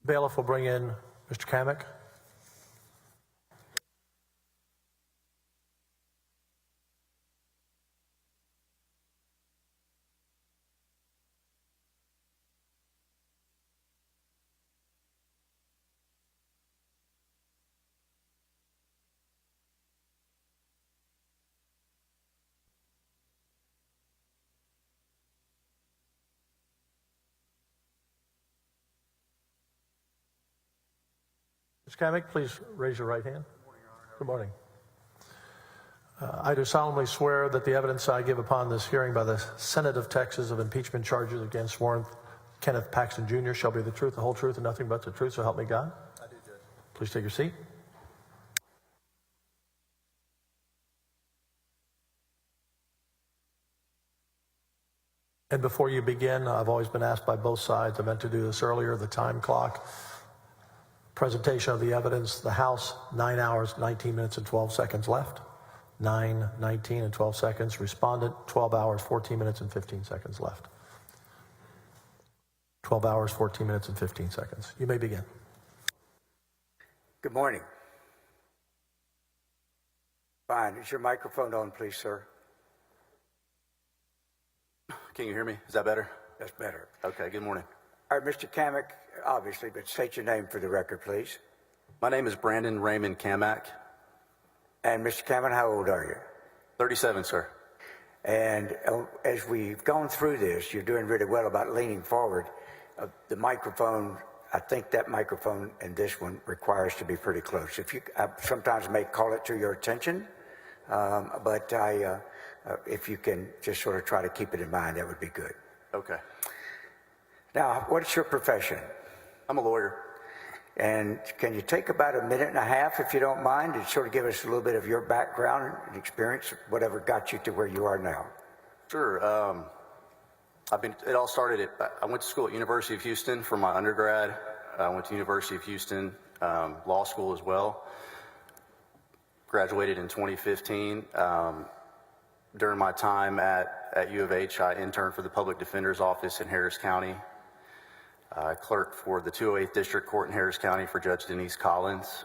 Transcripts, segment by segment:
Bailiff will bring in Mr. Kamek. Mr. Kamek, please raise your right hand. Good morning. I do solemnly swear that the evidence I give upon this hearing by the Senate of Texas of impeachment charges against Warren Kenneth Paxton Jr. shall be the truth, the whole truth, and nothing but the truth, so help me God. I do, Judge. Please take your seat. And before you begin, I've always been asked by both sides, I meant to do this earlier, the time clock. Presentation of the evidence, the House, 9 hours, 19 minutes, and 12 seconds left. 9, 19, and 12 seconds. Respondent, 12 hours, 14 minutes, and 15 seconds left. 12 hours, 14 minutes, and 15 seconds. You may begin. Good morning. Fine. Is your microphone on, please, sir? Can you hear me? Is that better? That's better. Okay, good morning. All right, Mr. Kamek, obviously, but state your name for the record, please. My name is Brandon Raymond Kamak. And Mr. Kamek, how old are you? 37, sir. And as we've gone through this, you're doing really well about leaning forward. The microphone, I think that microphone and this one requires to be pretty close. If you, I sometimes may call it to your attention, but if you can just sort of try to keep it in mind, that would be good. Okay. Now, what's your profession? I'm a lawyer. And can you take about a minute and a half, if you don't mind, and sort of give us a little bit of your background and experience, whatever got you to where you are now? Sure. It all started I went to school at University of Houston for my undergrad. I went to University of Houston law school as well. Graduated in 2015. During my time at U of H, I interned for the Public Defender's Office in Harris County. I clerked for the 208th District Court in Harris County for Judge Denise Collins.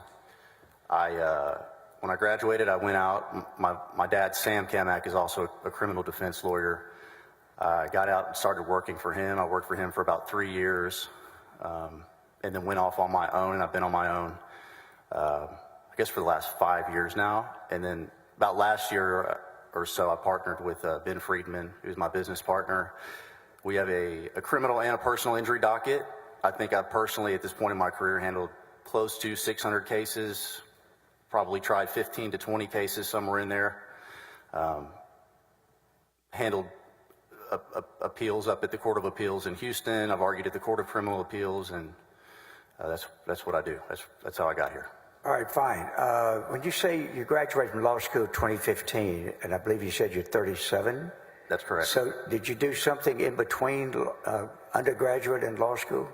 When I graduated, I went out. My dad, Sam Kamak, is also a criminal defense lawyer. I got out and started working for him. I worked for him for about 3 years, and then went off on my own, and I've been on my own, I guess, for the last 5 years now. And then about last year or so, I partnered with Ben Friedman, who's my business partner. We have a criminal and a personal injury docket. I think I've personally, at this point in my career, handled close to 600 cases, probably tried 15 to 20 cases, somewhere in there. Handled appeals up at the Court of Appeals in Houston. I've argued at the Court of Criminal Appeals, and that's what I do. That's how I got here. All right, fine. When you say you graduated from law school in 2015, and I believe you said you're 37? That's correct. So did you do something in between undergraduate and law school?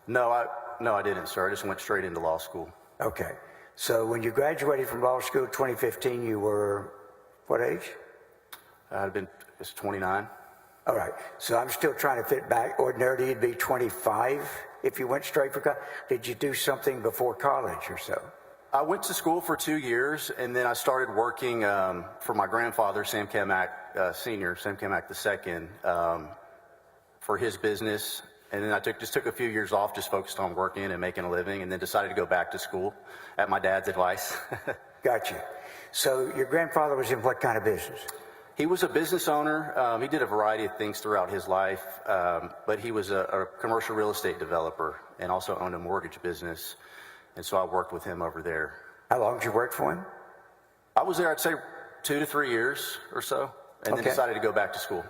No, I didn't, sir. I just went straight into law school. Okay. So when you graduated from law school in 2015, you were what age? It's 29. All right. So I'm still trying to fit back. Ordinarily, you'd be 25 if you went straight for college. Did you do something before college or so? I went to school for 2 years, and then I started working for my grandfather, Sam Kamak Sr., Sam Kamak II, for his business. And then I just took a few years off, just focused on working and making a living, and then decided to go back to school at my dad's advice. Gotcha. So your grandfather was in what kind of business? He was a business owner. He did a variety of things throughout his life, but he was a commercial real estate developer and also owned a mortgage business. And so I worked with him over there. How long did you work for him? I was there, I'd say, 2 to 3 years or so, and then decided to go back to school.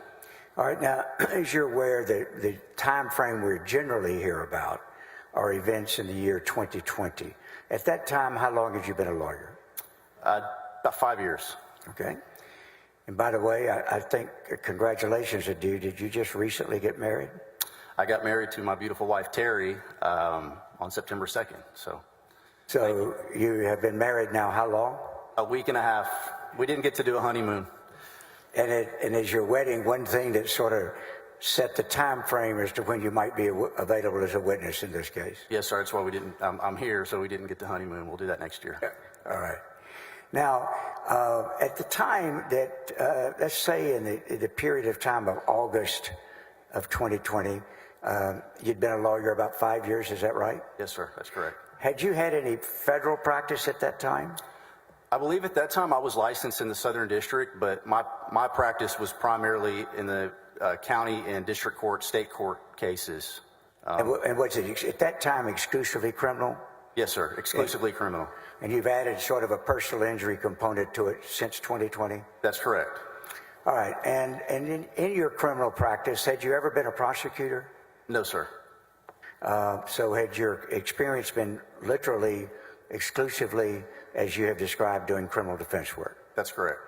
All right. Now, as you're aware, the time frame we generally hear about are events in the year 2020. At that time, how long had you been a lawyer? About 5 years. Okay. And by the way, I think congratulations are due. Did you just recently get married? I got married to my beautiful wife, Terry, on September 2nd. So you have been married now how long? A week and a half. We didn't get to do a honeymoon. And is your wedding one thing that sort of set the time frame as to when you might be available as a witness in this case? Yes, sir. That's why we didn't. I'm here, so we didn't get the honeymoon. We'll do that next year. All right. Now, at the time that, let's say in the period of time of August of 2020, you'd been a lawyer about 5 years, is that right? Yes, sir. That's correct. Had you had any federal practice at that time? I believe at that time I was licensed in the Southern District, but my practice was primarily in the county and district court, state court cases. And was it at that time exclusively criminal? Yes, sir. Exclusively criminal. And you've added sort of a personal injury component to it since 2020? That's correct. All right. And in your criminal practice, had you ever been a prosecutor? No, sir. So had your experience been literally, exclusively, as you have described, doing criminal defense work? That's correct.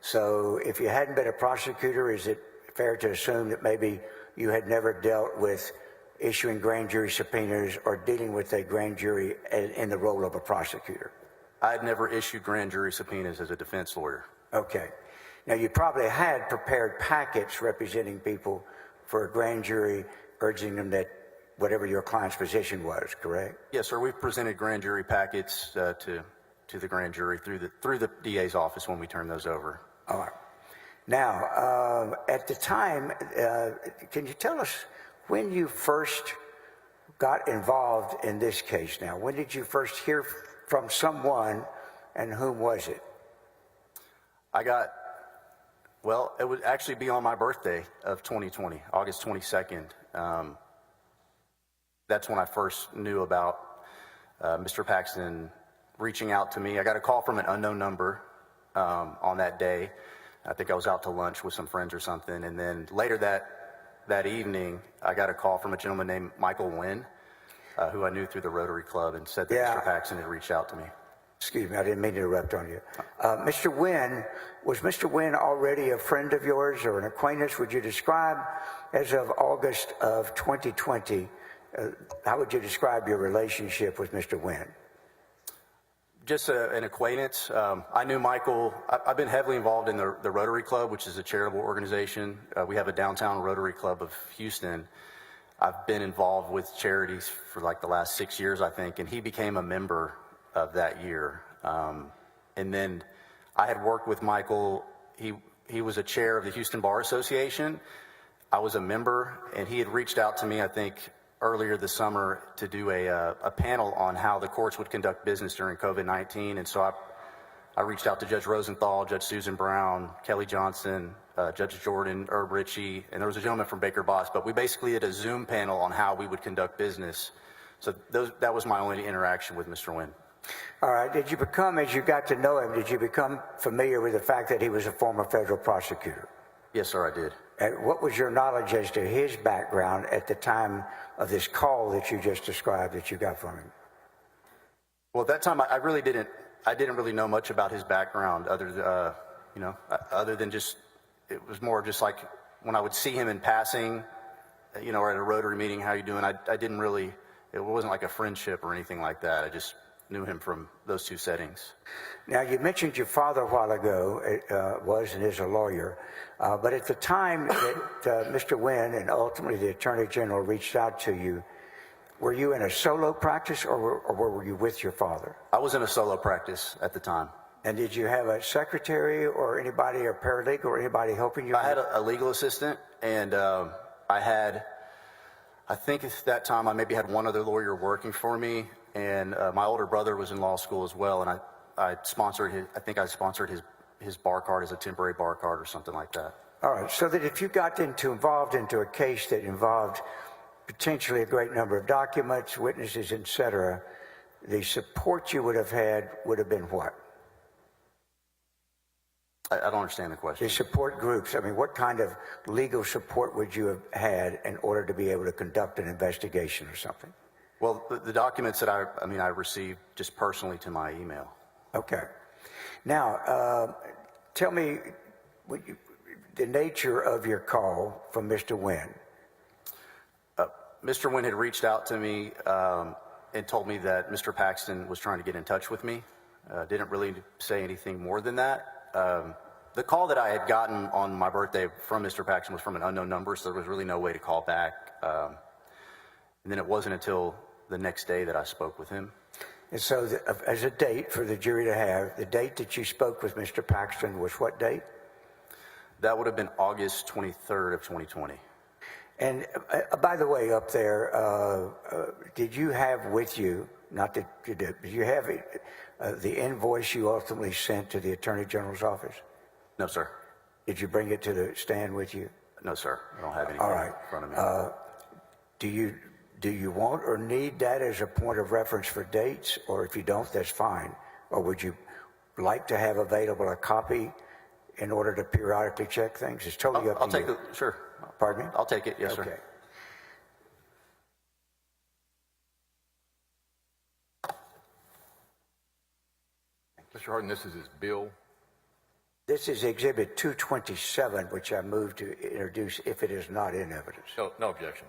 So if you hadn't been a prosecutor, is it fair to assume that maybe you had never dealt with issuing grand jury subpoenas or dealing with a grand jury in the role of a prosecutor? I had never issued grand jury subpoenas as a defense lawyer. Okay. Now, you probably had prepared packets representing people for a grand jury, urging them that whatever your client's position was, correct? Yes, sir. We've presented grand jury packets to the grand jury through the DA's office when we turn those over. All right. Now, at the time, can you tell us when you first got involved in this case now? When did you first hear from someone, and whom was it? It would actually be on my birthday of 2020, August 22nd. That's when I first knew about Mr. Paxton reaching out to me. I got a call from an unknown number on that day. I think I was out to lunch with some friends or something. And then later that evening, I got a call from a gentleman named Michael Wynn, who I knew through the Rotary Club, and said that Mr. Paxton had reached out to me. Excuse me, I didn't mean to interrupt on you. Mr. Wynn, was Mr. Wynn already a friend of yours or an acquaintance? Would you describe, as of August of 2020, how would you describe your relationship with Mr. Wynn? Just an acquaintance. I knew Michael. I've been heavily involved in the Rotary Club, which is a charitable organization. We have a downtown Rotary Club of Houston. I've been involved with charities for like the last 6 years, I think, and he became a member of that year. And then I had worked with Michael. He was a chair of the Houston Bar Association. I was a member, and he had reached out to me, I think, earlier this summer to do a panel on how the courts would conduct business during COVID-19. And so I reached out to Judge Rosenthal, Judge Susan Brown, Kelly Johnson, Judge Jordan, Herb Ritchie, and there was a gentleman from Baker Boss. But we basically did a Zoom panel on how we would conduct business. So that was my only interaction with Mr. Wynn. All right. Did you become, as you got to know him, did you become familiar with the fact that he was a former federal prosecutor? Yes, sir, I did. And what was your knowledge as to his background at the time of this call that you just described that you got from him? Well, at that time, I didn't really know much about his background other than just, it was more just like when I would see him in passing, or at a Rotary meeting, how you doing? I didn't really, it wasn't like a friendship or anything like that. I just knew him from those two settings. Now, you mentioned your father a while ago was and is a lawyer, but at the time that Mr. Wynn and ultimately the Attorney General reached out to you, were you in a solo practice or were you with your father? I was in a solo practice at the time. And did you have a secretary or anybody, or paralegal or anybody helping you? I had a legal assistant, and I think at that time I maybe had one other lawyer working for me, and my older brother was in law school as well, and I sponsored his bar card as a temporary bar card or something like that. All right, so that if you got involved into a case that involved potentially a great number of documents, witnesses, etc., the support you would have had would have been what? I don't understand the question. The support groups. I mean, what kind of legal support would you have had in order to be able to conduct an investigation or something? Well, the documents that I received just personally to my email. Okay. Now, tell me the nature of your call from Mr. Wynn. Mr. Wynn had reached out to me and told me that Mr. Paxton was trying to get in touch with me. Didn't really say anything more than that. The call that I had gotten on my birthday from Mr. Paxton was from an unknown number, so there was really no way to call back. And then it wasn't until the next day that I spoke with him. And so as a date for the jury to have, the date that you spoke with Mr. Paxton was what date? That would have been August 23rd of 2020. And by the way, up there, did you have with you, not that you did, but you have the invoice you ultimately sent to the Attorney General's office? No, sir. Did you bring it to the stand with you? No, sir. I don't have anything All right. in front of me. Do you want or need that as a point of reference for dates? Or if you don't, that's fine. Or would you like to have available a copy in order to periodically check things? It's totally up to you. I'll take it. Sure. Pardon me? I'll take it. Yes, okay. sir. Mr. Hardin, this is his bill. This is Exhibit 227, which I move to introduce if it is not in evidence. No objection.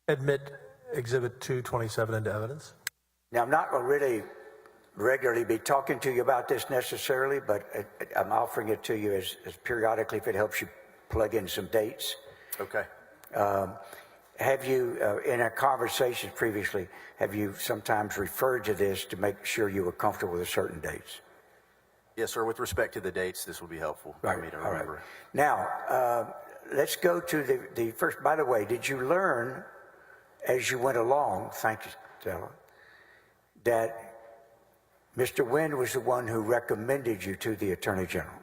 Admit Exhibit 227 into evidence. Now, I'm not going to really regularly be talking to you about this necessarily, but I'm offering it to you as periodically if it helps you plug in some dates. Okay. Have you, in our conversations previously, have you sometimes referred to this to make sure you were comfortable with certain dates? Yes, sir. With respect to the dates, this will be helpful for me to remember. Right. Now, let's go to the first. By the way, did you learn as you went along, thank you, Stella, that Mr. Wynn was the one who recommended you to the Attorney General?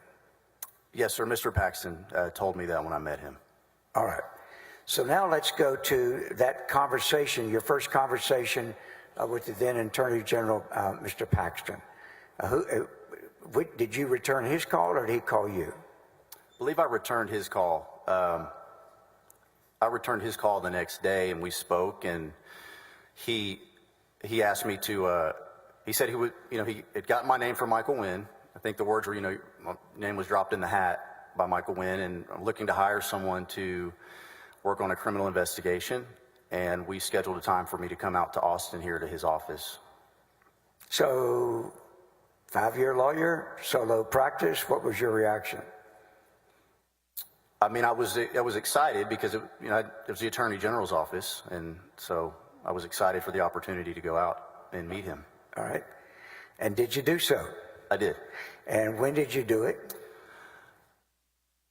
Yes, sir. Mr. Paxton told me that when I met him. All right. So now let's go to that conversation, your first conversation with the then Attorney General, Mr. Paxton. Did you return his call or did he call you? I believe I returned his call. I returned his call the next day, and we spoke. And he asked me to. He said he would. He had gotten my name from Michael Wynn. I think the words were, my name was dropped in the hat by Michael Wynn, and I'm looking to hire someone to work on a criminal investigation. And we scheduled a time for me to come out to Austin here to his office. So, 5-year lawyer, solo practice. What was your reaction? I mean, I was excited because it was the Attorney General's office, and so I was excited for the opportunity to go out and meet him. All right. And did you do so? I did. And when did you do it?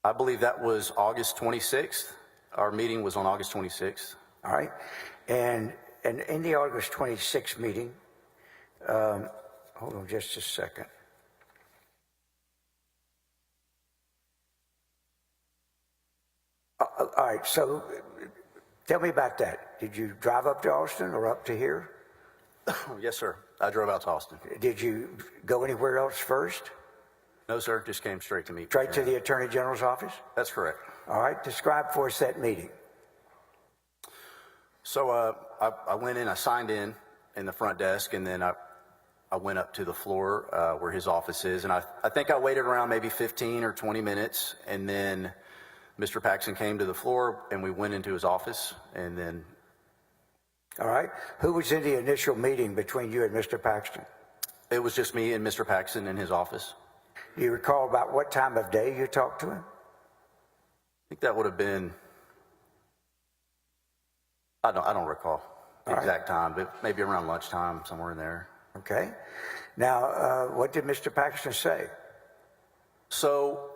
I believe that was August 26th. Our meeting was on August 26th. All right. And in the August 26th meeting, hold on just a second. All right, so tell me about that. Did you drive up to Austin or up to here? Yes, sir. I drove out to Austin. Did you go anywhere else first? No, sir. Just came straight to meet. Straight to the Attorney General's office? That's correct. All right. Describe for us that meeting. So I went in, I signed in the front desk, and then I went up to the floor where his office is. And I think I waited around maybe 15 or 20 minutes, and then Mr. Paxton came to the floor, and we went into his office, and then... All right. Who was in the initial meeting between you and Mr. Paxton? It was just me and Mr. Paxton in his office. Do you recall about what time of day you talked to him? I think that would have been... I don't recall the exact time, but maybe around lunchtime, somewhere in there. Okay. Now, what did Mr. Paxton say? So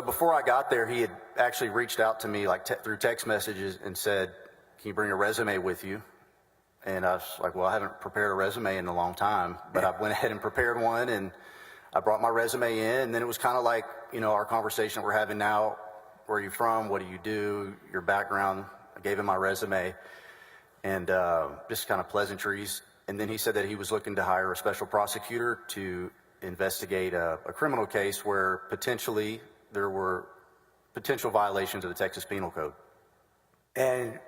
before I got there, he had actually reached out to me through text messages and said, "Can you bring a resume with you?" And I was like, "Well, I haven't prepared a resume in a long time," but I went ahead and prepared one, and I brought my resume in. And then it was kind of like, our conversation that we're having now. Where are you from? What do you do? Your background. I gave him my resume and just kind of pleasantries. And then he said that he was looking to hire a special prosecutor to investigate a criminal case where potentially there were potential violations of the Texas Penal Code. And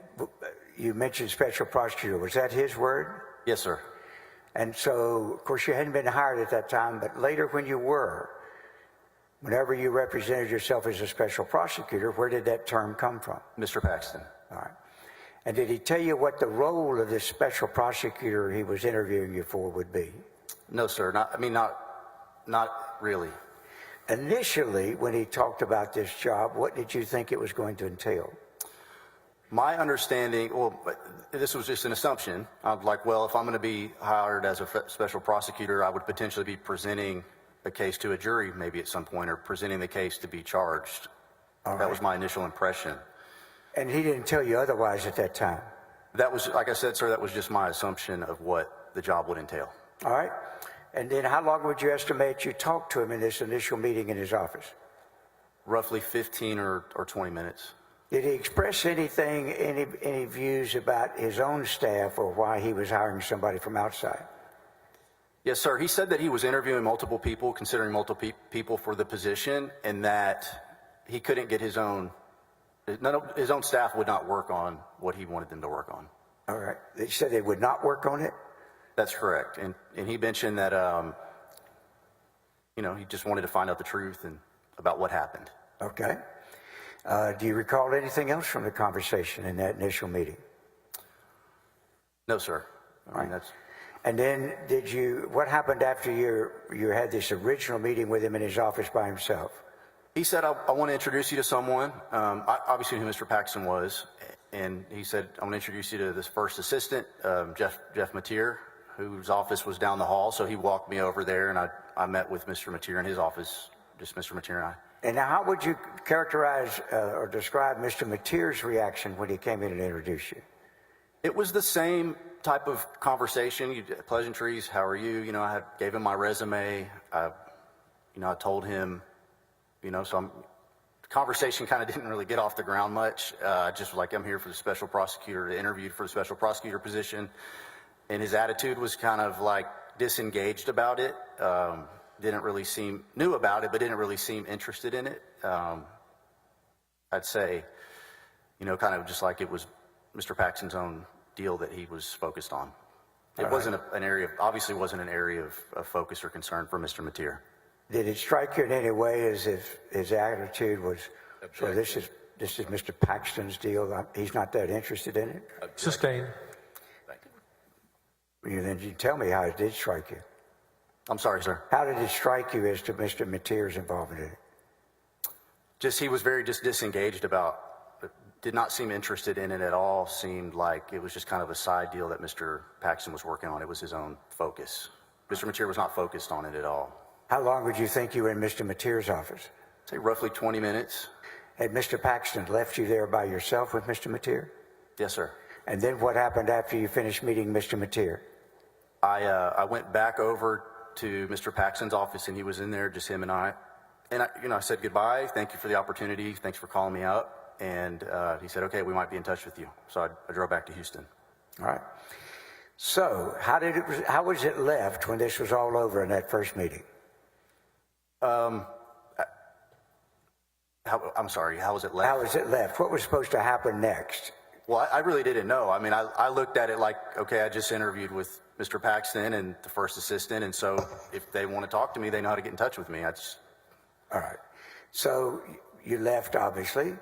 you mentioned special prosecutor. Was that his word? Yes, sir. And so, of course, you hadn't been hired at that time, but later when you were, whenever you represented yourself as a special prosecutor, where did that term come from? Mr. Paxton. All right. And did he tell you what the role of this special prosecutor he was interviewing you for would be? No, sir. Not really. Initially, when he talked about this job, what did you think it was going to entail? My understanding, well, this was just an assumption. I was like, well, if I'm going to be hired as a special prosecutor, I would potentially be presenting a case to a jury maybe at some point, or presenting the case to be charged. That was my initial impression. And he didn't tell you otherwise at that time? That was, like I said, sir, that was just my assumption of what the job would entail. All right. And then how long would you estimate you talked to him in this initial meeting in his office? Roughly 15 or 20 minutes. Did he express anything, any views about his own staff or why he was hiring somebody from outside? Yes, sir. He said that he was interviewing multiple people, considering multiple people for the position, and that he couldn't get his own staff would not work on what he wanted them to work on. All right. They said they would not work on it? That's correct. And he mentioned that, he just wanted to find out the truth and about what happened. Okay. Do you recall anything else from the conversation in that initial meeting? No, sir. That's. And then what happened after you had this original meeting with him in his office by himself? He said, I want to introduce you to someone. I obviously knew who Mr. Paxton was. And he said, I want to introduce you to this first assistant, Jeff Mateer, whose office was down the hall. So he walked me over there, and I met with Mr. Mateer in his office, just Mr. Mateer and I. And now how would you characterize or describe Mr. Mateer's reaction when he came in and introduced you? It was the same type of conversation, pleasantries, how are you? I gave him my resume. I told him, the conversation kind of didn't really get off the ground much. Just like, I'm here for the special prosecutor, to interview for the special prosecutor position. And his attitude was kind of like disengaged about it. Knew about it, but didn't really seem interested in it. I'd say, kind of just like it was Mr. Paxton's own deal that he was focused on. It wasn't obviously wasn't an area of focus or concern for Mr. Mateer. Did it strike you in any way as if his attitude was, so this is Mr. Paxton's deal, he's not that interested in it? Sustained. Then you tell me how it did strike you. I'm sorry, sir. How did it strike you as to Mr. Mateer's involvement in it? Just he was very disengaged did not seem interested in it at all. Seemed like it was just kind of a side deal that Mr. Paxton was working on. It was his own focus. Mr. Mateer was not focused on it at all. How long would you think you were in Mr. Mateer's office? Say roughly 20 minutes. Had Mr. Paxton left you there by yourself with Mr. Mateer? Yes, sir. And then what happened after you finished meeting Mr. Mateer? I went back over to Mr. Paxton's office, and he was in there, just him and I. And I said goodbye. Thank you for the opportunity. Thanks for calling me up. And he said, okay, we might be in touch with you. So I drove back to Houston. All right. So how was it left when this was all over in that first meeting? I'm sorry, how was it left? How was it left? What was supposed to happen next? Well, I really didn't know. I mean, I looked at it like, okay, I just interviewed with Mr. Paxton and the first assistant, and so if they want to talk to me, they know how to get in touch with me. All right. So you left, obviously.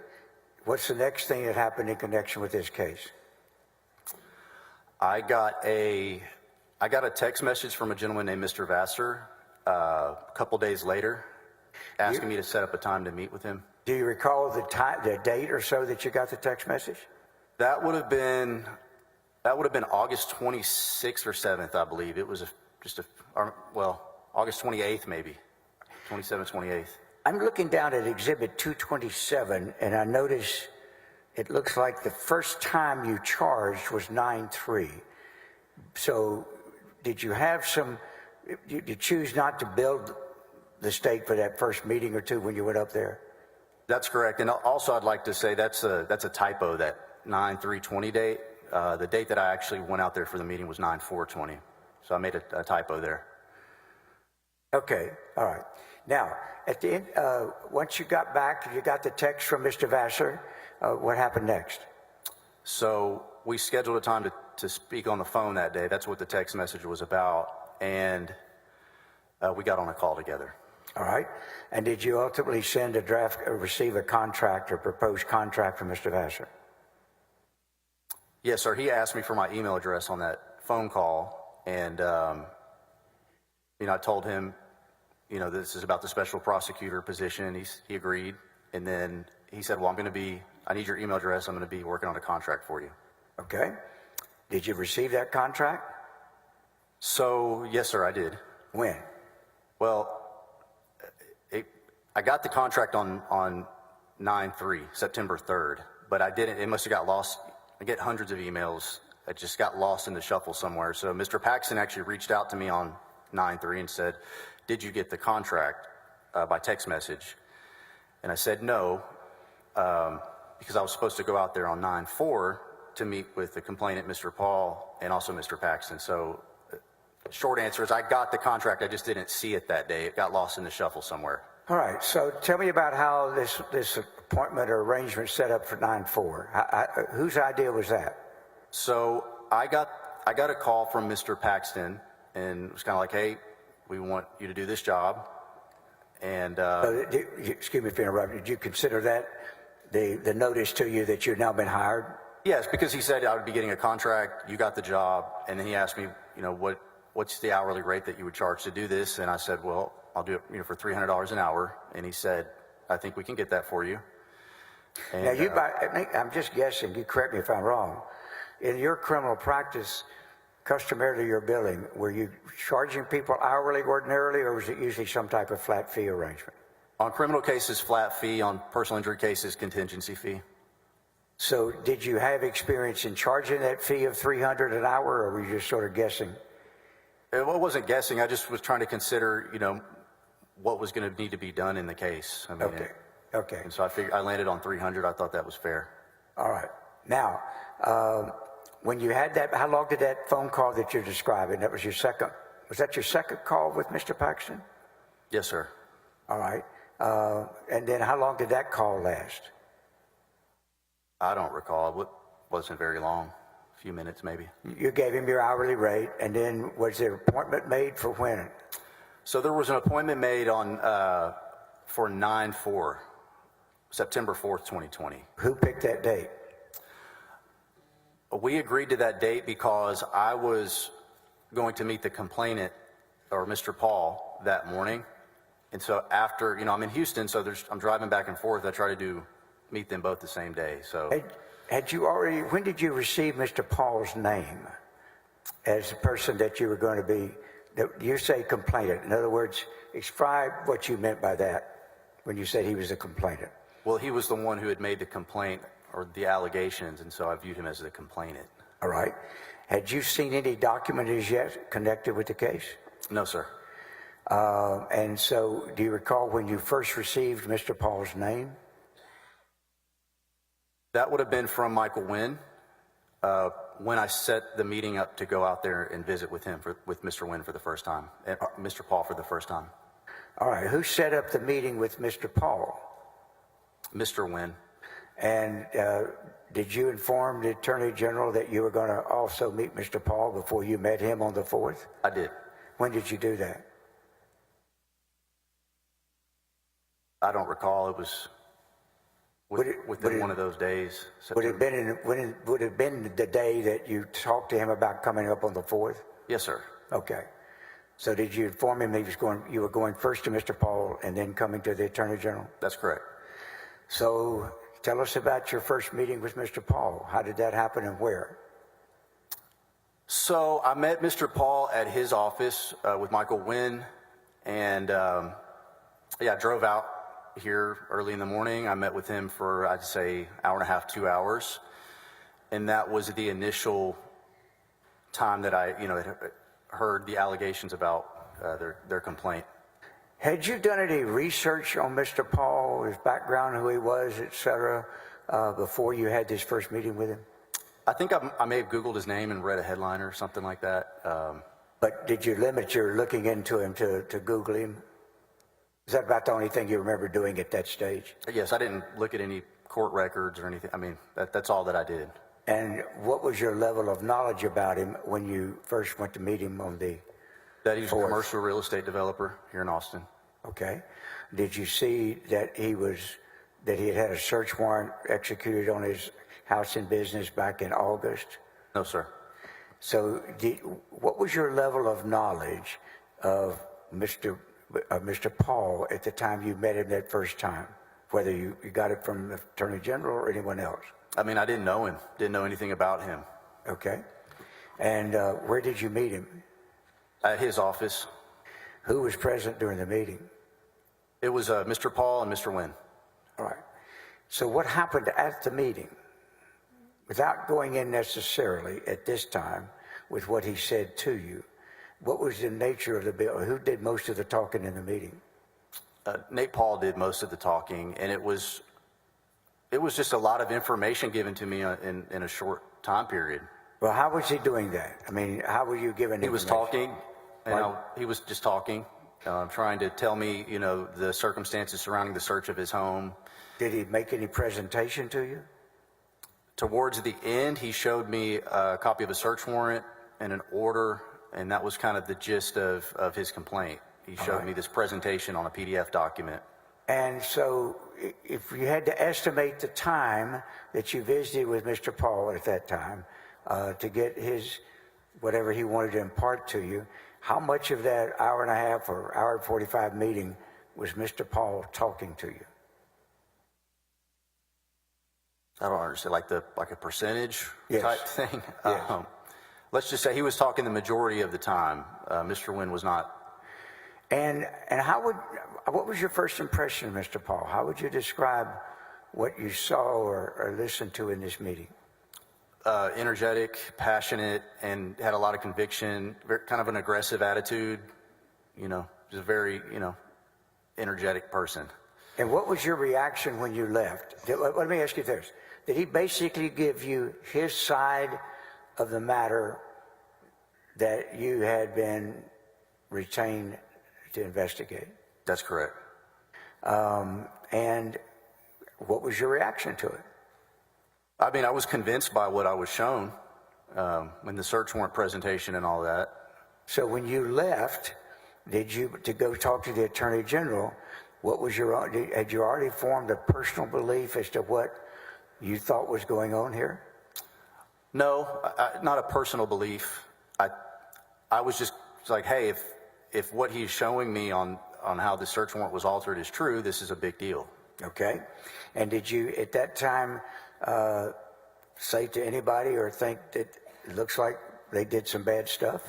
What's the next thing that happened in connection with this case? I got a text message from a gentleman named Mr. Vassar a couple days later, asking me to set up a time to meet with him. Do you recall the date or so that you got the text message? That would have been August 26th or 7th, I believe. It was August 28th, maybe. 27th, 28th. I'm looking down at Exhibit 227, and I notice it looks like the first time you charged was 9/3. So did you have did you choose not to build the state for that first meeting or two when you went up there? That's correct. And also I'd like to say that's a typo, that 9/3/20 date. The date that I actually went out there for the meeting was 9/4/20. So I made a typo there. Okay, all right. Now, at the end, once you got back, you got the text from Mr. Vassar, what happened next? So we scheduled a time to speak on the phone that day. That's what the text message was about. And we got on a call together. All right. And did you ultimately send a draft or receive a contract or proposed contract from Mr. Vassar? Yes, sir. He asked me for my email address on that phone call, and I told him, this is about the special prosecutor position, and he agreed. And then he said, well, I need your email address. I'm going to be working on a contract for you. Okay. Did you receive that contract? So, yes, sir, I did. When? Well, I got the contract on 9/3, September 3rd, but I didn't. It must have got lost. I get hundreds of emails. It just got lost in the shuffle somewhere. So Mr. Paxton actually reached out to me on 9/3 and said, did you get the contract by text message? And I said no, because I was supposed to go out there on 9/4 to meet with the complainant, Mr. Paul, and also Mr. Paxton. So short answer is I got the contract. I just didn't see it that day. It got lost in the shuffle somewhere. All right. So tell me about how this appointment or arrangement set up for 9/4. Whose idea was that? So I got a call from Mr. Paxton, and it was kind of like, hey, we want you to do this job. And Excuse me if I interrupted. Did you consider that the notice to you that you've now been hired? yes, because he said I would be getting a contract. You got the job, and then he asked me, what's the hourly rate that you would charge to do this? And I said, well, I'll do it for $300 an hour. And he said, I think we can get that for you. And, Now, I'm just guessing. You correct me if I'm wrong. In your criminal practice, customarily your billing, were you charging people hourly ordinarily, or was it usually some type of flat fee arrangement? on criminal cases, flat fee. On personal injury cases, contingency fee. So did you have experience in charging that fee of $300 an hour, or were you just sort of guessing? It wasn't guessing. I just was trying to consider, what was going to need to be done in the case. I mean, Okay. And so I landed on 300. I thought that was fair. All right. Now, when you had that, how long did that phone call that you're describing, was that your second call with Mr. Paxton? Yes, sir. All right. And then how long did that call last? I don't recall. It wasn't very long. A few minutes, maybe. You gave him your hourly rate, and then was the appointment made for when? So there was an appointment made for 9/4, September 4th, 2020. Who picked that date? We agreed to that date because I was going to meet the complainant, or Mr. Paul, that morning. And so after, I'm in Houston, so I'm driving back and forth. I try to meet them both the same day. So When did you receive Mr. Paul's name as the person that you were going to be, you say complainant. In other words, describe what you meant by that when you said he was a complainant. Well, he was the one who had made the complaint or the allegations, and so I viewed him as the complainant. All right. Had you seen any document as yet connected with the case? No, sir. And so do you recall when you first received Mr. Paul's name? That would have been from Michael Wynn when I set the meeting up to go out there and visit with him, with Mr. Wynn for the first time, and Mr. Paul for the first time. All right. Who set up the meeting with Mr. Paul? Mr. Wynn. And did you inform the Attorney General that you were going to also meet Mr. Paul before you met him on the 4th? I did. When did you do that? I don't recall. It was within one of those days. Would it have been the day that you talked to him about coming up on the 4th? Yes, sir. Okay. So did you inform him that you were going first to Mr. Paul and then coming to the Attorney General? That's correct. So tell us about your first meeting with Mr. Paul. How did that happen and where? So I met Mr. Paul at his office with Michael Wynn, and I drove out here early in the morning. I met with him for, I'd say, hour and a half, 2 hours, and that was the initial time that I, had heard the allegations about their complaint. Had you done any research on Mr. Paul, his background, who he was, et cetera, before you had this first meeting with him? I think I may have Googled his name and read a headline or something like that. But did you limit your looking into him to Google him? Is that about the only thing you remember doing at that stage? Yes, I didn't look at any court records or anything. I mean, that's all that I did. And what was your level of knowledge about him when you first went to meet him on the That he's a 4th? commercial real estate developer here in Austin. Okay. Did you see that he was that he had had a search warrant executed on his house and business back in August? No, sir. So what was your level of knowledge of Mr. Paul at the time you met him that first time, whether you got it from the Attorney General or anyone else? I mean, I didn't know him, didn't know anything about him. Okay. And where did you meet him? At his office. Who was present during the meeting? It was Mr. Paul and Mr. Wynn. All right. So what happened at the meeting, without going in necessarily at this time with what he said to you, what was the nature of the bill? Who did most of the talking in the meeting? Nate Paul did most of the talking, and it was just a lot of information given to me in a short time period. Well, how was he doing that? I mean, how were you giving He was talking, and he was just talking, trying to tell me, you know, the circumstances surrounding the search of his home. Did he make any presentation to you? Towards the end, he showed me a copy of a search warrant and an order, and that was kind of the gist of his complaint. He showed me this presentation on a PDF document. And so if you had to estimate the time that you visited with Mr. Paul at that time to get his, whatever he wanted to impart to you, how much of that hour and a half or hour and 45 meeting was Mr. Paul talking to you? I don't understand, like a percentage Yes. type thing. Yes. Let's just say he was talking the majority of the time. Mr. Wynn was not. And what was your first impression of Mr. Paul? How would you describe what you saw or listened to in this meeting? Energetic, passionate, and had a lot of conviction, kind of an aggressive attitude, you know, just a very, you know, energetic person. And what was your reaction when you left? Let me ask you this. Did he basically give you his side of the matter that you had been retained to investigate? That's correct. And what was your reaction to it? I mean, I was convinced by what I was shown in the search warrant presentation and all that. So when you left, to go talk to the Attorney General, had you already formed a personal belief as to what you thought was going on here? No, not a personal belief. I was just like, hey, if what he's showing me on how the search warrant was altered is true, this is a big deal. Okay. And did you, at that time, say to anybody or think that it looks like they did some bad stuff?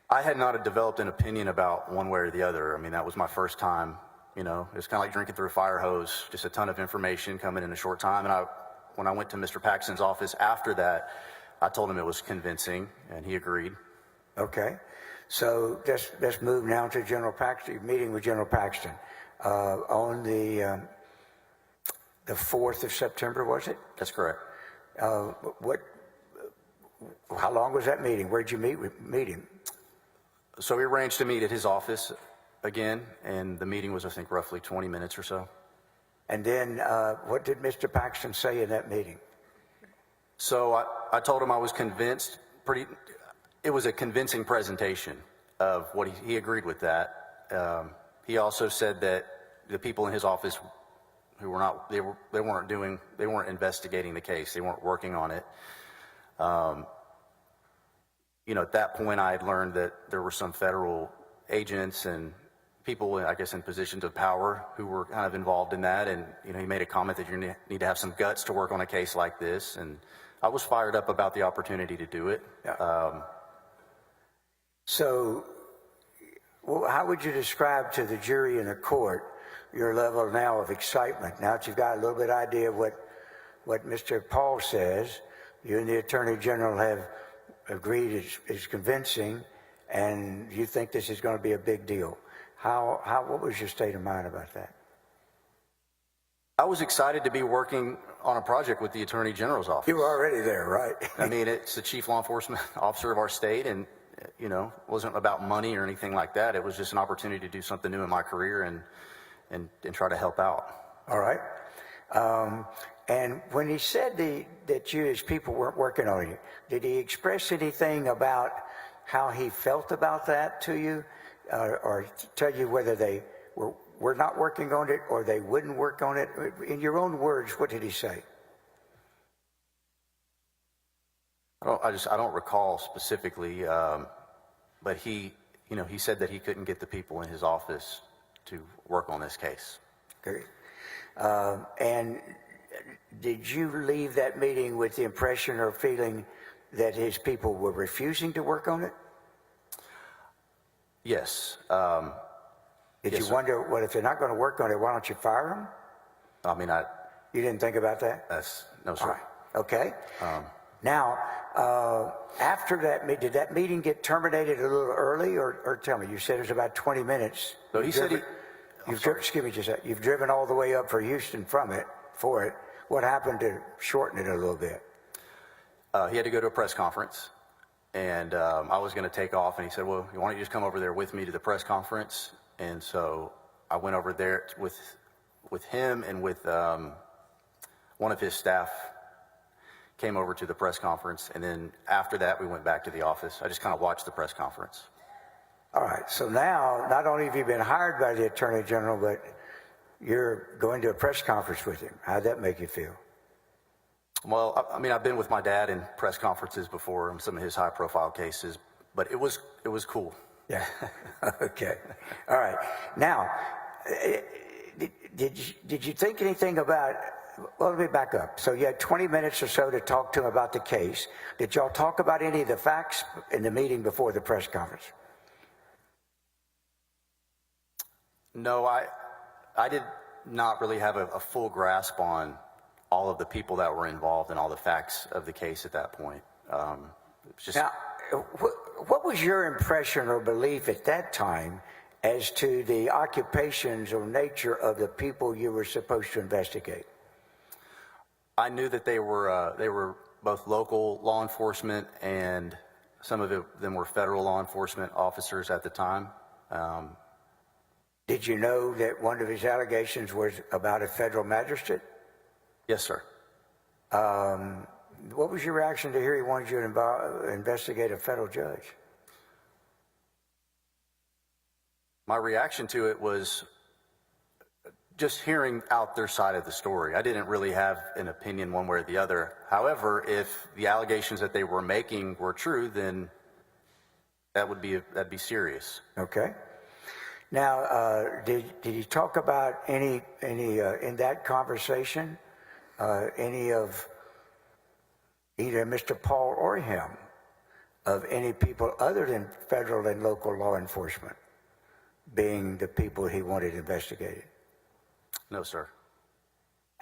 I had not developed an opinion about one way or the other. I mean, that was my first time, you know. It was kind of like drinking through a fire hose, just a ton of information coming in a short time. And when I went to Mr. Paxton's office after that, I told him it was convincing, and he agreed. Okay. So let's move now to General Paxton, meeting with General Paxton on the 4th of September, was it? That's correct. How long was that meeting? Where'd you meet him? So we arranged to meet at his office again, and the meeting was, I think, roughly 20 minutes or so. And then what did Mr. Paxton say in that meeting? So I told him I was convinced. It was a convincing presentation of what he agreed with that. He also said that the people in his office who were not, they weren't investigating the case. They weren't working on it. You know, at that point, I had learned that there were some federal agents and people, I guess, in positions of power who were kind of involved in that. And, you know, he made a comment that you need to have some guts to work on a case like this. And I was fired up about the opportunity to do it. Yeah. So how would you describe to the jury and the court your level now of excitement? Now that you've got a little bit idea of what Mr. Paul says, you and the Attorney General have agreed is convincing, and you think this is going to be a big deal. What was your state of mind about that? I was excited to be working on a project with the Attorney General's office. You were already there, right? I mean, it's the chief law enforcement officer of our state, and, you know, it wasn't about money or anything like that. It was just an opportunity to do something new in my career and try to help out. All right. And when he said that you as people weren't working on you, did he express anything about how he felt about that to you, or tell you whether they were not working on it, or they wouldn't work on it? In your own words, what did he say? I don't recall specifically, but he said that he couldn't get the people in his office to work on this case. Okay. And did you leave that meeting with the impression or feeling that his people were refusing to work on it? Yes. Did Yes, you sir. wonder, well, if they're not going to work on it, why don't you fire them? I mean, You didn't think about that? no, sir. All right. Okay. Now, after that meeting, did that meeting get terminated a little early, or tell me? You said it was about 20 minutes. So he said Excuse me, just a second. You've driven all the way up for Houston for it. What happened to shorten it a little bit? he had to go to a press conference, and I was going to take off, and he said, well, why don't you just come over there with me to the press conference? And so I went over there with him and with one of his staff, came over to the press conference, and then after that, we went back to the office. I just kind of watched the press conference. All right. So now, not only have you been hired by the Attorney General, but you're going to a press conference with him. How'd that make you feel? Well, I mean, I've been with my dad in press conferences before on some of his high-profile cases, but it was cool. Yeah. Okay. All right. Now, did you think anything about? Well, let me back up. So you had 20 minutes or so to talk to him about the case. Did y'all talk about any of the facts in the meeting before the press conference? No, I did not really have a full grasp on all of the people that were involved and all the facts of the case at that point. It was just... Now, what was your impression or belief at that time as to the occupations or nature of the people you were supposed to investigate? I knew that they were both local law enforcement, and some of them were federal law enforcement officers at the time. Did you know that one of his allegations was about a federal magistrate? Yes, sir. What was your reaction to hear he wanted you to investigate a federal judge? My reaction to it was just hearing out their side of the story. I didn't really have an opinion one way or the other. However, if the allegations that they were making were true, then that'd be serious. Okay. Now, did he talk about any in that conversation, any of either Mr. Paul or him, of any people other than federal and local law enforcement being the people he wanted investigated? No, sir.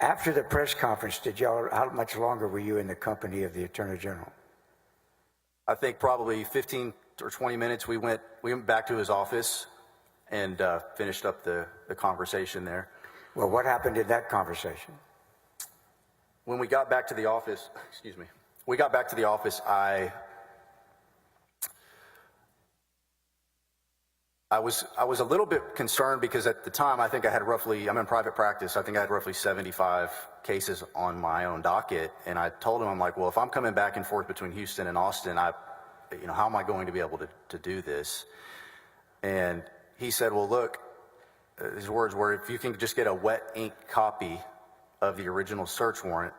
After the press conference, how much longer were you in the company of the Attorney General? I think probably 15 or 20 minutes. We went back to his office and finished up the conversation there. Well, what happened in that conversation? When we got back to the office, I was a little bit concerned because at the time I'm in private practice. I think I had roughly 75 cases on my own docket. And I told him, I'm like, well, if I'm coming back and forth between Houston and Austin, how am I going to be able to do this? And he said, well, look, his words were, if you can just get a wet ink copy of the original search warrant,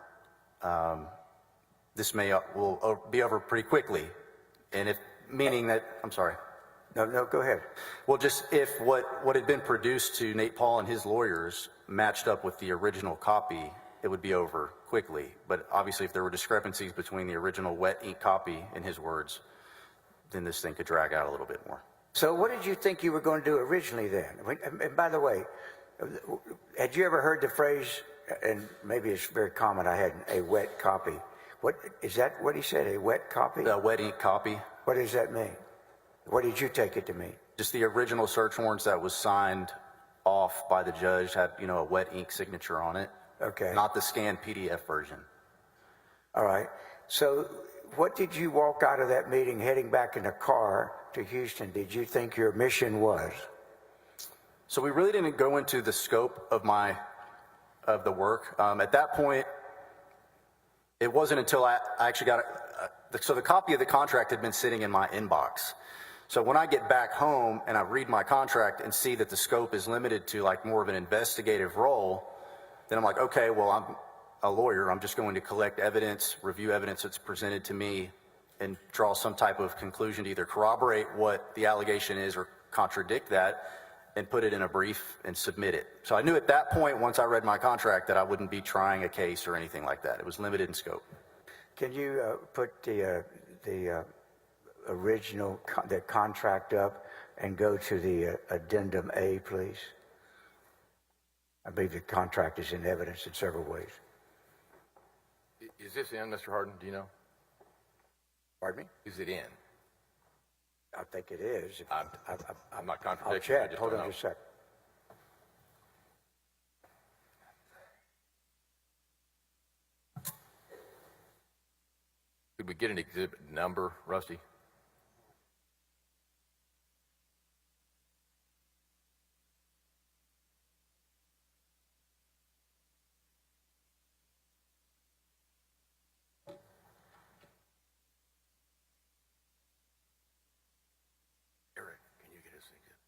this will be over pretty quickly. And I'm sorry. No, go ahead. Well, just if what had been produced to Nate Paul and his lawyers matched up with the original copy, it would be over quickly. But obviously, if there were discrepancies between the original wet ink copy and his words, then this thing could drag out a little bit more. So what did you think you were going to do originally then? And by the way, had you ever heard the phrase, and maybe it's very common, I had a wet copy. What is that what he said, a wet copy? A wet ink copy. What does that mean? What did you take it to mean? Just the original search warrants that was signed off by the judge had, a wet ink signature on it. Okay. Not the scanned PDF version. All right. So what did you walk out of that meeting heading back in a car to Houston? Did you think your mission was? So we really didn't go into the scope of the work. At that point, it wasn't until I actually got so the copy of the contract had been sitting in my inbox. So when I get back home and I read my contract and see that the scope is limited to like more of an investigative role, then I'm like, okay, well, I'm a lawyer. I'm just going to collect evidence, review evidence that's presented to me, and draw some type of conclusion to either corroborate what the allegation is or contradict that, and put it in a brief and submit it. So I knew at that point, once I read my contract, that I wouldn't be trying a case or anything like that. It was limited in scope. Can you put the original the contract up and go to the addendum A, please? I believe the contract is in evidence in several ways. Is this in, Mr. Harden? Do you know? Pardon me? Is it in? I think it is. I'm not I'll contradicting. I check. just Hold don't on know. just a sec. Could we get an exhibit number, Rusty? Eric, can you get us an exhibit?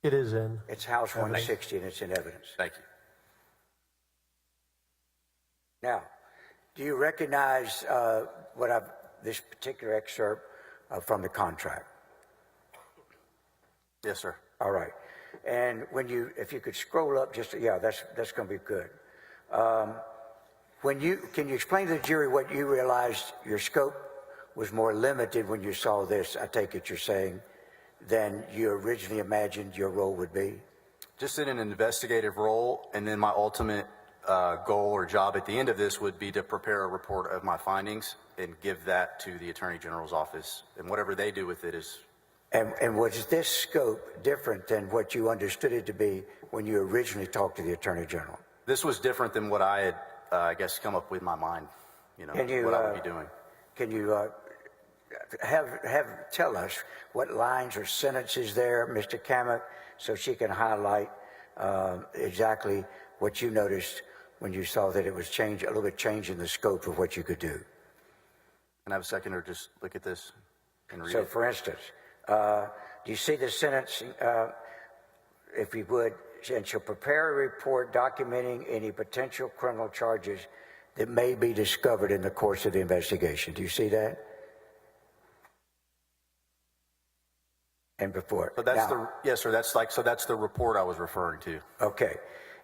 It is in. It's House 160 and it's in evidence. Thank you. Now, do you recognize this particular excerpt from the contract? Yes, sir. All right. And if you could scroll up just, yeah, that's going to be good. Can you explain to the jury what you realized your scope was more limited when you saw this, I take it you're saying, than you originally imagined your role would be? Just in an investigative role, and then my ultimate goal or job at the end of this would be to prepare a report of my findings and give that to the Attorney General's office, and whatever they do with it is. And was this scope different than what you understood it to be when you originally talked to the Attorney General? This was different than what I had, I guess, come up with in my mind, what I would be doing. Can you tell us what lines or sentences there, Mr. Kamek, so she can highlight exactly what you noticed when you saw that it was a little bit changing the scope of what you could do? Can I have a second or just look at this and read So, it? for instance, do you see the sentence, if you would, and shall prepare a report documenting any potential criminal charges that may be discovered in the course of the investigation? Do you see that? And before. So that's now, yes, sir. That's the report I was referring to. okay.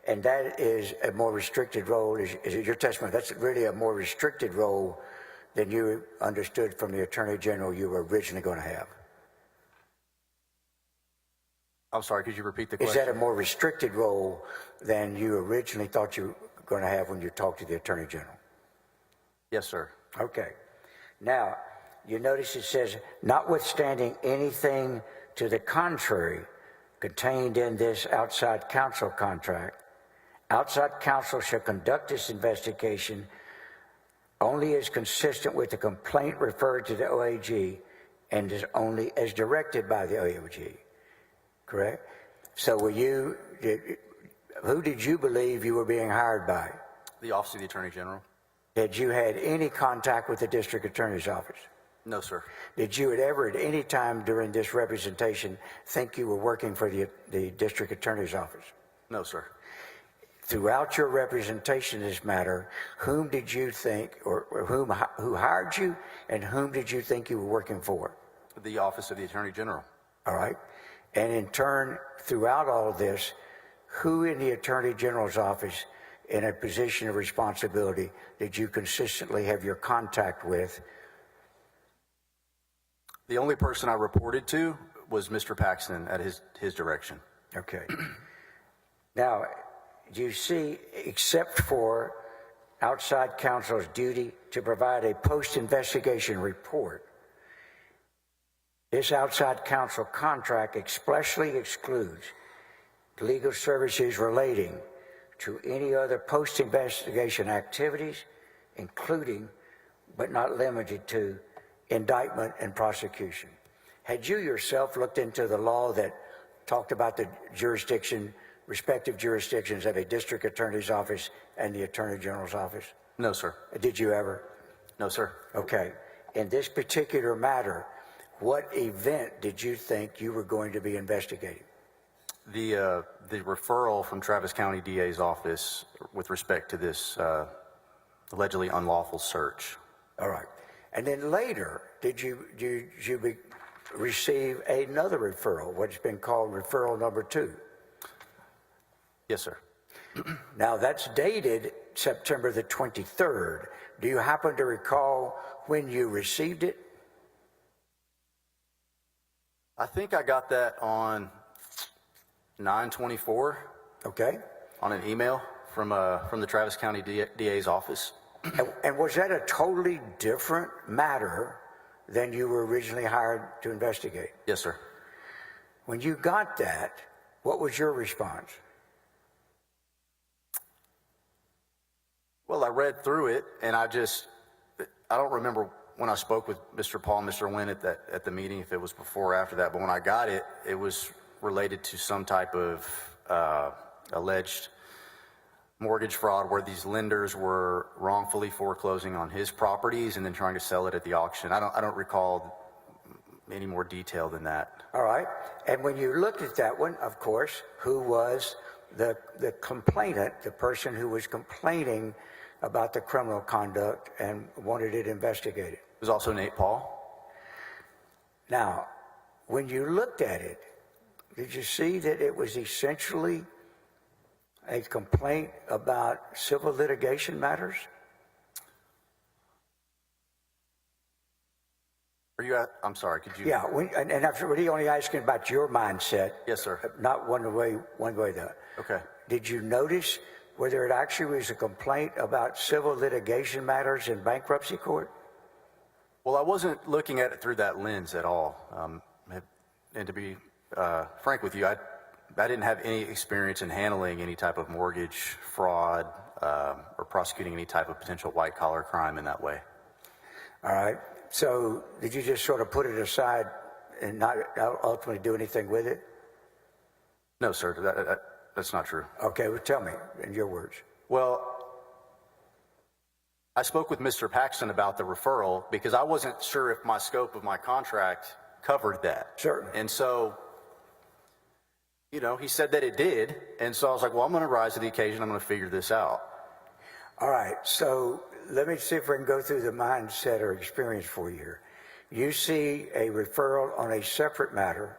And that is a more restricted role, is it your testimony? That's really a more restricted role than you understood from the Attorney General you were originally going to have. I'm sorry, could you repeat the question? Is that a more restricted role than you originally thought you were going to have when you talked to the Attorney General? Yes, sir. Okay. Now, you notice it says, notwithstanding anything to the contrary contained in this outside counsel contract, outside counsel shall conduct this investigation only as consistent with the complaint referred to the OAG and is only as directed by the OAG. Correct? So who did you believe you were being hired by? The Office of the Attorney General? Had you had any contact with the district attorney's office? No, sir. Did you ever at any time during this representation think you were working for the district attorney's office? No, sir. Throughout your representation in this matter, whom did you think, or who hired you, and whom did you think you were working for? The Office of the Attorney General. All right. And in turn, throughout all of this, who in the Attorney General's office in a position of responsibility did you consistently have your contact with? The only person I reported to was Mr. Paxton at his direction. Okay. Now, do you see, except for outside counsel's duty to provide a post-investigation report, this outside counsel contract expressly excludes legal services relating to any other post-investigation activities, including, but not limited to, indictment and prosecution. Had you yourself looked into the law that talked about the jurisdiction respective jurisdictions of a district attorney's office and the attorney general's office? No, sir. Did you ever? No, sir. Okay. In this particular matter, what event did you think you were going to be investigating? The referral from Travis County DA's office with respect to this allegedly unlawful search. All right. And then later, did you receive another referral, what's been called referral number 2? Yes, sir. Now, that's dated September the 23rd. Do you happen to recall when you received it? I think I got that on 9/24 Okay. on an email from the Travis County DA's office. And was that a totally different matter than you were originally hired to investigate? Yes, sir. When you got that, what was your response? Well, I read through it, and I don't remember when I spoke with Mr. Paul and Mr. Wynn at the meeting, if it was before or after that, but when I got it, it was related to some type of alleged mortgage fraud where these lenders were wrongfully foreclosing on his properties and then trying to sell it at the auction. I don't recall any more detail than that. All right. And when you looked at that one, of course, who was the complainant, the person who was complaining about the criminal conduct and wanted it investigated? It was also Nate Paul. Now, when you looked at it, did you see that it was essentially a complaint about civil litigation matters? I'm sorry, could you? Yeah, and I'm really only asking about your mindset. Yes, sir. Not one way the other. Okay. Did you notice whether it actually was a complaint about civil litigation matters in bankruptcy court? Well, I wasn't looking at it through that lens at all. And to be frank with you, I didn't have any experience in handling any type of mortgage fraud or prosecuting any type of potential white-collar crime in that way. All right. So did you just sort of put it aside and not ultimately do anything with it? No, sir, that's not true. Okay, well, tell me in your words. Well, I spoke with Mr. Paxton about the referral because I wasn't sure if my scope of my contract covered that. Certainly. And so, he said that it did. And so I was like, well, I'm going to rise to the occasion. I'm going to figure this out. All right, so let me see if we can go through the mindset or experience for you here. You see a referral on a separate matter,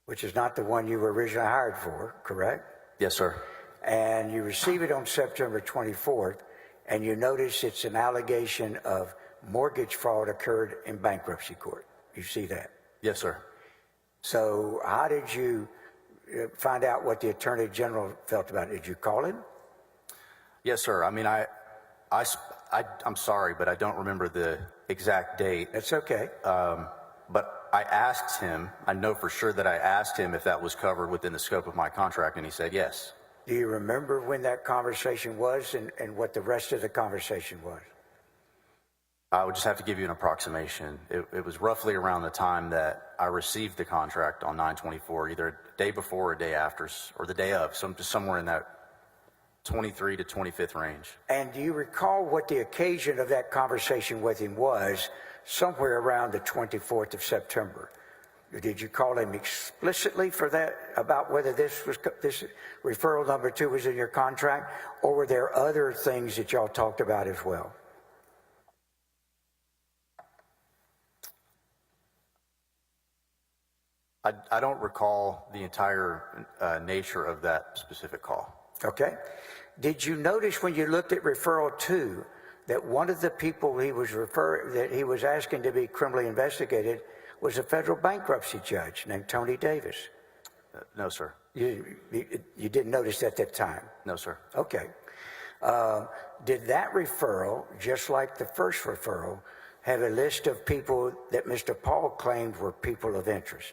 which is not the one you were originally hired for, correct? Yes, sir. And you receive it on September 24th, and you notice it's an allegation of mortgage fraud occurred in bankruptcy court. You see that? Yes, sir. So how did you find out what the Attorney General felt about it? Did you call him? Yes, sir. I mean, I'm sorry, but I don't remember the exact date. That's okay. But I asked him, I know for sure that I asked him if that was covered within the scope of my contract, and he said yes. Do you remember when that conversation was and what the rest of the conversation was? I would just have to give you an approximation. It was roughly around the time that I received the contract on 9/24, either a day before or a day after, or the day of, somewhere in that 23 to 25th range. And do you recall what the occasion of that conversation with him was, somewhere around the 24th of September? Did you call him explicitly for that, about whether this referral number 2 was in your contract, or were there other things that y'all talked about as well? I don't recall the entire nature of that specific call. Okay. Did you notice when you looked at referral 2 that one of the people that he was asking to be criminally investigated was a federal bankruptcy judge named Tony Davis? No, sir. You didn't notice that at that time? No, sir. Okay. Did that referral, just like the first referral, have a list of people that Mr. Paul claimed were people of interest?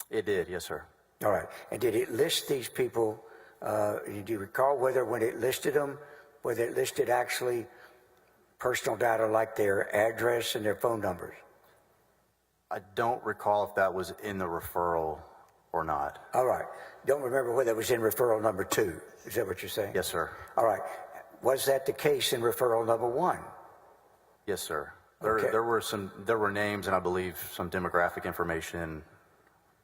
It did, yes, sir. All right. And did it list these people? Do you recall whether when it listed them, whether it listed actually personal data like their address and their phone numbers? I don't recall if that was in the referral or not. All right. Don't remember whether it was in referral number 2. Is that what you're saying? Yes, sir. All right. Was that the case in referral number 1? Yes, sir. Okay. There were names and I believe some demographic information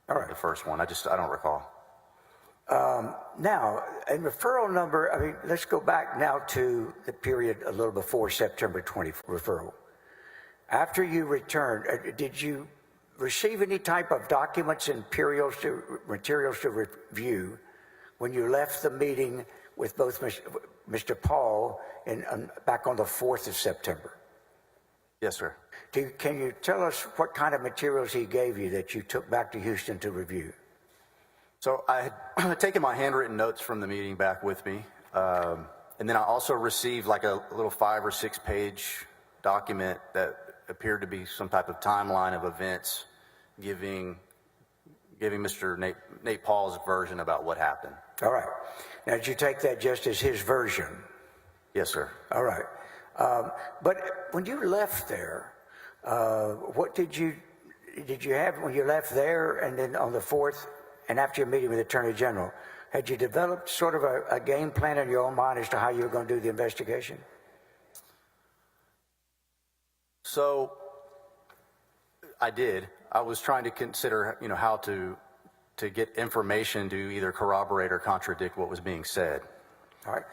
All in right. the first one. I don't recall. Now, in referral number, I mean, let's go back now to the period a little before September 20 referral. After you returned, did you receive any type of documents and materials to review when you left the meeting with both Mr. Paul and back on the 4th of September? Yes, sir. Can you tell us what kind of materials he gave you that you took back to Houston to review? So I had taken my handwritten notes from the meeting back with me. And then I also received like a little 5 or 6 page document that appeared to be some type of timeline of events giving Mr. Nate Paul's version about what happened. All right. Now, did you take that just as his version? Yes, sir. All right. But when you left there, what did you have when you left there and then on the 4th and after your meeting with the Attorney General? Had you developed sort of a game plan in your own mind as to how you were going to do the investigation? So I did. I was trying to consider, how to get information to either corroborate or contradict what was being said. All right.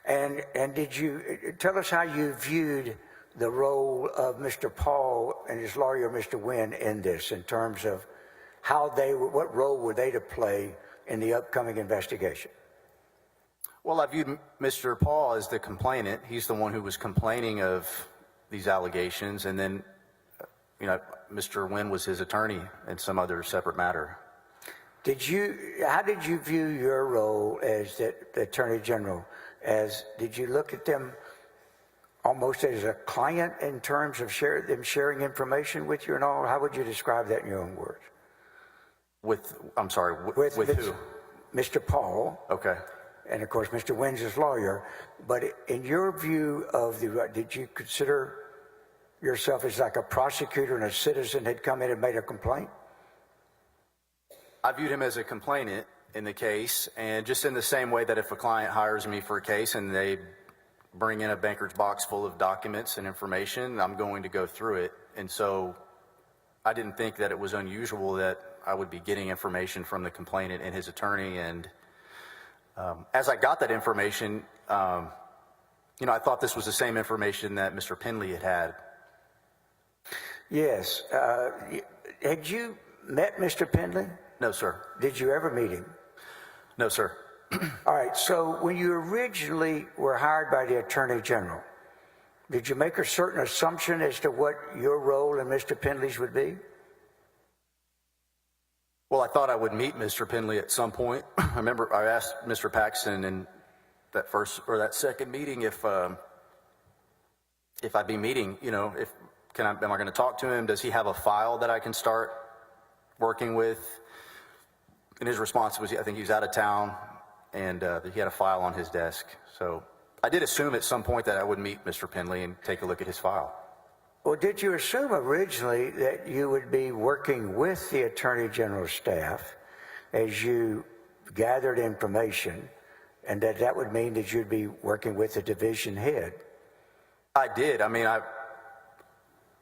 And did you tell us how you viewed the role of Mr. Paul and his lawyer, Mr. Wynn, in this, in terms of what role were they to play in the upcoming investigation? Well, I viewed Mr. Paul as the complainant. He's the one who was complaining of these allegations, and then, Mr. Wynn was his attorney in some other separate matter. How did you view your role as the Attorney General? Did you look at them almost as a client in terms of them sharing information with you and all? How would you describe that in your own words? With who? Mr. Paul. Okay. And of course, Mr. Wynn's his lawyer. But in your view of did you consider yourself as like a prosecutor and a citizen had come in and made a complaint? I viewed him as a complainant in the case, and just in the same way that if a client hires me for a case and they bring in a banker's box full of documents and information, I'm going to go through it. And so I didn't think that it was unusual that I would be getting information from the complainant and his attorney. And as I got that information, I thought this was the same information that Mr. Penley had. Yes. Had you met Mr. Penley? No, sir. Did you ever meet him? No, sir. All right. So when you originally were hired by the Attorney General, did you make a certain assumption as to what your role and Mr. Penley's would be? Well, I thought I would meet Mr. Penley at some point. I remember I asked Mr. Paxton in that first or that second meeting if I'd be meeting, am I going to talk to him? Does he have a file that I can start working with? And his response was, I think he was out of town and he had a file on his desk. So I did assume at some point that I would meet Mr. Penley and take a look at his file. Well, did you assume originally that you would be working with the Attorney General's staff as you gathered information, and that would mean that you'd be working with the division head? I did. I mean,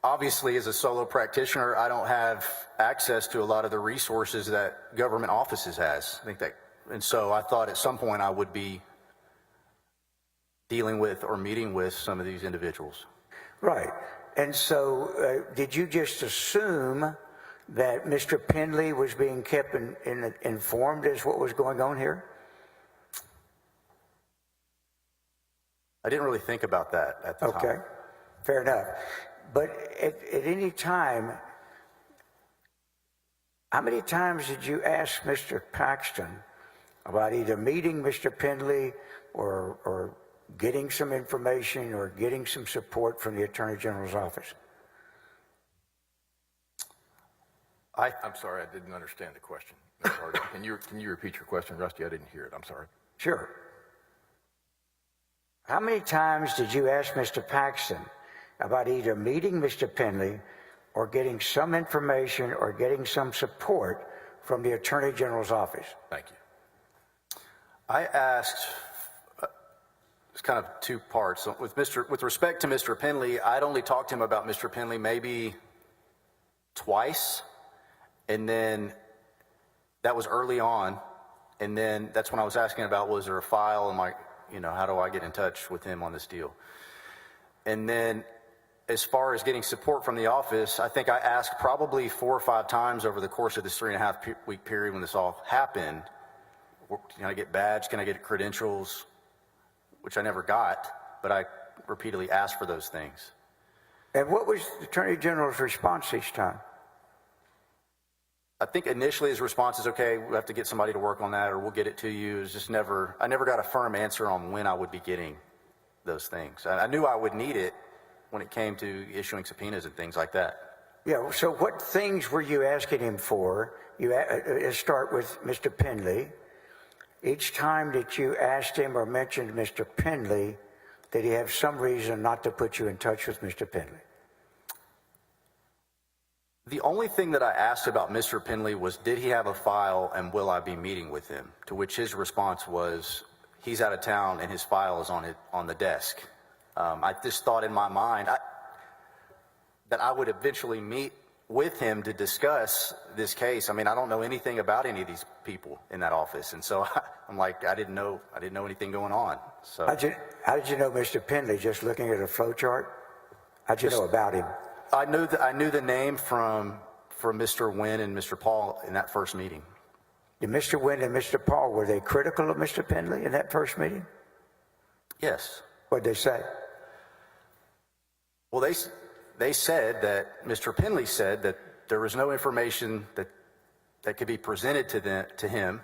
obviously, as a solo practitioner, I don't have access to a lot of the resources that government offices has. And so I thought at some point I would be dealing with or meeting with some of these individuals. Right. And so did you just assume that Mr. Penley was being kept informed as what was going on here? I didn't really think about that at the time. Okay, fair enough. But at any time, how many times did you ask Mr. Paxton about either meeting Mr. Penley or getting some information or getting some support from the Attorney General's office? I'm sorry, I didn't understand the question. Mr. Hardy. Can you repeat your question, Rusty? I didn't hear it. I'm sorry. Sure. How many times did you ask Mr. Paxton about either meeting Mr. Penley or getting some information or getting some support from the Attorney General's office? Thank you. I asked, it's kind of two parts. So with respect to Mr. Penley, I'd only talked to him about Mr. Penley maybe twice, and then that was early on, and then that's when I was asking about, was there a file, and how do I get in touch with him on this deal? And then as far as getting support from the office, I think I asked probably 4 or 5 times over the course of this 3.5 week period when this all happened, can I get badge, can I get credentials, which I never got, but I repeatedly asked for those things. And what was the Attorney General's response each time? I think initially his response is, okay, we have to get somebody to work on that, or we'll get it to you. It's just I never got a firm answer on when I would be getting those things. I knew I would need it when it came to issuing subpoenas and things like that. Yeah, so what things were you asking him for? Let's start with Mr. Penley. Each time that you asked him or mentioned Mr. Penley, did he have some reason not to put you in touch with Mr. Penley? The only thing that I asked about Mr. Penley was, did he have a file and will I be meeting with him? To which his response was, he's out of town and his file is on the desk. I just thought in my mind that I would eventually meet with him to discuss this case. I mean, I don't know anything about any of these people in that office, and so I'm like, I didn't know anything going on. So how did you know Mr. Penley? Just looking at a flow chart? How'd you know about him? I knew the name from Mr. Wynn and Mr. Paul in that first meeting. Did Mr. Wynn and Mr. Paul, were they critical of Mr. Penley in that first meeting? Yes. What did they say? Well, they said that Mr. Penley said that there was no information that could be presented to him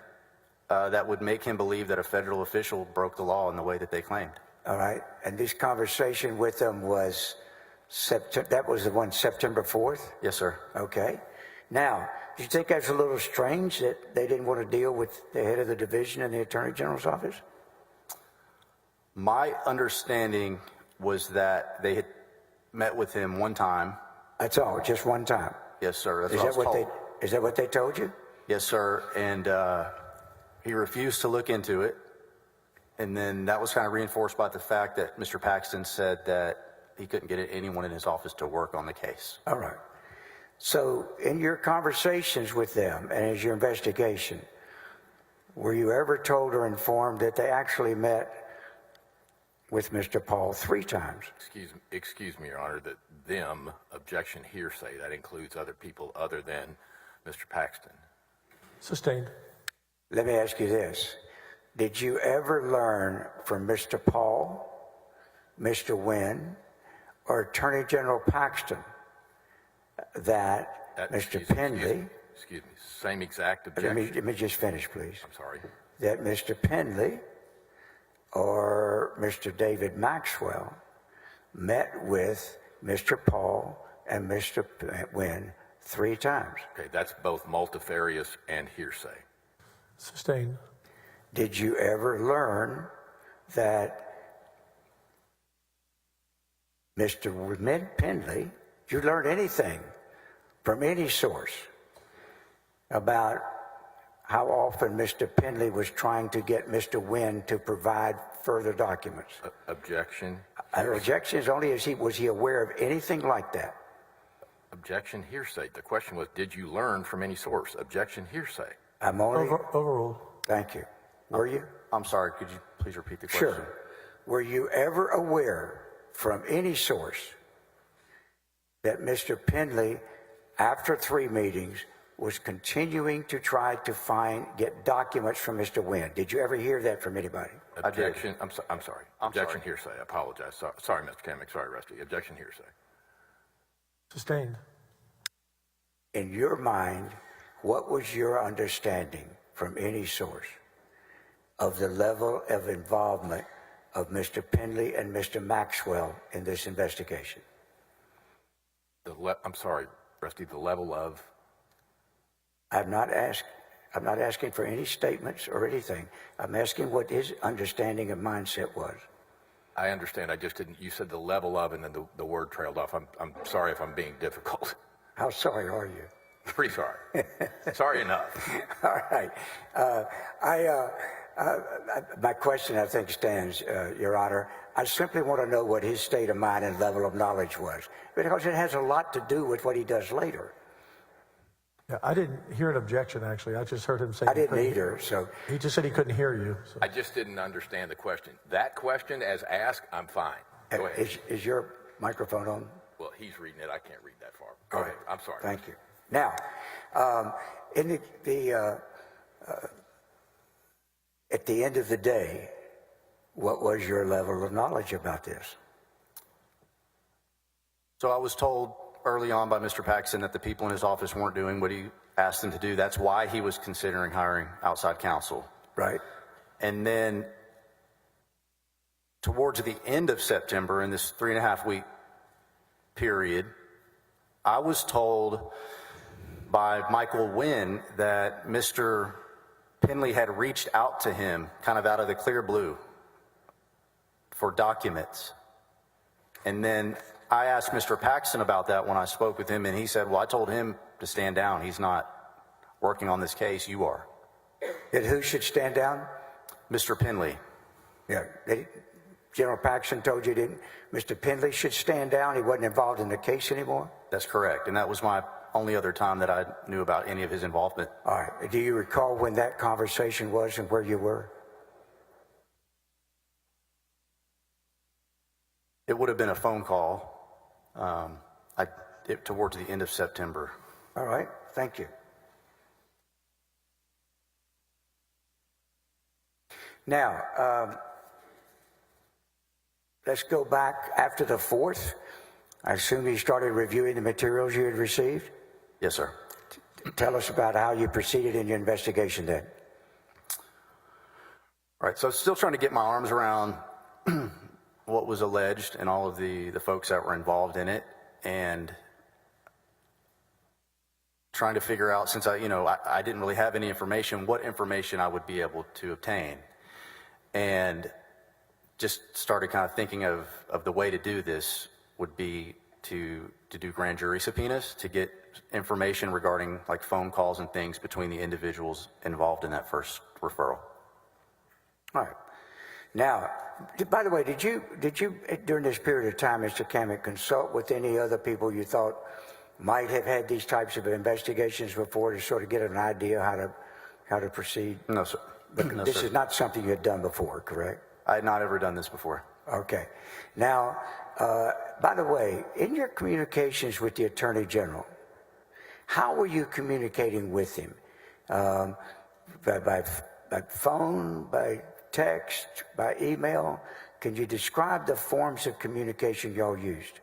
that would make him believe that a federal official broke the law in the way that they claimed. All right. And this conversation with them was that was the one September 4th? Yes, sir. Okay. Now, do you think that's a little strange that they didn't want to deal with the head of the division in the Attorney General's office? My understanding was that they had met with him one time. That's all, just one time? Yes, sir. That's Is what I was told. Is that what they told you? Yes, sir. And he refused to look into it. And then that was kind of reinforced by the fact that Mr. Paxton said that he couldn't get anyone in his office to work on the case. All right. So in your conversations with them and as your investigation, were you ever told or informed that they actually met with Mr. Paul 3 times? Excuse me, Your Honor, that them, objection hearsay, that includes other people other than Mr. Paxton. Sustained. Let me ask you this. Did you ever learn from Mr. Paul, Mr. Wynn, or Attorney General Paxton that Mr. Penley... Excuse me, same exact objection. Let me just finish, please. I'm sorry. That Mr. Penley or Mr. David Maxwell met with Mr. Paul and Mr. Wynn 3 times. Okay, that's both multifarious and hearsay. Sustained. Did you ever learn that Mr. Penley, did you learn anything from any source about how often Mr. Penley was trying to get Mr. Wynn to provide further documents? Objection. Objection is only was he aware of anything like that? Objection hearsay. The question was, did you learn from any source? Objection hearsay. I'm only... Overruled. Thank you. Were you? I'm sorry, could you please repeat the question? Sure. Were you ever aware from any source that Mr. Penley, after 3 meetings, was continuing to try to get documents from Mr. Wynn? Did you ever hear that from anybody? Objection. I'm sorry. Objection hearsay. I apologize. Sorry, Mr. Kamek. Sorry, Rusty. Objection hearsay. Sustained. In your mind, what was your understanding from any source of the level of involvement of Mr. Penley and Mr. Maxwell in this investigation? I'm sorry, Rusty, the level of? I'm not asking for any statements or anything. I'm asking what his understanding of mindset was. I understand. I just didn't. You said the level of, and then the word trailed off. I'm sorry if I'm being difficult. How sorry are you? Pretty sorry. Sorry enough. All right. My question, I think, stands, Your Honor. I simply want to know what his state of mind and level of knowledge was, because it has a lot to do with what he does later. Yeah, I didn't hear an objection, actually. I just heard him say. I didn't either, so. He just said he couldn't hear you. So. I just didn't understand the question. That question, as asked, I'm fine. Go ahead. Is your microphone on? Well, he's reading it. I can't read that far. Go ahead. I'm sorry. Thank you. Now, in at the end of the day, what was your level of knowledge about this? So I was told early on by Mr. Paxton that the people in his office weren't doing what he asked them to do. That's why he was considering hiring outside counsel. Right. And then towards the end of September, in this 3.5 week period, I was told by Michael Wynn that Mr. Penley had reached out to him kind of out of the clear blue for documents. And then I asked Mr. Paxton about that when I spoke with him, and he said, well, I told him to stand down. He's not working on this case. You are. And who should stand down? Mr. Penley. Yeah. General Paxton told you Mr. Penley should stand down. He wasn't involved in the case anymore? That's correct. And that was my only other time that I knew about any of his involvement. All right. Do you recall when that conversation was and where you were? It would have been a phone call towards the end of September. All right. Thank you. Now, let's go back after the 4th. I assume you started reviewing the materials you had received? Yes, sir. Tell us about how you proceeded in your investigation then. All right, so still trying to get my arms around what was alleged and all of the folks that were involved in it, and trying to figure out, since I didn't really have any information, what information I would be able to obtain. And just started kind of thinking of the way to do this would be to do grand jury subpoenas to get information regarding like phone calls and things between the individuals involved in that first referral. All right. Now, by the way, did you during this period of time, Mr. Kamek, consult with any other people you thought might have had these types of investigations before to sort of get an idea how to proceed? No, sir. But No, this sir. is not something you had done before, correct? I had not ever done this before. Okay. Now, by the way, in your communications with the Attorney General, how were you communicating with him? By phone, by text, by email? Can you describe the forms of communication y'all used?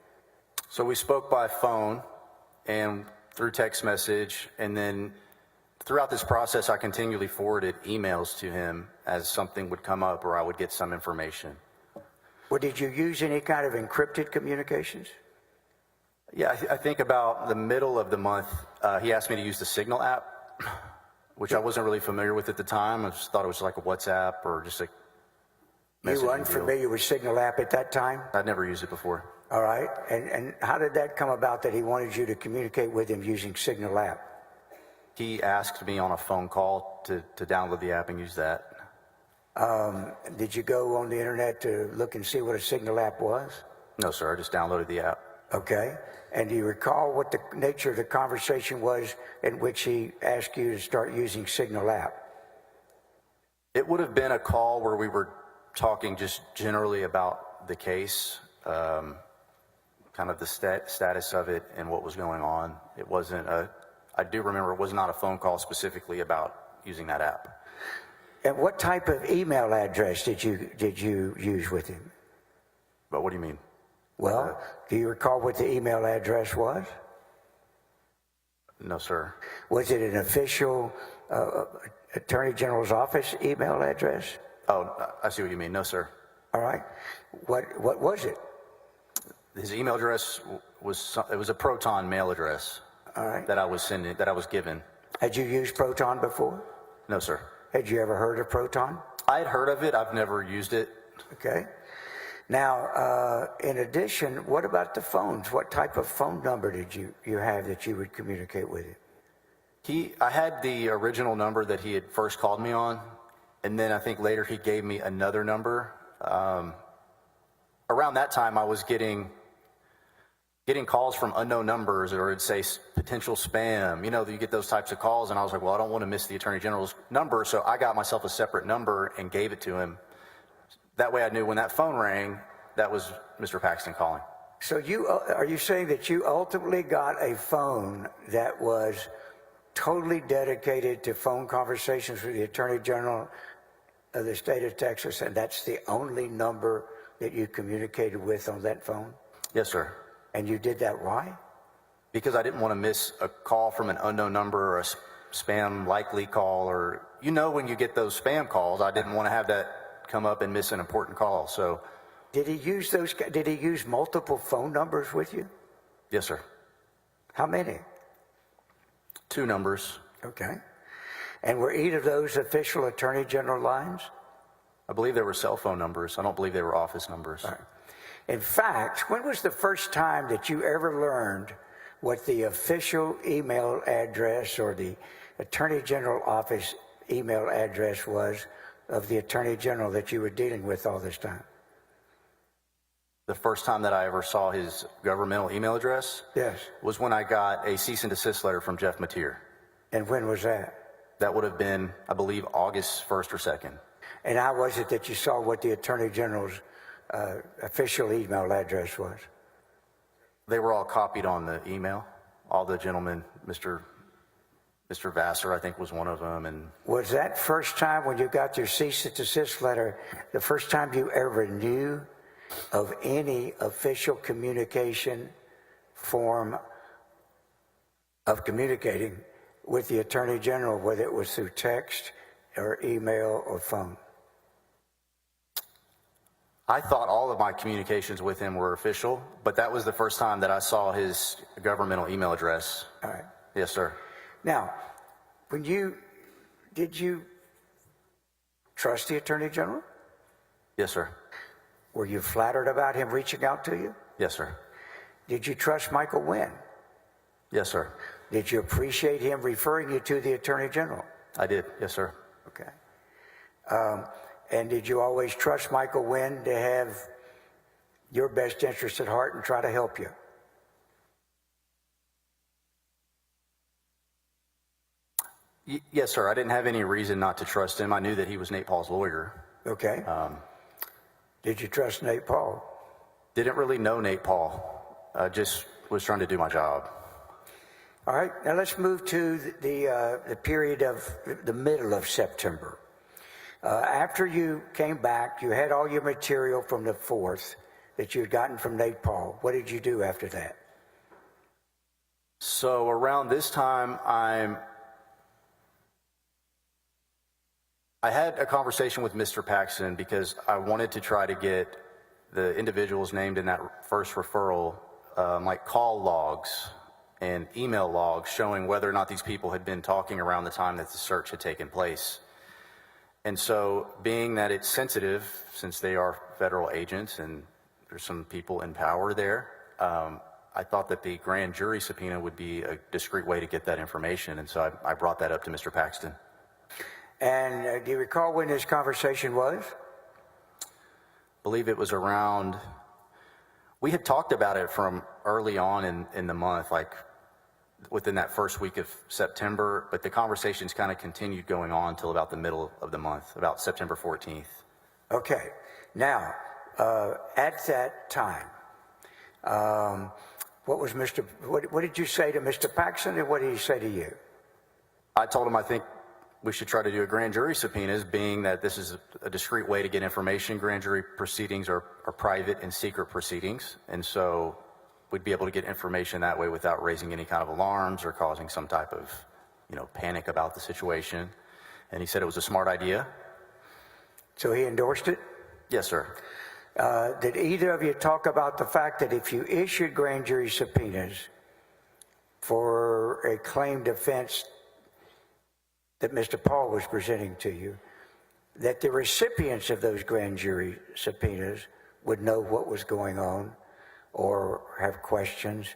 So we spoke by phone and through text message, and then throughout this process, I continually forwarded emails to him as something would come up or I would get some information. Well, did you use any kind of encrypted communications? Yeah, I think about the middle of the month, he asked me to use the Signal app, which I wasn't really familiar with at the time. I just thought it was like a WhatsApp or just a messaging You were unfamiliar with Signal app at that time? I'd never used it before. All right. And how did that come about that he wanted you to communicate with him using Signal app? He asked me on a phone call to download the app and use that. Did you go on the internet to look and see what a Signal app was? No, sir, I just downloaded the app. Okay. And do you recall what the nature of the conversation was in which he asked you to start using Signal app? It would have been a call where we were talking just generally about the case, kind of the status of it and what was going on. It wasn't I do remember it was not a phone call specifically about using that app. And what type of email address did you use with him? But what do you mean? Well, do you recall what the email address was? No, sir. Was it an official Attorney General's office email address? Oh, I see what you mean. No, sir. All right. What was it? His email address was a Proton mail address. All right. That I was given. Had you used Proton before? No, sir. Had you ever heard of Proton? I had heard of it. I've never used it. Okay. Now, in addition, what about the phones? What type of phone number did you have that you would communicate with it? I had the original number that he had first called me on, and then I think later he gave me another number. Around that time, I was getting calls from unknown numbers, or it'd say potential spam. You know, you get those types of calls, and I was like, well, I don't want to miss the Attorney General's number, so I got myself a separate number and gave it to him. That way I knew when that phone rang, that was Mr. Paxton calling. So are you saying that you ultimately got a phone that was totally dedicated to phone conversations with the Attorney General of the state of Texas, and that's the only number that you communicated with on that phone? Yes, sir. And you did that, why? Because I didn't want to miss a call from an unknown number or a spam likely call, or, you know, when you get those spam calls, I didn't want to have that come up and miss an important call. So Did he use multiple phone numbers with you? yes, sir. How many? 2 numbers. Okay. And were either of those official Attorney General lines? I believe they were cell phone numbers. I don't believe they were office numbers. All right. In fact, when was the first time that you ever learned what the official email address or the Attorney General office email address was of the Attorney General that you were dealing with all this time? The first time that I ever saw his governmental email address Yes. was when I got a cease and desist letter from Jeff Mateer. And when was that? That would have been, I believe, August 1st or 2nd. And how was it that you saw what the Attorney General's official email address was? They were all copied on the email. All the gentlemen, Mr. Vassar, I think, was one of them. And Was that first time when you got your cease and desist letter, the first time you ever knew of any official communication form of communicating with the Attorney General, whether it was through text or email or phone? I thought all of my communications with him were official, but that was the first time that I saw his governmental email address. All right. Yes, sir. Now, did you trust the Attorney General? Yes, sir. Were you flattered about him reaching out to you? Yes, sir. Did you trust Michael Wynn? Yes, sir. Did you appreciate him referring you to the Attorney General? I did. Yes, sir. Okay. And did you always trust Michael Wynn to have your best interest at heart and try to help you? Yes, sir. I didn't have any reason not to trust him. I knew that he was Nate Paul's lawyer. Okay. Did you trust Nate Paul? Didn't really know Nate Paul. I just was trying to do my job. All right. Now let's move to the period of the middle of September. After you came back, you had all your material from the 4th that you had gotten from Nate Paul. What did you do after that? So around this time, I had a conversation with Mr. Paxton because I wanted to try to get the individuals named in that first referral, like call logs and email logs showing whether or not these people had been talking around the time that the search had taken place. And so, being that it's sensitive, since they are federal agents and there's some people in power there, I thought that the grand jury subpoena would be a discreet way to get that information. And so I brought that up to Mr. Paxton. And do you recall when this conversation was? I believe it was around, we had talked about it from early on in the month, like within that first week of September, but the conversations kind of continued going on until about the middle of the month, about September 14th. Okay. Now, at that time, what did you say to Mr. Paxton, and what did he say to you? I told him I think we should try to do a grand jury subpoenas, being that this is a discreet way to get information. Grand jury proceedings are private and secret proceedings, and so we'd be able to get information that way without raising any kind of alarms or causing some type of, panic about the situation. And he said it was a smart idea. So he endorsed it? Yes, sir. Did either of you talk about the fact that if you issued grand jury subpoenas for a claimed offense that Mr. Paul was presenting to you, that the recipients of those grand jury subpoenas would know what was going on or have questions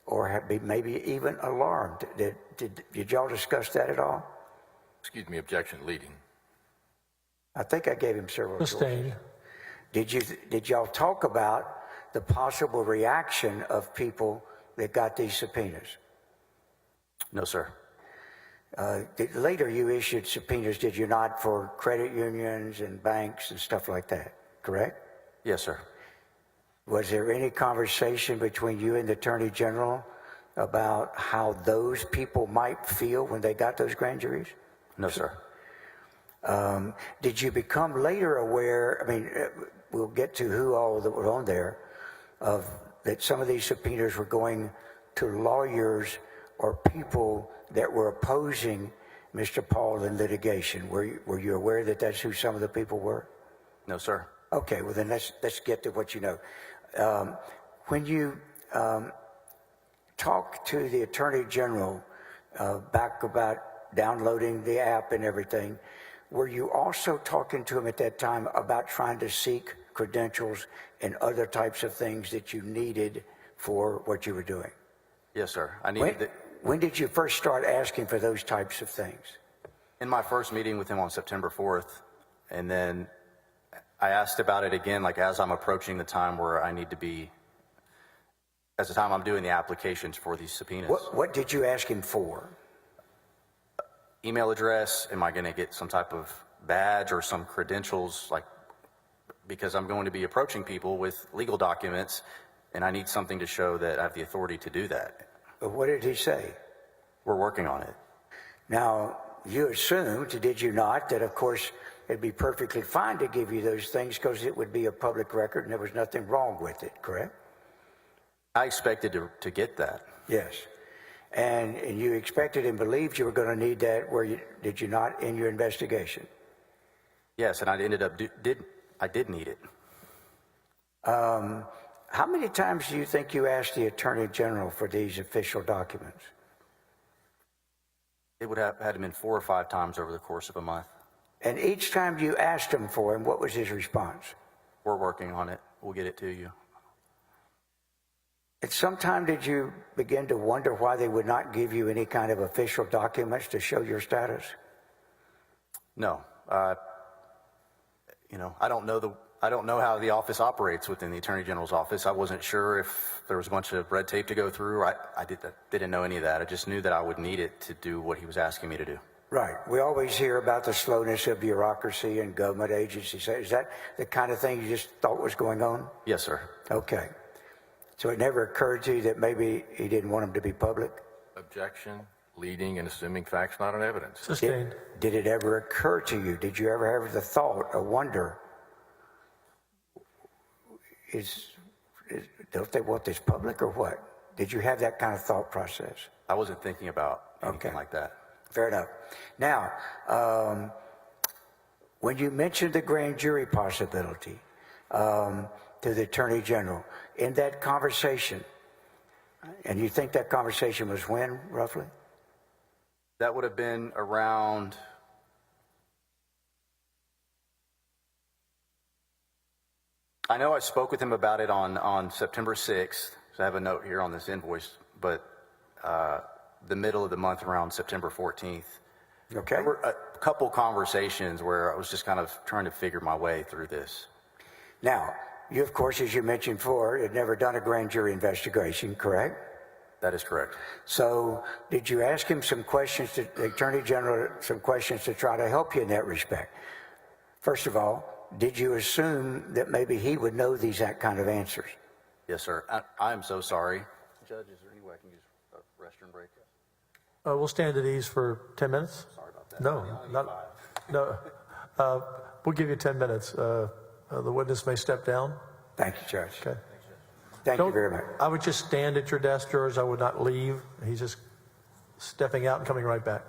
or have been maybe even alarmed. Did y'all discuss that at all? Excuse me, objection leading. I think I gave him several choices. Sustained. Did y'all talk about the possible reaction of people that got these subpoenas? No, sir. Later you issued subpoenas, did you not, for credit unions and banks and stuff like that, correct? Yes, sir. Was there any conversation between you and the Attorney General about how those people might feel when they got those grand juries? No, sir. Did you become later aware, I mean, we'll get to who all that were on there, of that some of these subpoenas were going to lawyers or people that were opposing Mr. Paul in litigation? Were you aware that that's who some of the people were? No, sir. Okay, well then let's get to what you know. When you talk to the Attorney General back about downloading the app and everything, were you also talking to him at that time about trying to seek credentials and other types of things that you needed for what you were doing? Yes, sir. I needed When did you first start asking for those types of things? in my first meeting with him on September 4th, and then I asked about it again, like as I'm approaching the time where I need to be, as the time I'm doing the applications for these subpoenas. What did you ask him for? Email address, am I going to get some type of badge or some credentials, like, because I'm going to be approaching people with legal documents, and I need something to show that I have the authority to do that. What did he say? We're working on it. Now, you assumed, did you not, that of course it'd be perfectly fine to give you those things because it would be a public record and there was nothing wrong with it, correct? I expected to get that. Yes. And you expected and believed you were going to need that, did you not, in your investigation? Yes, and I ended up, I did need it. How many times do you think you asked the Attorney General for these official documents? It would have had to been 4 or 5 times over the course of a month. And each time you asked him for him, what was his response? We're working on it. We'll get it to you. At some time, did you begin to wonder why they would not give you any kind of official documents to show your status? No. I don't know how the office operates within the Attorney General's office. I wasn't sure if there was a bunch of red tape to go through. I didn't know any of that. I just knew that I would need it to do what he was asking me to do. Right. We always hear about the slowness of bureaucracy and government agencies. Is that the kind of thing you just thought was going on? Yes, sir. Okay. So it never occurred to you that maybe he didn't want them to be public? Objection leading and assuming facts not on evidence. Sustained. Did it ever occur to you? Did you ever have the thought or wonder, don't they want this public or what? Did you have that kind of thought process? I wasn't thinking about anything like that. Fair enough. Now, when you mentioned the grand jury possibility to the Attorney General, in that conversation, and you think that conversation was when, roughly? That would have been around I know I spoke with him about it on September 6th. So I have a note here on this invoice, but the middle of the month around September 14th. Okay. There were a couple conversations where I was just kind of trying to figure my way through this. Now, you, of course, as you mentioned before, had never done a grand jury investigation, correct? That is correct. So did you ask him some questions, to the Attorney General, some questions to try to help you in that respect? First of all, did you assume that maybe he would know these kind of answers? Yes, sir. I am so sorry. Judge, is there any way I can use a restroom break? We'll stand at ease for 10 minutes. Sorry about that. No. We'll give you 10 minutes. The witness may step down. Thank you, Judge. Okay. Thank you very much. I would just stand at your desk, George. I would not leave. He's just stepping out and coming right back.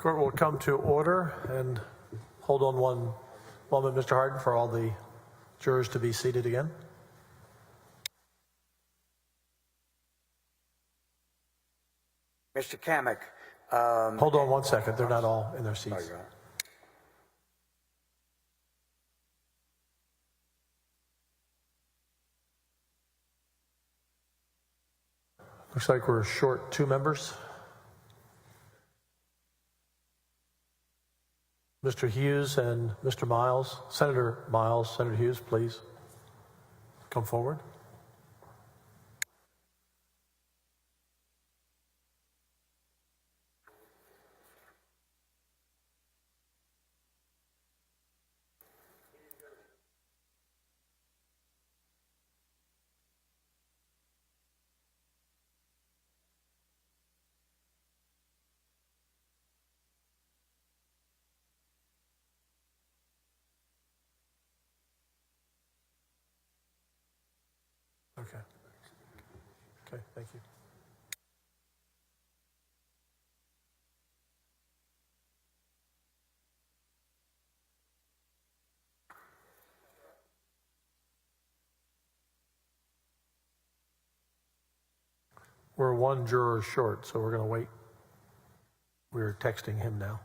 Court will come to order, and hold on one moment, Mr. Harden, for all the jurors to be seated again. Mr. Kamek. Hold on 1 second. They're not all in their seats. Sorry, Looks like we're short 2 members. Mr. Hughes and Mr. Miles. Senator Miles, Senator Hughes, please come forward. Okay. Okay, thank you. We're 1 juror short, so we're going to wait. We're texting him now.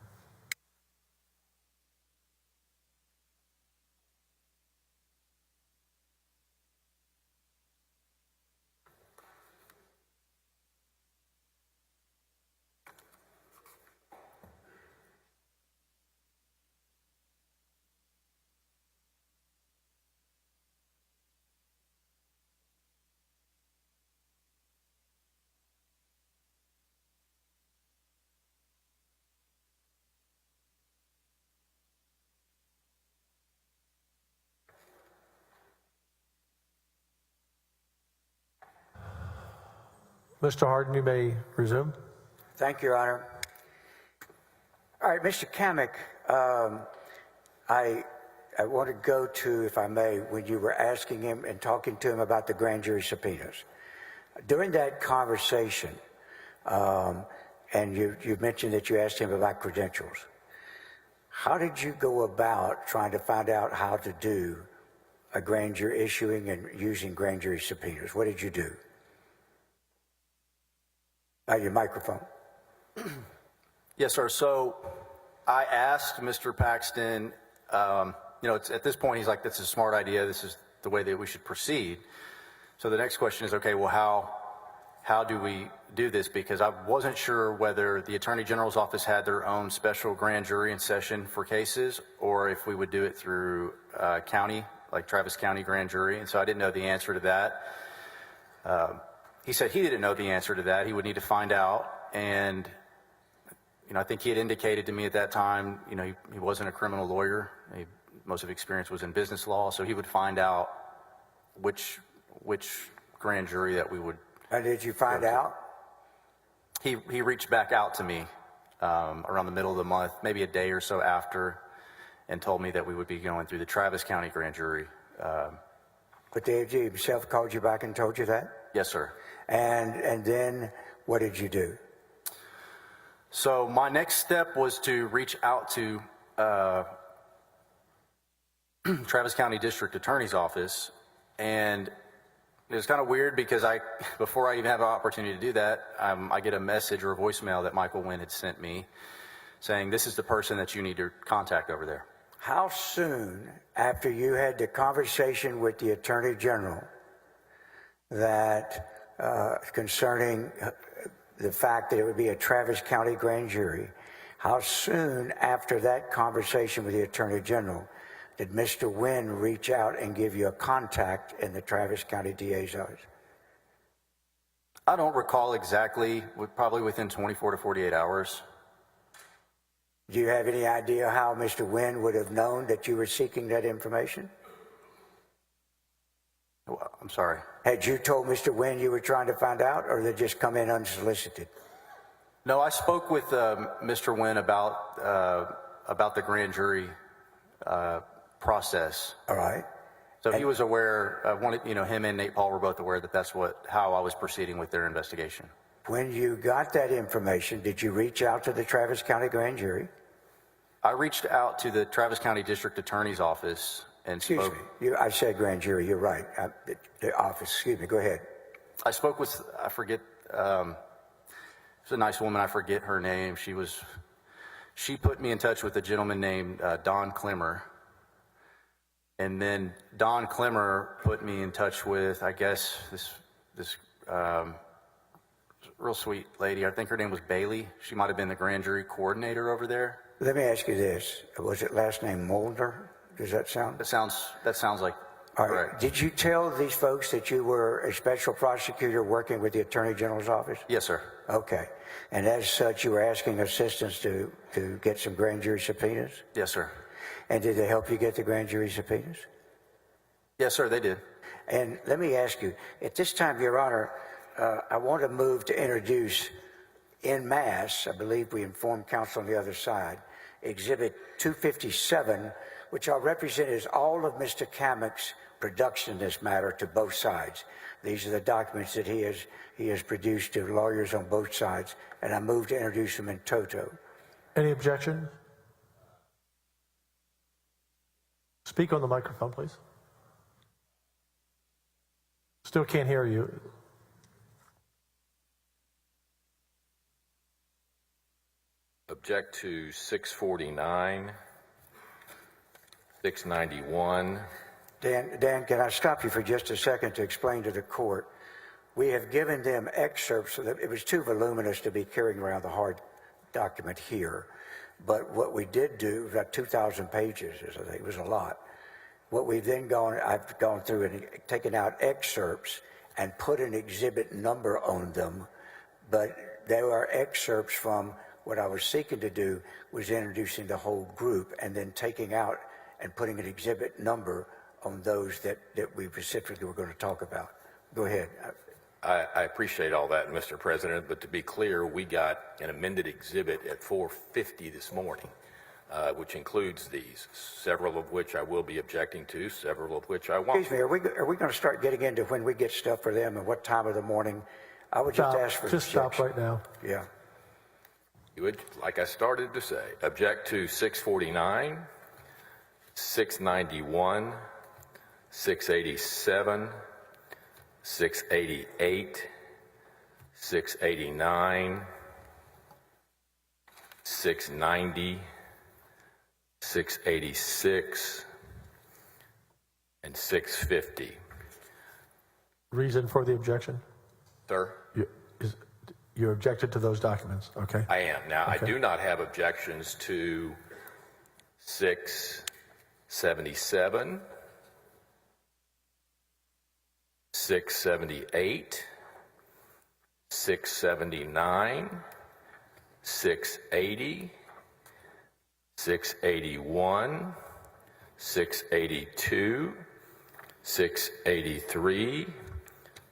Mr. Harden, you may resume. Thank you, Your Honor. All right, Mr. Kamek, I want to go to, if I may, when you were asking him and talking to him about the grand jury subpoenas. During that conversation, and you mentioned that you asked him about credentials. How did you go about trying to find out how to do a grand jury issuing and using grand jury subpoenas? What did you do? Your microphone. Yes, sir. So I asked Mr. Paxton, it's, at this point, he's like, "This is a smart idea. This is the way that we should proceed." So the next question is, okay, well, how do we do this? Because I wasn't sure whether the Attorney General's office had their own special grand jury in session for cases, or if we would do it through county, like Travis County grand jury. And so I didn't know the answer to that. He said he didn't know the answer to that. He would need to find out. And, I think he had indicated to me at that time, he wasn't a criminal lawyer. Most of his experience was in business law. So he would find out which grand jury that we would. And did you find out? He reached back out to me around the middle of the month, maybe a day or so after, and told me that we would be going through the Travis County grand jury. But the AG himself called you back and told you that? Yes, sir. And then what did you do? So my next step was to reach out to Travis County District Attorney's Office, and it was kind of weird because before I even have an opportunity to do that, I get a message or a voicemail that Michael Wynn had sent me saying, "This is the person that you need to contact over there." How soon after you had the conversation with the Attorney General that concerning the fact that it would be a Travis County grand jury, how soon after that conversation with the Attorney General did Mr. Wynn reach out and give you a contact in the Travis County DA's office? I don't recall exactly, probably within 24 to 48 hours. Do you have any idea how Mr. Wynn would have known that you were seeking that information? I'm sorry. Had you told Mr. Wynn you were trying to find out, or did it just come in unsolicited? No, I spoke with Mr. Wynn about the grand jury process. All right. So he was aware. Him and Nate Paul were both aware that that's how I was proceeding with their investigation. When you got that information, did you reach out to the Travis County Grand Jury? I reached out to the Travis County District Attorney's Office and Excuse spoke. me. I said grand jury. You're right. The office. Excuse me. Go ahead. I spoke with, I forget, it's a nice woman. I forget her name. She put me in touch with a gentleman named Don Clemmer. And then Don Clemmer put me in touch with, I guess, this real sweet lady. I think her name was Bailey. She might have been the grand jury coordinator over there. Let me ask you this. Was it last name Mulder? Does that sound? That sounds like All right. correct. Did you tell these folks that you were a special prosecutor working with the Attorney General's office? Yes, sir. Okay. And as such, you were asking assistance to get some grand jury subpoenas? Yes, sir. And did they help you get the grand jury subpoenas? Yes, sir, they did. And let me ask you, at this time, Your Honor, I want to move to introduce en masse, I believe we informed counsel on the other side, Exhibit 257, which I'll represent as all of Mr. Kamak's production in this matter to both sides. These are the documents that he has produced to lawyers on both sides, and I move to introduce them in toto. Any objection? Speak on the microphone, please. Still can't hear you. Object to 649, 691. Dan, can I stop you for just a second to explain to the court? We have given them excerpts. So that it was too voluminous to be carrying around the hard document here. But what we did do, about 2,000 pages, I think it was a lot. What we've then I've gone through and taken out excerpts and put an exhibit number on them. But there are excerpts from what I was seeking to do was introducing the whole group and then taking out and putting an exhibit number on those that we specifically were going to talk about. Go ahead. I appreciate all that, Mr. President, but to be clear, we got an amended exhibit at 4:50 this morning, which includes these, several of which I will be objecting to, several of which I won't. Excuse me, are we going to start getting into when we get stuff for them and what time of the morning? I would just ask for Just stop right now. Yeah. You would, like I started to say, object to 649, 691, 687, 688, 689, 690, 686, and 650. Reason for the objection? Sir? You objected to those documents, okay? I am. Now, Okay. I do not have objections to 677, 678, 679, 680, 681, 682, 683,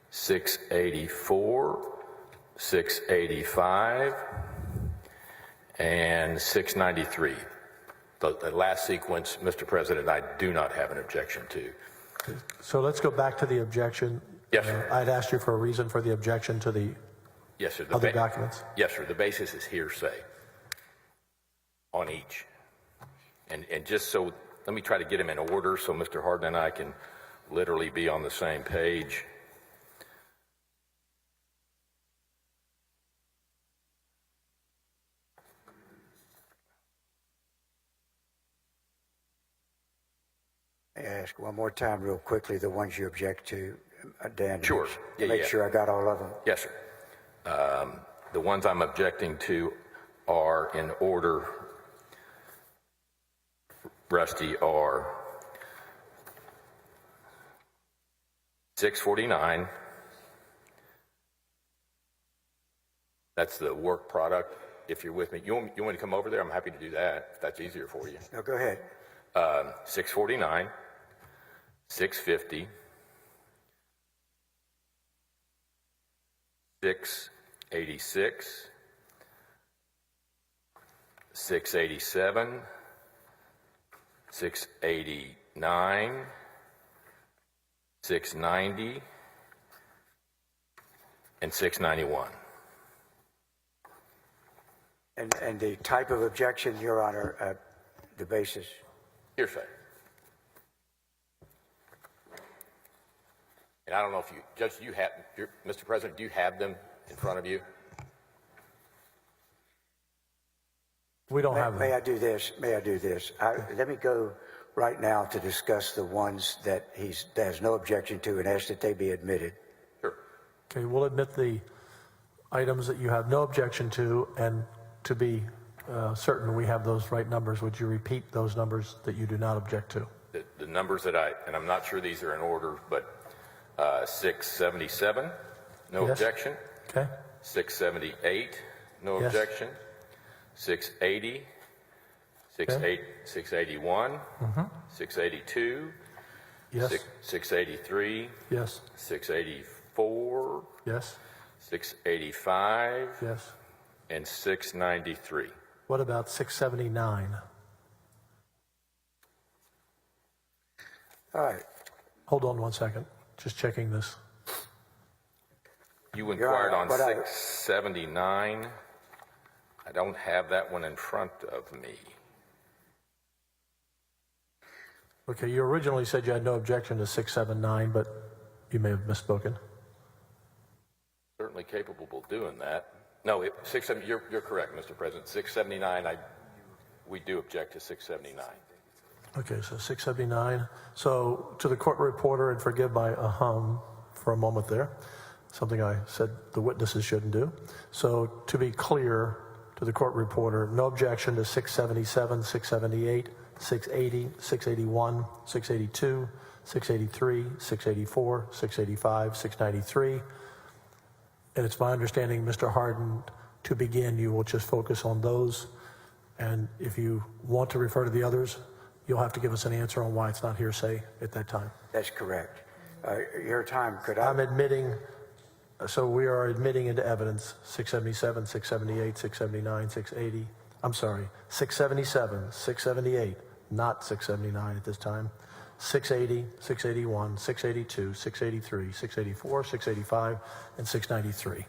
684, 685, and 693. The last sequence, Mr. President, I do not have an objection to. So let's go back to the objection. Yes, sir. I'd asked you for a reason for the objection to the Yes, sir. other documents. Yes, sir. The basis is hearsay on each. And just so, let me try to get them in order so Mr. Harden and I can literally be on the same page. May I ask one more time real quickly the ones you object to, Dan? Sure. Make sure I got all of them. Yes, sir. The ones I'm objecting to are in order, Rusty, are 649. That's the work product. If you're with me, you want me to come over there? I'm happy to do that if that's easier for you. No, go ahead. 649, 650, 686, 687, 689, 690, and 691. And the type of objection, Your Honor, the basis? Hearsay. And I don't know if you, Judge, do you have, Mr. President, do you have them in front of you? We don't have May them. I do this? May I do this? Let me go right now to discuss the ones that has no objection to and ask that they be admitted. Sure. Okay, we'll admit the items that you have no objection to, and to be certain we have those right numbers, would you repeat those numbers that you do not object to? The numbers that and I'm not sure these are in order, but 677, no Yes. objection. Okay? 678, no Yes. objection. 680, 681, 682, Yes? 683, Yes? 684, Yes? 685, Yes? and 693. What about 679? All right. Hold on one second. Just checking this. You inquired on but I- 679. I don't have that one in front of me. Okay, you originally said you had no objection to 679, but you may have misspoken. Certainly capable of doing that. No, you're correct, Mr. President. 679, we do object to 679. Okay, so 679. So to the court reporter, and forgive my for a moment there, something I said the witnesses shouldn't do. So to be clear to the court reporter, no objection to 677, 678, 680, 681, 682, 683, 684, 685, 693. And it's my understanding, Mr. Hardin, to begin, you will just focus on those. And if you want to refer to the others, you'll have to give us an answer on why it's not hearsay at that time. That's correct. Your time, could I? I'm admitting, so we are admitting into evidence 677, 678, 679, 680. I'm sorry, 677, 678, not 679 at this time. 680, 681, 682, 683, 684, 685, and 693.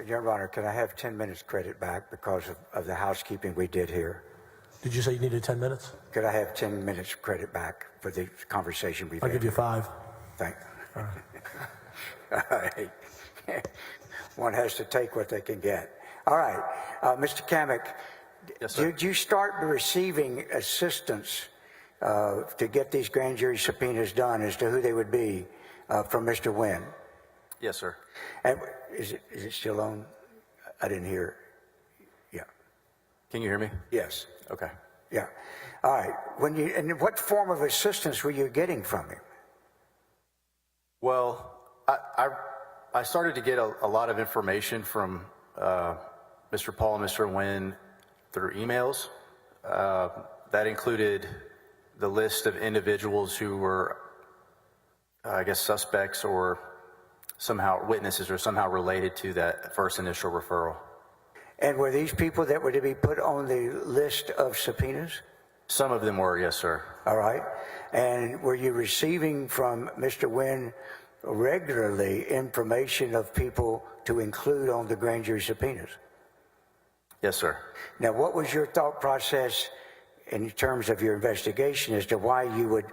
Your Honor, can I have 10 minutes credit back because of the housekeeping we did here? Did you say you needed 10 minutes? Could I have 10 minutes credit back for the conversation we've I'll had? give you 5. Thank you. All right. One has to take what they can get. All right. Mr. Kamek, Yes, sir. did you start receiving assistance to get these grand jury subpoenas done as to who they would be from Mr. Wynn? Yes, sir. And is it still on? I didn't hear. Yeah. Can you hear me? Yes. Okay. Yeah. All right. And what form of assistance were you getting from him? Well, I started to get a lot of information from Mr. Paul and Mr. Wynn through emails. That included the list of individuals who were, I guess, suspects or somehow witnesses or somehow related to that first initial referral. And were these people that were to be put on the list of subpoenas? Some of them were, yes, sir. All right. And were you receiving from Mr. Wynn regularly information of people to include on the grand jury subpoenas? Yes, sir. Now, what was your thought process in terms of your investigation as to why you would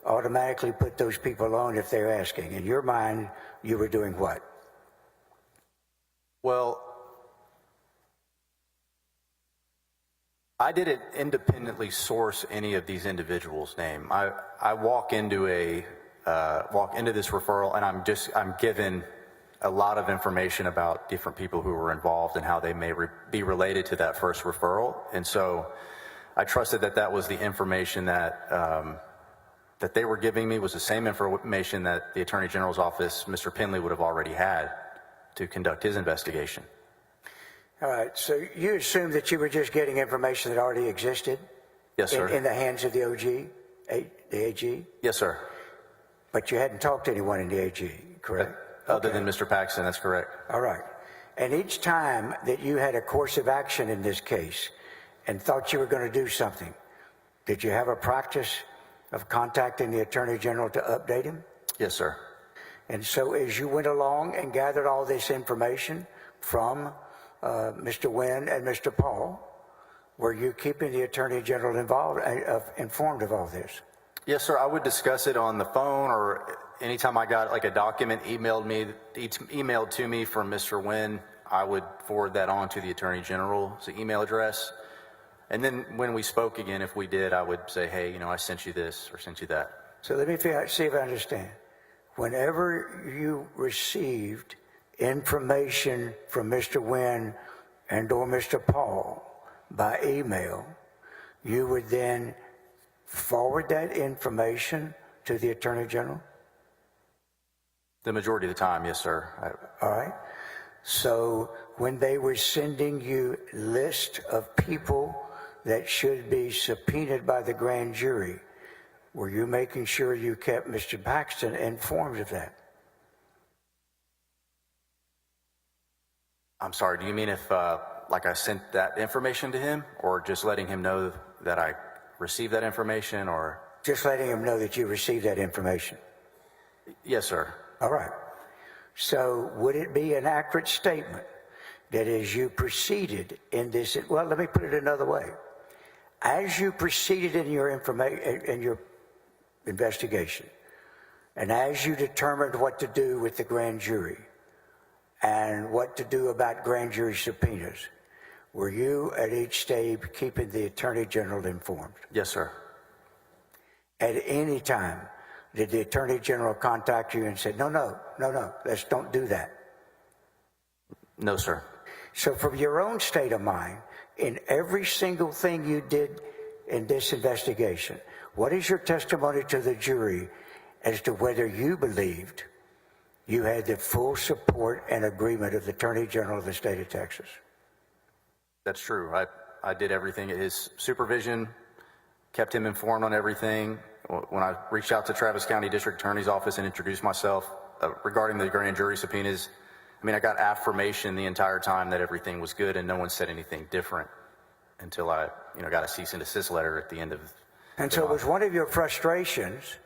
automatically put those people on if they're asking? In your mind, you were doing what? Well, I didn't independently source any of these individuals' name. I walk into this referral, and I'm given a lot of information about different people who were involved and how they may be related to that first referral. And so I trusted that was the information that they were giving me was the same information that the Attorney General's office, Mr. Penley, would have already had to conduct his investigation. All right. So you assumed that you were just getting information that already existed? Yes, sir. In the hands of the AG? Yes, sir. But you hadn't talked to anyone in the AG, correct? Other than Mr. Paxton, that's correct. All right. And each time that you had a course of action in this case and thought you were going to do something, did you have a practice of contacting the Attorney General to update him? Yes, sir. And so as you went along and gathered all this information from Mr. Wynn and Mr. Paul, were you keeping the Attorney General informed of all this? Yes, sir. I would discuss it on the phone, or anytime I got like a document emailed to me from Mr. Wynn, I would forward that on to the Attorney General's email address. And then when we spoke again, if we did, I would say, hey, I sent you this or sent you that. So let me see if I understand. Whenever you received information from Mr. Wynn and or Mr. Paul by email, you would then forward that information to the Attorney General? The majority of the time, yes, sir. All right. So when they were sending you list of people that should be subpoenaed by the grand jury, were you making sure you kept Mr. Paxton informed of that? I'm sorry, do you mean if I sent that information to him, or just letting him know that I received that information, or? Just letting him know that you received that information. Yes, sir. All right. So would it be an accurate statement that as you proceeded in this, well, let me put it another way. As you proceeded in your investigation, and as you determined what to do with the grand jury and what to do about grand jury subpoenas, were you at each stage keeping the Attorney General informed? Yes, sir. At any time, did the Attorney General contact you and say, no, don't do that? No, sir. So from your own state of mind, in every single thing you did in this investigation, what is your testimony to the jury as to whether you believed you had the full support and agreement of the Attorney General of the state of Texas? That's true. I did everything at his supervision, kept him informed on everything. When I reached out to Travis County District Attorney's Office and introduced myself regarding the grand jury subpoenas, I got affirmation the entire time that everything was good, and no one said anything different until I, got a cease and desist letter at the end of. And so it was one of your frustrations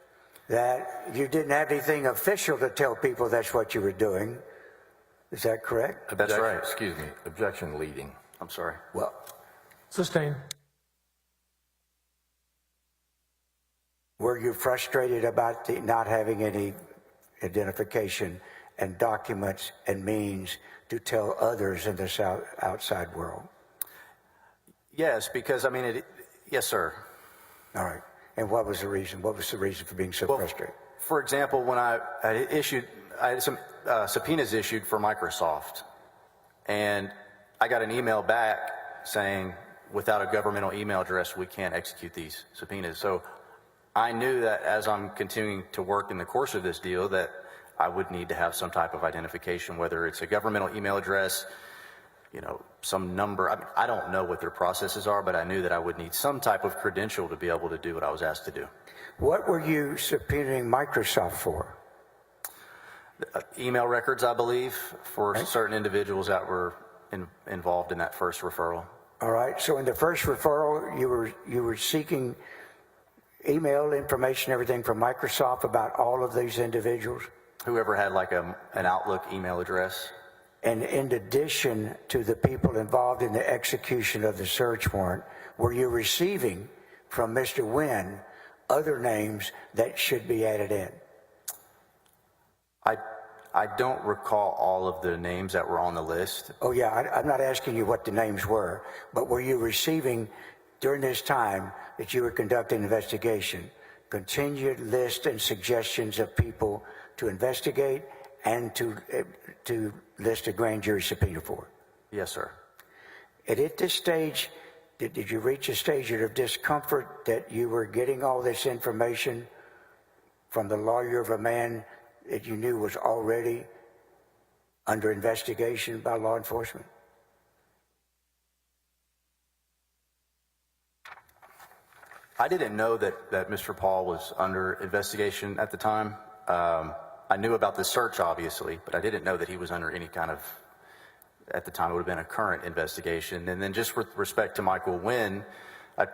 that you didn't have anything official to tell people that's what you were doing. Is that correct? That's right. Excuse me. Objection leading. I'm sorry. Well, Sustain. were you frustrated about not having any identification and documents and means to tell others in this outside world? Yes, because yes, sir. All right. And what was the reason? What was the reason for being so frustrated? For example, when I had some subpoenas issued for Microsoft, and I got an email back saying, without a governmental email address, we can't execute these subpoenas. So I knew that as I'm continuing to work in the course of this deal, that I would need to have some type of identification, whether it's a governmental email address, some number. I don't know what their processes are, but I knew that I would need some type of credential to be able to do what I was asked to do. What were you subpoenaing Microsoft for? Email records, I believe, for certain individuals that were involved in that first referral. All right. So in the first referral, you were seeking email information, everything from Microsoft about all of these individuals? Whoever had an Outlook email address. And in addition to the people involved in the execution of the search warrant, were you receiving from Mr. Wynn other names that should be added in? I don't recall all of the names that were on the list. Oh, yeah. I'm not asking you what the names were, but were you receiving during this time that you were conducting an investigation continued list and suggestions of people to investigate and to list a grand jury subpoena for? Yes, sir. And at this stage, did you reach a stage of discomfort that you were getting all this information from the lawyer of a man that you knew was already under investigation by law enforcement? I didn't know that Mr. Paul was under investigation at the time. I knew about the search, obviously, but I didn't know that he was under any kind of, at the time, it would have been a current investigation. And then just with respect to Michael Wynn, I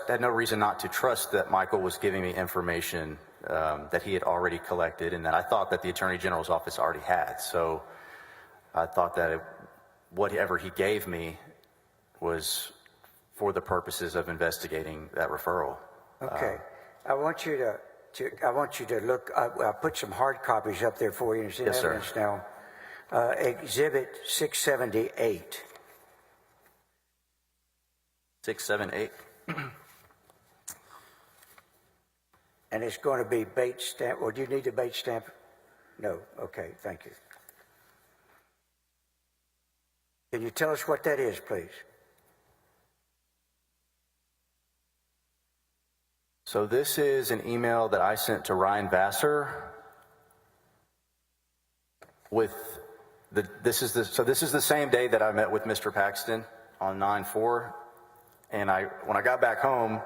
had no reason not to trust that Michael was giving me information that he had already collected and that I thought that the Attorney General's office already had. So I thought that it whatever he gave me was for the purposes of investigating that referral. Okay. I want you to look. I'll put some hard copies up there for you. It's in Yes, sir. evidence now. Exhibit 678. 678. And it's going to be bait stamp. Or do you need a bait stamp? No. Okay. Thank you. Can you tell us what that is, please? So this is an email that I sent to Ryan Vassar with this is the same day that I met with Mr. Paxton on 9/4, and when I got back home,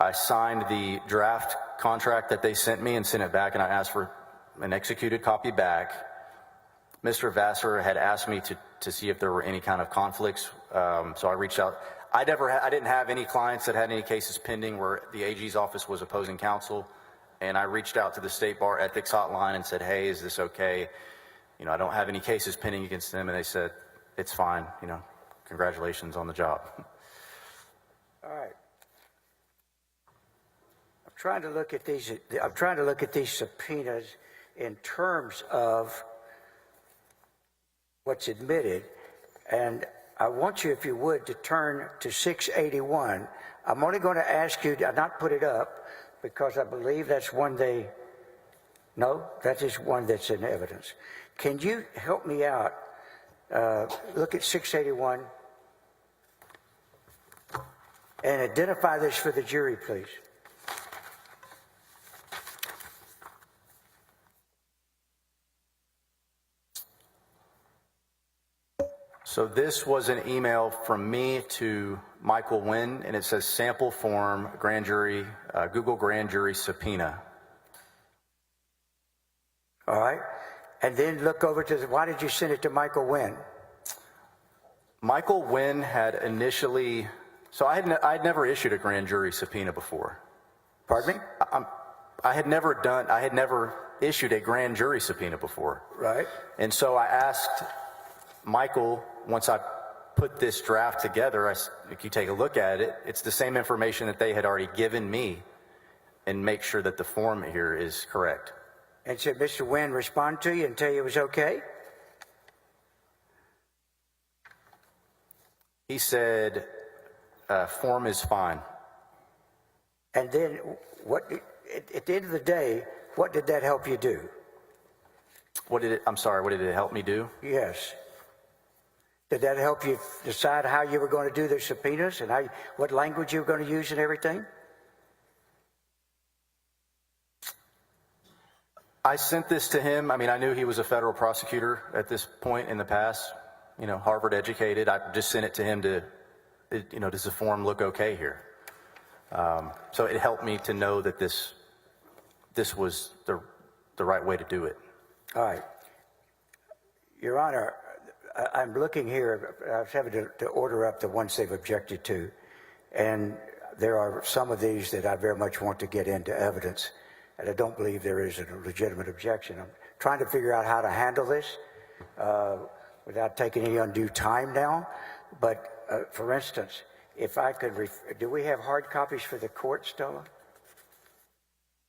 I signed the draft contract that they sent me and sent it back, and I asked for an executed copy back. Mr. Vassar had asked me to see if there were any kind of conflicts, so I reached out. I didn't have any clients that had any cases pending where the AG's office was opposing counsel, and I reached out to the State Bar Ethics Hotline and said, hey, is this okay? You know, I don't have any cases pending against them, and they said, it's fine, you know, congratulations on the job. All right. I'm trying to look at these subpoenas in terms of what's admitted, and I want you, if you would, to turn to 681. I'm only going to ask you to not put it up because I believe that's one no, that is one that's in evidence. Can you help me out? Look at 681 and identify this for the jury, please. So this was an email from me to Michael Wynn, and it says sample form grand jury, Google grand jury subpoena. All right. And then look over to why did you send it to Michael Wynn? Michael Wynn had initially, so I had never issued a grand jury subpoena before. Pardon me? I had never issued a grand jury subpoena before. Right. And so I asked Michael, once I put this draft together, if you take a look at it, it's the same information that they had already given me, and make sure that the form here is correct. And said Mr. Wynn respond to you and tell you it was okay? He said, form is fine. And then at the end of the day, what did that help you do? What did it help me do? Yes. Did that help you decide how you were going to do the subpoenas and what language you were going to use and everything? I sent this to him. I mean, I knew he was a federal prosecutor at this point in the past, you know, Harvard educated. I just sent it to him does the form look okay here? So it helped me to know that this was the right way to do it. All right. Your Honor, I'm looking here. I was having to order up the ones they've objected to. And there are some of these that I very much want to get into evidence. And I don't believe there is a legitimate objection. I'm trying to figure out how to handle this without taking any undue time now. But for instance, if I could, do we have hard copies for the court, Stella?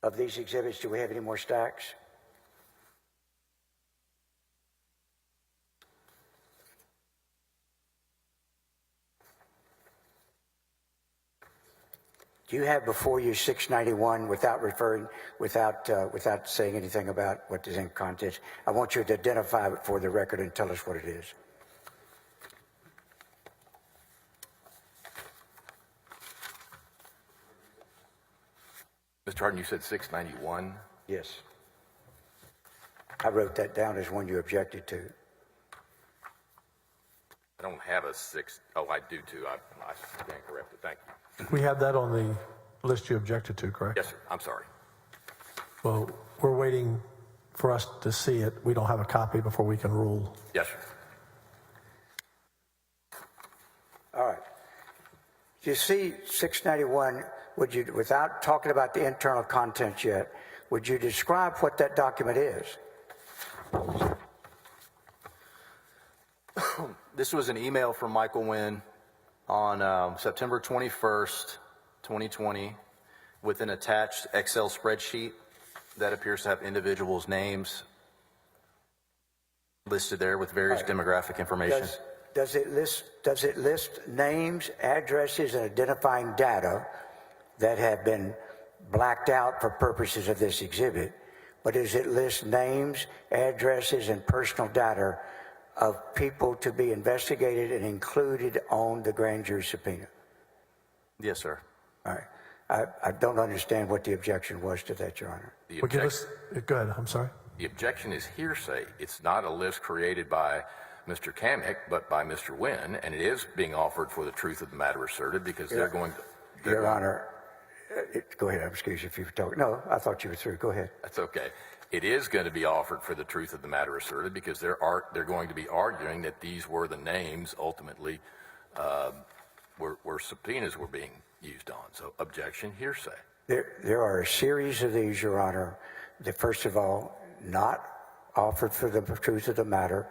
Of these exhibits, do we have any more stacks? Do you have before you 691 without saying anything about what is in content? I want you to identify it for the record and tell us what it is. Mr. Hardin, you said 691? Yes. I wrote that down as one you objected to. I don't have a 6. Oh, I do too. I stand corrected. Thank you. We have that on the list you objected to, correct? Yes, sir. I'm sorry. Well, we're waiting for us to see it. We don't have a copy before we can rule. Yes, sir. All right. You see 691, would you, without talking about the internal contents yet, would you describe what that document is? This was an email from Michael Wynn on September 21st, 2020, with an attached Excel spreadsheet that appears to have individuals' names listed there with various demographic information. Does it list names, addresses, and identifying data that have been blacked out for purposes of this exhibit? But does it list names, addresses, and personal data of people to be investigated and included on the grand jury subpoena? Yes, sir. All right. I don't understand what the objection was to that, Your Honor. Go ahead, I'm sorry. The objection is hearsay. It's not a list created by Mr. Kamek, but by Mr. Wynn, and it is being offered for the truth of the matter asserted because they're going to... Your Honor, go ahead. I'm excuse you if you were talking. No, I thought you were through. Go ahead. That's okay. It is going to be offered for the truth of the matter asserted because they're going to be arguing that these were the names ultimately where subpoenas were being used on. So objection, hearsay. There are a series of these, Your Honor, that first of all, not offered for the truth of the matter,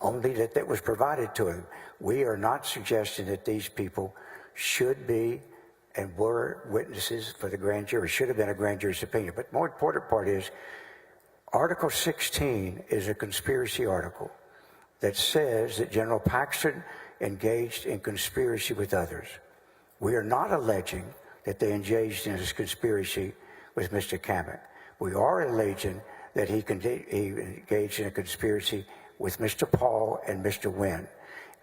only that was provided to them. We are not suggesting that these people should be and were witnesses for the grand jury, should have been a grand jury subpoena. But more important part is, Article 16 is a conspiracy article that says that General Paxton engaged in conspiracy with others. We are not alleging that they engaged in this conspiracy with Mr. Kamek. We are alleging that he engaged in a conspiracy with Mr. Paul and Mr. Wynn.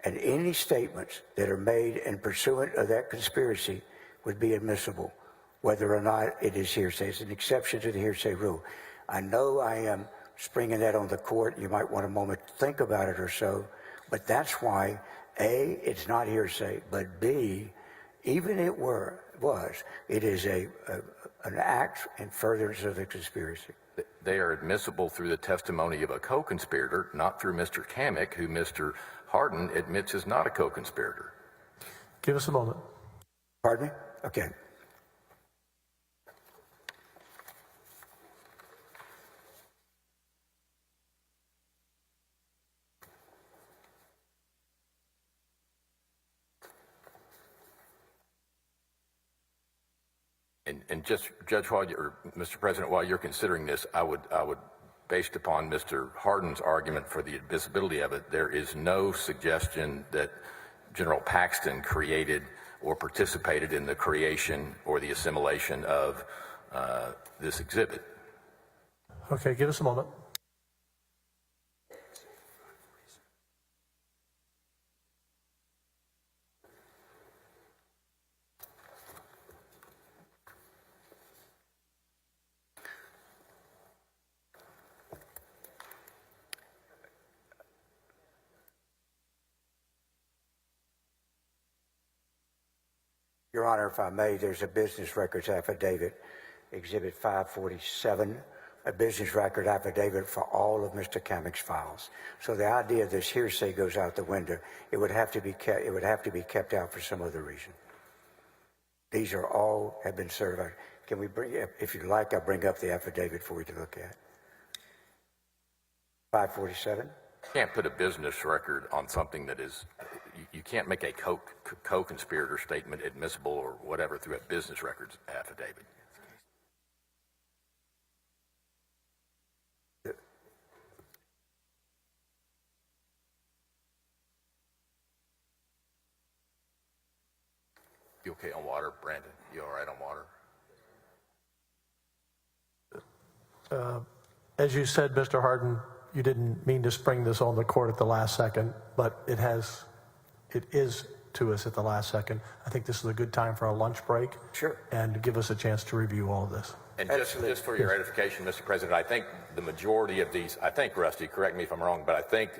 And any statements that are made in pursuant of that conspiracy would be admissible, whether or not it is hearsay. It's an exception to the hearsay rule. I know I am springing that on the court. You might want a moment to think about it or so, but that's why, A, it's not hearsay, but B, even it it is an act in furtherance of the conspiracy. They are admissible through the testimony of a co-conspirator, not through Mr. Kamek, who Mr. Hardin admits is not a co-conspirator. Give us a moment. Pardon me? Okay. And just, Judge, Mr. President, while you're considering this, I would, based upon Mr. Hardin's argument for the admissibility of it, there is no suggestion that General Paxton created or participated in the creation or the assimilation of this exhibit. Okay, give us a moment. Your Honor, if I may, there's a business records affidavit, Exhibit 547, a business record affidavit for all of Mr. Kamek's files. So the idea of this hearsay goes out the window. It would have to be kept out for some other reason. These are all have been certified. Can we bring, if you'd like, I'll bring up the affidavit for you to look at. 547. Can't put a business record on something that is, you can't make a co-conspirator statement admissible or whatever through a business records affidavit. You okay on water, Brandon? You all right on water? As you said, Mr. Hardin, you didn't mean to spring this on the court at the last second, but it is to us at the last second. I think this is a good time for a lunch break. Sure. And give us a chance to review all of this. And just for your edification, Mr. President, I think the majority of these, I think, Rusty, correct me if I'm wrong, but I think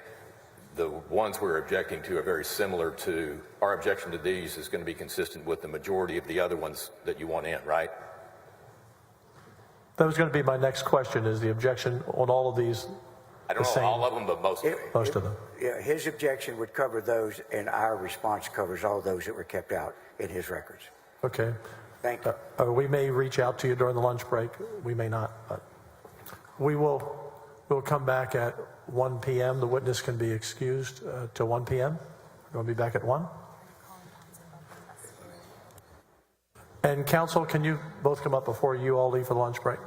the ones we're objecting to are very similar to, our objection to these is going to be consistent with the majority of the other ones that you want in, right? That was going to be my next question, is the objection on all of these I don't know all of them, but most of them. Most of them. Yeah, his objection would cover those, and our response covers all those that were kept out in his records. Okay. Thank you. We may reach out to you during the lunch break. We may not, but we'll come back at 1 p.m. The witness can be excused till 1 p.m. You want to be back at 1? And council, can you both come up before you all leave for the lunch break?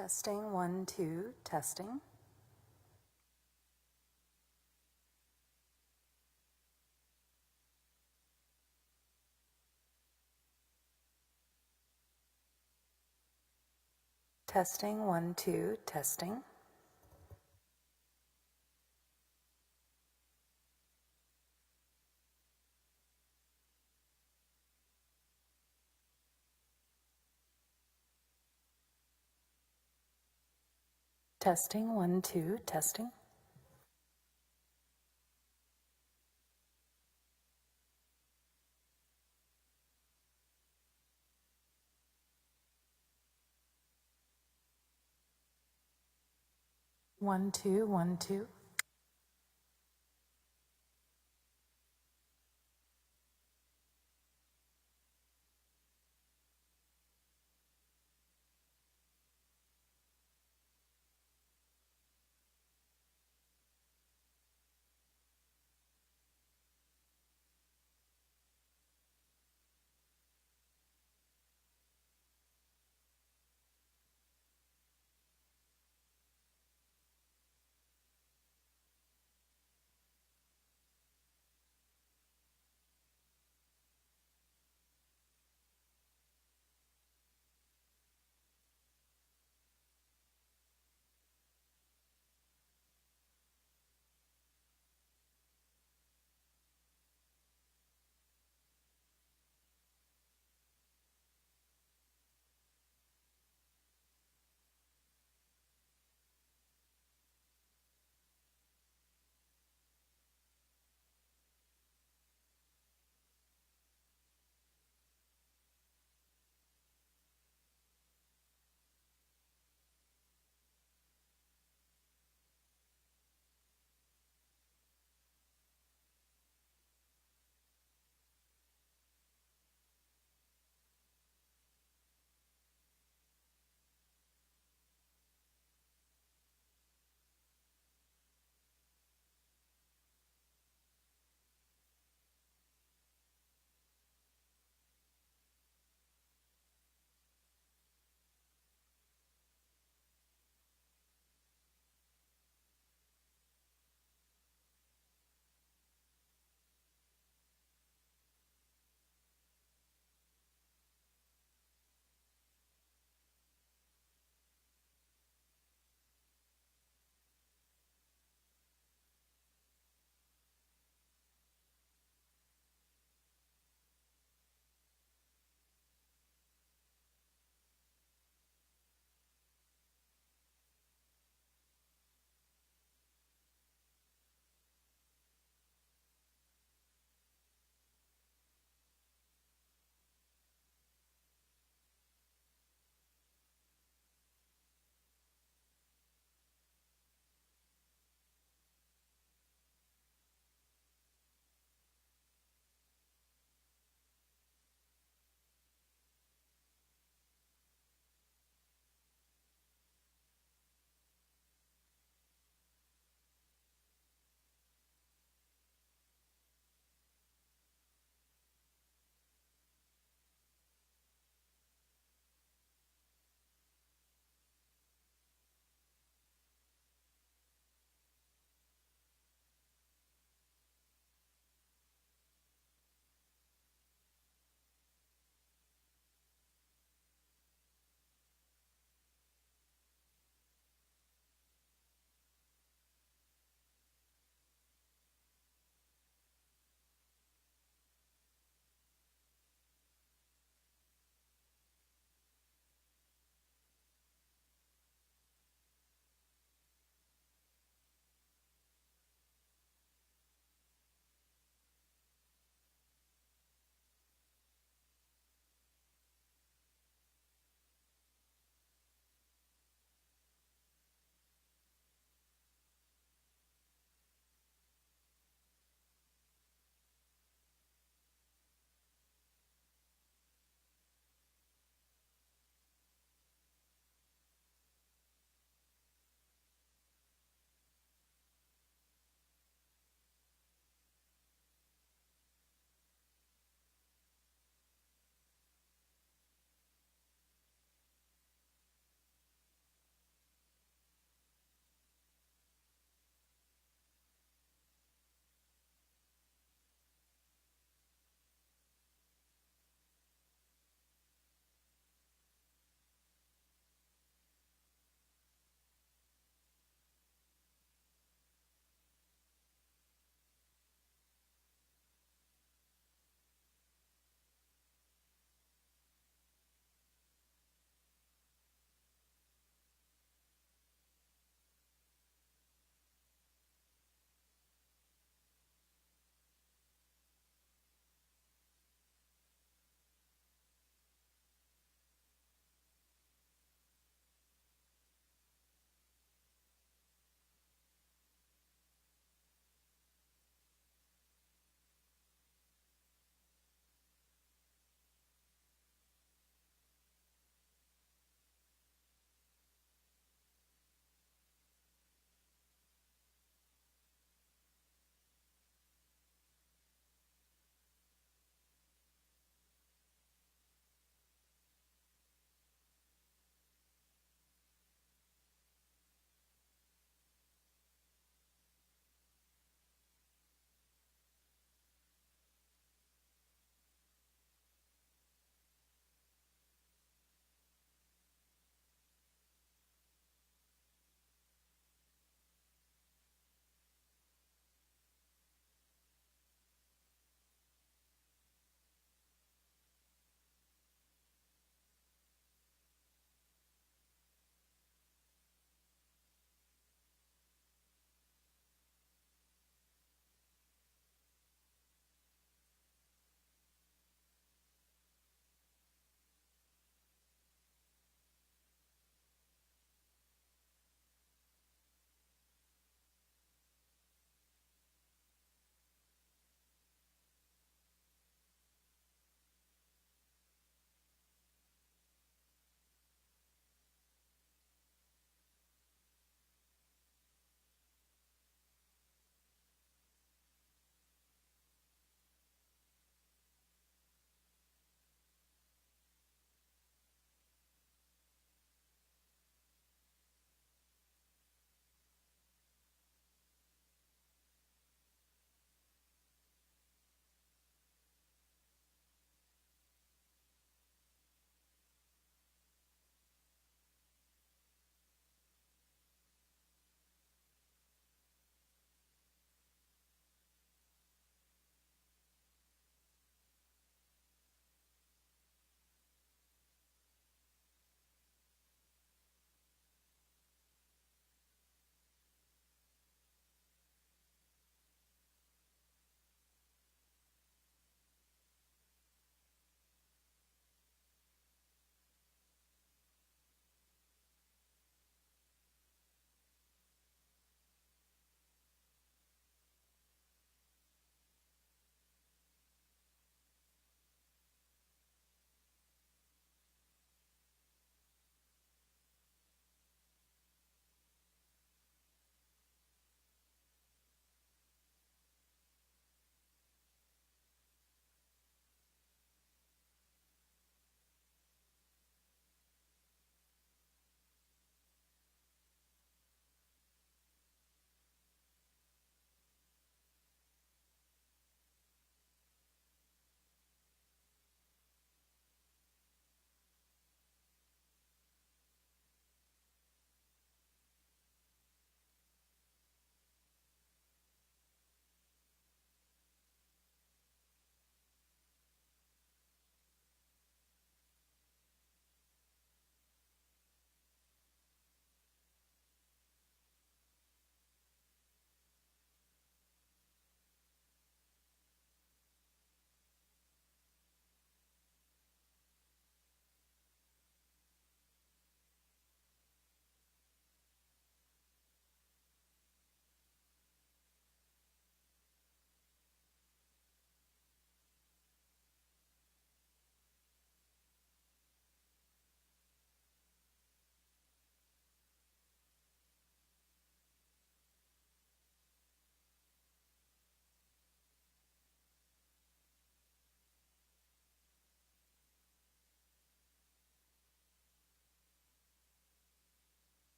Testing, 1, 2, testing. Testing, 1, 2, testing. Testing, 1, 2, testing. One, two, 1, 2.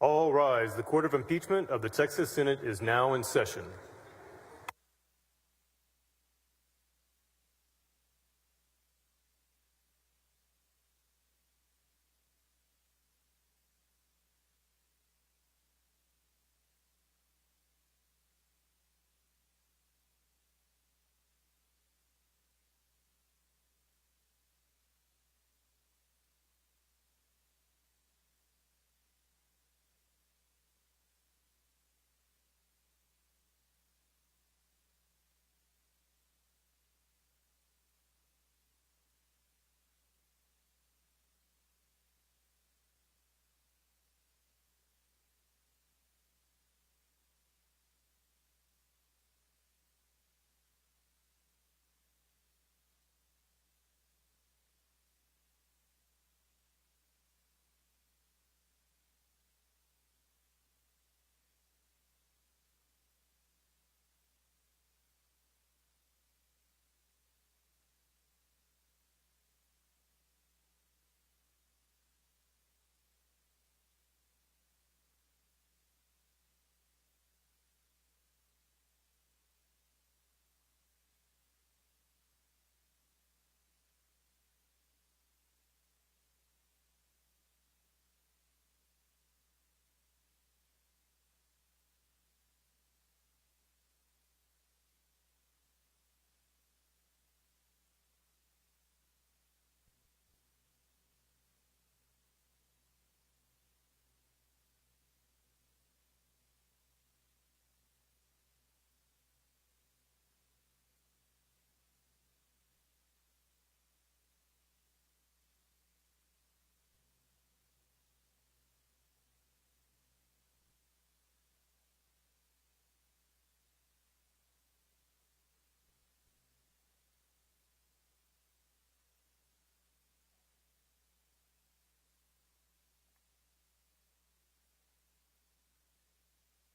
All rise. The Court of Impeachment of the Texas Senate is now in session.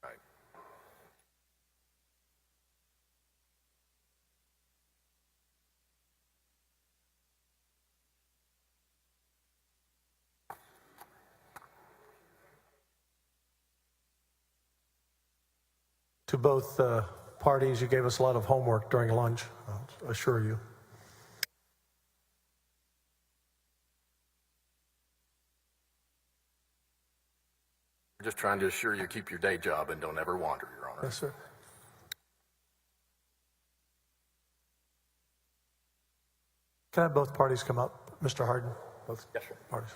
Right. To both parties, you gave us a lot of homework during lunch, I'll assure you. We're just trying to assure you keep your day job and don't ever wander, Your Honor. Yes, sir. Can I have both parties come up? Mr. Harden, both Yes, sir. parties.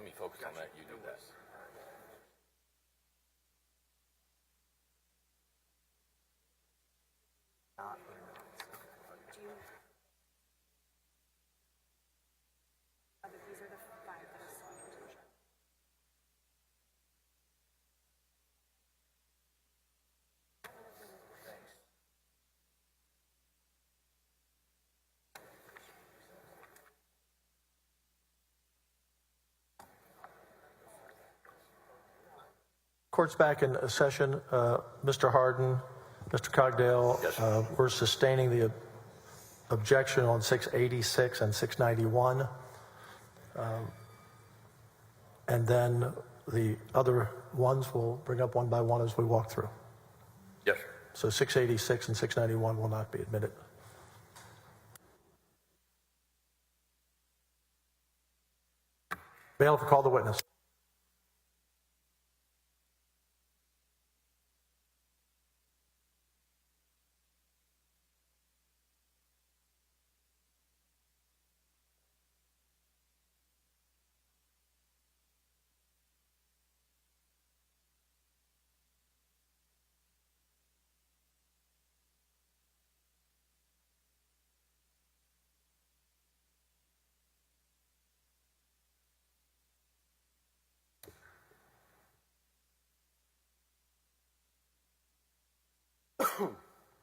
let me focus on that. You do that. Court's back in session. Mr. Harden, Mr. Cogdale, Yes. we're sustaining the objection on 686 and 691. And then the other ones we'll bring up one by one as we walk through. Yes, sir. So 686 and 691 will not be admitted. Bailiff, call the witness.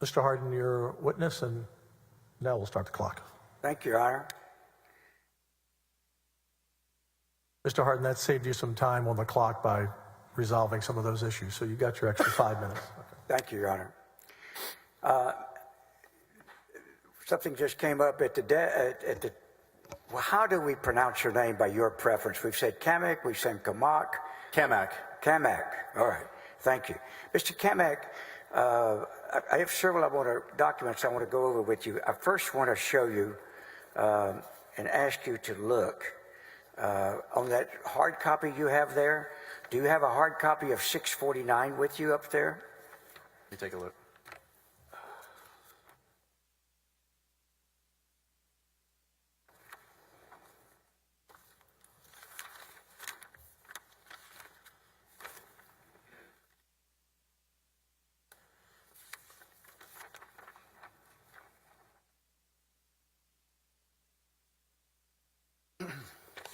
Mr. Harden, your witness, and now we'll start the clock. Thank you, Your Honor. Mr. Harden, that saved you some time on the clock by resolving some of those issues, so you got your extra 5 minutes. Okay. Thank you, Your Honor. Something just came up at the well, how do we pronounce your name by your preference? We've said Kamek, we've said Kamak. Kamak. Kamak. All right. Thank you. Mr. Kamak, I have several documents I want to go over with you. I first want to show you and ask you to look on that hard copy you have there. Do you have a hard copy of 649 with you up there? Let me take a look.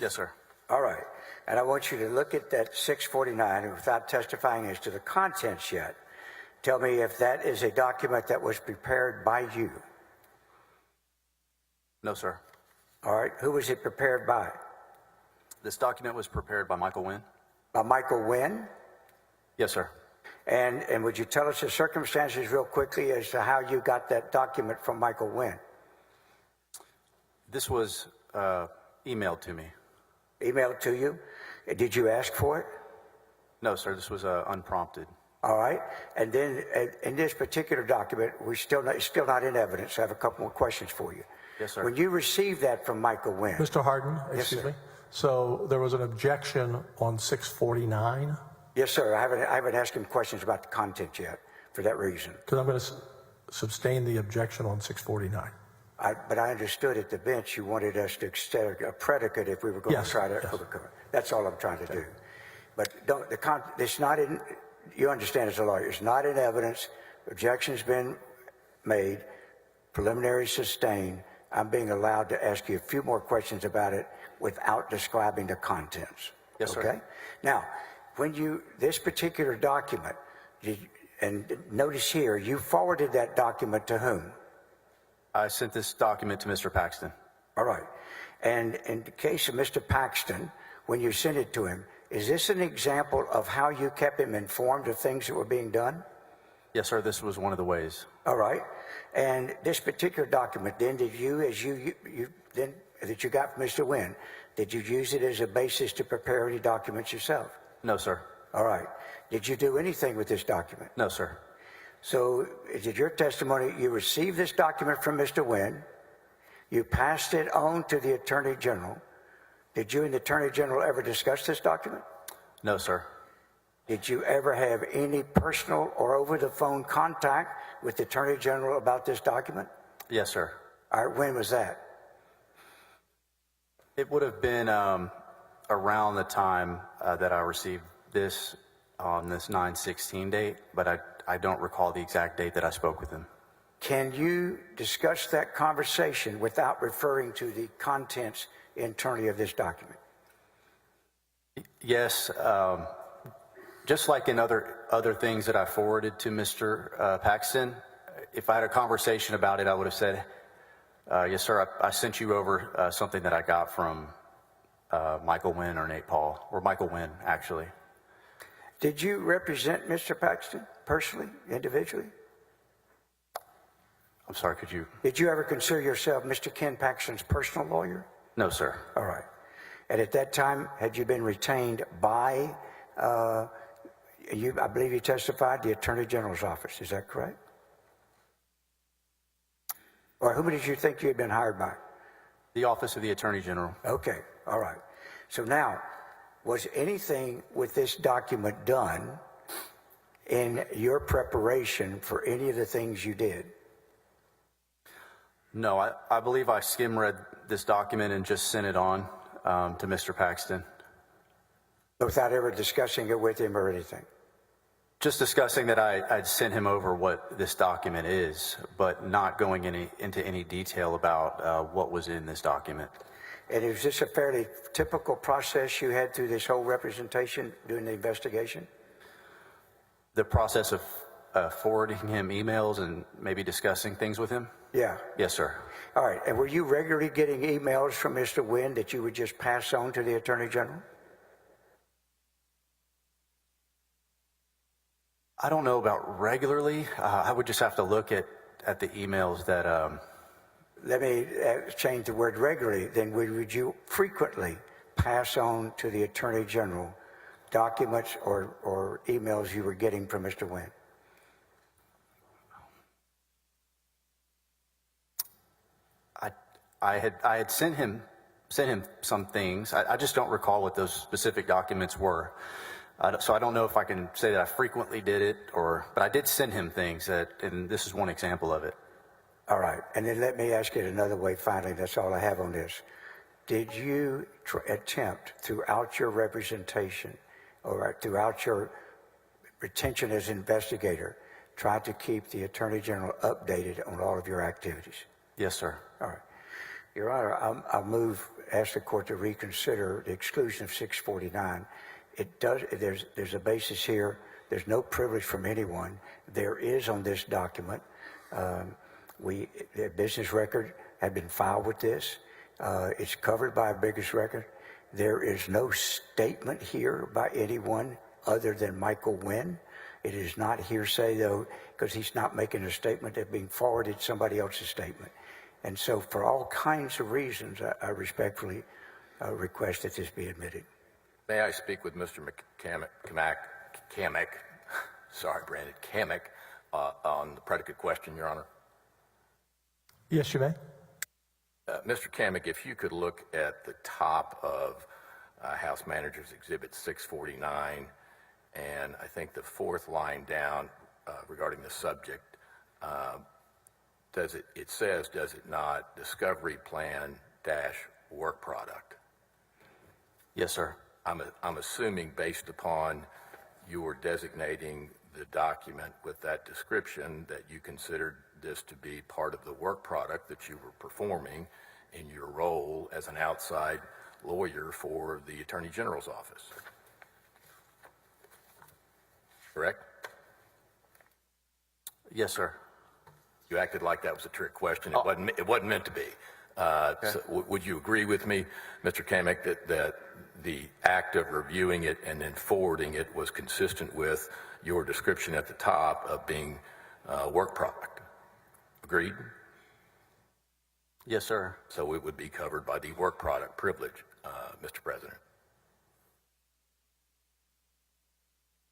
Yes, sir. All right. And I want you to look at that 649 and without testifying as to the contents yet, tell me if that is a document that was prepared by you. No, sir. All right. Who was it prepared by? This document was prepared by Michael Wynn. By Michael Wynn? Yes, sir. And would you tell us the circumstances real quickly as to how you got that document from Michael Wynn? This was emailed to me. Emailed to you? Did you ask for it? No, sir. This was unprompted. All right. And then in this particular document, it's still not in evidence. I have a couple more questions for you. Yes, sir. When you received that from Michael Wynn. Mr. Harden, Yes, excuse sir. me. So there was an objection on 649, Yes, sir. I haven't asked him questions about the content yet for that reason. because I'm going to sustain the objection on 649. But I understood at the bench you wanted us to extend a predicate if we were going Yes, to try to yes. overcome it. That's all I'm trying to do. But it's not in, you understand as a lawyer, it's not in evidence. Objection's been made, preliminary sustained. I'm being allowed to ask you a few more questions about it without describing the contents. Yes, sir. Okay? Now, this particular document, and notice here, you forwarded that document to whom? I sent this document to Mr. Paxton. All right. And in the case of Mr. Paxton, when you sent it to him, is this an example of how you kept him informed of things that were being done? Yes, sir. This was one of the ways. All right. And this particular document, then, did you, that you got from Mr. Wynn, did you use it as a basis to prepare any documents yourself? No, sir. All right. Did you do anything with this document? No, sir. So, is it your testimony you received this document from Mr. Wynn, you passed it on to the Attorney General? Did you and the Attorney General ever discuss this document? No, sir. Did you ever have any personal or over-the-phone contact with the Attorney General about this document? Yes, sir. All right, when was that? It would have been around the time that I received this on this 9/16 date, but I don't recall the exact date that I spoke with him. Can you discuss that conversation without referring to the contents internally of this document? Yes, just like in other things that I forwarded to Mr. Paxton, if I had a conversation about it, I would have said, yes, sir, I sent you over something that I got from Michael Wynn or Nate Paul, or Michael Wynn, actually. Did you represent Mr. Paxton personally, individually? I'm sorry, could you? Did you ever consider yourself Mr. Ken Paxton's personal lawyer? No, sir. All right. And at that time, had you been retained by, I believe you testified, the Attorney General's office, is that correct? Or whom did you think you had been hired by? The Office of the Attorney General. Okay, all right. So now, was anything with this document done in your preparation for any of the things you did? No, I believe I skim read this document and just sent it on to Mr. Paxton. Without ever discussing it with him or anything? Just discussing that I'd sent him over what this document is, but not going into any detail about what was in this document. And is this a fairly typical process you had through this whole representation during the investigation? The process of forwarding him emails and maybe discussing things with him? Yeah. Yes, sir. All right. And were you regularly getting emails from Mr. Wynn that you would just pass on to the Attorney General? I don't know about regularly. I would just have to look at the emails that. Let me change the word regularly. Then would you frequently pass on to the Attorney General documents or emails you were getting from Mr. Wynn? I had sent him some things. I just don't recall what those specific documents were. So I don't know if I can say that I frequently did it, but I did send him things and this is one example of it. All right. And then let me ask it another way finally. That's all I have on this. Did you attempt throughout your representation or throughout your retention as investigator, try to keep the Attorney General updated on all of your activities? Yes, sir. All right. Your Honor, I'll ask the court to reconsider the exclusion of 649. There's a basis here. There's no privilege from anyone. There is on this document. The business record had been filed with this. It's covered by a business record. There is no statement here by anyone other than Michael Wynn. It is not hearsay, though, because he's not making a statement that's being forwarded somebody else's statement. And so for all kinds of reasons, I respectfully request that this be admitted. May I speak with Mr. Kamek, sorry, Brandon, Kamek, on the predicate question, Your Honor? Yes, you may. Mr. Kamek, if you could look at the top of House Manager's Exhibit 649, and I think the fourth line down regarding the subject, it says, does it not, discovery plan dash work product? Yes, sir. I'm assuming based upon your designating the document with that description that you considered this to be part of the work product that you were performing in your role as an outside lawyer for the Attorney General's office. Correct? Yes, sir. You acted like that was a trick question. It wasn't meant to be. Okay. So would you agree with me, Mr. Kamek, that the act of reviewing it and then forwarding it was consistent with your description at the top of being work product? Agreed? Yes, sir. So it would be covered by the work product privilege, Mr. President.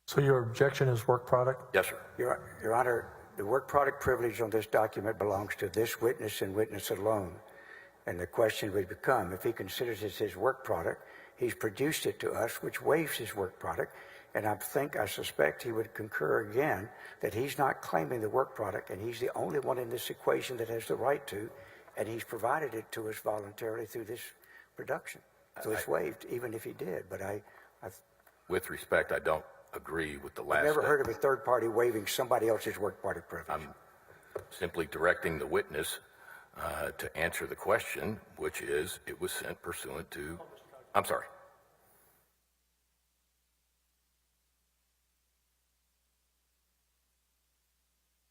So your objection is work product? Yes, sir. Your Honor, the work product privilege on this document belongs to this witness and witness alone. And the question would become, if he considers it his work product, he's produced it to us, which waives his work product. And I suspect he would concur again that he's not claiming the work product, and he's the only one in this equation that has the right to, and he's provided it to us voluntarily through this production. So it's waived, even if he did. But I've With respect, I don't agree with the last. never heard of a third party waiving somebody else's work party privilege. I'm simply directing the witness to answer the question, which is, it was sent pursuant to, I'm sorry.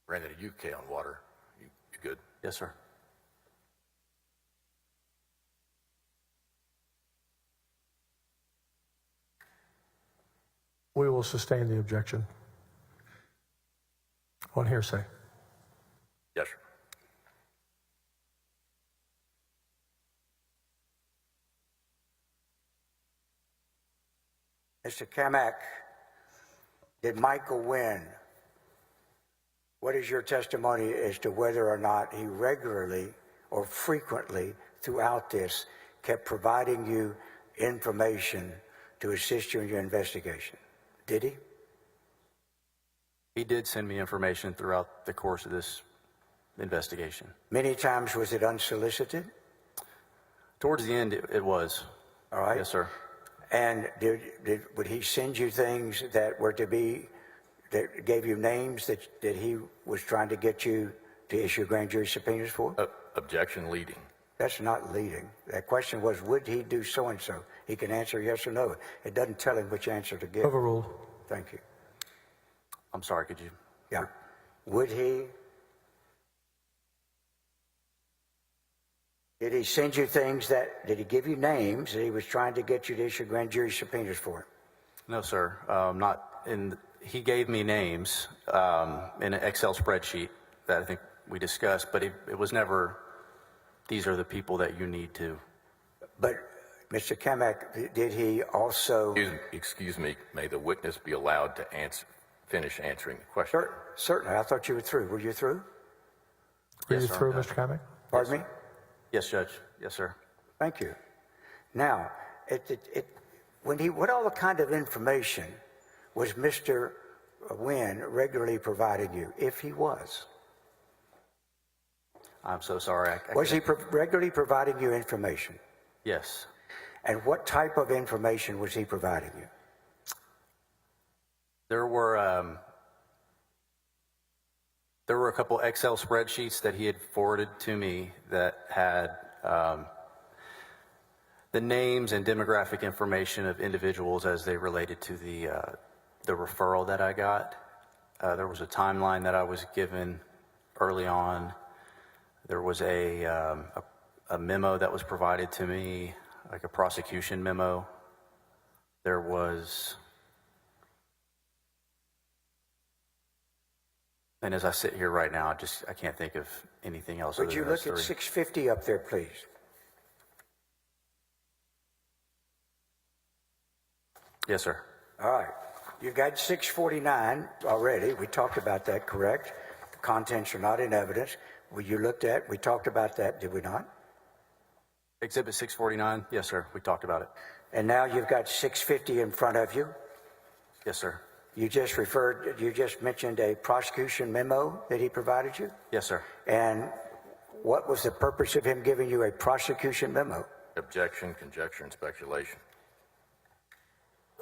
Brandon, are you okay on water? You good? Yes, sir. We will sustain the objection on hearsay. Yes, sir. Mr. Kamak, did Michael Wynn, what is your testimony as to whether or not he regularly or frequently throughout this kept providing you information to assist you in your investigation? Did he? He did send me information throughout the course of this investigation. Many times was it unsolicited? Towards the end, it was. All right. Yes, sir. And would he send you things that were to be, that gave you names that he was trying to get you to issue grand jury subpoenas for? Objection leading. That's not leading. That question was, would he do so-and-so? He can answer yes or no. It doesn't tell him which answer to give. Overruled. Thank you. I'm sorry, could you? Yeah. Would he? Did he send you things did he give you names that he was trying to get you to issue grand jury subpoenas for? No, sir. Not in. He gave me names in an Excel spreadsheet that I think we discussed, but it was never, these are the people that you need to. But, Mr. Kamak, did he also... Excuse me, may the witness be allowed to finish answering the question? Certainly. I thought you were through. Were you through? Are Yes, you sir. through, Mr. Kamek? Pardon me? Yes, Judge. Yes, sir. Thank you. Now, what all the kind of information was Mr. Wynn regularly providing you, if he was? I'm so sorry. Was he regularly providing you information? Yes. And what type of information was he providing you? There were a couple Excel spreadsheets that he had forwarded to me that had the names and demographic information of individuals as they related to the referral that I got. There was a timeline that I was given early on. There was a memo that was provided to me, like a prosecution memo. There was, and as I sit here right now, I can't think of anything else. Would you look at 650 up there, please? Yes, sir. All right. You've got 649 already. We talked about that, correct? The contents are not in evidence. We talked about that, did we not? Exhibit 649. Yes, sir. We talked about it. And now you've got 650 in front of you. Yes, sir. You just mentioned a prosecution memo that he provided you? Yes, sir. And what was the purpose of him giving you a prosecution memo? Objection, conjecture, and speculation.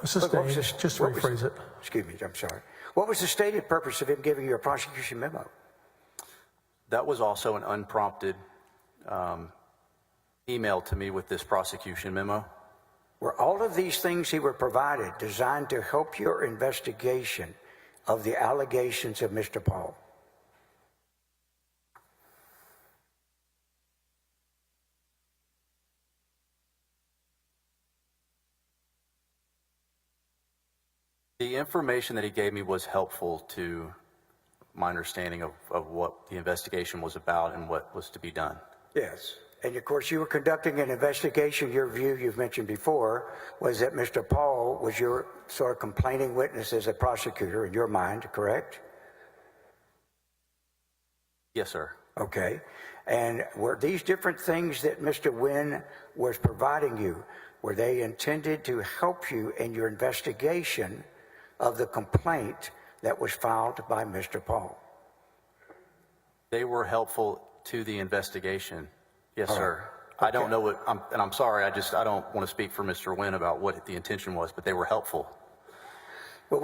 Sustained. Just rephrase it. Excuse me, I'm sorry. What was the stated purpose of him giving you a prosecution memo? That was also an unprompted email to me with this prosecution memo. Were all of these things he were provided designed to help your investigation of the allegations of Mr. Paul? The information that he gave me was helpful to my understanding of what the investigation was about and what was to be done. Yes. And of course, you were conducting an investigation. Your view, you've mentioned before, was that Mr. Paul was your sort of complaining witness as a prosecutor in your mind, correct? Yes, sir. Okay. And were these different things that Mr. Wynn was providing you, were they intended to help you in your investigation of the complaint that was filed by Mr. Paul? They were helpful to the investigation. Yes, sir. I don't know what, I'm sorry, I don't want to speak for Mr. Nguyen about what the intention was, but they were helpful. Well,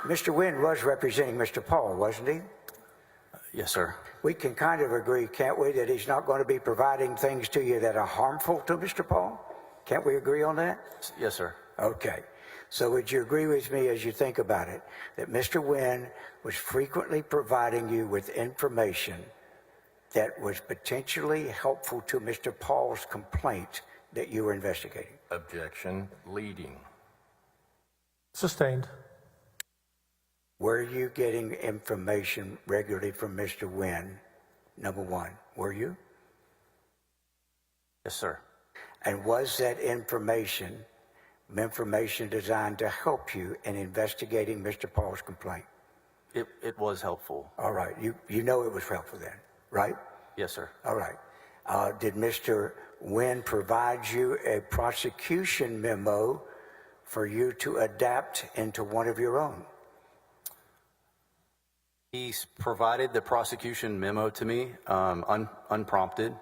Mr. Nguyen was representing Mr. Paul, wasn't he? Yes, sir. We can kind of agree, can't we, that he's not going to be providing things to you that are harmful to Mr. Paul? Can't we agree on that? Yes, sir. Okay. So would you agree with me as you think about it, that Mr. Nguyen was frequently providing you with information that was potentially helpful to Mr. Paul's complaint that you were investigating? Objection, leading. Sustained. Were you getting information regularly from Mr. Nguyen? Number one, were you? Yes, sir. And was that information designed to help you in investigating Mr. Paul's complaint? It was helpful. All right. You know it was helpful then, right? Yes, sir. All right. Did Mr. Nguyen provide you a prosecution memo for you to adapt into one of your own? He provided the prosecution memo to me unprompted,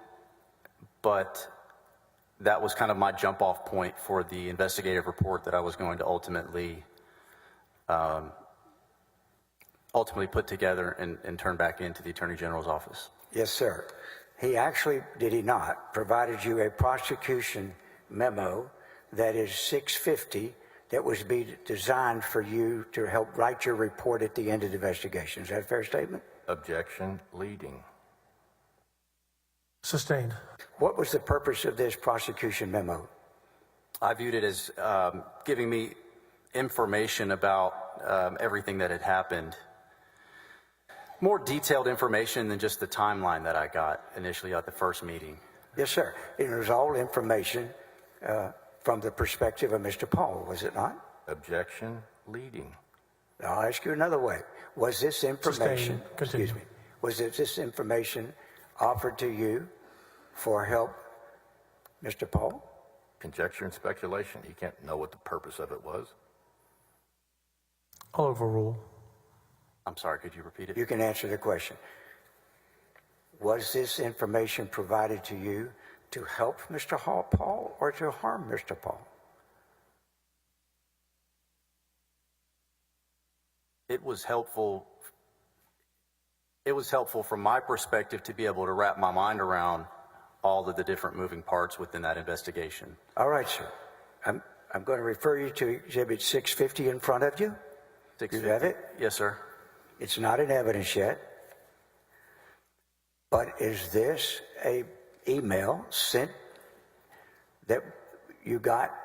but that was kind of my jump-off point for the investigative report that I was going to ultimately put together and turn back into the Attorney General's office. Yes, sir. He actually, did he not, provided you a prosecution memo that is 650 that was designed for you to help write your report at the end of the investigation. Is that a fair statement? Objection, leading. Sustained. What was the purpose of this prosecution memo? I viewed it as giving me information about everything that had happened. More detailed information than just the timeline that I got initially at the first meeting. Yes, sir. It was all information from the perspective of Mr. Paul, was it not? Objection, leading. I'll ask you another way. Was this information, Continue. was this information offered to you for help, Mr. Paul? Conjecture and speculation. You can't know what the purpose of it was. I'll overrule. I'm sorry, could you repeat it? You can answer the question. Was this information provided to you to help Mr. Paul or to harm Mr. Paul? It was helpful. It was helpful from my perspective to be able to wrap my mind around all of the different moving parts within that investigation. All right, sir. I'm going to refer you to Exhibit 650 in front of you. You have it? Yes, sir. It's not in evidence yet. But is this a email sent that you got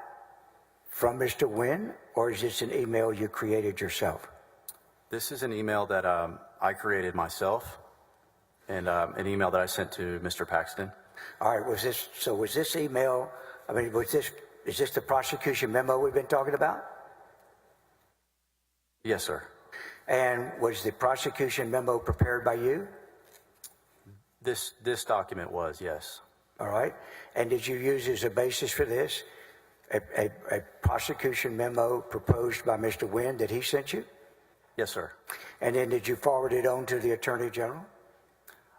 from Mr. Nguyen, or is this an email you created yourself? This is an email that I created myself, and an email that I sent to Mr. Paxton. All right, was this email, is this the prosecution memo we've been talking about? Yes, sir. And was the prosecution memo prepared by you? This document was, yes. All right. And did you use as a basis for this a prosecution memo proposed by Mr. Nguyen that he sent you? Yes, sir. And then did you forward it on to the Attorney General?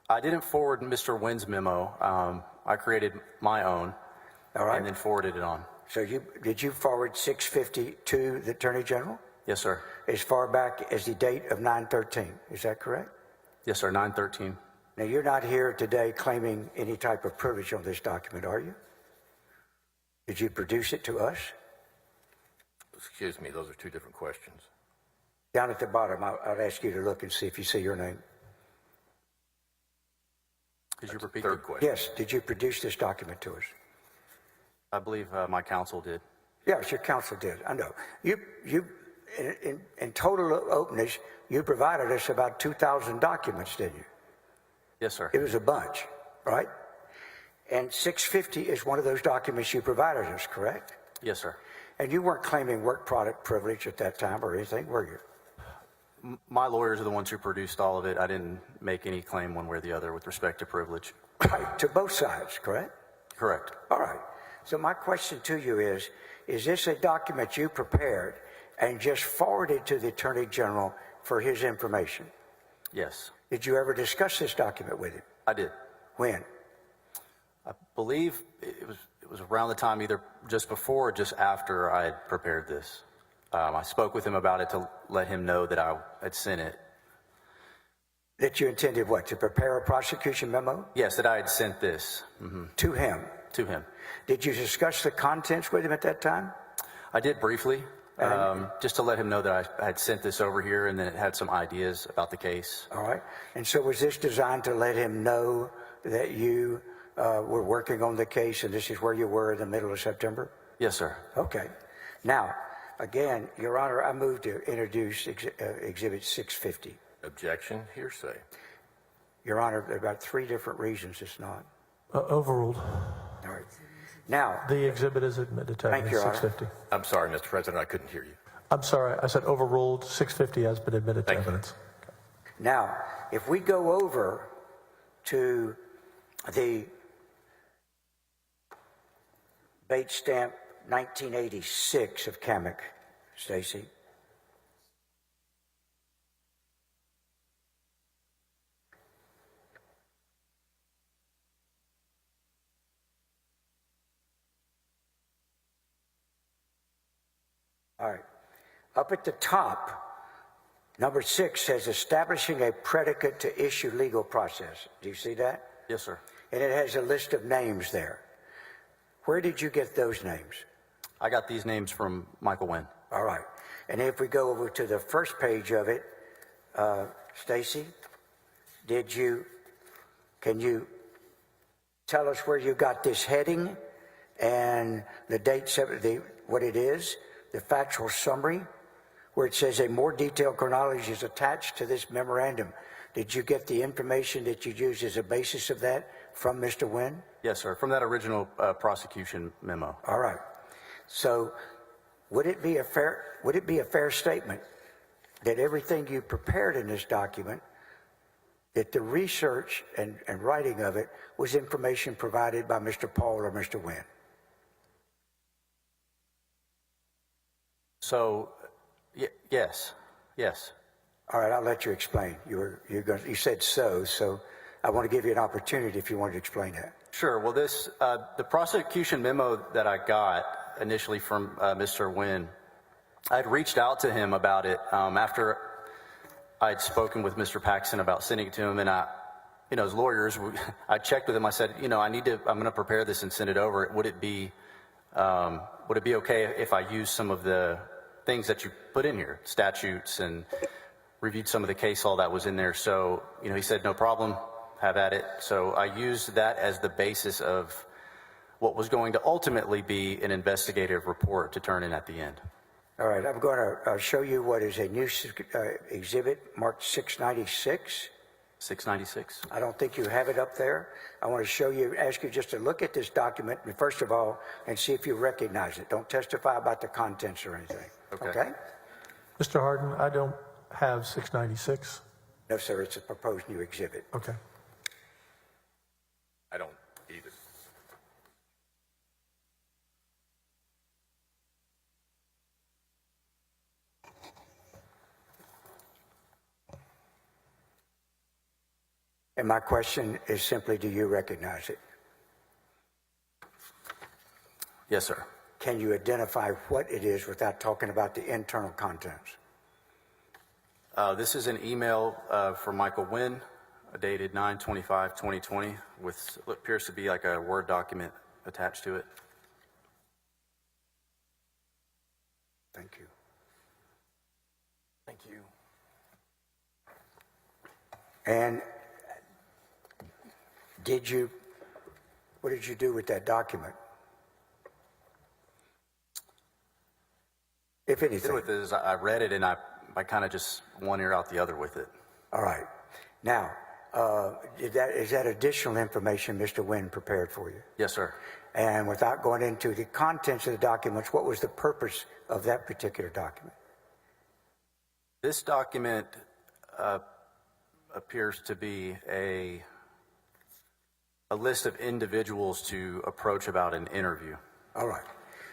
I didn't forward Mr. Nguyen's memo. I created my own, All right. and then forwarded it on. So did you forward 650 to the Attorney General? Yes, sir. As far back as the date of 9/13, is that correct? Yes, sir. 9/13. Now, you're not here today claiming any type of privilege on this document, are you? Did you produce it to us? Excuse me, those are two different questions. Down at the bottom, I'll ask you to look and see if you see your name. Could you repeat Third the question. Yes, did you produce this document to us? I believe my counsel did. Yes, your counsel did. I know. You in total openness, you provided us about 2,000 documents, didn't you? Yes, sir. It was a bunch, right? And 650 is one of those documents you provided us, correct? Yes, sir. And you weren't claiming work product privilege at that time or anything, were you? My lawyers are the ones who produced all of it. I didn't make any claim one way or the other with respect to privilege. Right, to both sides, correct? Correct. All right. So my question to you is this a document you prepared and just forwarded to the Attorney General for his information? Yes, Did you ever discuss this document with him? I did. When? I believe it was around the time either just before or just after I had prepared this. I spoke with him about it to let him know that I had sent it. That you intended what? To prepare a prosecution memo? Yes, that I had sent this To him? to him. Did you discuss the contents with him at that time? I did briefly, just to let him know that I had sent this over here and then it had some ideas about the case. All right. And so was this designed to let him know that you were working on the case and this is where you were in the middle of September? Yes, sir. Okay. Now, again, Your Honor, I move to introduce Exhibit 650. Objection, hearsay. Your Honor, there are about 3 different reasons it's not. Overruled. All right. Now, The exhibit is admitted to Thank evidence, you, Your Honor. 650. I'm sorry, Mr. President, I couldn't hear you. I'm sorry, I said overruled. 650 has been admitted to Thank you. evidence. now, if we go over to the bait stamp 1986 of Kamek, Stacy. All right. Up at the top, number 6 says establishing a predicate to issue legal process. Do you see that? Yes, sir. And it has a list of names there. Where did you get those names? I got these names from Michael Wynn. All right. And if we go over to the first page of it, Stacy, can you tell us where you got this heading and the dates of what it is, the factual summary, where it says a more detailed chronology is attached to this memorandum? Did you get the information that you used as a basis of that from Mr. Wynn? Yes, sir. From that original prosecution memo. All right. So would it be a fair statement that everything you prepared in this document, that the research and writing of it was information provided by Mr. Paul or Mr. Wynn? So, yes. All right, I'll let you explain. You said so I want to give you an opportunity if you want to explain that. Sure. Well, the prosecution memo that I got initially from Mr. Wynn, I had reached out to him about it after I'd spoken with Mr. Paxton about sending it to him, and as lawyers, I checked with him. I said, I'm going to prepare this and send it over. Would it be okay if I use some of the things that you put in here, statutes, and reviewed some of the case law that was in there? So, he said, no problem, have at it. So I used that as the basis of what was going to ultimately be an investigative report to turn in at the end. All right, I'm going to show you what is a new exhibit marked 696. 696. I don't think you have it up there. I want to ask you just to look at this document, first of all, and see if you recognize it. Don't testify about the contents or anything. Okay? Mr. Harden, I don't have 696. No, sir, it's a proposed new exhibit. Okay. I don't either. And my question is simply, do you recognize it? Yes, sir. Can you identify what it is without talking about the internal contents? This is an email from Michael Wynn, dated 9/25/2020, with what appears to be like a Word document attached to it. Thank you. Thank you. And what did you do with that document? If anything. With it is I read it and I kind of just one ear out the other with it. All right. Now, is that additional information Mr. Wynn prepared for you? Yes, sir. And without going into the contents of the documents, what was the purpose of that particular document? This document appears to be a list of individuals to approach about an interview. All right.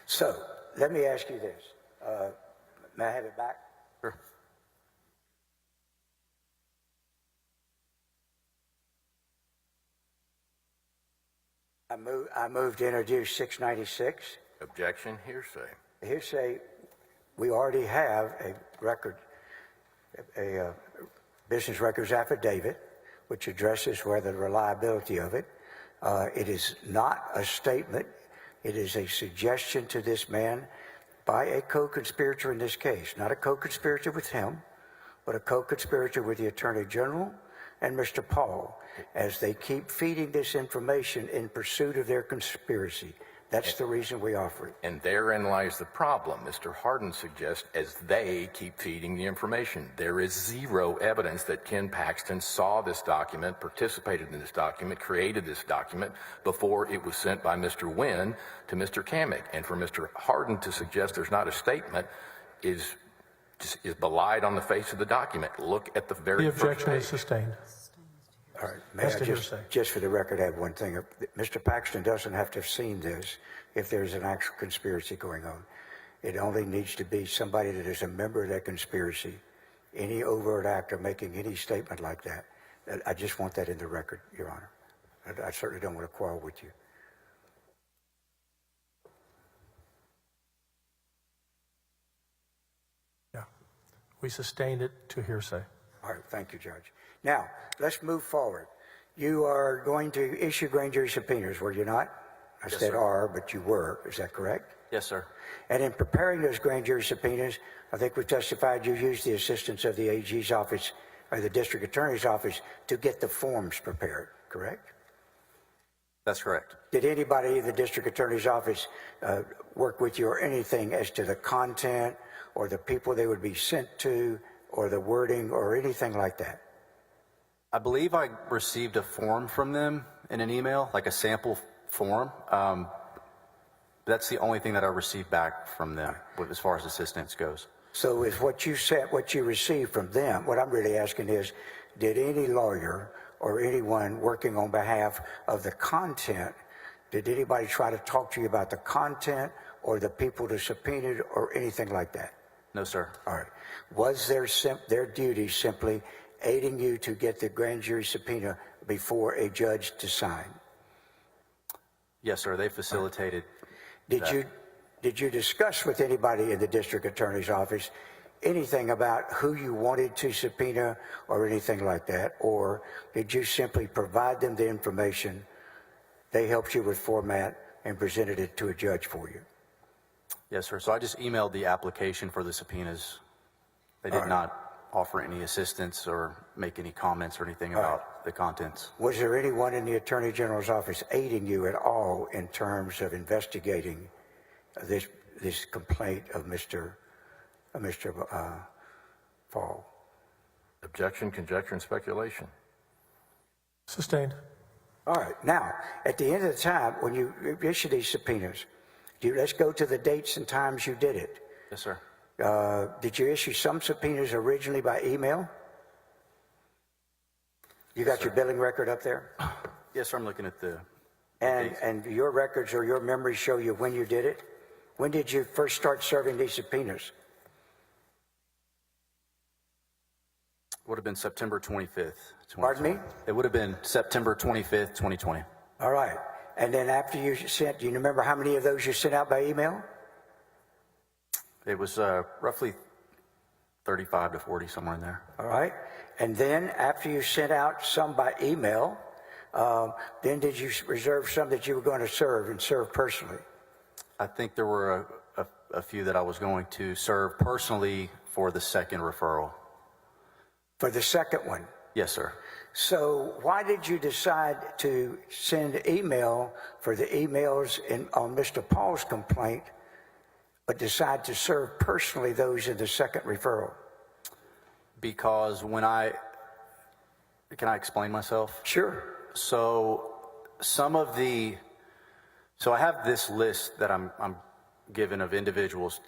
So let me ask you this. May I have it back? Sure. I move to introduce 696. Objection, hearsay. Hearsay, we already have a record, a business records affidavit, which addresses whether the reliability of it. It is not a statement. It is a suggestion to this man by a co-conspirator in this case, not a co-conspirator with him, but a co-conspirator with the Attorney General and Mr. Paul, as they keep feeding this information in pursuit of their conspiracy. That's the reason we offer it. And therein lies the problem. Mr. Hardin suggests as they keep feeding the information. There is zero evidence that Ken Paxton saw this document, participated in this document, created this document before it was sent by Mr. Wynn to Mr. Kamek. And for Mr. Hardin to suggest there's not a statement is belied on the face of the document. Look at the very The first objection page. is sustained. All right, may As I to hearsay. just for the record add one thing? Mr. Paxton doesn't have to have seen this if there's an actual conspiracy going on. It only needs to be somebody that is a member of that conspiracy. Any overt act or making any statement like that. I just want that in the record, Your Honor. I certainly don't want to quarrel with you. Yeah. We sustained it to hearsay. All right, thank you, Judge. Now, let's move forward. You are going to issue grand jury subpoenas, were you not? I Yes, said sir. are, but you were. Is that correct? Yes, sir. And in preparing those grand jury subpoenas, I think we testified you used the assistance of the AG's office or the district attorney's office to get the forms prepared, correct? That's correct. Did anybody in the district attorney's office work with you or anything as to the content or the people they would be sent to or the wording or anything like that? I believe I received a form from them in an email, like a sample form. That's the only thing that I received back from them as far as assistance goes. So is what you said, what you received from them, what I'm really asking is, did any lawyer or anyone working on behalf of the content, did anybody try to talk to you about the content or the people to subpoena or anything like that? No, sir. All right. Was their duty simply aiding you to get the grand jury subpoena before a judge to sign? Yes, sir. They facilitated. Did you discuss with anybody in the district attorney's office anything about who you wanted to subpoena or anything like that? Or did you simply provide them the information, they helped you with format and presented it to a judge for you? Yes, sir. So I just emailed the application for the subpoenas. They did not offer any assistance or make any comments or anything about the contents. Was there anyone in the Attorney General's office aiding you at all in terms of investigating this complaint of Mr. Fall? Objection, conjecture, and speculation. Sustained. All right. Now, at the end of the time, when you issue these subpoenas, let's go to the dates and times you did it. Yes, sir. Did you issue some subpoenas originally by email? You got your billing record up there? Yes, sir. I'm looking at the. And your records or your memories show you when you did it? When did you first start serving these subpoenas? Would have been September 25th. Pardon me? It would have been September 25th, 2020. All right. And then after you sent, do you remember how many of those you sent out by email? It was roughly 35 to 40, somewhere in there. All right. And then after you sent out some by email, then did you reserve some that you were going to serve and serve personally? I think there were a few that I was going to serve personally for the second referral. For the second one? Yes, sir. So why did you decide to send email for the emails on Mr. Paul's complaint, but decide to serve personally those in the second referral? Because can I explain myself? Sure. So I have this list that I'm given of individuals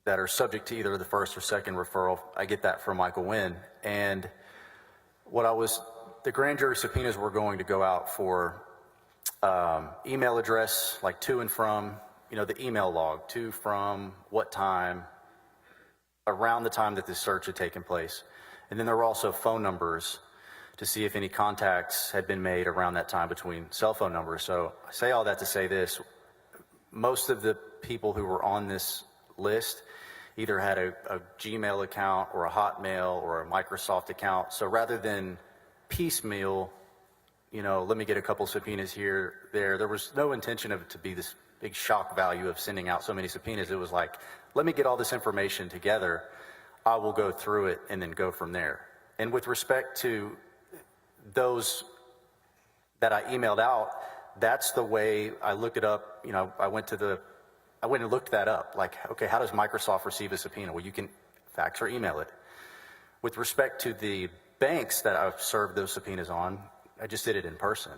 that are subject to either the first or second referral. I get that from Michael Wynn. And the grand jury subpoenas were going to go out for email address, like to and from, the email log, to, from, what time, around the time that this search had taken place. And then there were also phone numbers to see if any contacts had been made around that time between cell phone numbers. So I say all that to say this: most of the people who were on this list either had a Gmail account or a Hotmail or a Microsoft account. So rather than piecemeal, let me get a couple subpoenas here, there was no intention of it to be this big shock value of sending out so many subpoenas. It was like, let me get all this information together. I will go through it and then go from there. And with respect to those that I emailed out, that's the way I look it up. I went and looked that up. Like, okay, how does Microsoft receive a subpoena? Well, you can fax or email it. With respect to the banks that I've served those subpoenas on, I just did it in person.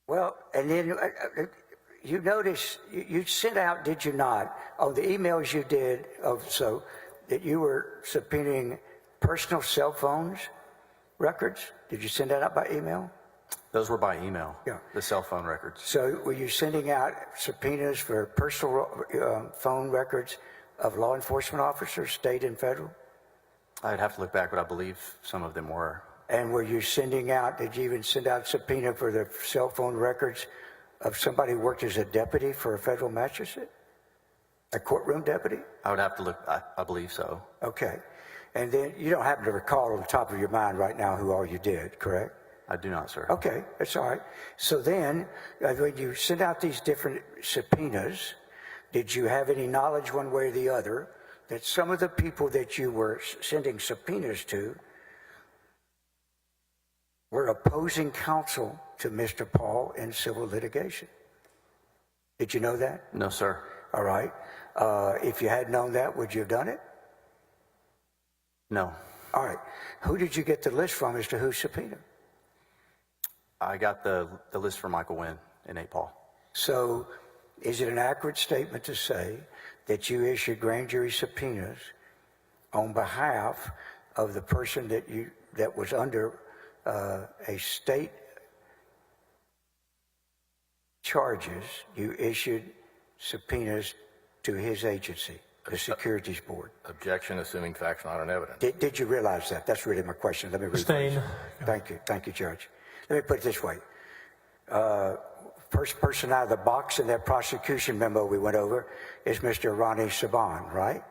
Well, and then you notice you sent out, did you not, on the emails you did so that you were subpoenaing personal cell phones records? Did you send that out by email? Those were by email, Yeah. the cell phone records. So were you sending out subpoenas for personal phone records of law enforcement officers, state and federal? I'd have to look back, but I believe some of them were. And were you sending out, did you even send out a subpoena for the cell phone records of somebody who worked as a deputy for a federal magistrate? A courtroom deputy? I would have to look, I believe so. Okay. And then you don't happen to recall on the top of your mind right now who all you did, correct? I do not, sir. Okay, that's all right. So then, when you sent out these different subpoenas, did you have any knowledge one way or the other that some of the people that you were sending subpoenas to were opposing counsel to Mr. Paul in civil litigation? Did you know that? No, sir. All right. If you had known that, would you have done it? No. All right. Who did you get the list from as to who subpoenaed? I got the list from Michael Wynn and Nate Paul. So is it an accurate statement to say that you issued grand jury subpoenas on behalf of the person that was under a state charges? You issued subpoenas to his agency, the Securities Board. Objection, assuming facts not in evidence. Did you realize that? That's really my question. Let me rephrase. Sustained. Thank you, Judge. Let me put it this way. First person out of the box in that prosecution memo we went over is Mr. Ronnie Saban, right?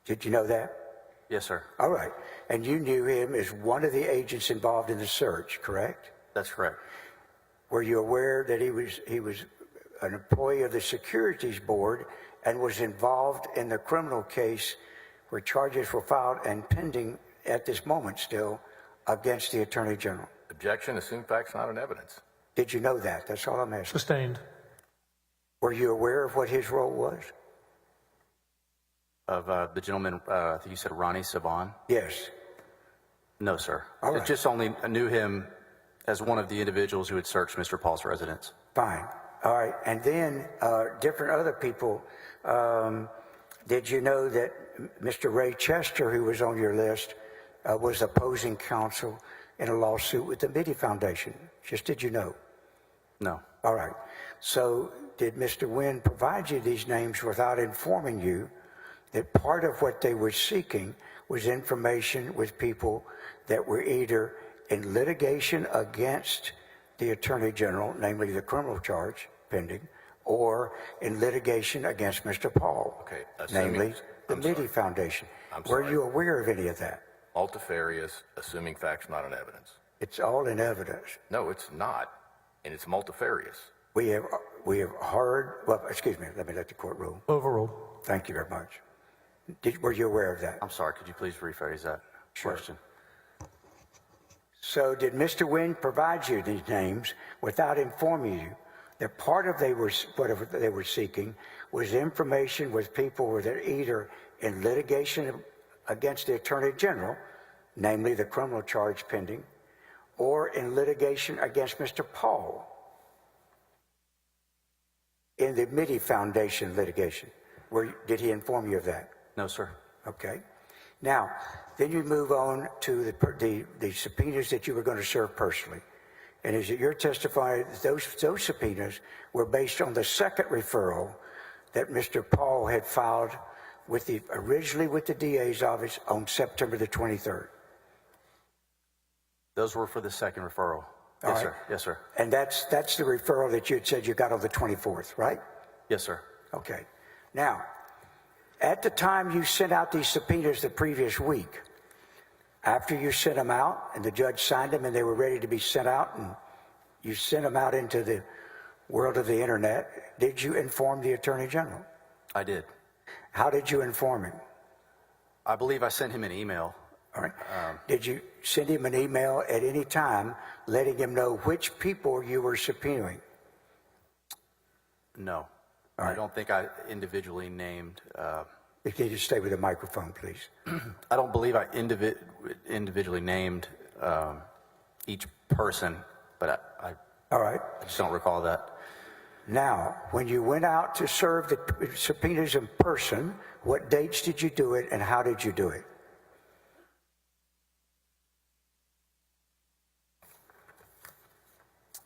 Did you know that? Yes, sir. All right. And you knew him as one of the agents involved in the search, correct? That's correct. Were you aware that he was an employee of the Securities Board and was involved in the criminal case where charges were filed and pending at this moment still against the Attorney General? Objection, assume facts not in evidence. Did you know that? That's all I'm asking. Sustained. Were you aware of what his role was? Of the gentleman, I think you said Ronnie Saban? Yes. No, sir. All right. I just only knew him as one of the individuals who had searched Mr. Paul's residence. Fine. All right. And then different other people. Did you know that Mr. Ray Chester, who was on your list, was opposing counsel in a lawsuit with the Mitty Foundation? Just did you know? No. All right. So did Mr. Wynn provide you these names without informing you that part of what they were seeking was information with people that were either in litigation against the Attorney General, namely the criminal charge pending, or in litigation against Mr. Paul, Okay, namely the I'm Mitty sorry. Foundation? I'm Were sorry. you aware of any of that? Multifarious, assuming facts not in evidence. It's all in evidence. No, it's not, and it's multifarious. We have heard, well, excuse me, let me let the court rule. Overruled. Thank you very much. Were you aware of that? I'm sorry, could you please rephrase that question? So did Mr. Wynn provide you these names without informing you that part of whatever they were seeking was information with people who were either in litigation against the Attorney General, namely the criminal charge pending, or in litigation against Mr. Paul in the Mitty Foundation litigation? Did he inform you of that? No, sir. Okay. Now, then you move on to the subpoenas that you were going to serve personally. And is it your testifying that those subpoenas were based on the second referral that Mr. Paul had filed originally with the DA's office on September the 23rd? Those were for the second referral. All Yes, right. sir. Yes, sir. And that's the referral that you had said you got on the 24th, right? Yes, sir. Okay. Now, at the time you sent out these subpoenas the previous week, after you sent them out and the judge signed them and they were ready to be sent out and you sent them out into the world of the internet, did you inform the Attorney General? I did. How did you inform him? I believe I sent him an email. All right. Did you send him an email at any time letting him know which people you were subpoenaing? No. right. I don't think I individually named. Can you stay with the microphone, please? I don't believe I individually named each person, but I All right. just don't recall that. Now, when you went out to serve the subpoenas in person, what dates did you do it and how did you do it?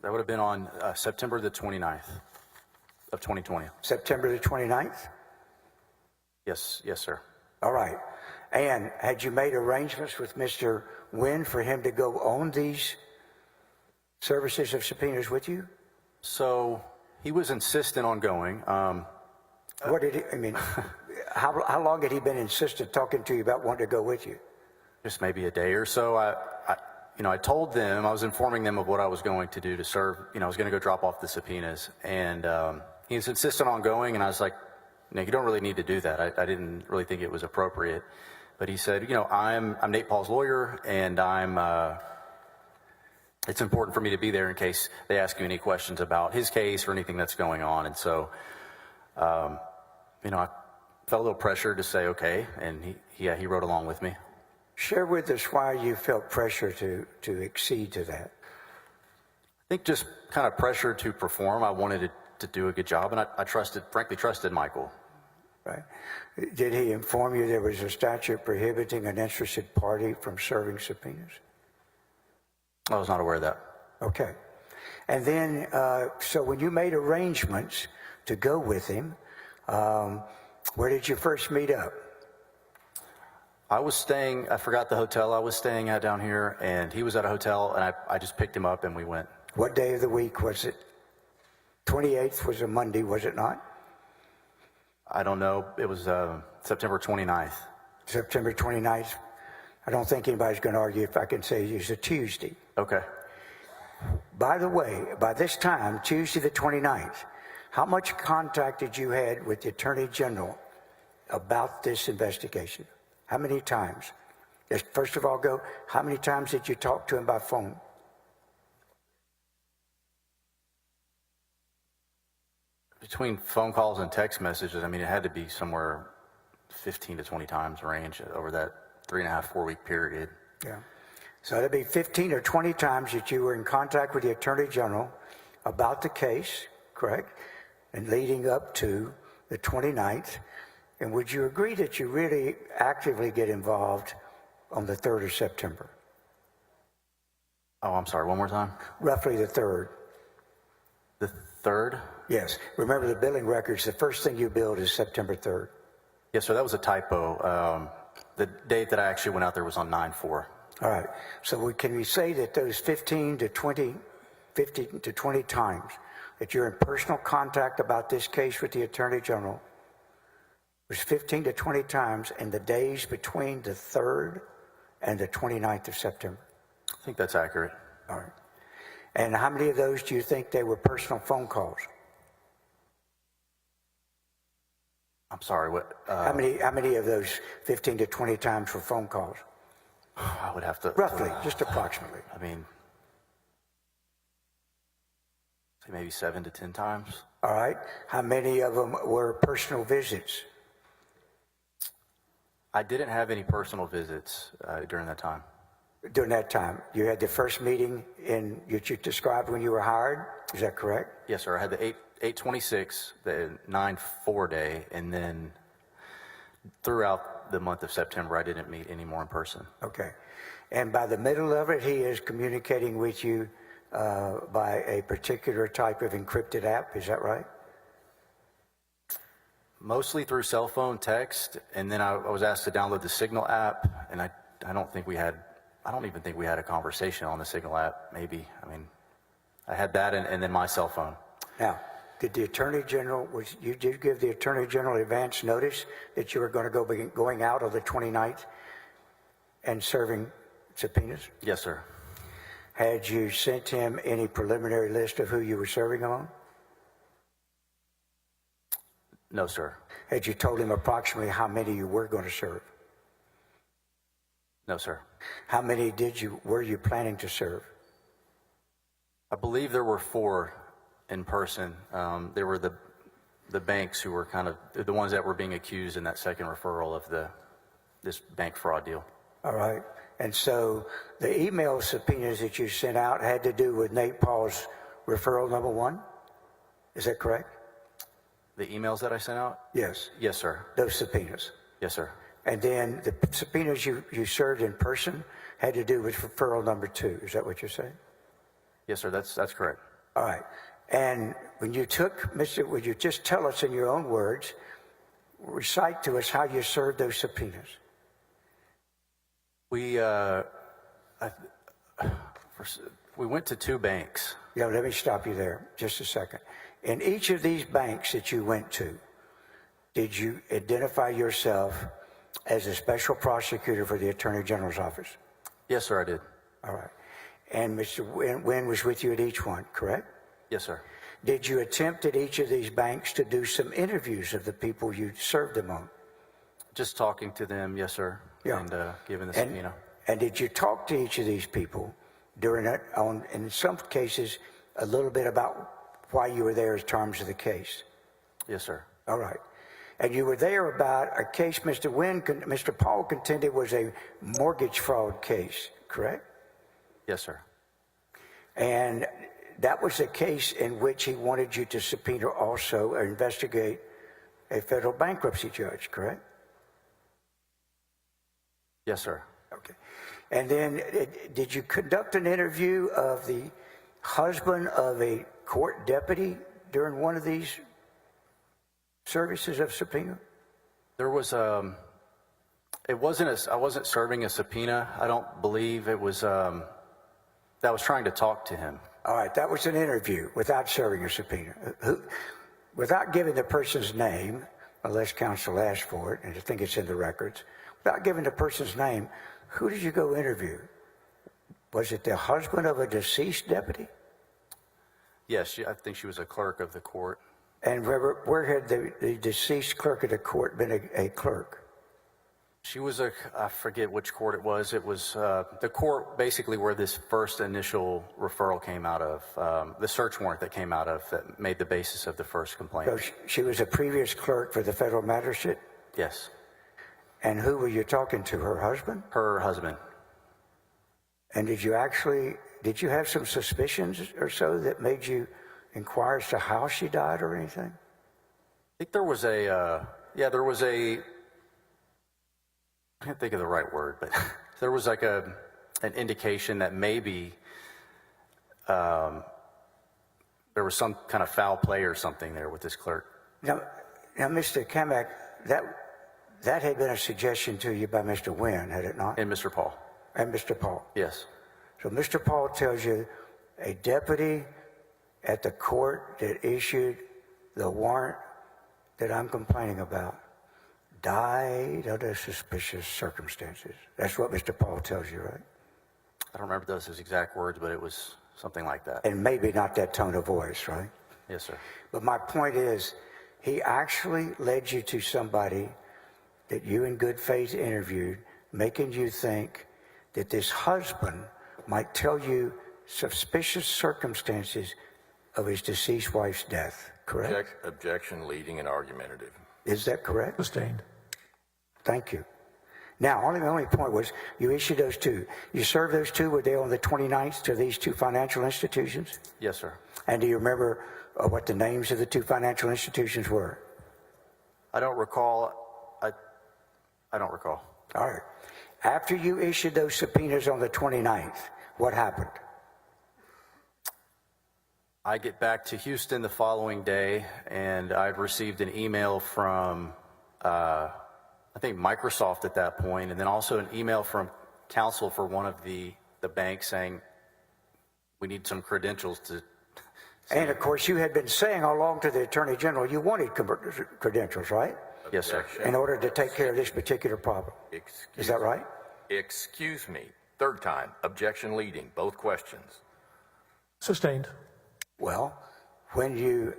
That would have been on September the 29th of 2020. September the 29th? Yes, sir. All right. And had you made arrangements with Mr. Nguyen for him to go on these services of subpoenas with you? So he was insistent on going. What did he, I mean, how long had he been insistent talking to you about wanting to go with you? Just maybe a day or so. I told them, I was informing them of what I was going to do to serve. I was going to go drop off the subpoenas, and he was insistent on going, and I was like, no, you don't really need to do that. I didn't really think it was appropriate. But he said, I'm Nate Paul's lawyer, and it's important for me to be there in case they ask you any questions about his case or anything that's going on. And so, I felt a little pressure to say, okay, and he rode along with me. Share with us why you felt pressure to accede to that. I think just kind of pressure to perform. I wanted to do a good job, and I frankly trusted Michael. Right. Did he inform you there was a statute prohibiting an interested party from serving subpoenas? I was not aware of that. Okay. And then, so when you made arrangements to go with him, where did you first meet up? I forgot the hotel I was staying at down here, and he was at a hotel, and I just picked him up and we went. What day of the week was it? 28th was a Monday, was it not? I don't know. It was September 29th. September 29th. I don't think anybody's going to argue if I can say it was a Tuesday. Okay. By the way, by this time, Tuesday the 29th, how much contact did you had with the Attorney General about this investigation? How many times? Let's first of all go, how many times did you talk to him by phone? Between phone calls and text messages, it had to be somewhere 15 to 20 times range over that 3.5-4 week period. Yeah. So that'd be 15 or 20 times that you were in contact with the Attorney General about the case, correct? And leading up to the 29th. And would you agree that you really actively get involved on the 3rd of September? Oh, I'm sorry. One more time. Roughly the 3rd. The 3rd? Yes. Remember the billing records, the first thing you billed is September 3rd. Yes, sir. That was a typo. The date that I actually went out there was on 9/4. All right. So can we say that those 15 to 20 times that you're in personal contact about this case with the Attorney General was 15 to 20 times in the days between the 3rd and the 29th of September? I think that's accurate. All right. And how many of those do you think they were personal phone calls? I'm sorry. What? How many of those 15 to 20 times were phone calls? I would have to Roughly, just approximately. Say maybe 7 to 10 times. All right. How many of them were personal visits? I didn't have any personal visits during that time. During that time, you had the first meeting that you described when you were hired. Is that correct? Yes, sir. I had the 8/26, the 9/4 day, and then throughout the month of September, I didn't meet any more in person. Okay. And by the middle of it, he is communicating with you by a particular type of encrypted app. Is that right? Mostly through cell phone text, and then I was asked to download the Signal app, and I don't think we had. I don't even think we had a conversation on the Signal app, maybe. I mean, I had that and then my cell phone. Now, did the Attorney General, did you give the Attorney General advance notice that you were going to be going out on the 29th and serving subpoenas? Yes, sir. Had you sent him any preliminary list of who you were serving them on? No, sir. Had you told him approximately how many you were going to serve? No, sir. How many were you planning to serve? I believe there were 4 in person. There were the banks who were kind of the ones that were being accused in that second referral of this bank fraud deal. All right. And so the email subpoenas that you sent out had to do with Nate Paul's referral number 1? Is that correct? The emails that I sent out? Yes. Yes, sir. Those subpoenas. Yes, sir. And then the subpoenas you served in person had to do with referral number 2. Is that what you're saying? Yes, sir. That's correct. All right. And when you took, would you just tell us in your own words, recite to us how you served those subpoenas? We went to 2 banks. Yeah, let me stop you there just a second. In each of these banks that you went to, did you identify yourself as a special prosecutor for the Attorney General's office? Yes, sir, I did. All right. And Mr. Wynn was with you at each one, correct? Yes, sir. Did you attempt at each of these banks to do some interviews of the people you served them on? Just talking to them, yes, sir. Yeah. And giving the subpoena. And did you talk to each of these people during it, in some cases, a little bit about why you were there in terms of the case? Yes, sir. All right. And you were there about a case Mr. Paul contended was a mortgage fraud case, correct? Yes, sir. And that was a case in which he wanted you to subpoena also or investigate a federal bankruptcy judge, correct? Yes, sir. Okay. And then did you conduct an interview of the husband of a court deputy during one of these services of subpoena? There was I wasn't serving a subpoena. I don't believe it was that was trying to talk to him. All right, that was an interview without serving a subpoena. Without giving the person's name, unless counsel asked for it, and I think it's in the records, without giving the person's name, who did you go interview? Was it the husband of a deceased deputy? Yes, I think she was a clerk of the court. And where had the deceased clerk of the court been a clerk? She was I forget which court it was. It was the court basically where this first initial referral came out of, the search warrant that came out of that made the basis of the first complaint. So she was a previous clerk for the federal magistrate? Yes. And who were you talking to, her husband? Her husband. And did you have some suspicions or so that made you inquire as to how she died or anything? I think there was I can't think of the right word, but there was like an indication that maybe there was some kind of foul play or something there with this clerk. Now Mr. Kamak, that had been a suggestion to you by Mr. Wynn, had it not? And Mr. Paul. And Mr. Paul. Yes. So Mr. Paul tells you a deputy at the court that issued the warrant that I'm complaining about died under suspicious circumstances. That's what Mr. Paul tells you, right? I don't remember those his exact words, but it was something like that. And maybe not that tone of voice, right? Yes, sir. But my point is, he actually led you to somebody that you in good faith interviewed, making you think that this husband might tell you suspicious circumstances of his deceased wife's death, correct? Objection, leading, and argumentative. Is that correct? Sustained. Thank you. Now, my only point was you issued those 2. You served those 2, were they on the 29th to these 2 financial institutions? Yes, sir. And do you remember what the names of the 2 financial institutions were? I don't recall. I don't recall. All right. After you issued those subpoenas on the 29th, what happened? I get back to Houston the following day, and I'd received an email from, I think Microsoft at that point, and then also an email from counsel for one of the banks saying, we need some credentials to. And of course, you had been saying all along to the Attorney General you wanted credentials, right? Yes, sir. In order to take care of this particular problem. Is that right? Excuse me. Third time. Objection leading. Both questions. Sustained. Well, when you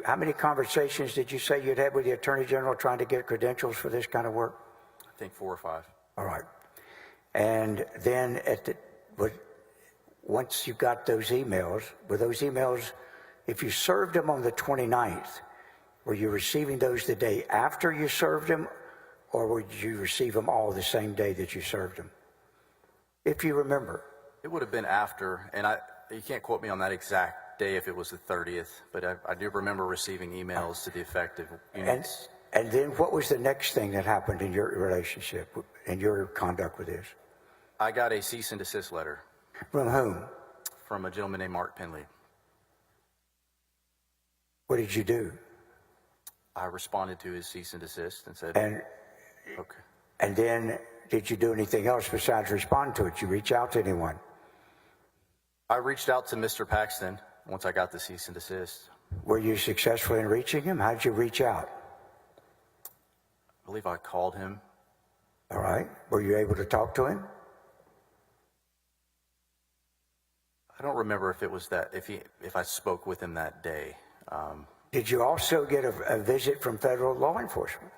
how many conversations did you say you'd had with the Attorney General trying to get credentials for this kind of work? I think 4 or 5. All right. And then once you got those emails, were those emails, if you served them on the 29th, were you receiving those the day after you served them, or would you receive them all the same day that you served them? If you remember. It would have been after, and you can't quote me on that exact day if it was the 30th, but I do remember receiving emails to the effect of units. And then what was the next thing that happened in your relationship, in your conduct with this? I got a cease and desist letter. From whom? From a gentleman named Mark Penley. What did you do? I responded to his cease and desist and said, okay. And then did you do anything else besides respond to it? Did you reach out to anyone? I reached out to Mr. Paxton once I got the cease and desist. Were you successful in reaching him? How did you reach out? I believe I called him. All right. Were you able to talk to him? I don't remember if it was that, if I spoke with him that day. Did you also get a visit from federal law enforcement?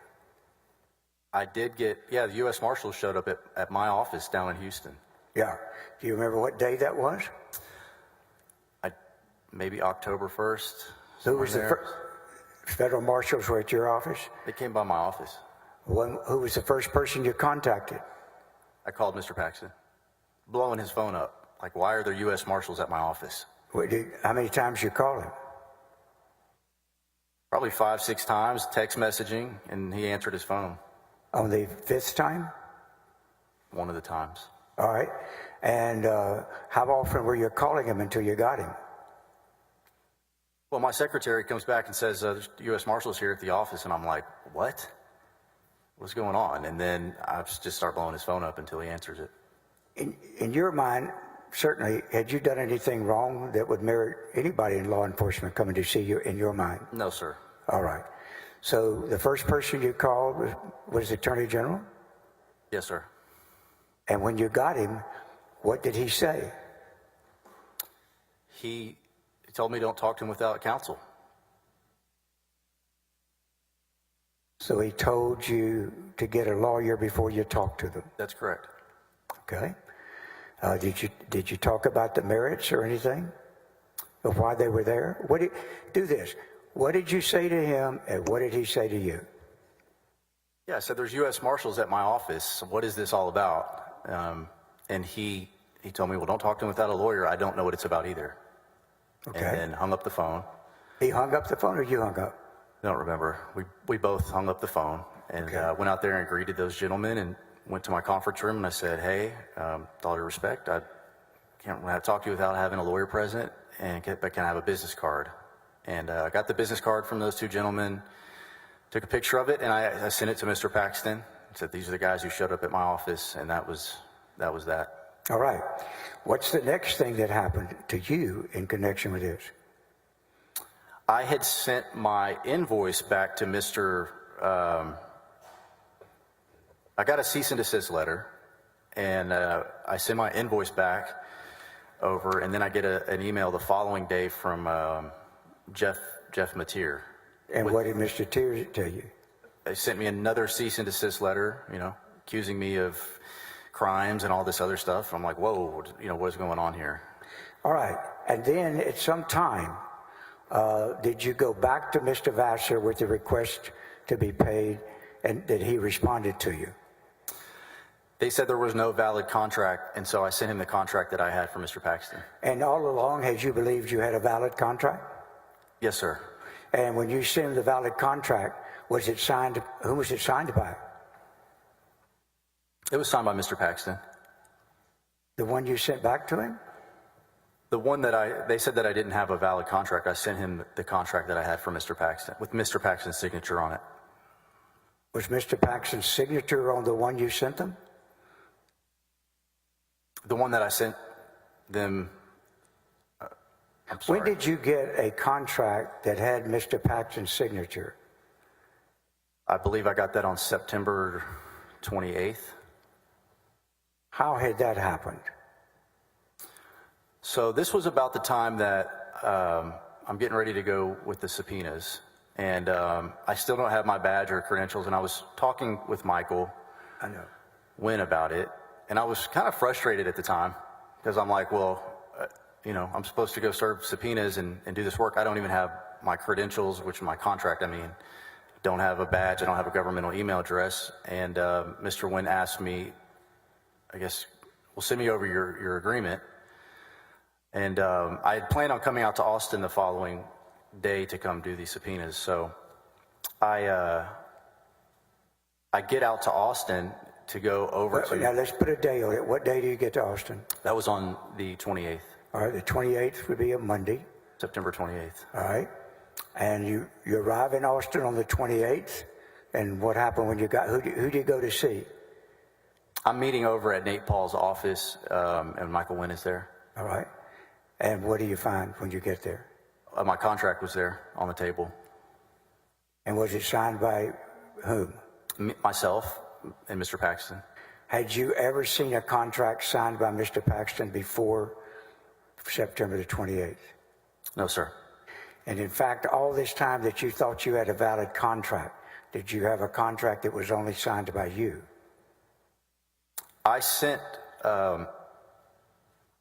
I did get, the U.S. Marshals showed up at my office down in Houston. Yeah. Do you remember what day that was? Maybe October 1st. Who was the first? Federal marshals were at your office? They came by my office. Who was the first person you contacted? I called Mr. Paxton, blowing his phone up. Like, why are there U.S. Marshals at my office? How many times you called him? Probably 5, 6 times, text messaging, and he answered his phone. On the 5th time? One of the times. All right. And how often were you calling him until you got him? Well, my secretary comes back and says, there's U.S. Marshals here at the office, and I'm like, what? What's going on? And then I just start blowing his phone up until he answers it. In your mind, certainly, had you done anything wrong that would merit anybody in law enforcement coming to see you in your mind? No, sir. All right. So the first person you called was the Attorney General? Yes, sir. And when you got him, what did he say? He told me don't talk to him without counsel. So he told you to get a lawyer before you talked to them? That's correct. Okay. Did you talk about the merits or anything of why they were there? Do this. What did you say to him, and what did he say to you? Yeah, I said there's U.S. Marshals at my office. What is this all about? And he told me, well, don't talk to him without a lawyer. I don't know what it's about either. Okay. And then hung up the phone. He hung up the phone, or you hung up? I don't remember. We both hung up the phone and Okay. went out there and greeted those gentlemen and went to my conference room and I said, hey, with all due respect, I can't talk to you without having a lawyer present, but can I have a business card? And I got the business card from those two gentlemen, took a picture of it, and I sent it to Mr. Paxton and said, these are the guys who showed up at my office, and that was that. All right. What's the next thing that happened to you in connection with this? I had sent my invoice back to Mr. I got a cease and desist letter, and I sent my invoice back over, and then I get an email the following day from Jeff Mateer. And what did Mr. Tears tell you? They sent me another cease and desist letter, accusing me of crimes and all this other stuff. I'm like, whoa, what is going on here? All right. And then at some time, did you go back to Mr. Vassar with the request to be paid, and that he responded to you? They said there was no valid contract, and so I sent him the contract that I had for Mr. Paxton. And all along, had you believed you had a valid contract? Yes, sir. And when you sent him the valid contract, was it signed? Who was it signed by? It was signed by Mr. Paxton. The one you sent back to him? The one that they said that I didn't have a valid contract. I sent him the contract that I had for Mr. Paxton with Mr. Paxton's signature on it. Was Mr. Paxton's signature on the one you sent them? The one that I sent them, I'm sorry. When did you get a contract that had Mr. Paxton's signature? I believe I got that on September 28th. How had that happened? So this was about the time that I'm getting ready to go with the subpoenas, and I still don't have my badge or credentials, and I was talking with Michael I know. Wynn about it, and I was kind of frustrated at the time because I'm like, well, I'm supposed to go serve subpoenas and do this work. I don't even have my credentials, which my contract, don't have a badge. I don't have a governmental email address. And Mr. Wynn asked me, I guess, well, send me over your agreement. And I had planned on coming out to Austin the following day to come do these subpoenas. So I get out to Austin to go over to. Now let's put a day on it. What day do you get to Austin? That was on the 28th, All right, the 28th would be a Monday. September 28th. All right. And you arrive in Austin on the 28th. And what happened when you got, who do you go to see? I'm meeting over at Nate Paul's office, and Michael Wynn is there. All right. And what do you find when you get there? My contract was there on the table. And was it signed by whom? Myself and Mr. Paxton. Had you ever seen a contract signed by Mr. Paxton before September the 28th? No, sir. And in fact, all this time that you thought you had a valid contract, did you have a contract that was only signed by you? I sent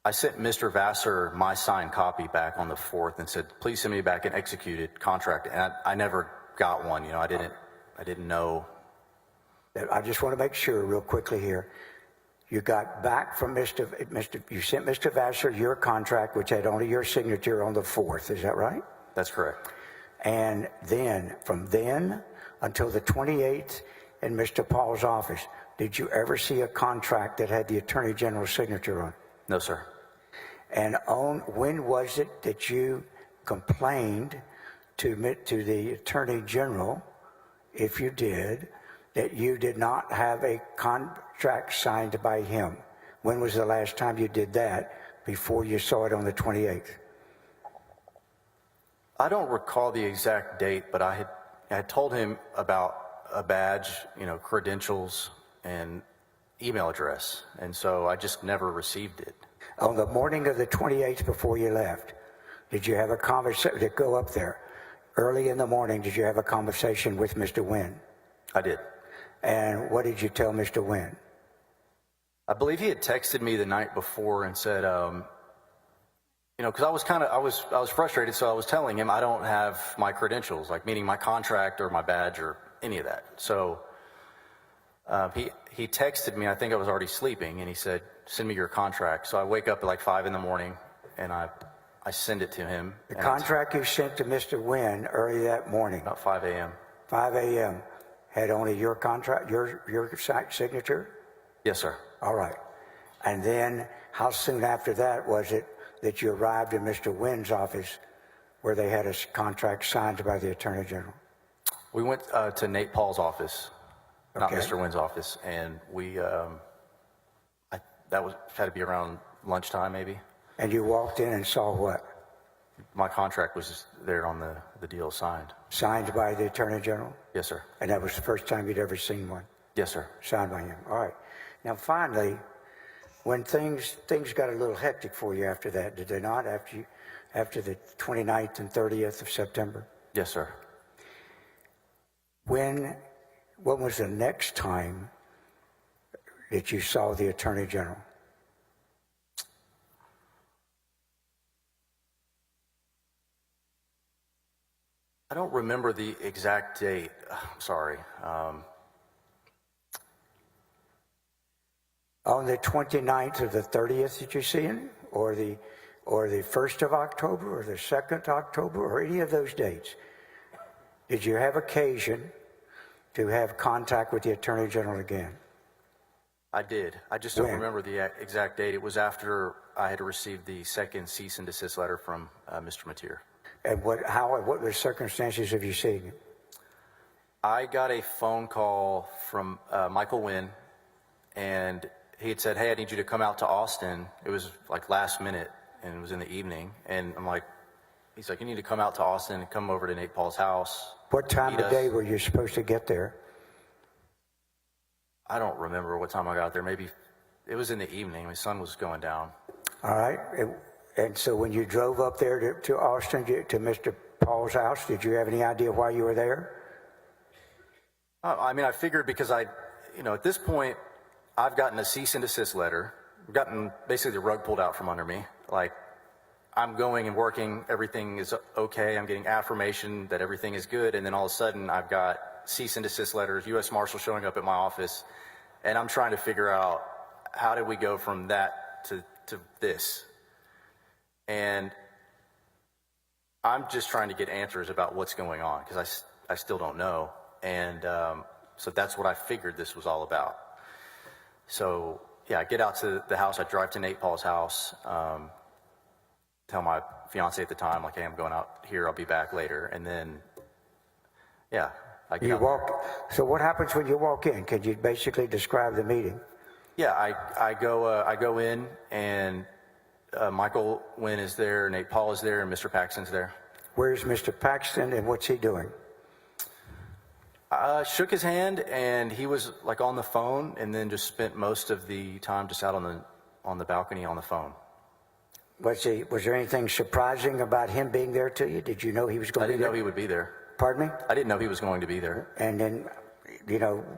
Mr. Vassar my signed copy back on the 4th and said, please send me back an executed contract. And I never got one. I didn't know. I just want to make sure real quickly here. You got back from you sent Mr. Vassar your contract, which had only your signature on the 4th. Is that right? That's correct. And then, from then until the 28th in Mr. Paul's office, did you ever see a contract that had the Attorney General's signature on it? No, sir. And when was it that you complained to the Attorney General, if you did, that you did not have a contract signed by him? When was the last time you did that before you saw it on the 28th? I don't recall the exact date, but I had told him about a badge, credentials, and email address. And so I just never received it. On the morning of the 28th before you left, did you have a conversation to go up there? Early in the morning, did you have a conversation with Mr. Wynn? I did. And what did you tell Mr. Wynn? I believe he had texted me the night before and said, because I was frustrated, so I was telling him I don't have my credentials, like meaning my contract or my badge or any of that. So he texted me. I think I was already sleeping, and he said, "Send me your contract." So I wake up at like 5 in the morning, and I send it to him. The contract you sent to Mr. Wynn early that morning, About 5 a.m. 5 a.m., had only your contract, your signature? Yes, sir. All right. And then how soon after that was it that you arrived in Mr. Wynn's office where they had a contract signed by the Attorney General? We went to Nate Paul's office, not Okay. Mr. Wynn's office, and we had to be around lunchtime maybe. And you walked in and saw what? My contract was just there on the deal signed. Signed by the Attorney General? Yes, sir. And that was the first time you'd ever seen one Yes, sir. signed by him. All right. Now, finally, when things got a little hectic for you after that, did they not? After the 29th and 30th of September? Yes, sir. When was the next time that you saw the Attorney General? I don't remember the exact date. I'm sorry. On the 29th or the 30th, did you see him? Or the 1st of October or the 2nd October or any of those dates? Did you have occasion to have contact with the Attorney General again? I did. I just don't When? remember the exact date. It was after I had received the second cease and desist letter from Mr. Mateer. And what were the circumstances of you seeing him? I got a phone call from Michael Wynn, and he had said, "Hey, I need you to come out to Austin." It was like last minute, and it was in the evening. And I'm like, he's like, "You need to come out to Austin and come over to Nate Paul's house." What time Meet of us. day were you supposed to get there? I don't remember what time I got there. Maybe it was in the evening. My sun was going down. All right. And so when you drove up there to Austin, to Mr. Paul's house, did you have any idea why you were there? I mean, I figured because at this point, I've gotten a cease and desist letter. I've gotten basically the rug pulled out from under me. Like, I'm going and working, everything is okay. I'm getting affirmation that everything is good. And then all of a sudden, I've got cease and desist letters, U.S. Marshal showing up at my office. And I'm trying to figure out, how did we go from that to this? And I'm just trying to get answers about what's going on, because I still don't know. And so that's what I figured this was all about. So, yeah, I get out to the house. I drive to Nate Paul's house, tell my fiance at the time, like, "Hey, I'm going out here. I'll be back later." And then, yeah, I get You out. walk. So what happens when you walk in? Could you basically describe the meeting? Yeah, I go in, and Michael Wynn is there, Nate Paul is there, and Mr. Paxton's there. Where's Mr. Paxton and what's he doing? Shook his hand, and he was like on the phone, and then just spent most of the time just out on the balcony on the phone. Was there anything surprising about him being there to you? Did you know he was I going to be didn't know there? he would be there. Pardon me? I didn't know he was going to be there. And then,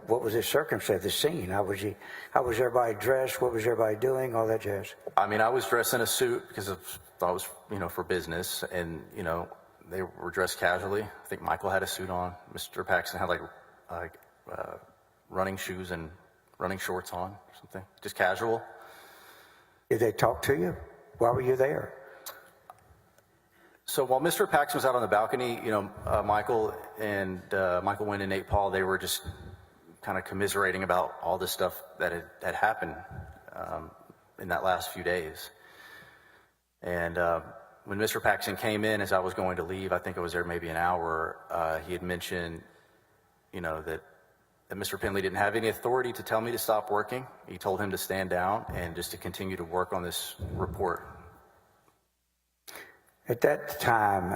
what was the circumstance, the scene? How was everybody dressed? What was everybody doing? All that jazz. I mean, I was dressed in a suit because I was, for business, and, they were dressed casually. I think Michael had a suit on. Mr. Paxton had like running shoes and running shorts on or something, just casual. Did they talk to you? Why were you there? So while Mr. Paxton was out on the balcony, Michael Wynn and Nate Paul, they were just kind of commiserating about all the stuff that had happened in that last few days. And when Mr. Paxton came in, as I was going to leave, I think I was there maybe an hour, he had mentioned, that Mr. Penley didn't have any authority to tell me to stop working. He told him to stand down and just to continue to work on this report. At that time,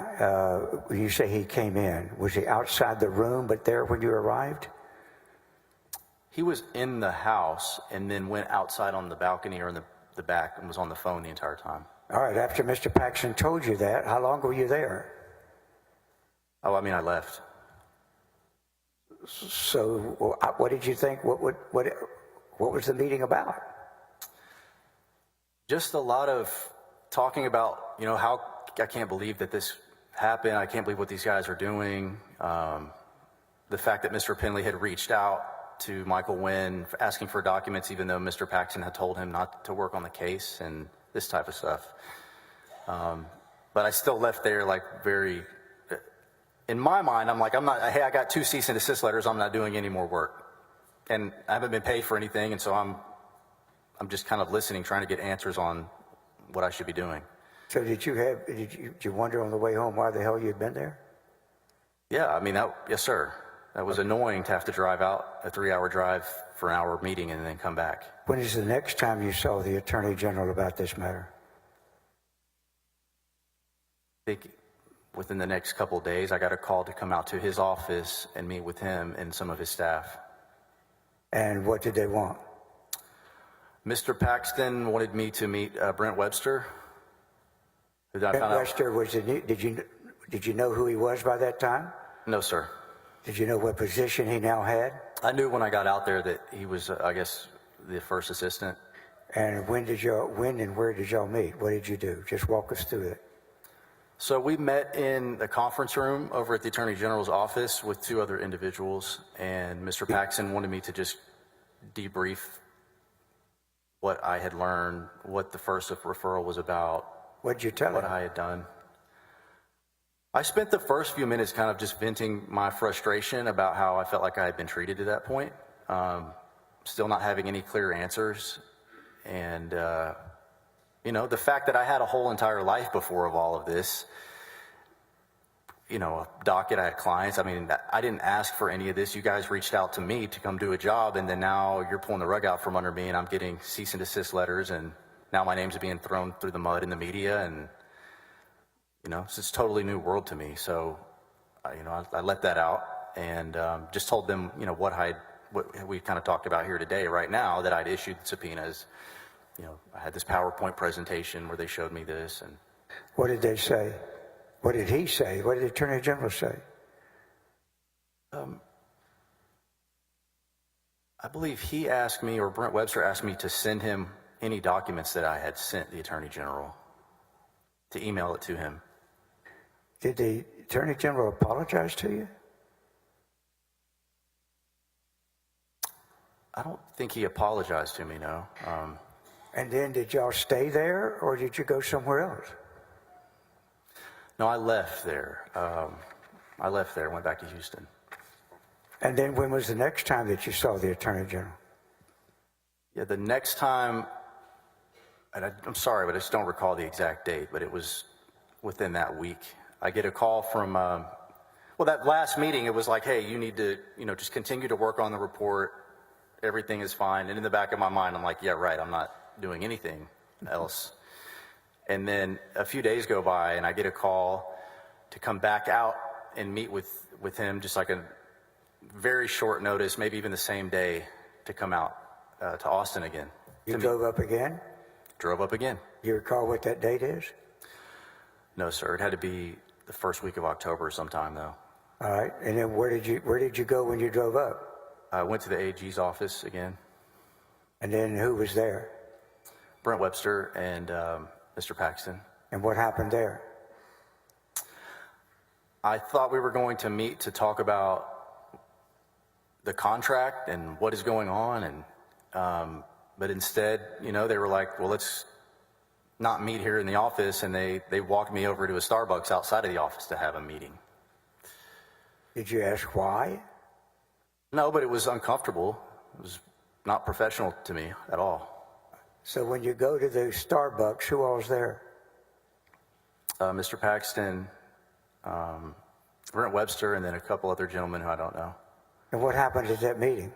when you say he came in, was he outside the room but there when you arrived? He was in the house and then went outside on the balcony or in the back and was on the phone the entire time. All right, after Mr. Paxton told you that, how long were you there? Oh, I mean, I left. So what did you think? What was the meeting about? Just a lot of talking about, how I can't believe that this happened. I can't believe what these guys are doing. The fact that Mr. Penley had reached out to Michael Wynn asking for documents, even though Mr. Paxton had told him not to work on the case, and this type of stuff. But I still left there very, in my mind, I'm like, hey, I got 2 cease and desist letters. I'm not doing any more work. And I haven't been paid for anything. And so I'm just kind of listening, trying to get answers on what I should be doing. So did you wonder on the way home why the hell you'd been there? Yeah, I mean, yes, sir. That was annoying to have to drive out a 3-hour drive for an hour meeting and then come back. When is the next time you saw the Attorney General about this matter? I think within the next couple of days, I got a call to come out to his office and meet with him and some of his staff. And what did they want? Mr. Paxton wanted me to meet Brent Webster. Who I Brent found out- Webster was did you know who he was by that time? No, sir. Did you know what position he now had? I knew when I got out there that he was, I guess, the first assistant. And when and where did y'all meet? What did you do? Just walk us through it. So we met in the conference room over at the Attorney General's office with 2 other individuals, and Mr. Paxton wanted me to just debrief what I had learned, what the first referral was about, What did you tell what him? I had done. I spent the first few minutes kind of just venting my frustration about how I felt like I had been treated to that point, still not having any clear answers. And, the fact that I had a whole entire life before of all of this, a docket. I had clients. I mean, I didn't ask for any of this. You guys reached out to me to come do a job, and then now you're pulling the rug out from under me, and I'm getting cease and desist letters, and now my name's being thrown through the mud in the media, and it's a totally new world to me. So, I let that out and just told them, what we kind of talked about here today, right now, that I'd issued subpoenas. I had this PowerPoint presentation where they showed me this, and What did they say? What did he say? What did the Attorney General say? I believe he asked me, or Brent Webster asked me, to send him any documents that I had sent the Attorney General, to email it to him. Did the Attorney General apologize to you? I don't think he apologized to me, no. And then did y'all stay there, or did you go somewhere else? No, I left there. Went back to Houston. And then when was the next time that you saw the Attorney General? Yeah, the next time, and I'm sorry, but I just don't recall the exact date, but it was within that week. I get a call from, that last meeting, it was like, hey, you need to, just continue to work on the report. Everything is fine. And in the back of my mind, I'm like, yeah, right, I'm not doing anything else. And then a few days go by, and I get a call to come back out and meet with him, just like a very short notice, maybe even the same day, to come out to Austin again. You drove up again? Drove up again. You recall what that date is? No, sir. It had to be the first week of October sometime, though. All right. And then where did you go when you drove up? I went to the AG's office again. And then who was there? Brent Webster and Mr. Paxton. And what happened there? I thought we were going to meet to talk about the contract and what is going on, and but instead, they were like, well, let's not meet here in the office, and they walked me over to a Starbucks outside of the office to have a meeting. Did you ask why? No, but it was uncomfortable. It was not professional to me at all. So when you go to the Starbucks, who all's there? Mr. Paxton, Brent Webster, and then a couple other gentlemen who I don't know. And what happened at that meeting?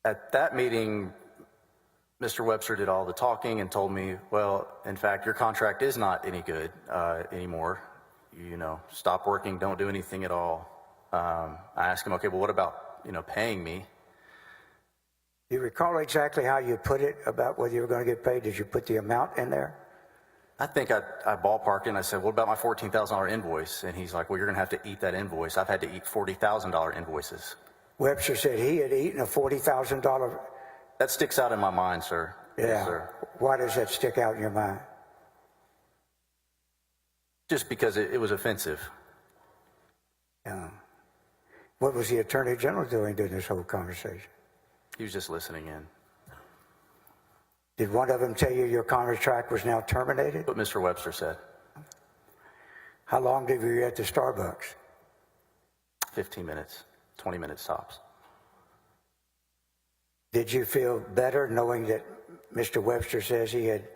At that meeting, Mr. Webster did all the talking and told me, well, in fact, your contract is not any good anymore. Stop working, don't do anything at all. I asked him, okay, well, what about, paying me? Do you recall exactly how you put it about whether you were going to get paid? Did you put the amount in there? I think I ballparked it, and I said, what about my $14,000 invoice? And he's like, well, you're going to have to eat that invoice. I've had to eat $40,000 invoices. Webster said he had eaten a $40,000. That sticks out in my mind, sir. Yeah. Yes, sir. Why does that stick out in your mind? Just because it was offensive. Yeah. What was the Attorney General doing during this whole conversation? He was just listening in. Did one of them tell you your contract was now terminated? What Mr. Webster said. How long did you at the Starbucks? 15 minutes, 20 minutes tops. Did you feel better knowing that Mr. Webster says he had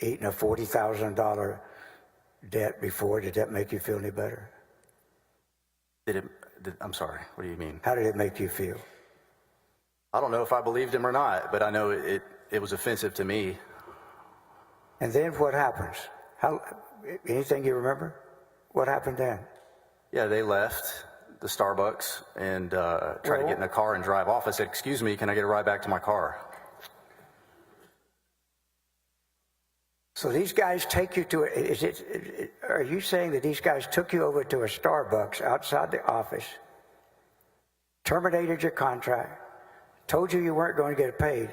eaten a $40,000 debt before? Did that make you feel any better? I'm sorry, what do you mean? How did it make you feel? I don't know if I believed him or not, but I know it was offensive to me. And then what happens? Anything you remember? What happened then? Yeah, they left the Starbucks and tried to get in a car and drive off. I said, excuse me, can I get a ride back to my car? So these guys take you to are you saying that these guys took you over to a Starbucks outside the office, terminated your contract, told you weren't going to get paid,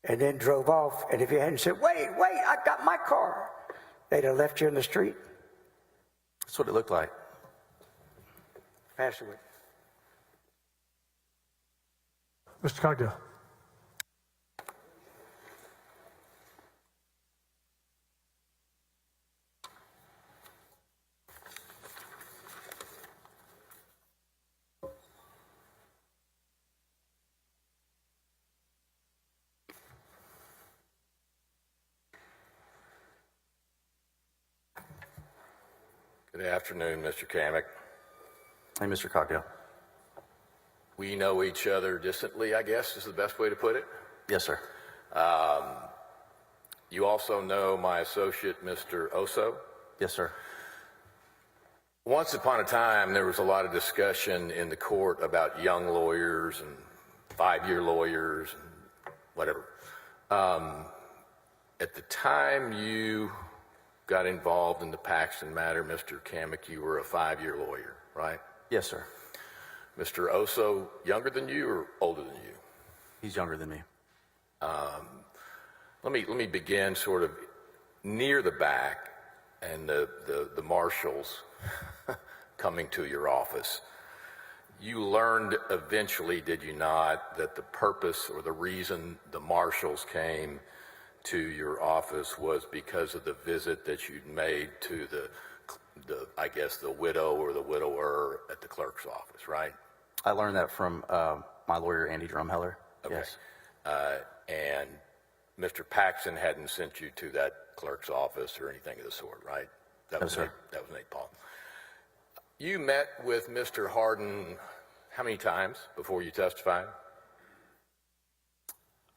and then drove off? And if you hadn't said, wait, I got my car, they'd have left you in the street? That's what it looked like. Pass it away. Mr. Cogdill. Good Good afternoon, Mr. Kamek. Hey, Mr. Cockdale. We know each other distantly, I guess is the best way to put it. Yes, sir. You also know my associate, Mr. Oso. Yes, sir. Once upon a time, there was a lot of discussion in the court about young lawyers and five-year lawyers and whatever. At the time you got involved in the Paxton matter, Mr. Kamek, you were a five-year lawyer, right? Yes, sir. Mr. Oso, younger than you or older than you? He's younger than me. Let me begin sort of near the back and the marshals coming to your office. You learned eventually, did you not, that the purpose or the reason the marshals came to your office was because of the visit that you'd made to the I guess the widow or the widower at the clerk's office, right? I learned that from my lawyer, Andy Drumheller. Okay. Yes. And Mr. Paxton hadn't sent you to that clerk's office or anything of the sort, right? That No, was sir. That was Nate Paul. You met with Mr. Harden how many times before you testified?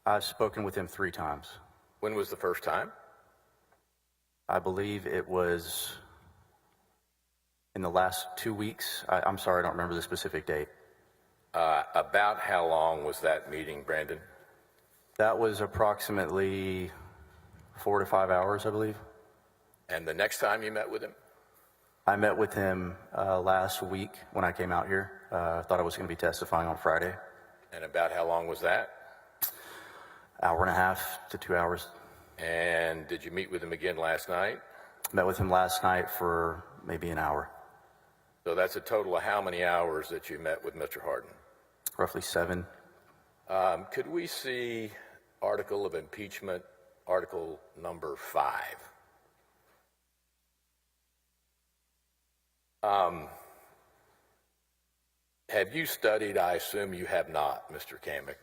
I've spoken with him 3 times. When was the first time? I believe it was in the last 2 weeks. I'm sorry, I don't remember the specific date. About how long was that meeting, Brandon? That was approximately 4 to 5 hours, I believe. And the next time you met with him? I met with him last week when I came out here. I thought I was going to be testifying on Friday. And about how long was that? Hour and a half to 2 hours. And did you meet with him again last night? Met with him last night for maybe an hour. So that's a total of how many hours that you met with Mr. Harden? Roughly 7. Could we see article of impeachment, article number 5? Have you studied, I assume you have not, Mr. Kamek,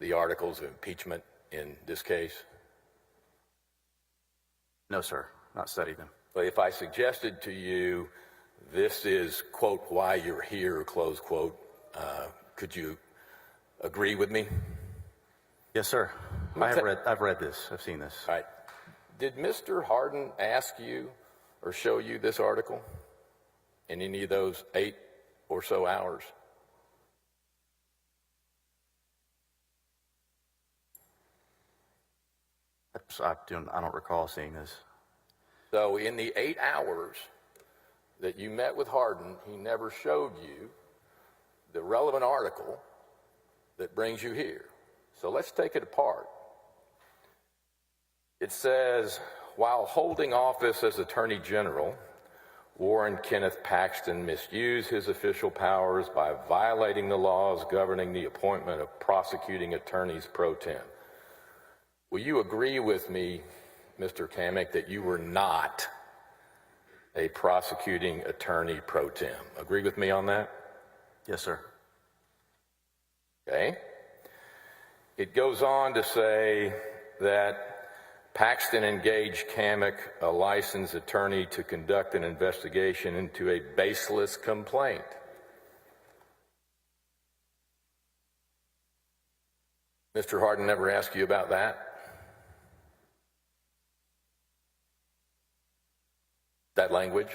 the articles of impeachment in this case? No, sir. Not studied them. But if I suggested to you, this is, quote, why you're here, close quote, could you agree with me? Yes, sir. I've read this. I've seen this. All right. Did Mr. Harden ask you or show you this article in any of those 8 or so hours? I don't recall seeing this. So in the 8 hours that you met with Harden, he never showed you the relevant article that brings you here. So let's take it apart. It says, while holding office as Attorney General, Warren Kenneth Paxton misused his official powers by violating the laws governing the appointment of prosecuting attorneys pro tem. Will you agree with me, Mr. Kamek, that you were not a prosecuting attorney pro tem? Agree with me on that? Yes, sir. Okay. It goes on to say that Paxton engaged Kamek, a licensed attorney, to conduct an investigation into a baseless complaint. Mr. Harden never asked you about that? That language?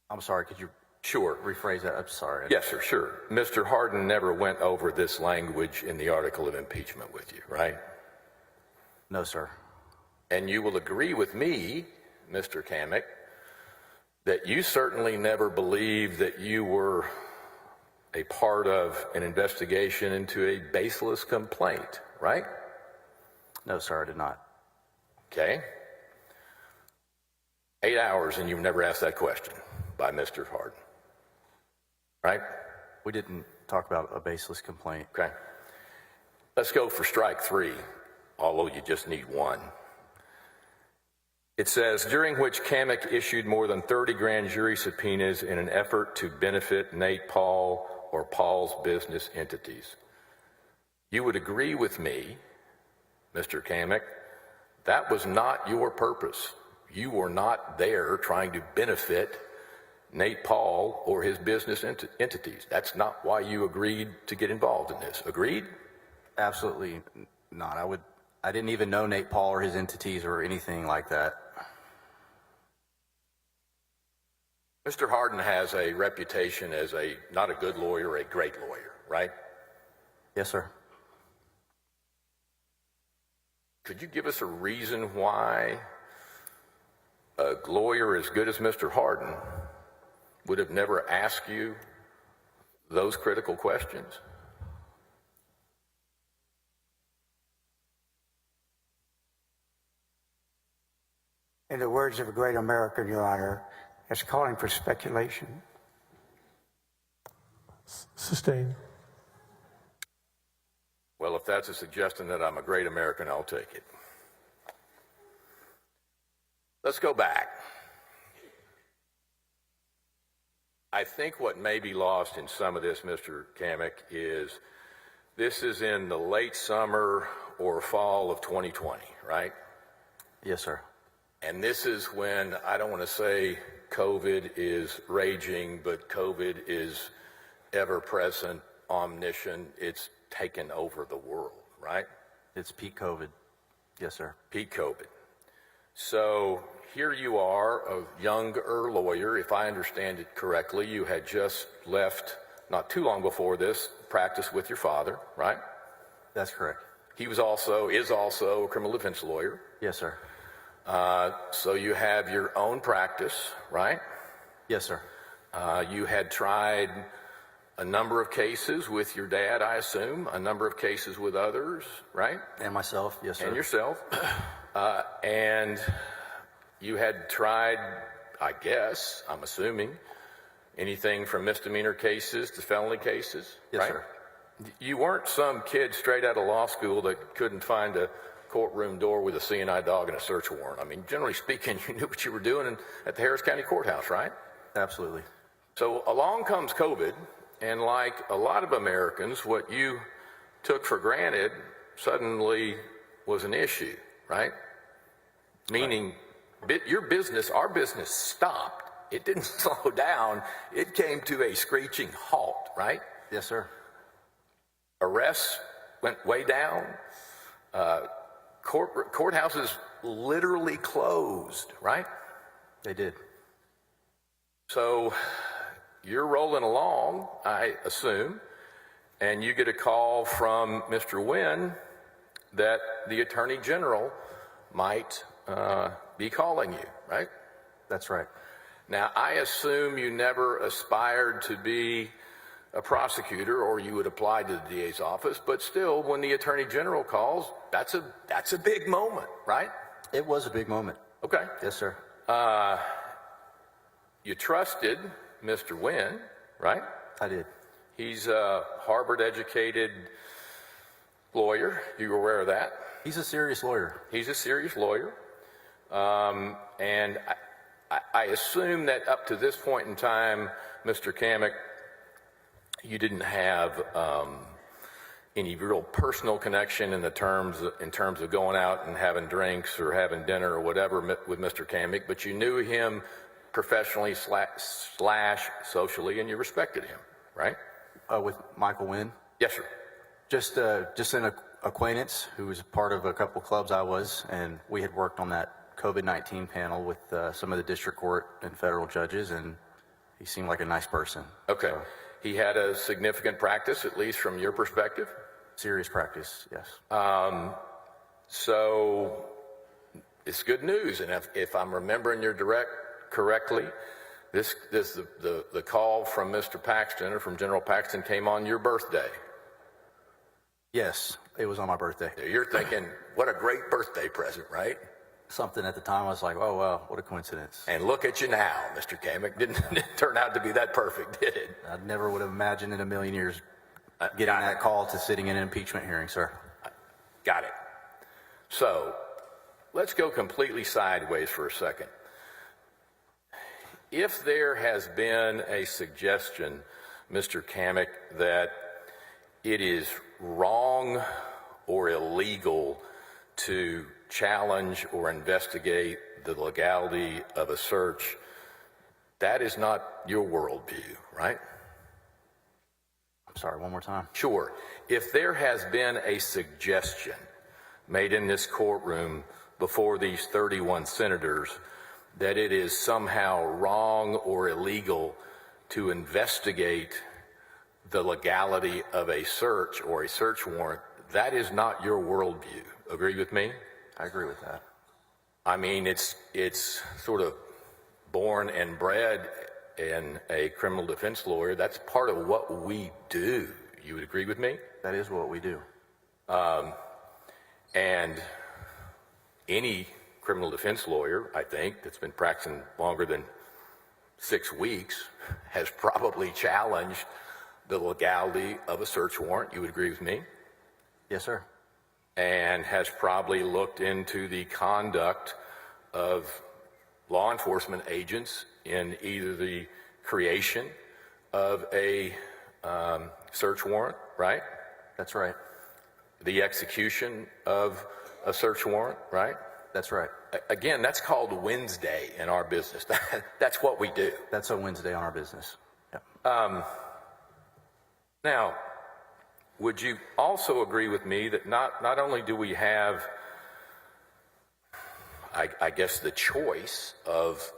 I'm sorry. Could you Sure. rephrase that? I'm sorry. Yes, sir, sure. Mr. Harden never went over this language in the article of impeachment with you, right? No, sir. And you will agree with me, Mr. Kamek, that you certainly never believed that you were a part of an investigation into a baseless complaint, right? No, sir, I did not. Okay. 8 hours and you've never asked that question by Mr. Harden, right? We didn't talk about a baseless complaint. Okay. Let's go for strike 3, although you just need 1. It says, during which Kamek issued more than 30 grand jury subpoenas in an effort to benefit Nate Paul or Paul's business entities. You would agree with me, Mr. Kamek, that was not your purpose You were not there trying to benefit Nate Paul or his business entities. That's not why you agreed to get involved in this. Agreed? Absolutely not. I didn't even know Nate Paul or his entities or anything like that. Mr. Hardin has a reputation as not a good lawyer, a great lawyer, right? Yes, sir. Could you give us a reason why a lawyer as good as Mr. Hardin would have never asked you those critical questions? In the words of a great American, Your Honor, it's calling for speculation. Sustained. Well, if that's a suggestion that I'm a great American, I'll take it. Let's go back. I think what may be lost in some of this, Mr. Kamek, is this is in the late summer or fall of 2020, right? Yes, sir. And this is when, I don't want to say COVID is raging, but COVID is ever-present, omniscient. It's taken over the world, right? It's peak COVID. Yes, sir. Peak COVID. So here you are, a younger lawyer. If I understand it correctly, you had just left, not too long before this, practice with your father, right? That's correct. He is also a criminal defense lawyer. Yes, sir. So you have your own practice, right? Yes, sir. You had tried a number of cases with your dad, I assume, a number of cases with others, right? And myself. Yes, sir. And yourself. And you had tried, I guess, I'm assuming, anything from misdemeanor cases to felony cases, Yes, right? sir. You weren't some kid straight out of law school that couldn't find a courtroom door with a CNI dog and a search warrant. I mean, generally speaking, you knew what you were doing at the Harris County Courthouse, right? Absolutely. So along comes COVID, and like a lot of Americans, what you took for granted suddenly was an issue, right? Meaning your business, our business stopped. It didn't slow down. It came to a screeching halt, right? Yes, sir. Arrests went way down. Courthouses literally closed, right? They did. So you're rolling along, I assume, and you get a call from Mr. Wynn that the Attorney General might be calling you, right? That's right. Now, I assume you never aspired to be a prosecutor or you would apply to the DA's office, but still, when the Attorney General calls, that's a big moment, right? It was a big moment. Okay. Yes, sir. You trusted Mr. Wynn, right? I did. He's a Harvard-educated lawyer. You were aware of that? He's a serious lawyer. He's a serious lawyer. And I assume that up to this point in time, Mr. Kamek, you didn't have any real personal connection in terms of going out and having drinks or having dinner or whatever with Mr. Kamek, but you knew him professionally / socially, and you respected him, right? With Michael Wynn. Yes, sir. Just an acquaintance who was part of a couple clubs I was, and we had worked on that COVID-19 panel with some of the district court and federal judges, and he seemed like a nice person. Okay. He had a significant practice, at least from your perspective? Serious practice, yes. So it's good news, and if I'm remembering your correctly, the call from Mr. Paxton or from General Paxton came on your birthday. Yes, it was on my birthday. You're thinking, what a great birthday present, right? Something at the time I was like, oh, wow, what a coincidence. And look at you now, Mr. Kamek. Didn't turn out to be that perfect, did it? I never would have imagined in a million years getting that call to sitting in an impeachment hearing, sir. Got it. So let's go completely sideways for a second. If there has been a suggestion, Mr. Kamek, that it is wrong or illegal to challenge or investigate the legality of a search, that is not your worldview, right? I'm sorry, one more time. Sure. If there has been a suggestion made in this courtroom before these 31 senators that it is somehow wrong or illegal to investigate the legality of a search or a search warrant, that is not your worldview. Agree with me? I agree with that. I mean, it's sort of born and bred in a criminal defense lawyer. That's part of what we do. You would agree with me? That is what we do. And any criminal defense lawyer, I think, that's been practicing longer than 6 weeks has probably challenged the legality of a search warrant. You would agree with me? Yes, sir. And has probably looked into the conduct of law enforcement agents in either the creation of a search warrant, right? That's right. The execution of a search warrant, right? That's right. Again, that's called Wednesday in our business. That's what we do. That's a Wednesday on our business. Yep. Now, would you also agree with me that not only do we have, I guess, the choice of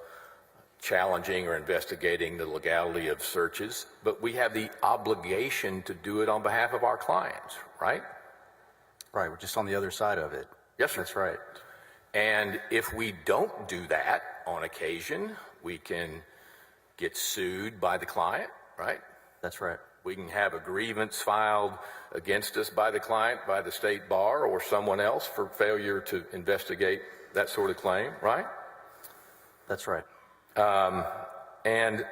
challenging or investigating the legality of searches, but we have the obligation to do it on behalf of our clients, right? Right, we're just on the other side of it. Yes, sir. That's right. And if we don't do that on occasion, we can get sued by the client, right? That's right. We can have a grievance filed against us by the client, by the state bar or someone else for failure to investigate that sort of claim, right? That's right. And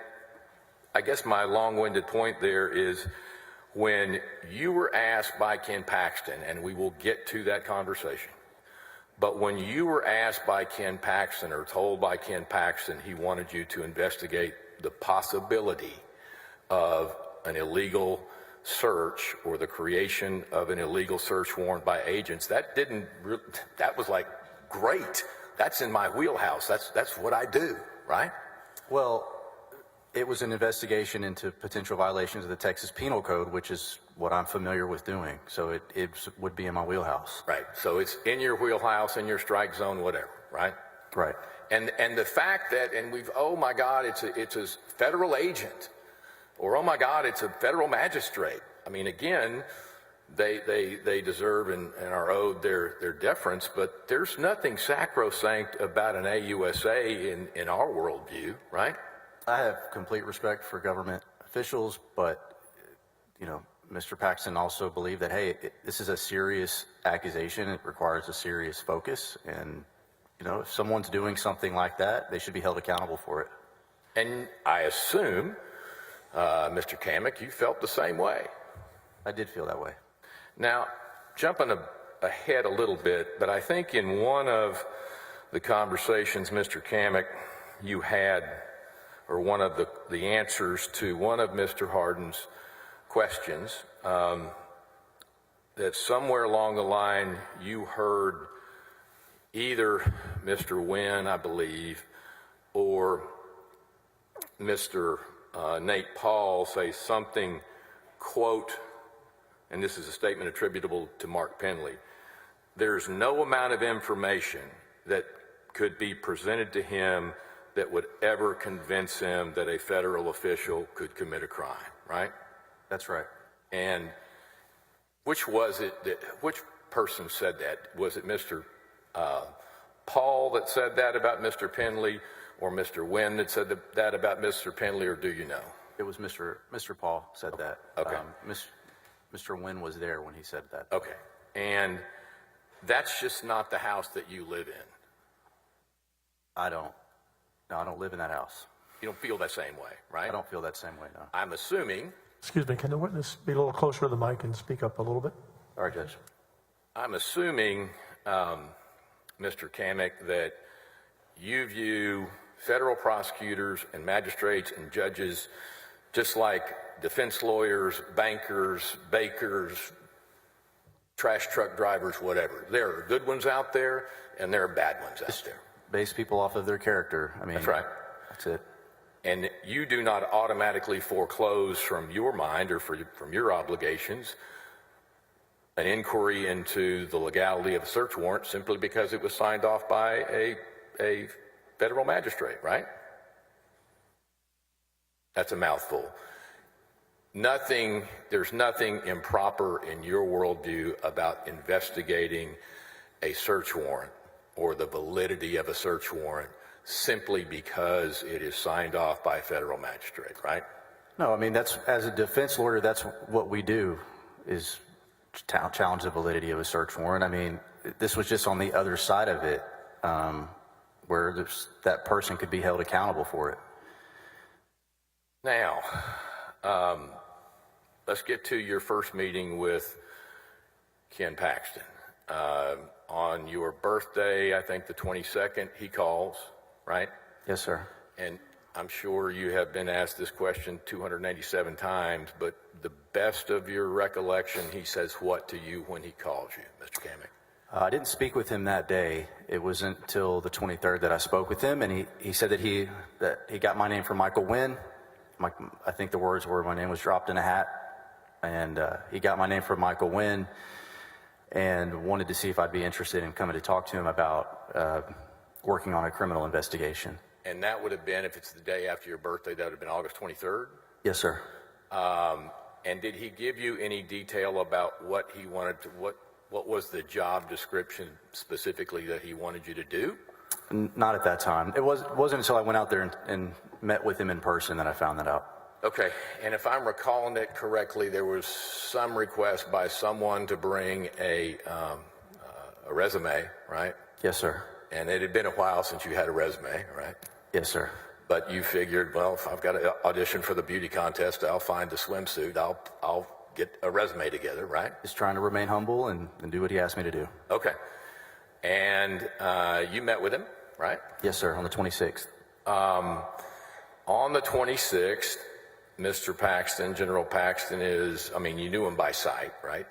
I guess my long-winded point there is when you were asked by Ken Paxton, and we will get to that conversation, but when you were asked by Ken Paxton or told by Ken Paxton he wanted you to investigate the possibility of an illegal search or the creation of an illegal search warrant by agents, that was like, great. That's in my wheelhouse. That's what I do, right? Well, it was an investigation into potential violations of the Texas Penal Code, which is what I'm familiar with doing. So it would be in my wheelhouse. Right. So it's in your wheelhouse, in your strike zone, whatever, right? Right. And the fact that, oh my God, it's a federal agent, or oh my God, it's a federal magistrate. I mean, again, they deserve and are owed their deference, but there's nothing sacrosanct about an AUSA in our worldview, right? I have complete respect for government officials, but, Mr. Paxton also believed that, hey, this is a serious accusation. It requires a serious focus. And, if someone's doing something like that, they should be held accountable for it. And I assume, Mr. Kamek, you felt the same way. I did feel that way. Now, jumping ahead a little bit, but I think in one of the conversations, Mr. Kamek, you had, or one of the answers to one of Mr. Hardin's questions, that somewhere along the line you heard either Mr. Wynn, I believe, or Mr. Nate Paul say something, quote, and this is a statement attributable to Mark Penley, there's no amount of information that could be presented to him that would ever convince him that a federal official could commit a crime, right? That's right. And which person said that? Was it Mr. Paul that said that about Mr. Penley, or Mr. Wynn that said that about Mr. Penley, or do you know? It was Mr. Paul said that. Okay. Mr. Wynn was there when he said that. Okay. And that's just not the house that you live in. I don't live in that house. You don't feel that same way, right? I don't feel that same way, no. I'm assuming, Excuse me, can the witness be a little closer to the mic and speak up a little bit? All right, Judge. Mr. Kamek, that you view federal prosecutors and magistrates and judges just like defense lawyers, bankers, bakers, trash truck drivers, whatever. There are good ones out there, and there are bad ones out there. Base people off of their character. I mean, That's right. That's it. And you do not automatically foreclose from your mind or from your obligations an inquiry into the legality of a search warrant simply because it was signed off by a federal magistrate, right? That's a mouthful. There's nothing improper in your worldview about investigating a search warrant or the validity of a search warrant simply because it is signed off by a federal magistrate, right? No, I mean, that's, as a defense lawyer, that's what we do, is challenge the validity of a search warrant. I mean, this was just on the other side of it, where that person could be held accountable for it. Now, let's get to your first meeting with Ken Paxton. On your birthday, I think the 22nd, he calls, right? Yes, sir. And I'm sure you have been asked this question 287 times, but the best of your recollection, he says what to you when he calls you, Mr. Kamek? I didn't speak with him that day. It wasn't until the 23rd that I spoke with him, and he said that he got my name from Michael Wynn. I think the words were, my name was dropped in a hat, and he got my name from Michael Wynn and wanted to see if I'd be interested in coming to talk to him about working on a criminal investigation. And that would have been, if it's the day after your birthday, that would have been August 23rd? Yes, sir. And did he give you any detail about what he wanted to, what was the job description specifically that he wanted you to do? Not at that time. It wasn't until I went out there and met with him in person that I found that out. Okay, and if I'm recalling it correctly, there was some request by someone to bring a resume, right? Yes, sir. And it had been a while since you had a resume, right? Yes, sir. But you figured, well, if I've got to audition for the beauty contest, I'll find the swimsuit, I'll get a resume together, right? Just trying to remain humble and do what he asked me to do. Okay. And you met with him, right? Yes, sir, on the 26th. On the 26th, Mr. Paxton, General Paxton is, I mean, you knew him by sight, right?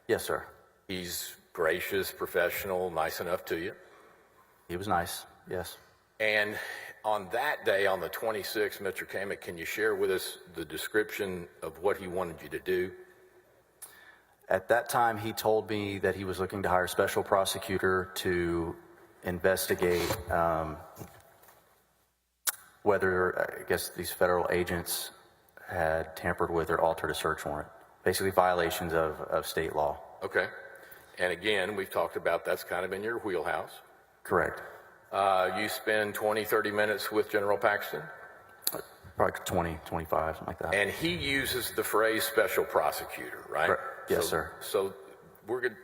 Yes, sir. He's gracious, professional, nice enough to you. He was nice, yes. And on that day, on the 26th, Mr. Kamek, can you share with us the description of what he wanted you to do? At that time, he told me that he was looking to hire a special prosecutor to investigate whether, I guess, these federal agents had tampered with or altered a search warrant. Basically violations of state law. Okay. And again, we've talked about that's kind of in your wheelhouse. Correct. You spend 20, 30 minutes with General Paxton? Probably 20, 25, something like that. And he uses the phrase special prosecutor, right? Correct. Yes, sir. So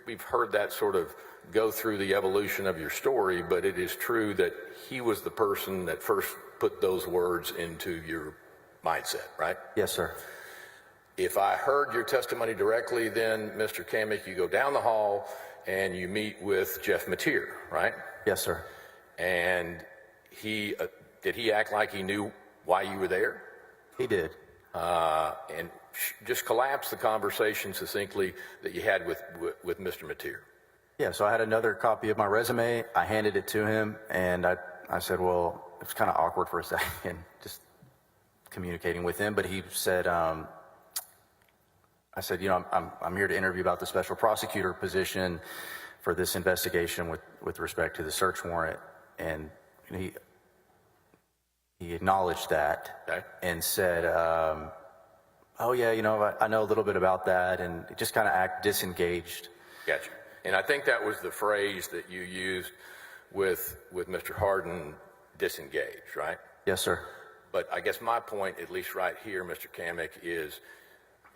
we've heard that sort of go through the evolution of your story, but it is true that he was the person that first put those words into your mindset, right? Yes, sir. If I heard your testimony directly, then, Mr. Kamek, you go down the hall and you meet with Jeff Mateer, right? Yes, sir. And did he act like he knew why you were there? He did. And just collapse the conversation succinctly that you had with Mr. Mateer. Yeah, so I had another copy of my resume. I handed it to him, and I said, well, it was kind of awkward for a second, just communicating with him. But he said, I said, you know, I'm here to interview about the special prosecutor position for this investigation with respect to the search warrant. And he acknowledged that, Okay. and said, oh, yeah, you know, I know a little bit about that, and just kind of act disengaged. Gotcha. And I think that was the phrase that you used with Mr. Harden, disengaged, right? Yes, sir. But I guess my point, at least right here, Mr. Kamek, is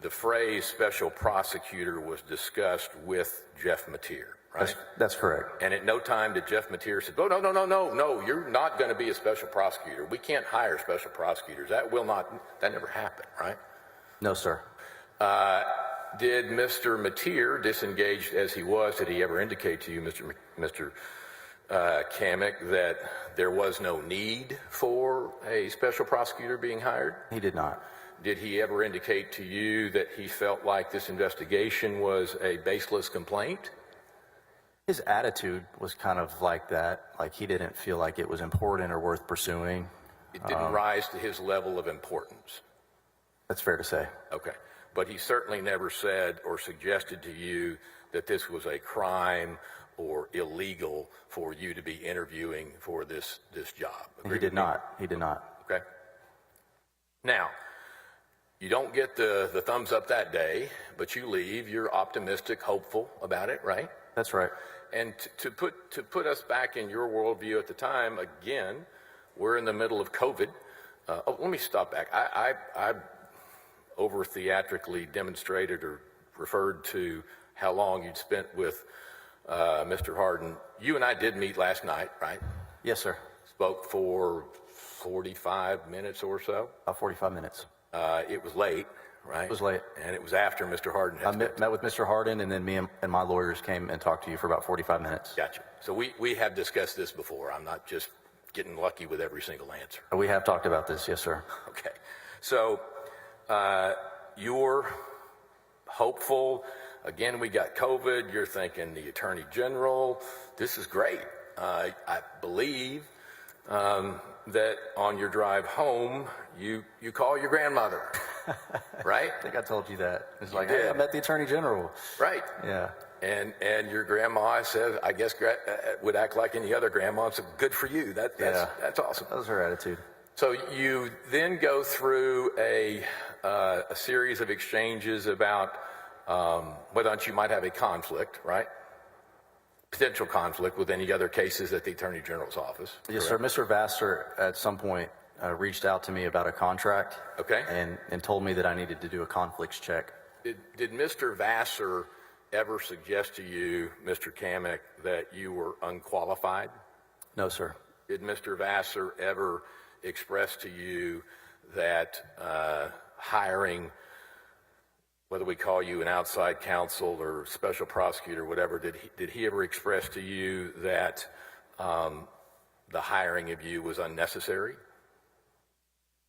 the phrase special prosecutor was discussed with Jeff Mateer, right? That's correct. And at no time did Jeff Mateer say, oh, no, you're not going to be a special prosecutor. We can't hire special prosecutors. That never happened, right? No, sir. Did Mr. Mateer, disengaged as he was, did he ever indicate to you, Mr. Kamek, that there was no need for a special prosecutor being hired? He did not. Did he ever indicate to you that he felt like this investigation was a baseless complaint? His attitude was kind of like that. Like he didn't feel like it was important or worth pursuing. It didn't rise to his level of importance. That's fair to say. Okay. But he certainly never said or suggested to you that this was a crime or illegal for you to be interviewing for this job. He did not. He did not. Okay. Now, you don't get the thumbs up that day, but you leave. You're optimistic, hopeful about it, right? That's right. And to put us back in your worldview at the time, again, we're in the middle of COVID. Let me stop back. I over theatrically demonstrated or referred to how long you'd spent with Mr. Hardin. You and I did meet last night, right? Yes, sir. Spoke for 45 minutes or so. About 45 minutes. It was late, right? It was late. And it was after Mr. Hardin I had met with Mr. Hardin, and then me and my lawyers came and talked to you for about 45 minutes. Gotcha. So we have discussed this before. I'm not just getting lucky with every single answer. We have talked about this, yes, sir. Okay. So you're hopeful. Again, we got COVID. You're thinking the Attorney General. This is great. I believe that on your drive home, you call your grandmother, right? I think I told you that. It's like, did. hey, I met the Attorney General. Right. Yeah. And your grandma said, I guess, would act like any other grandma. So good for you. That's awesome. That was her attitude. So you then go through a series of exchanges about whether or not you might have a conflict, right? Potential conflict with any other cases at the Attorney General's office. Yes, sir. Mr. Vassar at some point reached out to me about a contract. Okay. And told me that I needed to do a conflicts check. Did Mr. Vassar ever suggest to you, Mr. Kamek, that you were unqualified? No, sir. Did Mr. Vassar ever express to you that hiring, whether we call you an outside counsel or special prosecutor, whatever, did he ever express to you that the hiring of you was unnecessary?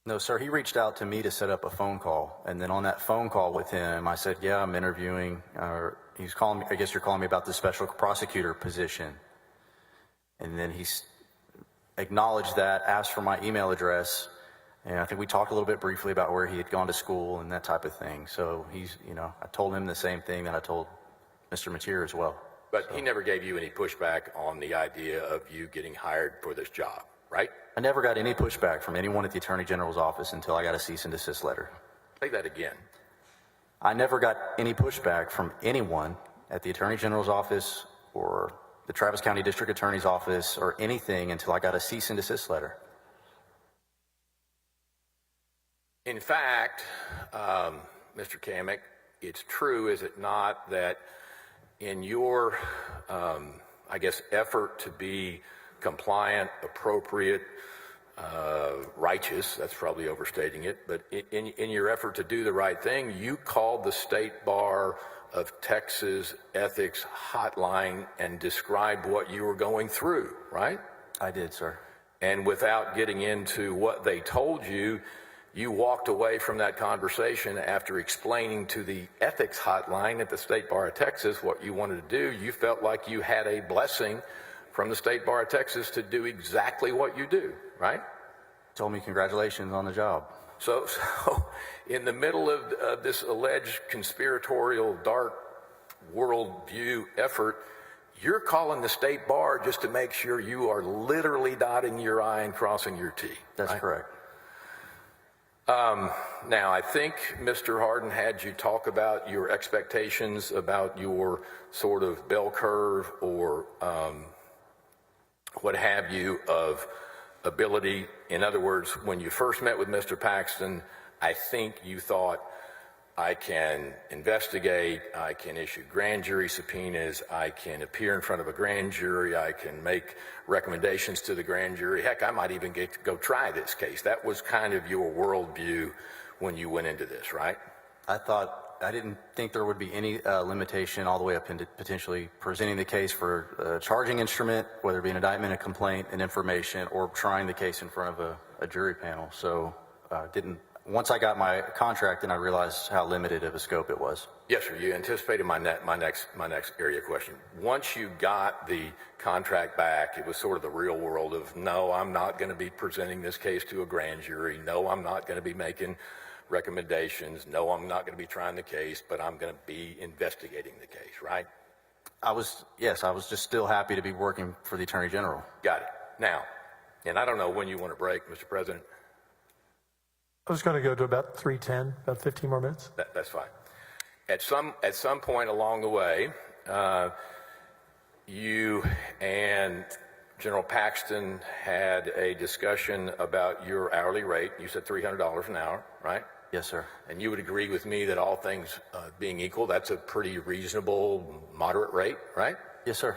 No, sir. He reached out to me to set up a phone call. And then on that phone call with him, I said, yeah, I'm interviewing, he's calling me, I guess you're calling me about the special prosecutor position. And then he acknowledged that, asked for my email address. And I think we talked a little bit briefly about where he had gone to school and that type of thing. So I told him the same thing that I told Mr. Mateer as well. But he never gave you any pushback on the idea of you getting hired for this job, right? I never got any pushback from anyone at the Attorney General's office until I got a cease and desist letter. Say that again. I never got any pushback from anyone at the Attorney General's office or the Travis County District Attorney's office or anything until I got a cease and desist letter. In fact, Mr. Kamek, it's true, is it not, that in your, effort to be compliant, appropriate, righteous, that's probably overstating it, but in your effort to do the right thing, you called the State Bar of Texas Ethics Hotline and described what you were going through, right? I did, sir. And without getting into what they told you, you walked away from that conversation after explaining to the ethics hotline at the State Bar of Texas what you wanted to do. You felt like you had a blessing from the State Bar of Texas to do exactly what you do, right? Told me congratulations on the job. So in the middle of this alleged conspiratorial dark worldview effort, you're calling the State Bar just to make sure you are literally dotting your I and crossing your T. That's right? correct. Now, I think Mr. Hardin had you talk about your expectations about your sort of bell curve or what have you of ability. In other words, when you first met with Mr. Paxton, I think you thought, I can investigate, I can issue grand jury subpoenas, I can appear in front of a grand jury, I can make recommendations to the grand jury. Heck, I might even get to go try this case. That was kind of your worldview when you went into this, right? I didn't think there would be any limitation all the way up into potentially presenting the case for a charging instrument, whether it be an indictment, a complaint, an information, or trying the case in front of a jury panel. So I Once I got my contract, then I realized how limited of a scope it was. Yes, sir. You anticipated my next area question. Once you got the contract back, it was sort of the real world of, no, I'm not going to be presenting this case to a grand jury. No, I'm not going to be making recommendations. No, I'm not going to be trying the case, but I'm going to be investigating the case, right? I was just still happy to be working for the Attorney General. Got it. Now, and I don't know when you want to break, Mr. President. I was going to go to about 3:10, about 15 more minutes. That's fine. At some point along the way, you and General Paxton had a discussion about your hourly rate. You said $300 an hour, right? Yes, sir. And you would agree with me that all things being equal, that's a pretty reasonable, moderate rate, right? Yes, sir.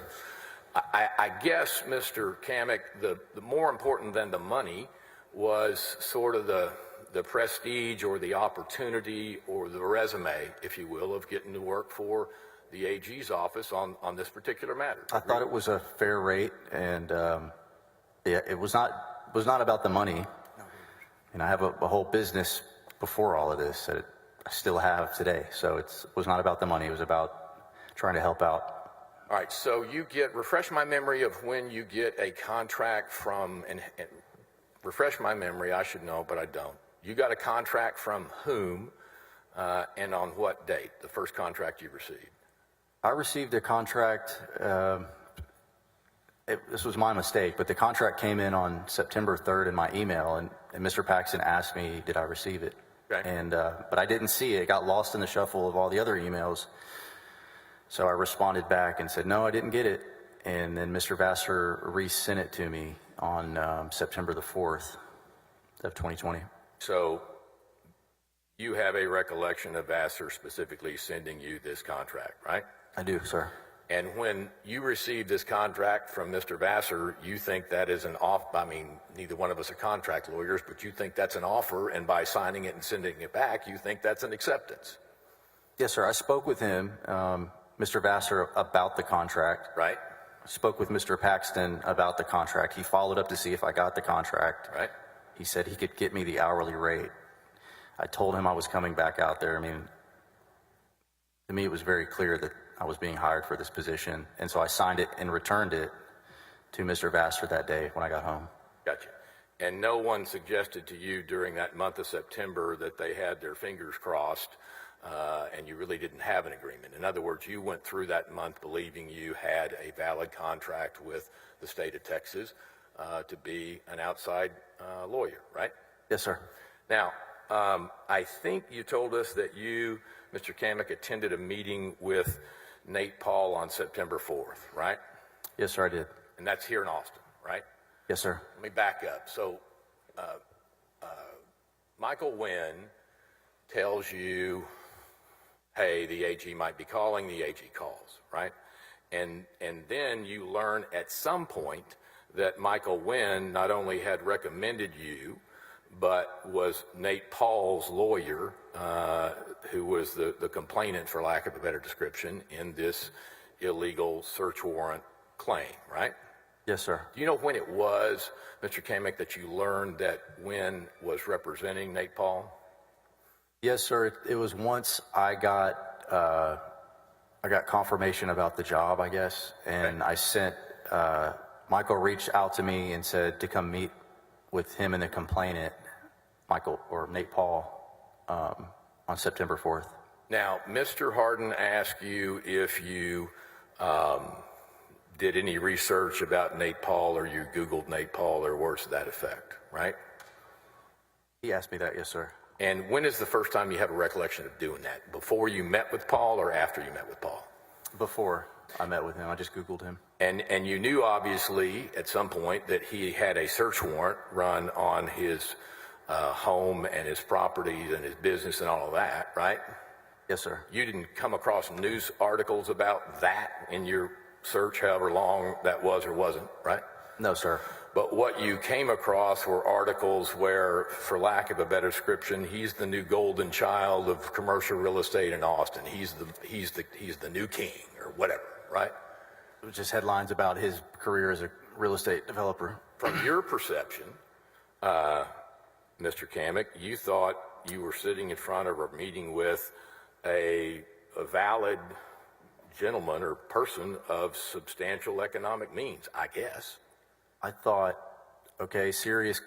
I guess, Mr. Kamek, the more important than the money was sort of the prestige or the opportunity or the resume, if you will, of getting to work for the AG's office on this particular matter. I thought it was a fair rate, and it was not about the money. And I have a whole business before all of this that I still have today. So it was not about the money. It was about trying to help out. All right, so refresh my memory of when you get a contract from, and refresh my memory, I should know, but I don't. You got a contract from whom and on what date, the first contract you received? I received a contract, this was my mistake, but the contract came in on September 3rd in my email, and Mr. Paxton asked me, did I receive it? Okay. But I didn't see it. It got lost in the shuffle of all the other emails. So I responded back and said, no, I didn't get it. And then Mr. Vassar resent it to me on September the 4th of 2020. So you have a recollection of Vassar specifically sending you this contract, right? I do, sir. And when you received this contract from Mr. Vassar, you think that is an offer. I mean, neither one of us are contract lawyers, but you think that's an offer, and by signing it and sending it back, you think that's an acceptance. Yes, sir. I spoke with him, Mr. Vassar, about the contract. Right? I spoke with Mr. Paxton about the contract. He followed up to see if I got the contract. Right. He said he could get me the hourly rate. I told him I was coming back out there. I mean, to me, it was very clear that I was being hired for this position. And so I signed it and returned it to Mr. Vassar that day when I got home. Gotcha. And no one suggested to you during that month of September that they had their fingers crossed and you really didn't have an agreement. In other words, you went through that month believing you had a valid contract with the state of Texas to be an outside lawyer, right? Yes, sir. Now, I think you told us that you, Mr. Kamek, attended a meeting with Nate Paul on September 4th, right? Yes, sir, I did. And that's here in Austin, right? Yes, sir. Let me back up. So, Michael Wynn tells you, hey, the AG might be calling, the AG calls, right? And then you learn at some point that Michael Wynn not only had recommended you, but was Nate Paul's lawyer, who was the complainant, for lack of a better description, in this illegal search warrant claim, right? Yes, sir. Do you know when it was, Mr. Kamek, that you learned that Wynn was representing Nate Paul? Yes, sir. It was once I got confirmation about the job, I guess, and Okay. I sent Michael reached out to me and said to come meet with him and the complainant, Michael or Nate Paul, on September 4th. Now, Mr. Harden asked you if you did any research about Nate Paul, or you Googled Nate Paul, or words to that effect, right? He asked me that, yes, sir. And when is the first time you have a recollection of doing that? Before you met with Paul or after you met with Paul? Before I met with him, I just Googled him. And you knew, obviously, at some point that he had a search warrant run on his home and his properties and his business and all of that, right? Yes, sir. You didn't come across news articles about that in your search, however long that was or wasn't, right? No, sir. But what you came across were articles where, for lack of a better description, he's the new golden child of commercial real estate in Austin. He's the new king or whatever, right? It was just headlines about his career as a real estate developer. From your perception, Mr. Kamek, you thought you were sitting in front of or meeting with a valid gentleman or person of substantial economic means, I guess. I thought, okay, serious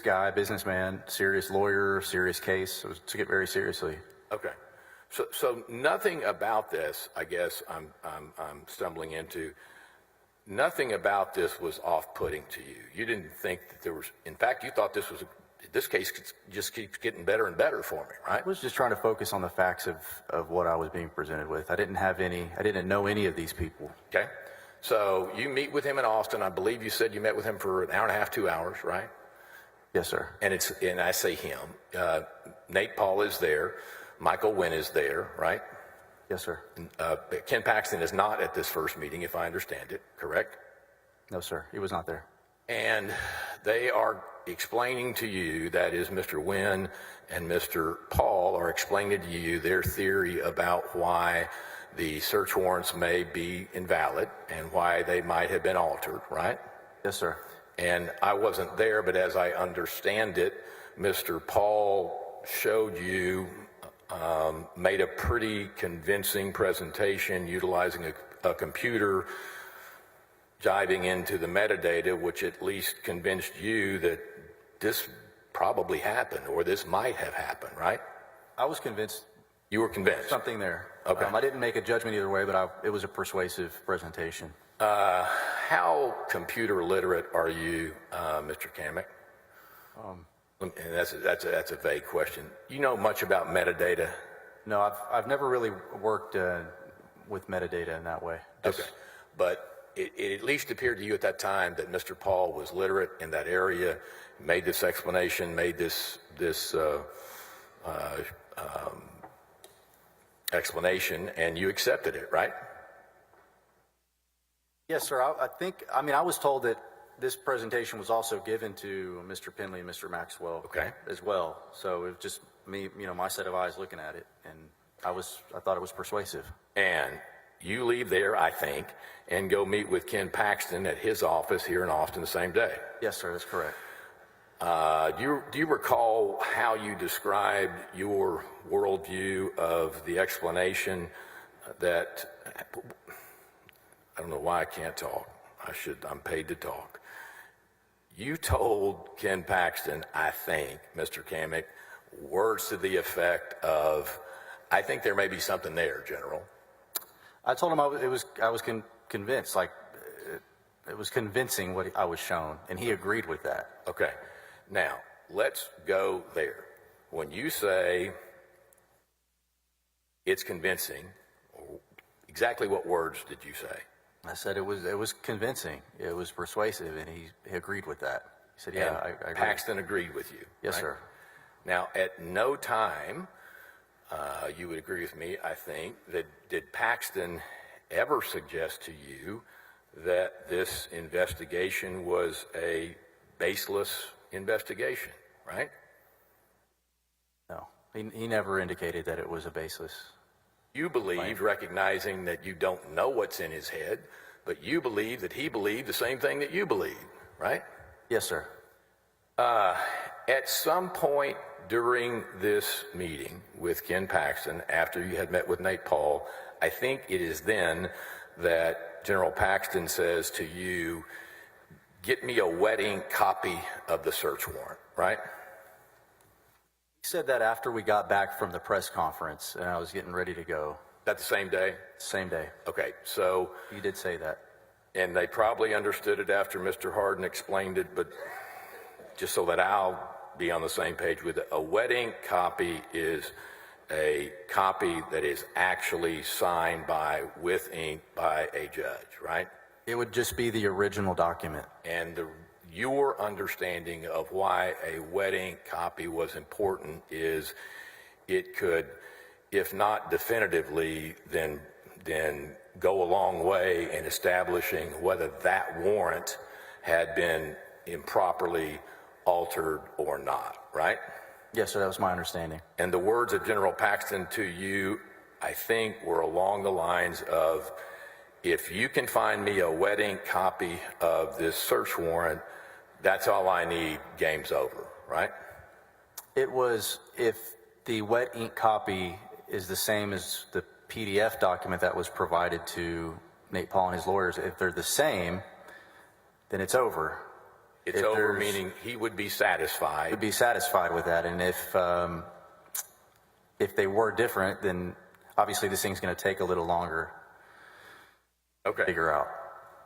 guy, businessman, serious lawyer, serious case. I took it very seriously. Okay. So nothing about this, I guess I'm stumbling into, nothing about this was off-putting to you. You didn't think that there was, in fact, you thought this case just keeps getting better and better for me, right? I was just trying to focus on the facts of what I was being presented with. I didn't know any of these people. Okay. So you meet with him in Austin. I believe you said you met with him for an hour and a half, 2 hours, right? Yes, sir. And I say him. Nate Paul is there. Michael Wynn is there, right? Yes, sir. Ken Paxton is not at this first meeting, if I understand it, correct? No, sir. He was not there. And they are explaining to you, that is Mr. Wynn and Mr. Paul are explaining to you their theory about why the search warrants may be invalid and why they might have been altered, right? Yes, sir. And I wasn't there, but as I understand it, Mr. Paul showed you, made a pretty convincing presentation utilizing a computer, diving into the metadata, which at least convinced you that this probably happened or this might have happened, right? I was convinced. You were convinced? Something there. Okay. I didn't make a judgment either way, but it was a persuasive presentation. How computer literate are you, Mr. Kamek? And that's a vague question. You know much about metadata? No, I've never really worked with metadata in that way. Okay, but it at least appeared to you at that time that Mr. Paul was literate in that area, made this explanation, made this explanation, and you accepted it, right? Yes, sir. I was told that this presentation was also given to Mr. Penley and Mr. Maxwell as well. So it was just me, my set of eyes looking at it, and I thought it was persuasive. And you leave there, I think, and go meet with Ken Paxton at his office here in Austin the same day. Yes, sir. That's correct. Do you recall how you described your worldview of the explanation that, I don't know why I can't talk. I'm paid to talk. You told Ken Paxton, I think, Mr. Kamek, words to the effect of, I think there may be something there, General. I told him I was convinced, like it was convincing what I was shown, and he agreed with that. Okay. Now, let's go there. When you say it's convincing, exactly what words did you say? I said it was convincing, it was persuasive, and he agreed with that. He said, And I agree. Paxton agreed with you. Yes, right? sir. Now, at no time, you would agree with me, I think, that did Paxton ever suggest to you that this investigation was a baseless investigation, right? No, he never indicated that it was a baseless. You believed, recognizing that you don't know what's in his head, but you believe that he believed the same thing that you believe, right? Yes, sir. At some point during this meeting with Ken Paxton, after you had met with Nate Paul, I think it is then that General Paxton says to you, get me a wet ink copy of the search warrant, right? He said that after we got back from the press conference and I was getting ready to go. That the same day? Same day. Okay, so... He did say that. And they probably understood it after Mr. Harden explained it, but just so that I'll be on the same page with it, a wet ink copy is a copy that is actually signed with ink by a judge, right? It would just be the original document. And your understanding of why a wet ink copy was important is it could, if not definitively, then go a long way in establishing whether that warrant had been improperly altered or not, right? Yes, sir, that was my understanding. And the words of General Paxton to you, I think, were along the lines of, if you can find me a wet ink copy of this search warrant, that's all I need, game's over, right? It was, if the wet ink copy is the same as the PDF document that was provided to Nate Paul and his lawyers, if they're the same, then it's over. It's If over, there's- meaning he would be satisfied. Would be satisfied with that. And if they were different, then obviously this thing's going to take a little longer to Okay. figure out.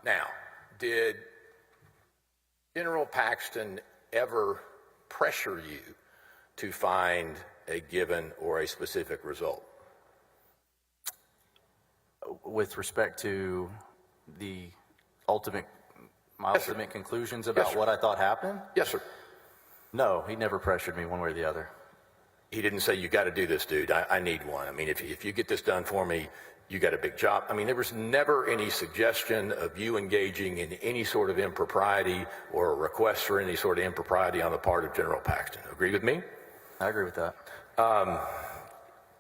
Now, did General Paxton ever pressure you to find a given or a specific result? With respect to my ultimate conclusions about sir. what I thought happened? Yes, sir. No, he never pressured me one way or the other. He didn't say, you got to do this, dude. I need one. I mean, if you get this done for me, you got a big job. I mean, there was never any suggestion of you engaging in any sort of impropriety or a request for any sort of impropriety on the part of General Paxton. Agree with me? I agree with that.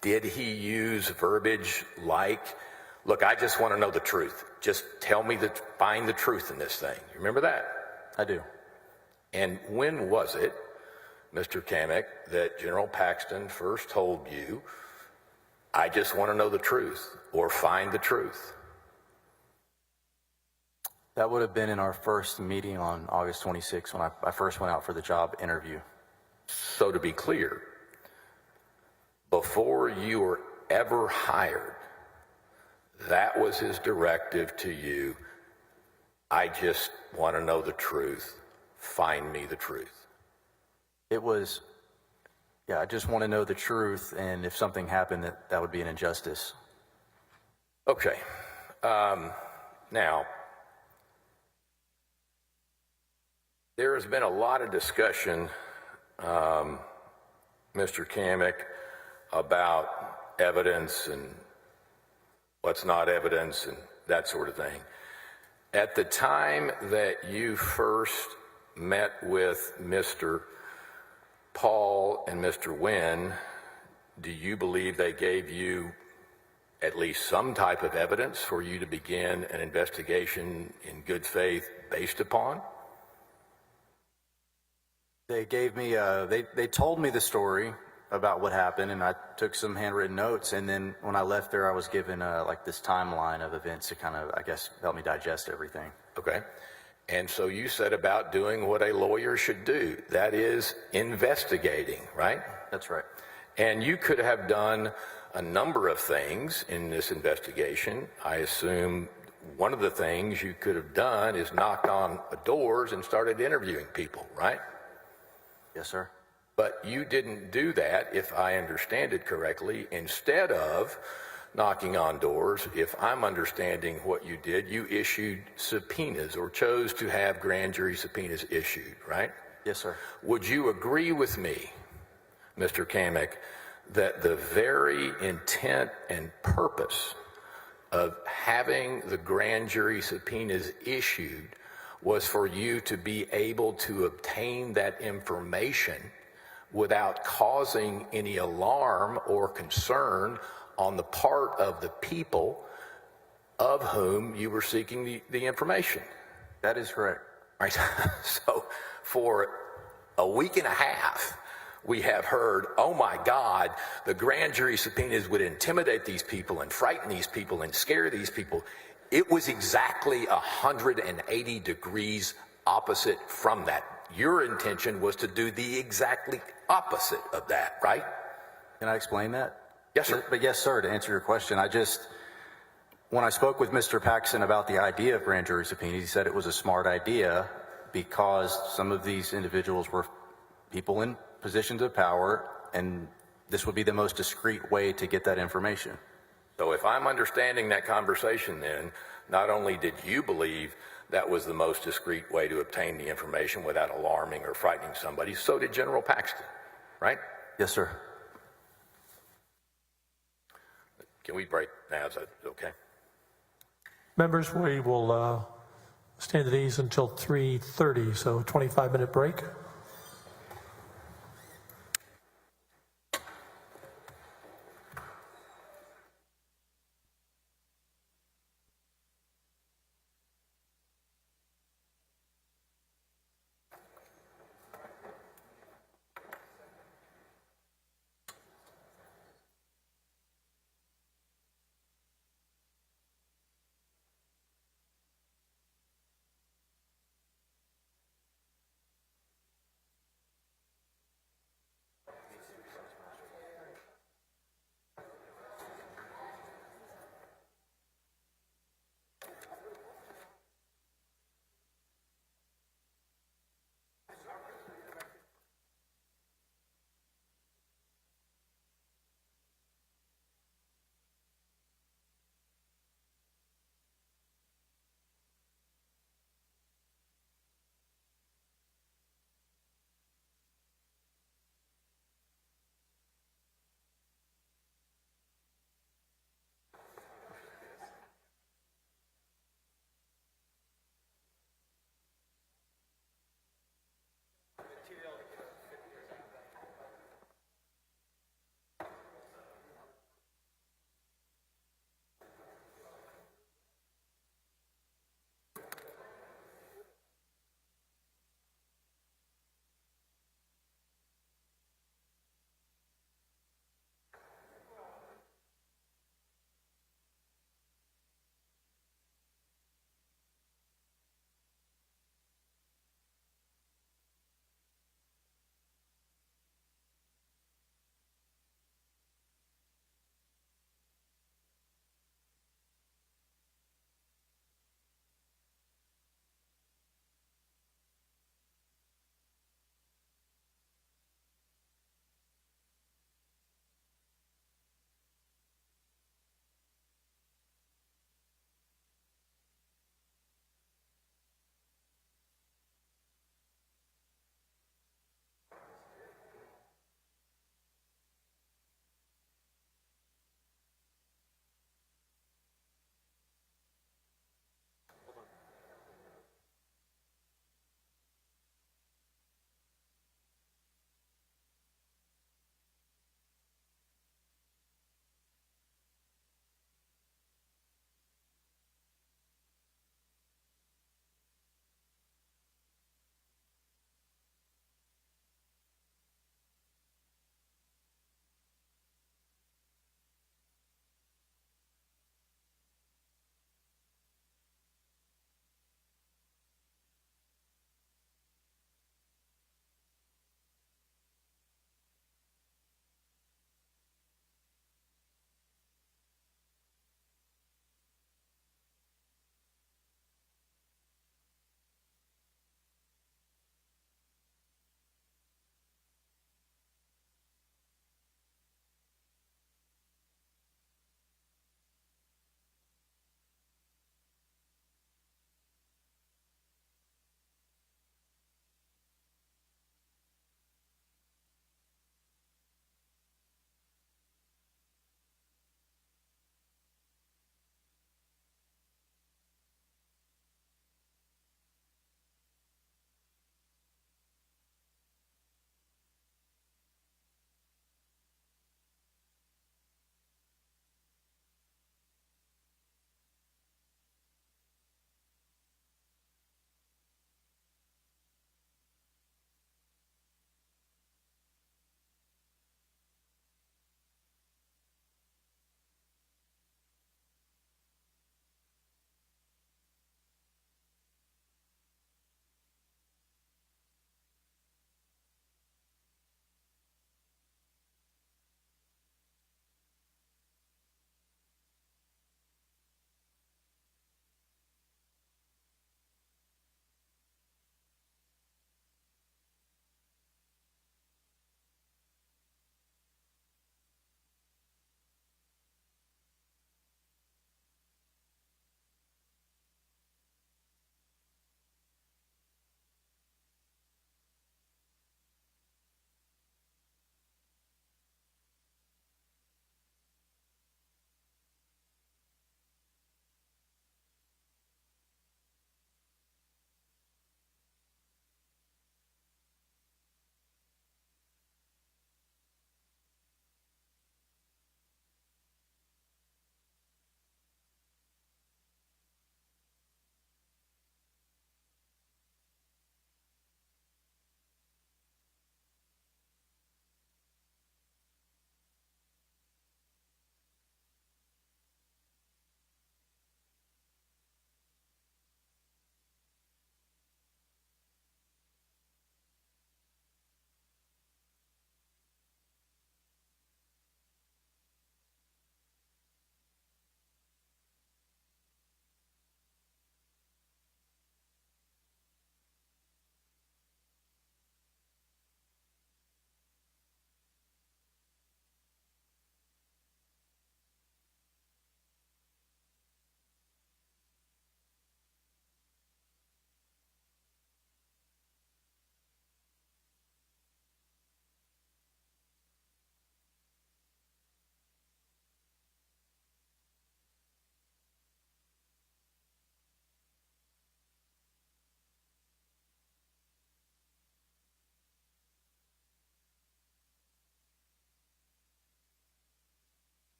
Did he use verbiage like, look, I just want to know the truth. Just tell me find the truth in this thing. You remember that? I do. And when was it, Mr. Kamek, that General Paxton first told you, I just want to know the truth or find the truth? That would have been in our first meeting on August 26th when I first went out for the job interview. So to be clear, before you were ever hired, that was his directive to you. I just want to know the truth. Find me the truth. It was, yeah, I just want to know the truth, and if something happened, that would be an injustice. Okay. Now, there has been a lot of discussion, Mr. Kamek, about evidence and what's not evidence and that sort of thing. At the time that you first met with Mr. Paul and Mr. Wynn, do you believe they gave you at least some type of evidence for you to begin an investigation in good faith based upon? They gave me, they told me the story about what happened, and I took some handwritten notes, and then when I left there, I was given like this timeline of events to kind of, I guess, help me digest everything. Okay. And so you said about doing what a lawyer should do, that is investigating, right? That's right. And you could have done a number of things in this investigation. I assume one of the things you could have done is knocked on doors and started interviewing people, right? Yes, sir. But you didn't do that, if I understand it correctly. Instead of knocking on doors, if I'm understanding what you did, you issued subpoenas or chose to have grand jury subpoenas issued, right? Yes, sir. Would you agree with me, Mr. Kamek, that the very intent and purpose of having the grand jury subpoenas issued was for you to be able to obtain that information without causing any alarm or concern on the part of the people of whom you were seeking the information? That is correct. Right. So for a week and a half, we have heard, oh my God, the grand jury subpoenas would intimidate these people and frighten these people and scare these people. It was exactly 180 degrees opposite from that. Your intention was to do the exactly opposite of that, right? Can I explain that? Yes, sir. But yes, sir, to answer your question, when I spoke with Mr. Paxton about the idea of grand jury subpoenas, he said it was a smart idea because some of these individuals were people in positions of power, and this would be the most discreet way to get that information. So if I'm understanding that conversation, then not only did you believe that was the most discreet way to obtain the information without alarming or frightening somebody, so did General Paxton, right? Yes, sir. Can we break now? Is that okay? Members, we will stand at ease until 3:30, so a 25-minute break.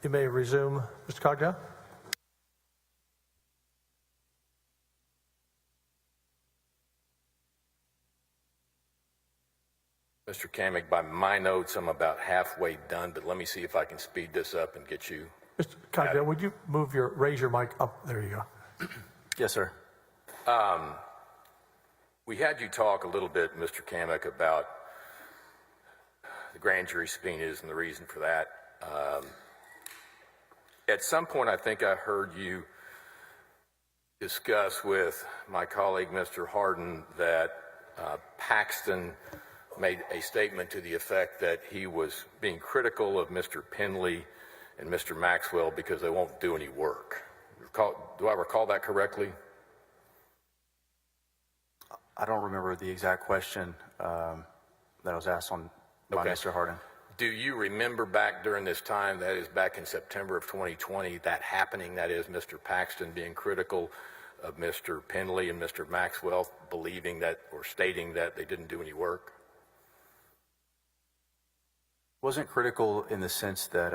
You may resume, Mr. Cogdell. Mr. Kamick, by my notes, I'm about halfway done, but let me see if I can speed this up and get you. Mr. Cogdell, would you raise your mic up? There you go. Yes, sir. We had you talk a little bit, Mr. Kamick, about the grand jury subpoenas and the reason for that. At some point, I think I heard you discuss with my colleague, Mr. Hardin, that Paxton made a statement to the effect that he was being critical of Mr. Penley and Mr. Maxwell because they won't do any work. Do I recall that correctly? I don't remember the exact question that was asked by Okay. Mr. Hardin. Do you remember back during this time, that is back in September of 2020, that happening, that is Mr. Paxton being critical of Mr. Penley and Mr. Maxwell, believing that or stating that they didn't do any work? Wasn't critical in the sense that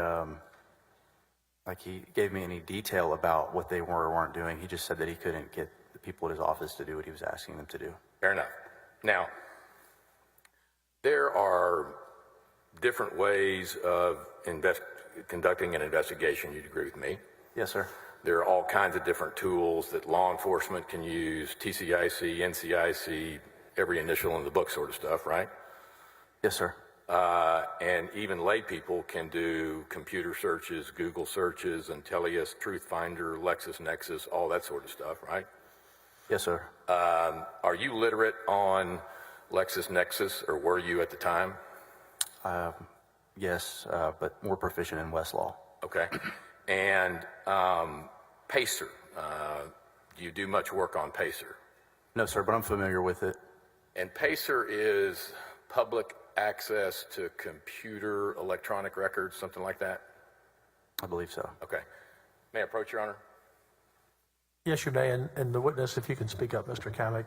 like he gave me any detail about what they were or weren't doing. He just said that he couldn't get the people at his office to do what he was asking them to do. Fair enough. Now, there are different ways of conducting an investigation. You'd agree with me? Yes, sir. There are all kinds of different tools that law enforcement can use, TCIC, NCIC, every initial in the book sort of stuff, right? Yes, sir. And even lay people can do computer searches, Google searches, Intellius, Truthfinder, LexisNexis, all that sort of stuff, right? Yes, sir. Are you literate on LexisNexis, or were you at the time? Yes, but more proficient in Westlaw. Okay. And Pacer, do you do much work on Pacer? No, sir, but I'm familiar with it. And Pacer is public access to computer electronic records, something like that? I believe so. Okay. May I approach, Your Honor? Yes, you may. And the witness, if you can speak up, Mr. Kamick,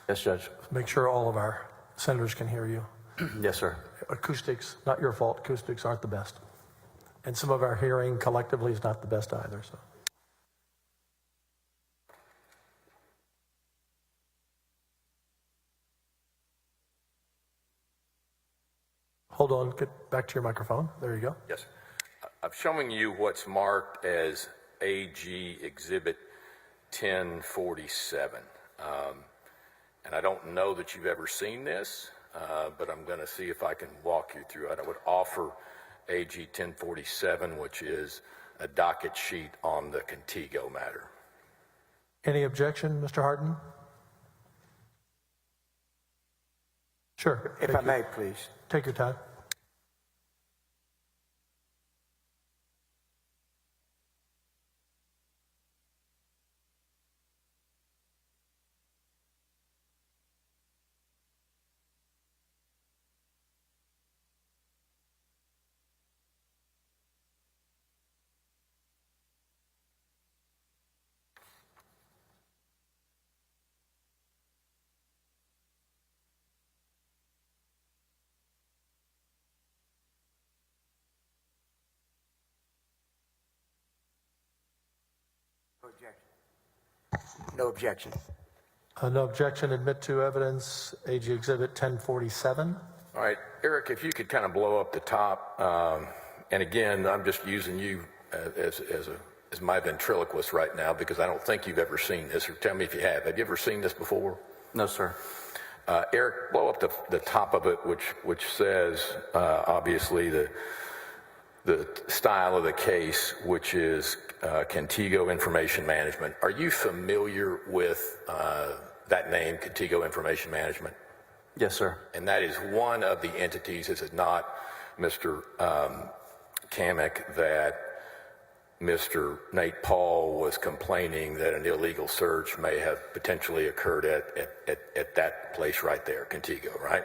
Yes, Judge. make sure all of our senators can hear you. Yes, sir. Acoustics, not your fault. Acoustics aren't the best. And some of our hearing collectively is not the best either. So. Hold on, get back to your microphone. There you go. Yes. I'm showing you what's marked as AG Exhibit 1047. And I don't know that you've ever seen this, but I'm going to see if I can walk you through it. I would offer AG 1047, which is a docket sheet on the Contigo matter. Any objection, Mr. Hardin? Sure. If I may, please. Take your time. No objection. No objection. Admit to evidence. AG Exhibit 1047. All right, Eric, if you could kind of blow up the top, and again, I'm just using you as my ventriloquist right now because I don't think you've ever seen this, or tell me if you have. Have you ever seen this before? No, sir. Eric, blow up the top of it, which says, obviously, the style of the case, which is Contigo Information Management. Are you familiar with that name, Contigo Information Management? Yes, sir. And that is one of the entities, is it not, Mr. Kamick, that Mr. Nate Paul was complaining that an illegal search may have potentially occurred at that place right there, Contigo, right?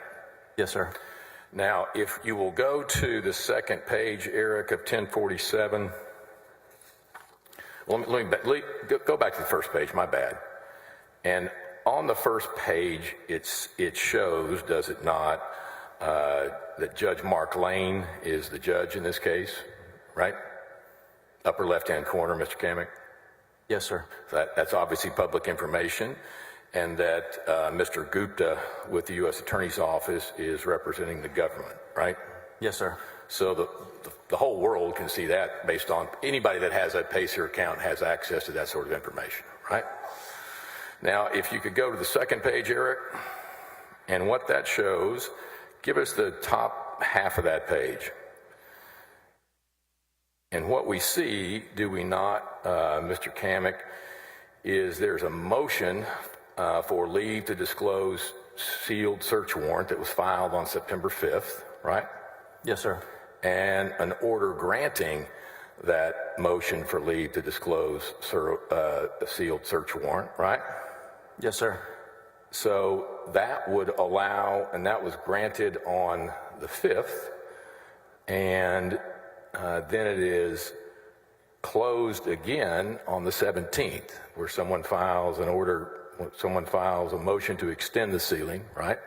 Yes, sir. Now, if you will go to the second page, Eric, of 1047. Well, let me go back to the first page, my bad. And on the first page, it shows, does it not, that Judge Mark Lane is the judge in this case, right? upper left-hand corner, Mr. Kamek? Yes, sir. That's obviously public information, and that Mr. Gupta with the U.S. Attorney's Office is representing the government, right? Yes, sir. So the whole world can see that based on anybody that has a Pacer account has access to that sort of information, right? Now, if you could go to the second page, Eric, and what that shows, give us the top half of that page. And what we see, do we not, Mr. Kamek, is there's a motion for leave to disclose sealed search warrant that was filed on September 5th, right? Yes, sir. And an order granting that motion for leave to disclose a sealed search warrant, right? Yes, sir. So that would allow, and that was granted on the 5th, and then it is closed again on the 17th, where someone files a motion to extend the sealing, right?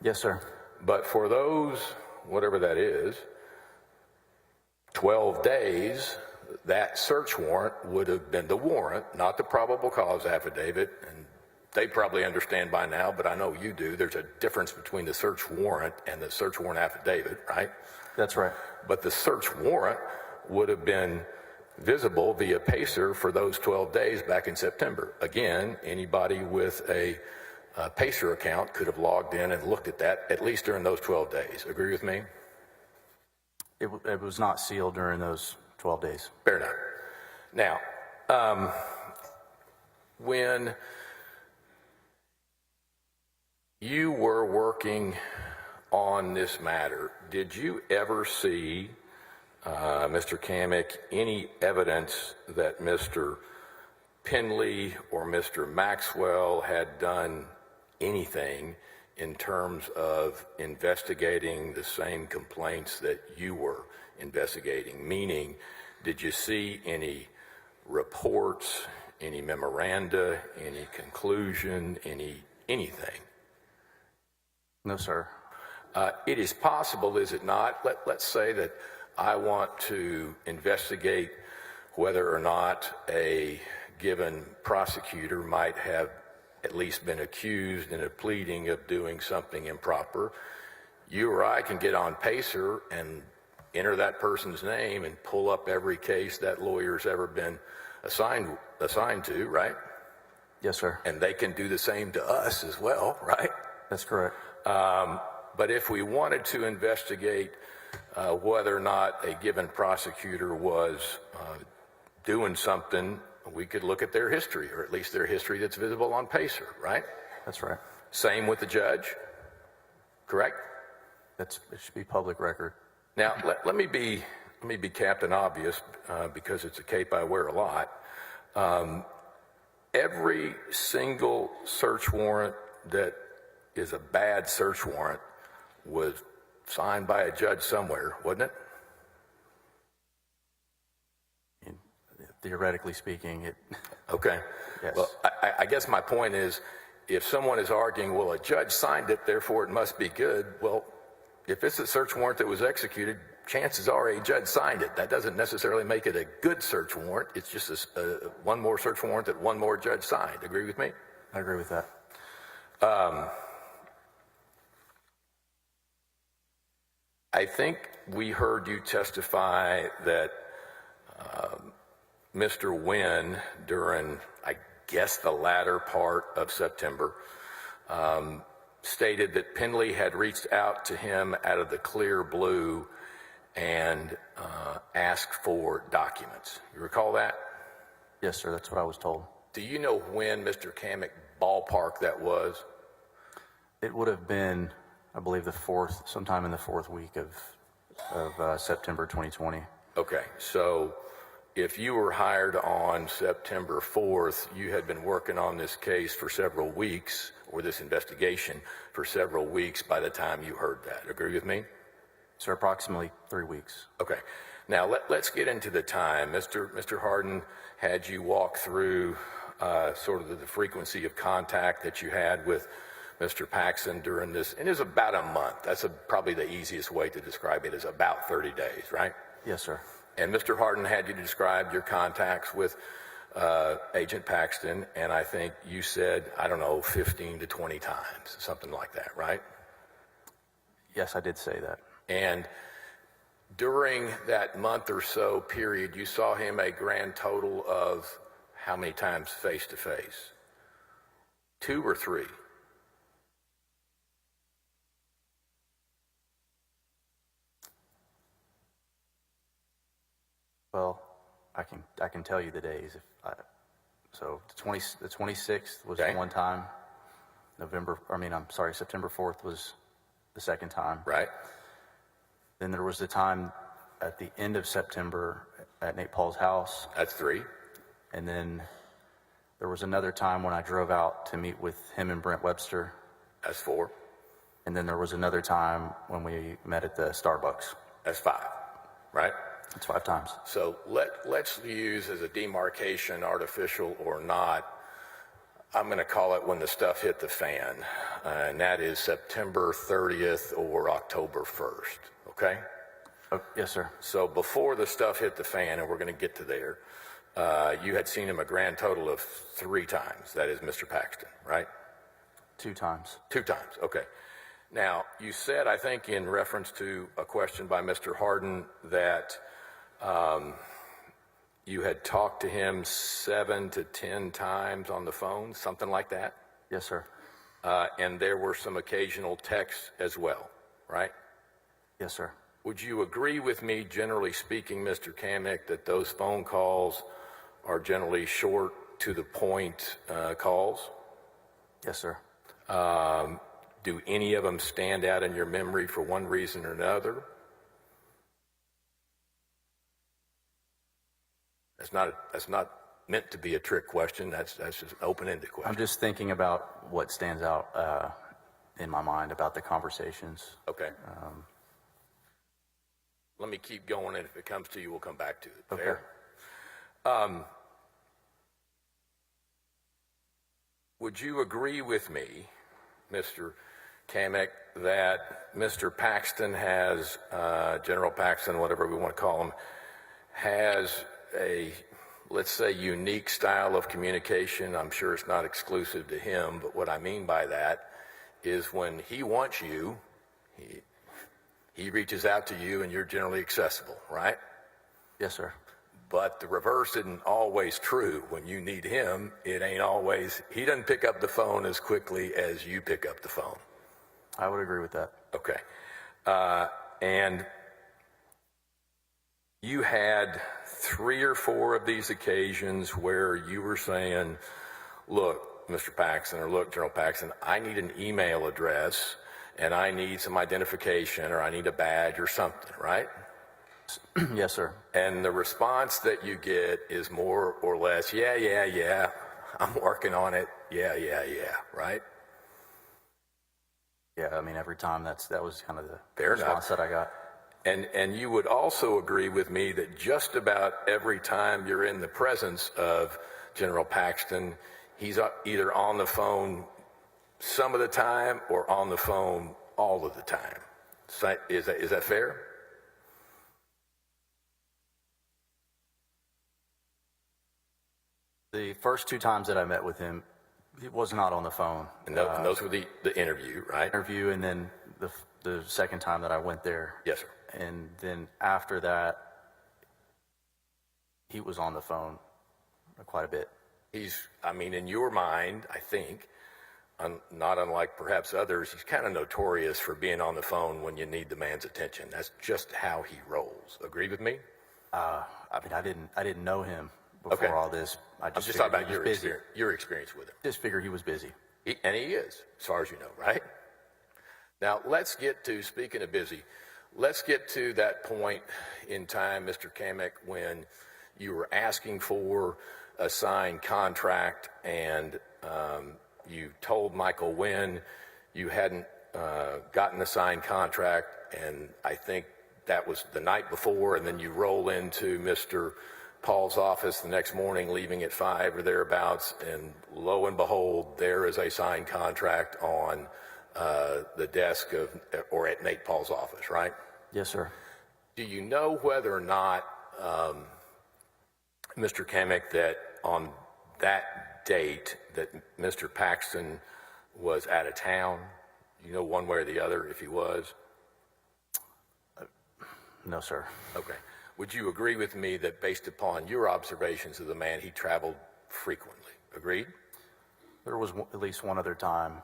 Yes, sir. But for those, whatever that is, 12 days, that search warrant would have been the warrant, not the probable cause affidavit. And they probably understand by now, but I know you do. There's a difference between the search warrant and the search warrant affidavit, right? That's right. But the search warrant would have been visible via Pacer for those 12 days back in September. Again, anybody with a Pacer account could have logged in and looked at that, at least during those 12 days. Agree with me? It was not sealed during those 12 days. Fair enough. Now, when you were working on this matter, did you ever see, Mr. Kamek, any evidence that Mr. Penley or Mr. Maxwell had done anything in terms of investigating the same complaints that you were investigating? Meaning, did you see any reports, any memoranda, any conclusion, anything? No, sir. It is possible, is it not? Let's say that I want to investigate whether or not a given prosecutor might have at least been accused in a pleading of doing something improper. You or I can get on Pacer and enter that person's name and pull up every case that lawyer's ever been assigned to, right? Yes, sir. And they can do the same to us as well, right? That's correct. But if we wanted to investigate whether or not a given prosecutor was doing something, we could look at their history, or at least their history that's visible on Pacer, right? That's right. Same with the judge, correct? It should be public record. Now, let me be Captain Obvious because it's a cape I wear a lot. Every single search warrant that is a bad search warrant was signed by a judge somewhere, wasn't it? Theoretically speaking, it. Okay. Yes. Well, I guess my point is, if someone is arguing, well, a judge signed it, therefore it must be good. Well, if it's a search warrant that was executed, chances are a judge signed it. That doesn't necessarily make it a good search warrant. It's just one more search warrant that one more judge signed. Agree with me? I agree with that. I think we heard you testify that Mr. Wynn, during, I guess, the latter part of September, stated that Penley had reached out to him out of the clear blue and asked for documents. You recall that? Yes, sir. That's what I was told. Do you know when, Mr. Kamek, ballpark that was? It would have been, I believe, sometime in the fourth week of September 2020. Okay, so if you were hired on September 4th, you had been working on this case for several weeks, or this investigation for several weeks by the time you heard that. Agree with me? Sir, approximately 3 weeks. Okay. Now, let's get into the time. Mr. Harden had you walk through sort of the frequency of contact that you had with Mr. Paxton during this, and it was about a month. That's probably the easiest way to describe it, is about 30 days, right? Yes, sir. And Mr. Harden had you describe your contacts with Agent Paxton, and I think you said, I don't know, 15 to 20 times, something like that, right? Yes, I did say that. And during that month or so period, you saw him a grand total of how many times face to face? 2 or 3? Well, I can tell you the days. So the 26th was Okay. one time. September 4th was the second time. Right? Then there was the time at the end of September at Nate Paul's house. That's 3. And then there was another time when I drove out to meet with him and Brent Webster. That's 4. And then there was another time when we met at the Starbucks. That's 5, right? It's 5 times. So let's use as a demarcation, artificial or not, I'm going to call it when the stuff hit the fan, and that is September 30th or October 1st, okay? Oh, yes, sir. So before the stuff hit the fan, and we're going to get to there, you had seen him a grand total of 3 times. That is Mr. Paxton, right? 2 times. 2 times, okay. Now, you said, I think in reference to a question by Mr. Harden, that you had talked to him 7 to 10 times on the phone, something like that? Yes, sir. And there were some occasional texts as well, right? Yes, sir. Would you agree with me, generally speaking, Mr. Kamek, that those phone calls are generally short, to the point calls? Yes, sir. Do any of them stand out in your memory for one reason or another? That's not meant to be a trick question. That's just an open-ended question. I'm just thinking about what stands out in my mind about the conversations. Okay. Let me keep going, and if it comes to you, we'll come back to it. Okay. Fair? Would you agree with me, Mr. Kamek, that Mr. Paxton has, General Paxton, whatever we want to call him, has a, let's say, unique style of communication? I'm sure it's not exclusive to him, but what I mean by that is when he wants you, he reaches out to you and you're generally accessible, right? Yes, sir. But the reverse isn't always true. When you need him, it ain't always, he doesn't pick up the phone as quickly as you pick up the phone. I would agree with that. Okay. And you had 3 or 4 of these occasions where you were saying, look, Mr. Paxton, or look, General Paxton, I need an email address and I need some identification, or I need a badge or something, right? Yes, sir. And the response that you get is more or less, yeah, I'm working on it, yeah, right? Yeah, I mean, every time that was kind of the Fair response enough. that I got. And you would also agree with me that just about every time you're in the presence of General Paxton, he's either on the phone some of the time or on the phone all of the time. So is that fair? The first 2 times that I met with him, he was not on the phone. And those were the interview, right? Interview, and then the second time that I went there. Yes, sir. And then after that, he was on the phone quite a bit. I mean, in your mind, I think, not unlike perhaps others, he's kind of notorious for being on the phone when you need the man's attention. That's just how he rolls. Agree with me? I mean, I didn't know him before Okay. all this. I'm just talking about busy. your experience with him. Just figured he was busy. And he is, as far as you know, right? Now, let's get to, speaking of busy, let's get to that point in time, Mr. Kamek, when you were asking for a signed contract and you told Michael Wynn you hadn't gotten the signed contract, and I think that was the night before, and then you roll into Mr. Paul's office the next morning, leaving at 5 or thereabouts, and lo and behold, there is a signed contract on the desk or at Nate Paul's office, right? Yes, sir. Do you know whether or not Mr. Kamek, that on that date that Mr. Paxton was out of town? You know one way or the other if he was? No, sir. Okay. Would you agree with me that based upon your observations of the man, he traveled frequently? Agreed? There was at least one other time,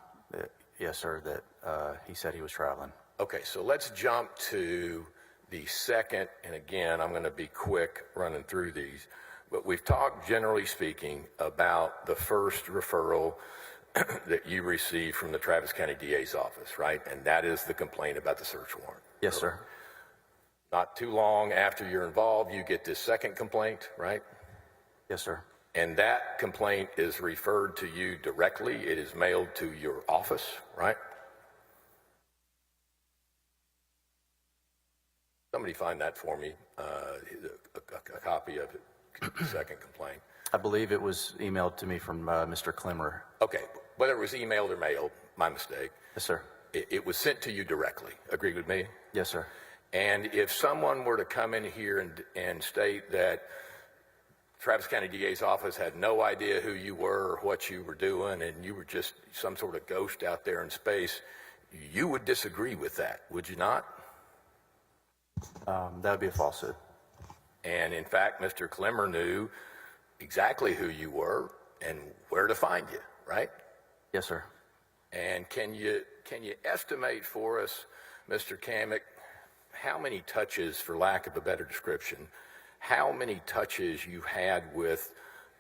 yes, sir, that he said he was traveling. Okay, so let's jump to the second, and again, I'm going to be quick running through these, but we've talked, generally speaking, about the first referral that you received from the Travis County DA's office, right? And that is the complaint about the search warrant. Yes, sir. Not too long after you're involved, you get this second complaint, right? Yes, sir. And that complaint is referred to you directly. It is mailed to your office, right? Somebody find that for me, a copy of it, the second complaint. I believe it was emailed to me from Mr. Klimmer. Okay, whether it was emailed or mailed, my mistake. Yes, sir. It was sent to you directly. Agree with me? Yes, sir. And if someone were to come in here and state that Travis County DA's office had no idea who you were or what you were doing and you were just some sort of ghost out there in space, you would disagree with that, would you not? That would be a falsehood. And in fact, Mr. Klimmer knew exactly who you were and where to find you, right? Yes, sir. And can you estimate for us, Mr. Kamek, how many touches, for lack of a better description, how many touches you had with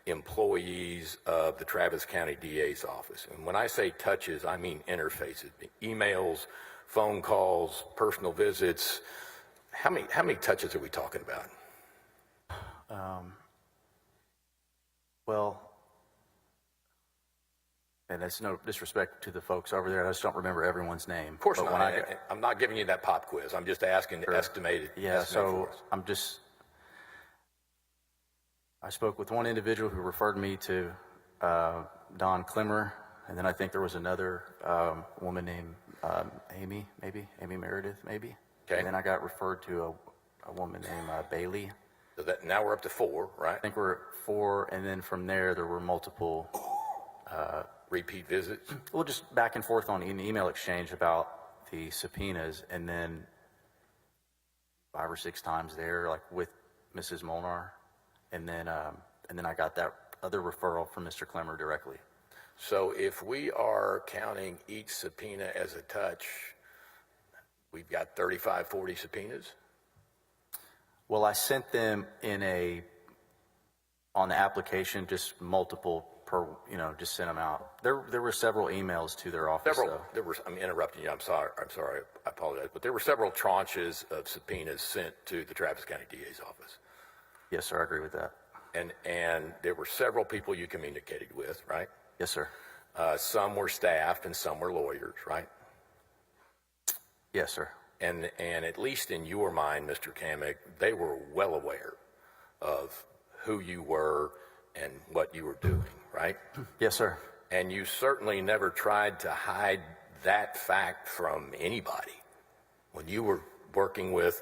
employees of the Travis County DA's office? And when I say touches, I mean interfaces, emails, phone calls, personal visits. How many touches are we talking about? Well, and it's no disrespect to the folks over there. I just don't remember everyone's name. Of course But not. when I'm not giving you that pop quiz. I'm just asking to estimate it. Yeah, so for us. I spoke with one individual who referred me to Don Klimmer, and then I think there was another woman named Amy Meredith, maybe. Okay. And then I got referred to a woman named Bailey. So that now we're up to 4, right? I think we're at 4, and then from there were multiple, Repeat visits. well, just back and forth on an email exchange about the subpoenas, and then 5 or 6 times there, like with Mrs. Molnar, and then I got that other referral from Mr. Klimmer directly. So if we are counting each subpoena as a touch, we've got 35, 40 subpoenas? Well, I sent them on the application, just multiple per, just sent them out. There were several emails to their office. I'm interrupting you. I'm sorry. I apologize. But there were several tranches of subpoenas sent to the Travis County DA's office. Yes, sir. I agree with that. And there were several people you communicated with, right? Yes, sir. Some were staff and some were lawyers, right? Yes, sir. And at least in your mind, Mr. Kamek, they were well aware of who you were and what you were doing, right? Yes, sir. And you certainly never tried to hide that fact from anybody. When you were working with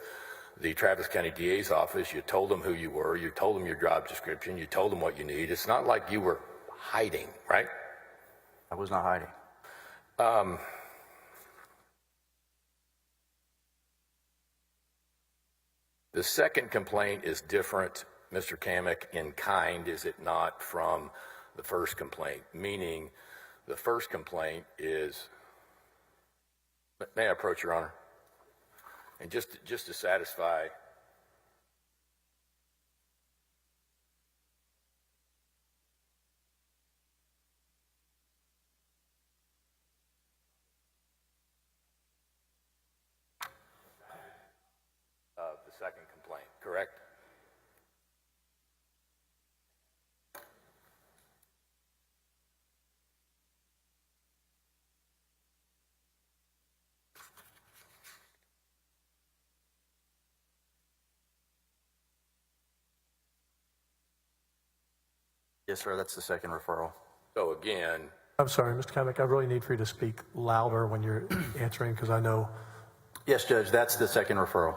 the Travis County DA's office, you told them who you were, you told them your job description, you told them what you need. It's not like you were hiding, right? I was not hiding. The second complaint is different, Mr. Kamek, in kind, is it not, from the first complaint? Meaning, the first complaint is, may I approach, Your Honor? And just to satisfy, of the second complaint, correct? Yes, sir. That's the second referral. So again, I'm sorry, Mr. Kamek, I really need for you to speak louder when you're answering because I know. Yes, Judge. That's the second referral.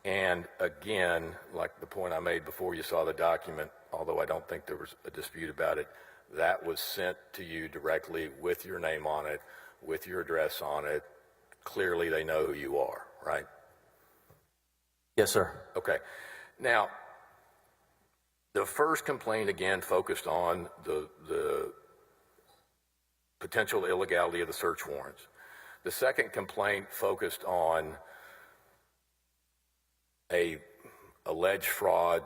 And again, like the point I made before you saw the document, although I don't think there was a dispute about it, that was sent to you directly with your name on it, with your address on it. Clearly they know who you are, right? Yes, sir. Okay. Now, the first complaint again focused on the potential illegality of the search warrants. The second complaint focused on a alleged fraud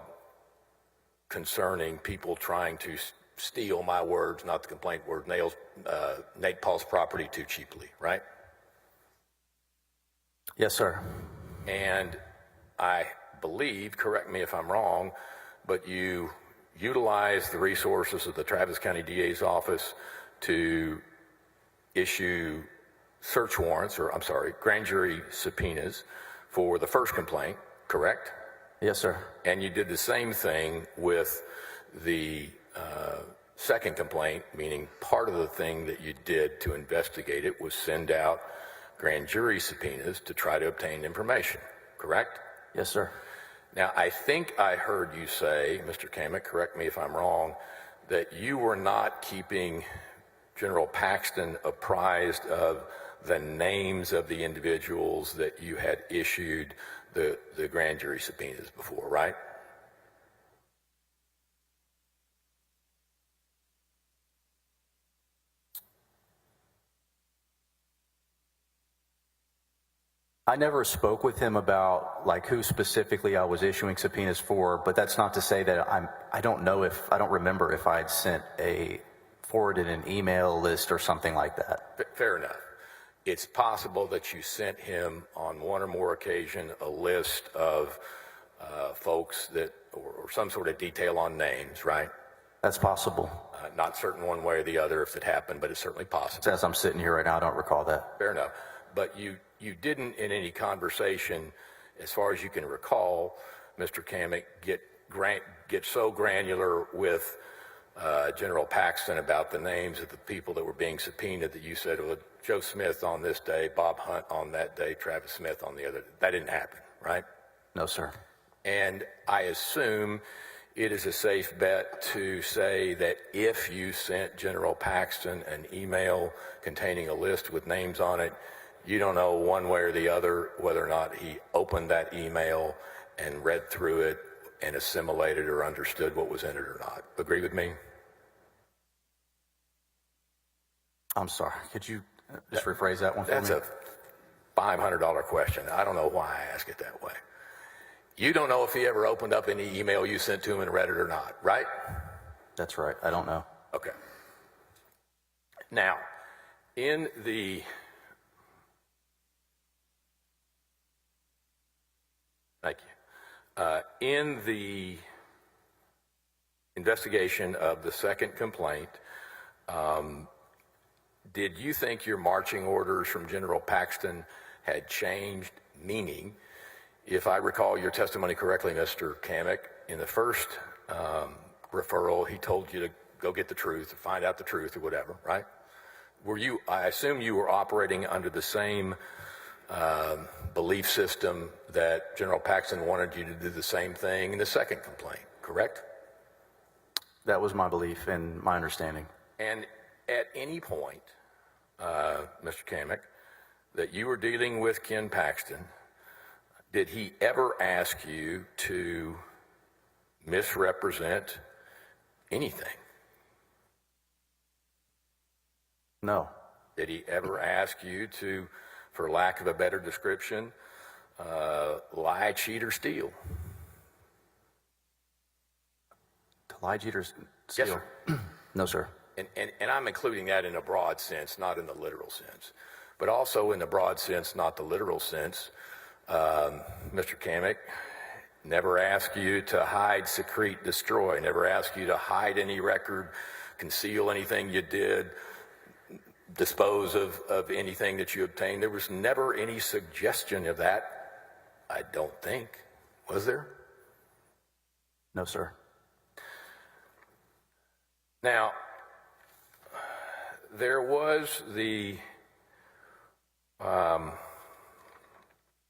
concerning people trying to steal my words, not the complaint word, Nate Paul's property too cheaply, right? Yes, sir. And I believe, correct me if I'm wrong, but you utilized the resources of the Travis County DA's office to issue search warrants, or I'm sorry, grand jury subpoenas for the first complaint, correct? Yes, sir. And you did the same thing with the second complaint, meaning part of the thing that you did to investigate it was send out grand jury subpoenas to try to obtain information, correct? Yes, sir. Now, I think I heard you say, Mr. Kamek, correct me if I'm wrong, that you were not keeping General Paxton apprised of the names of the individuals that you had issued the grand jury subpoenas before, right? I never spoke with him about like who specifically I was issuing subpoenas for, but that's not to say that I don't remember if I had forwarded an email list or something like that. Fair enough. It's possible that you sent him on one or more occasions a list of folks that, or some sort of detail on names, right? That's possible. Not certain one way or the other if it happened, but it's certainly possible. As I'm sitting here right now, I don't recall that. Fair enough. But you didn't in any conversation, as far as you can recall, Mr. Kamek, get so granular with General Paxton about the names of the people that were being subpoenaed that you said, well, Joe Smith on this day, Bob Hunt on that day, Travis Smith on the other. That didn't happen, right? No, sir. And I assume it is a safe bet to say that if you sent General Paxton an email containing a list with names on it, you don't know one way or the other whether or not he opened that email and read through it and assimilated or understood what was in it or not. Agree with me? I'm sorry. Could you just rephrase that one for me? That's a $500 question. I don't know why I ask it that way. You don't know if he ever opened up any email you sent to him and read it or not, right? That's right. I don't know. Okay. Now, in the thank you. In the investigation of the second complaint, did you think your marching orders from General Paxton had changed? Meaning, if I recall your testimony correctly, Mr. Kamek, in the first referral, he told you to go get the truth, or find out the truth, or whatever, right? I assume you were operating under the same belief system that General Paxton wanted you to do the same thing in the second complaint, correct? That was my belief and my understanding. And at any point, Mr. Kamek, that you were dealing with Ken Paxton, did he ever ask you to misrepresent anything? No. Did he ever ask you to, for lack of a better description, lie, cheat, or steal? To lie, cheat, or steal? Yes, sir. No, sir. And I'm including that in a broad sense, not in the literal sense. But also in the broad sense, not the literal sense, Mr. Kamek, never ask you to hide, secrete, destroy, never ask you to hide any record, conceal anything you did, dispose of anything that you obtained. There was never any suggestion of that, I don't think. Was there? No, sir. Now, there was the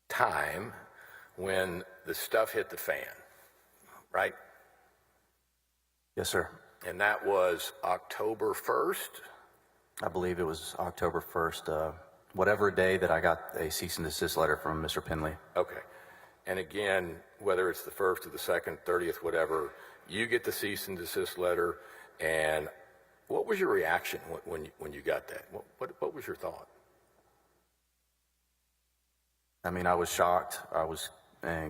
time when the stuff hit the fan, right? Yes, sir. And that was October 1st? I believe it was October 1st, whatever day that I got a cease and desist letter from Mr. Penley. Okay. And again, whether it's the 1st or the 2nd, 30th, whatever, you get the cease and desist letter, and what was your reaction when you got that? What was your thought? I mean, I was shocked. I was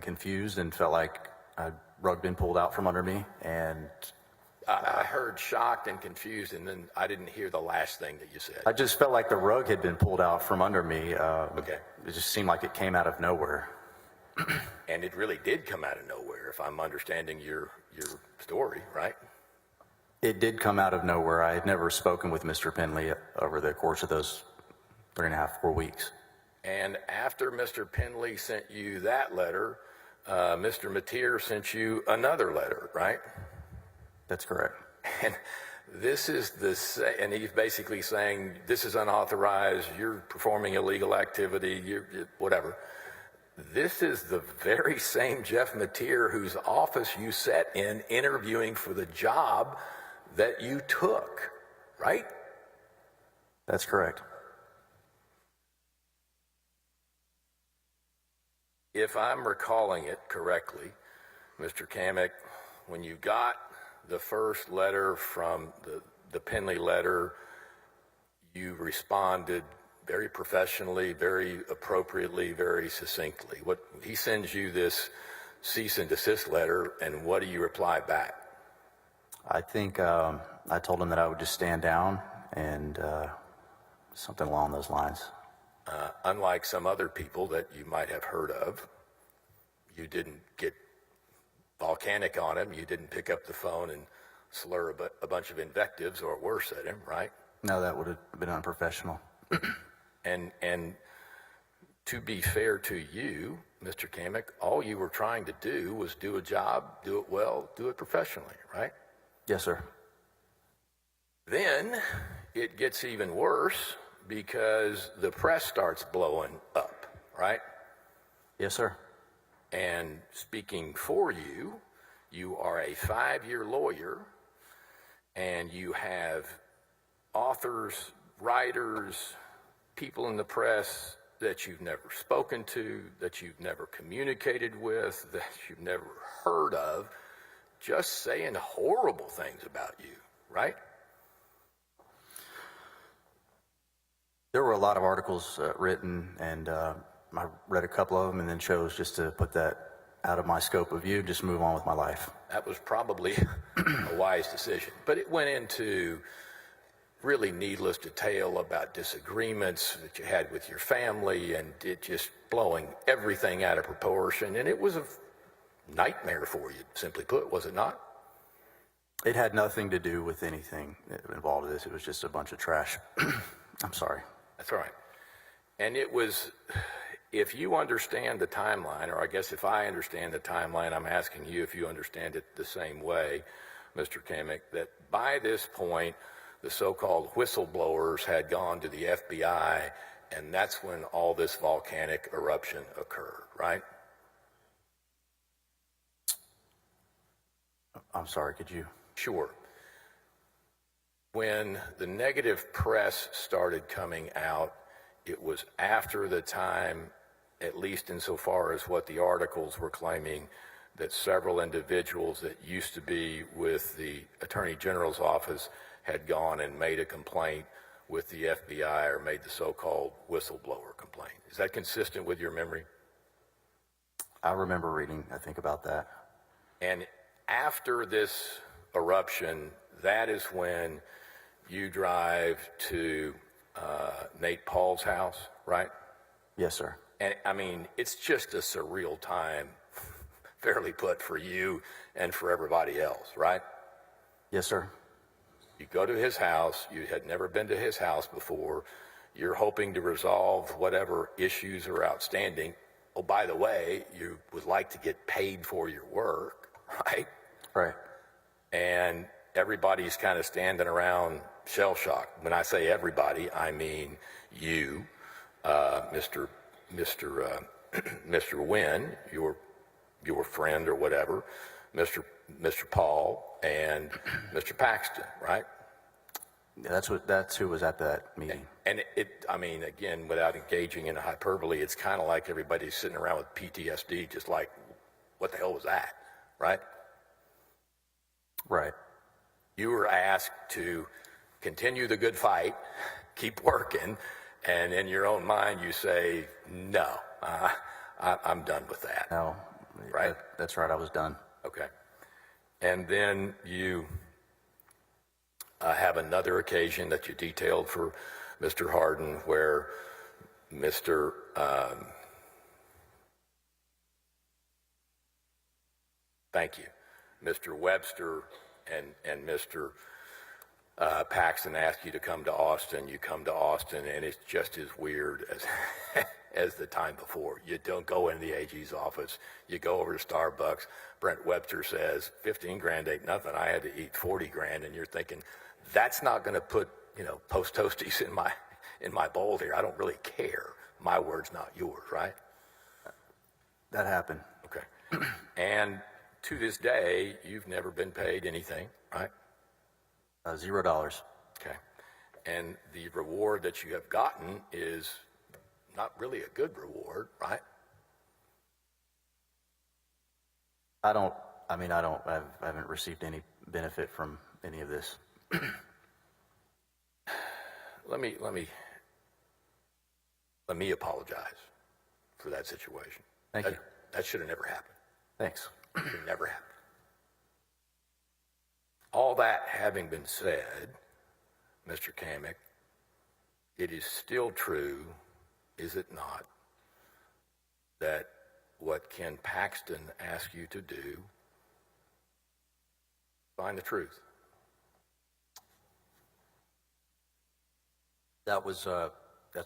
confused and felt like a rug been pulled out from under me. And I heard shocked and confused, and then I didn't hear the last thing that you said. I just felt like the rug had been pulled out from under me. Okay. It just seemed like it came out of nowhere. And it really did come out of nowhere, if I'm understanding your story, right? It did come out of nowhere. I had never spoken with Mr. Penley over the course of those 3.5, 4 weeks. And after Mr. Penley sent you that letter, Mr. Mateer sent you another letter, right? That's correct. And this is and he's basically saying, this is unauthorized, you're performing illegal activity, you're whatever. This is the very same Jeff Mateer whose office you sat in interviewing for the job that you took, right? That's correct. If I'm recalling it correctly, Mr. Kamek, when you got the first letter from the Penley letter, you responded very professionally, very appropriately, very succinctly. He sends you this cease and desist letter, and what do you reply back? I think I told him that I would just stand down and something along those lines. Unlike some other people that you might have heard of, you didn't get volcanic on him. You didn't pick up the phone and slur a bunch of invectives or worse at him, right? No, that would have been unprofessional. And to be fair to you, Mr. Kamek, all you were trying to do was do a job, do it well, do it professionally, right? Yes, sir. Then it gets even worse because the press starts blowing up, right? Yes, sir. And speaking for you, you are a 5-year lawyer, and you have authors, writers, people in the press that you've never spoken to, that you've never communicated with, that you've never heard of, just saying horrible things about you, right? There were a lot of articles written, and I read a couple of them and then chose just to put that out of my scope of view, just move on with my life. That was probably a wise decision. But it went into really needless detail about disagreements that you had with your family, and it just blowing everything out of proportion. And it was a nightmare for you, simply put, was it not? It had nothing to do with anything involved in this. It was just a bunch of trash. I'm sorry. That's right. And it was, if you understand the timeline, or I guess if I understand the timeline, I'm asking you if you understand it the same way, Mr. Kamek, that by this point, the so-called whistleblowers had gone to the FBI, and that's when all this volcanic eruption occurred, right? I'm sorry, could you? Sure. When the negative press started coming out, it was after the time, at least insofar as what the articles were claiming, that several individuals that used to be with the Attorney General's office had gone and made a complaint with the FBI, or made the so-called whistleblower complaint. Is that consistent with your memory? I remember reading, I think, about that. And after this eruption, that is when you drive to Nate Paul's house, right? Yes, sir. And I mean, it's just a surreal time, fairly put, for you and for everybody else, right? Yes, sir. You go to his house. You had never been to his house before. You're hoping to resolve whatever issues are outstanding. Oh, by the way, you would like to get paid for your work, right? Right. And everybody's kind of standing around shell-shocked. When I say everybody, I mean you, Mr. Mr. Wynn, your friend or whatever, Mr. Paul, and Mr. Paxton, right? Yeah, that's who was at that meeting. And I mean, again, without engaging in hyperbole, it's kind of like everybody's sitting around with PTSD, just like, what the hell was that, right? Right. You were asked to continue the good fight, keep working, and in your own mind you say, no, I'm done with that. No. Right? That's right. I was done. Okay. And then you have another occasion that you detailed for Mr. Hardin where thank you, Mr. Webster and Mr. Paxton asked you to come to Austin. You come to Austin, and it's just as weird as as the time before. You don't go in the AG's office. You go over to Starbucks. Brent Webster says, 15 grand ain't nothing. I had to eat 40 grand. And you're thinking, that's not going to put, Post Toasties in my bowl here. I don't really care. My word's not yours, right? That happened. Okay. And to this day, you've never been paid anything, right? $0. Okay. And the reward that you have gotten is not really a good reward, right? I haven't received any benefit from any of this. Let me apologize for that situation. Thank you. That should have never happened. Thanks. It should have never happened. All that having been said, Mr. Kamek, it is still true, is it not, that what Ken Paxton asked you to do, find the truth. That's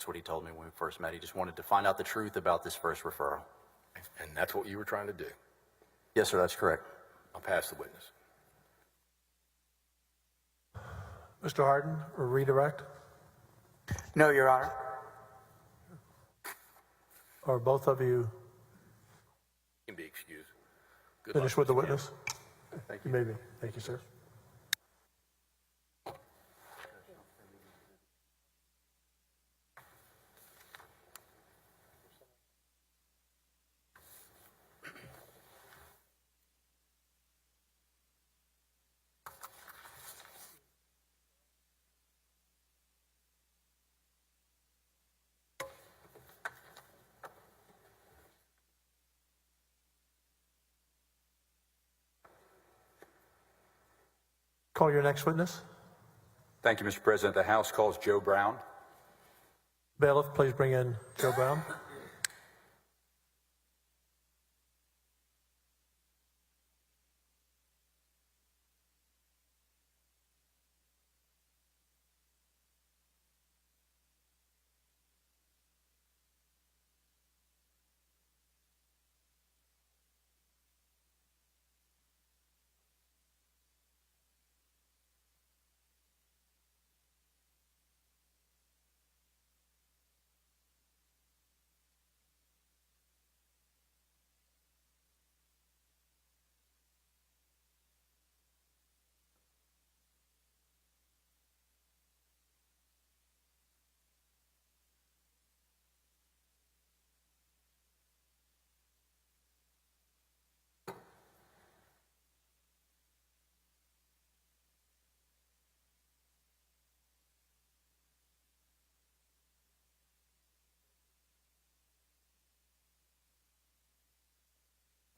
what he told me when we first met. He just wanted to find out the truth about this first referral. And that's what you were trying to do. Yes, sir, that's correct. I'll pass the witness. Mr. Hardin, or redirect? No, Your Honor. Are both of you You can be excused. Good finished luck, with the Mr. Kamek. witness? Thank You may be. Thank you, sir. Call your next witness. Thank you, Mr. President. The House calls Joe Brown. Bailiff, please bring in Joe Brown.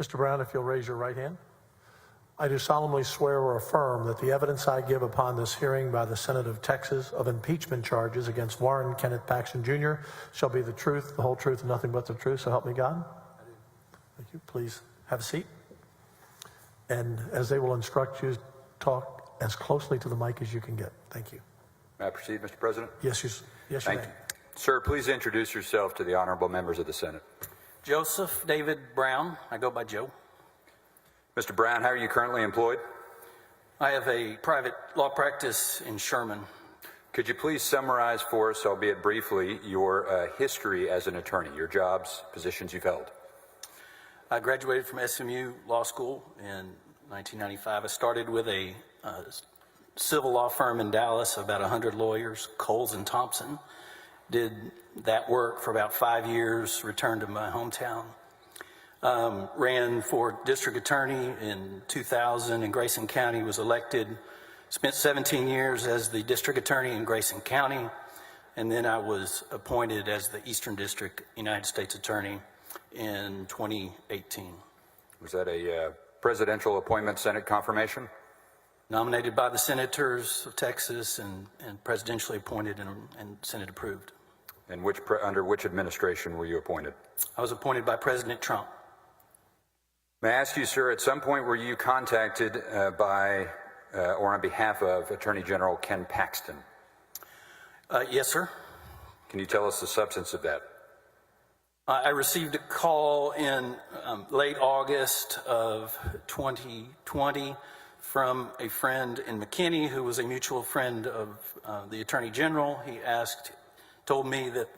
Mr. Brown, if you'll raise your right hand. I do solemnly swear or affirm that the evidence I give upon this hearing by the Senate of Texas of impeachment charges against Warren Kenneth Paxton Jr. shall be the truth, the whole truth, and nothing but the truth, so help me God. I do. Thank you. Please have a seat. And as they will instruct you, talk as closely to the mic as you can get. Thank you. May I proceed, Mr. President? Yes, you Thank may. you. Sir, please introduce yourself to the honorable members of the Senate. Joseph David Brown. I go by Joe. Mr. Brown, how are you currently employed? I have a private law practice in Sherman. Could you please summarize for us, albeit briefly, your history as an attorney, your jobs, positions you've held? I graduated from SMU Law School in 1995. I started with a civil law firm in Dallas, about 100 lawyers, Coles and Thompson. Did that work for about 5 years, returned to my hometown. Ran for district attorney in 2000 in Grayson County, was elected, spent 17 years as the district attorney in Grayson County, and then I was appointed as the Eastern District United States Attorney in 2018. Was that a presidential appointment, Senate confirmation? Nominated by the senators of Texas and presidentially appointed and Senate approved. And under which administration were you appointed? I was appointed by President Trump. May I ask you, sir, at some point were you contacted by or on behalf of Attorney General Ken Paxton? Yes, sir. Can you tell us the substance of that? I received a call in late August of 2020 from a friend in McKinney who was a mutual friend of the Attorney General. He told me that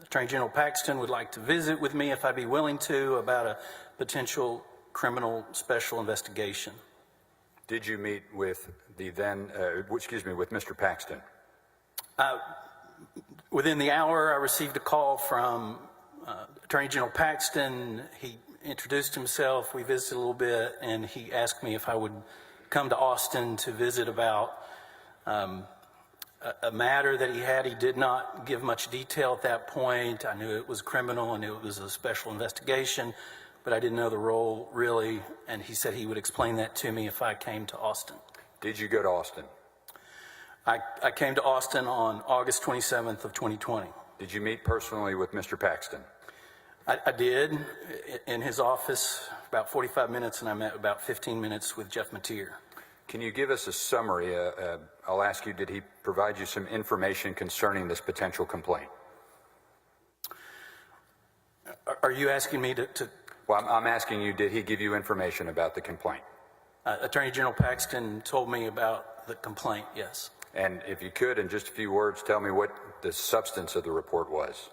Attorney General Paxton would like to visit with me if I'd be willing to about a potential criminal special investigation. Did you meet with with Mr. Paxton? Within the hour, I received a call from Attorney General Paxton. He introduced himself, we visited a little bit, and he asked me if I would come to Austin to visit about a matter that he had. He did not give much detail at that point. I knew it was criminal, I knew it was a special investigation, but I didn't know the role really, and he said he would explain that to me if I came to Austin. Did you go to Austin? I came to Austin on August 27th of 2020. Did you meet personally with Mr. Paxton? I did in his office about 45 minutes, and I met about 15 minutes with Jeff Mateer. Can you give us a summary? I'll ask you, did he provide you some information concerning this potential complaint? Are you asking me to Well, I'm asking you, did he give you information about the complaint? Attorney General Paxton told me about the complaint, yes. And if you could, in just a few words, tell me what the substance of the report was.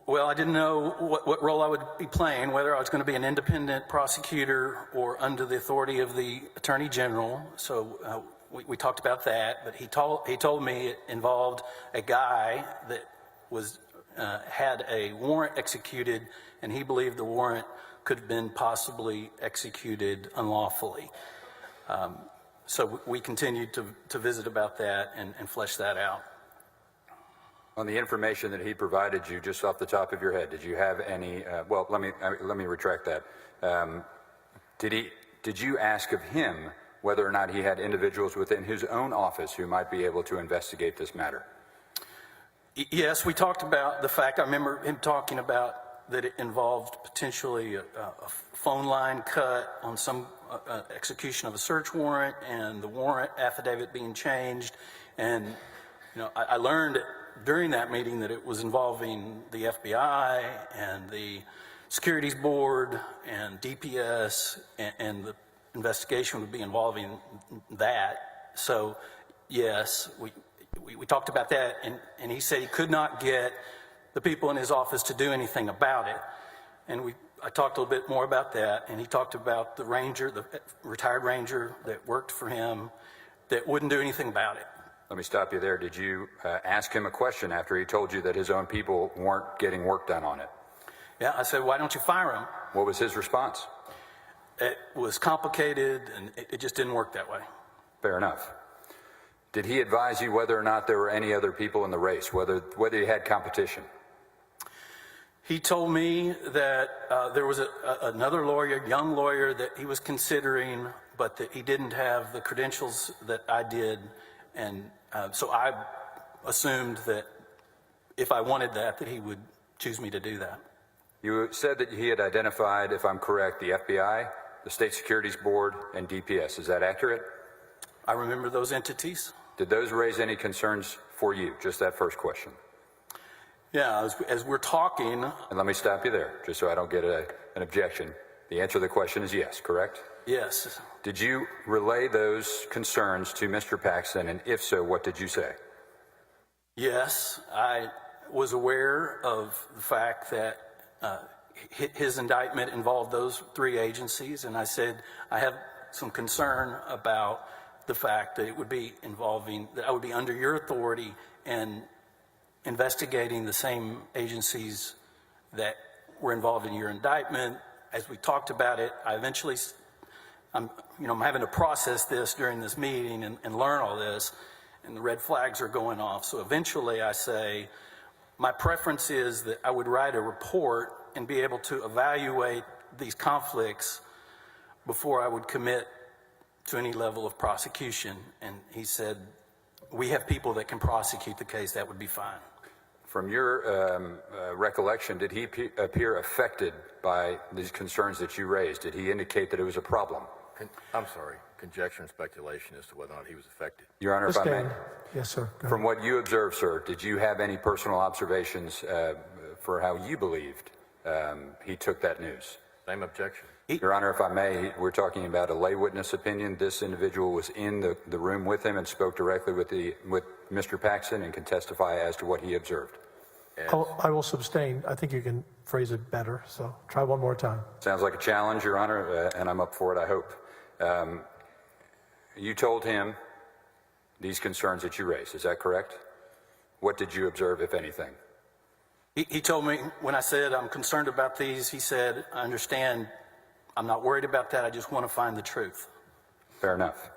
Well, I didn't know what role I would be playing, whether I was going to be an independent prosecutor or under the authority of the Attorney General. So we talked about that, but he told me it involved a guy that had a warrant executed, and he believed the warrant could have been possibly executed unlawfully. So we continued to visit about that and flesh that out. On the information that he provided you, just off the top of your head, did you have any? Well, let me retract that. Did you ask of him whether or not he had individuals within his own office who might be able to investigate this matter? Yes, we talked about the fact. I remember him talking about that it involved potentially a phone line cut on some execution of a search warrant, and the warrant affidavit being changed. And I learned during that meeting that it was involving the FBI and the Securities Board and DPS, and the investigation would be involving that. So yes, we talked about that, and he said he could not get the people in his office to do anything about it. And I talked a little bit more about that, and he talked about the ranger, the retired ranger that worked for him, that wouldn't do anything about it. Let me stop you there. Did you ask him a question after he told you that his own people weren't getting work done on it? Yeah, I said, why don't you fire him? What was his response? It was complicated, and it just didn't work that way. Fair enough. Did he advise you whether or not there were any other people in the race, whether you had competition? He told me that there was another lawyer, young lawyer, that he was considering, but that he didn't have the credentials that I did. And so I assumed that if I wanted that he would choose me to do that. You said that he had identified, if I'm correct, the FBI, the State Securities Board, and DPS. Is that accurate? I remember those entities. Did those raise any concerns for you? Just that first question. Yeah, as we're talking. And let me stop you there, just so I don't get an objection. The answer to the question is yes, correct? Yes. Did you relay those concerns to Mr. Paxton, and if so, what did you say? Yes, I was aware of the fact that his indictment involved those three agencies, and I said I have some concern about the fact that it would be involving, that I would be under your authority and investigating the same agencies that were involved in your indictment. As we talked about it, I eventually, I'm having to process this during this meeting and learn all this, and the red flags are going off. So eventually I say, my preference is that I would write a report and be able to evaluate these conflicts before I would commit to any level of prosecution. And he said, we have people that can prosecute the case, that would be fine. From your recollection, did he appear affected by these concerns that you raised? Did he indicate that it was a problem? I'm sorry, conjecture and speculation as to whether or not he was affected. Your Honor, if I may. Sustained. Yes, sir. Go ahead. From what you observed, sir, did you have any personal observations for how you believed he took that news? Same objection. Your Honor, if I may, we're talking about a lay witness opinion. This individual was in the room with him and spoke directly with Mr. Paxton and can testify as to what he observed. I will sustain. I think you can phrase it better, so try one more time. Sounds like a challenge, Your Honor, and I'm up for it, I hope. You told him these concerns that you raised, is that correct? What did you observe, if anything? He told me, when I said I'm concerned about these, he said, I understand, I'm not worried about that, I just want to find the truth. Fair enough.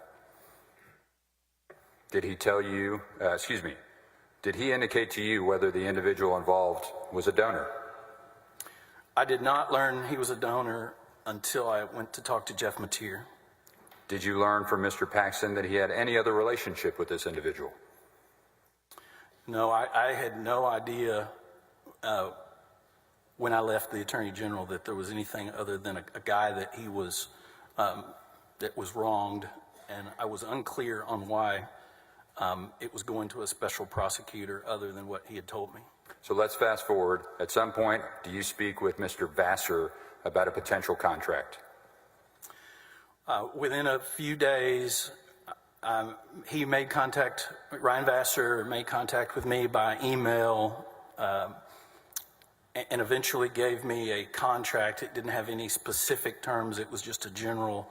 Did he tell you, did he indicate to you whether the individual involved was a donor? I did not learn he was a donor until I went to talk to Jeff Mateer. Did you learn from Mr. Paxton that he had any other relationship with this individual? No, I had no idea when I left the Attorney General that there was anything other than a guy that he was, that was wronged, and I was unclear on why it was going to a special prosecutor other than what he had told me. So let's fast forward. At some point, do you speak with Mr. Vassar about a potential contract? Within a few days, he made contact, Ryan Vassar made contact with me by email and eventually gave me a contract. It didn't have any specific terms. It was just a general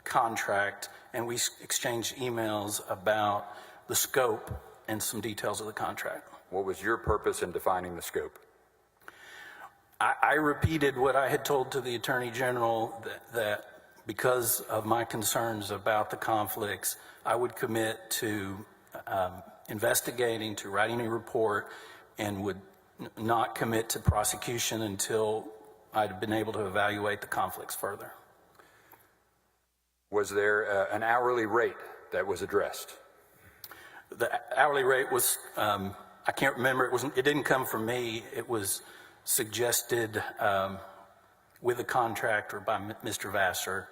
contract, and we exchanged emails about the scope and some details of the contract. What was your purpose in defining the scope? I repeated what I had told to the Attorney General, that because of my concerns about the conflicts, I would commit to investigating, to writing a report, and would not commit to prosecution until I'd been able to evaluate the conflicts further. Was there an hourly rate that was addressed? The hourly rate was, I can't remember, it didn't come from me. It was suggested with a contract or by Mr. Vassar.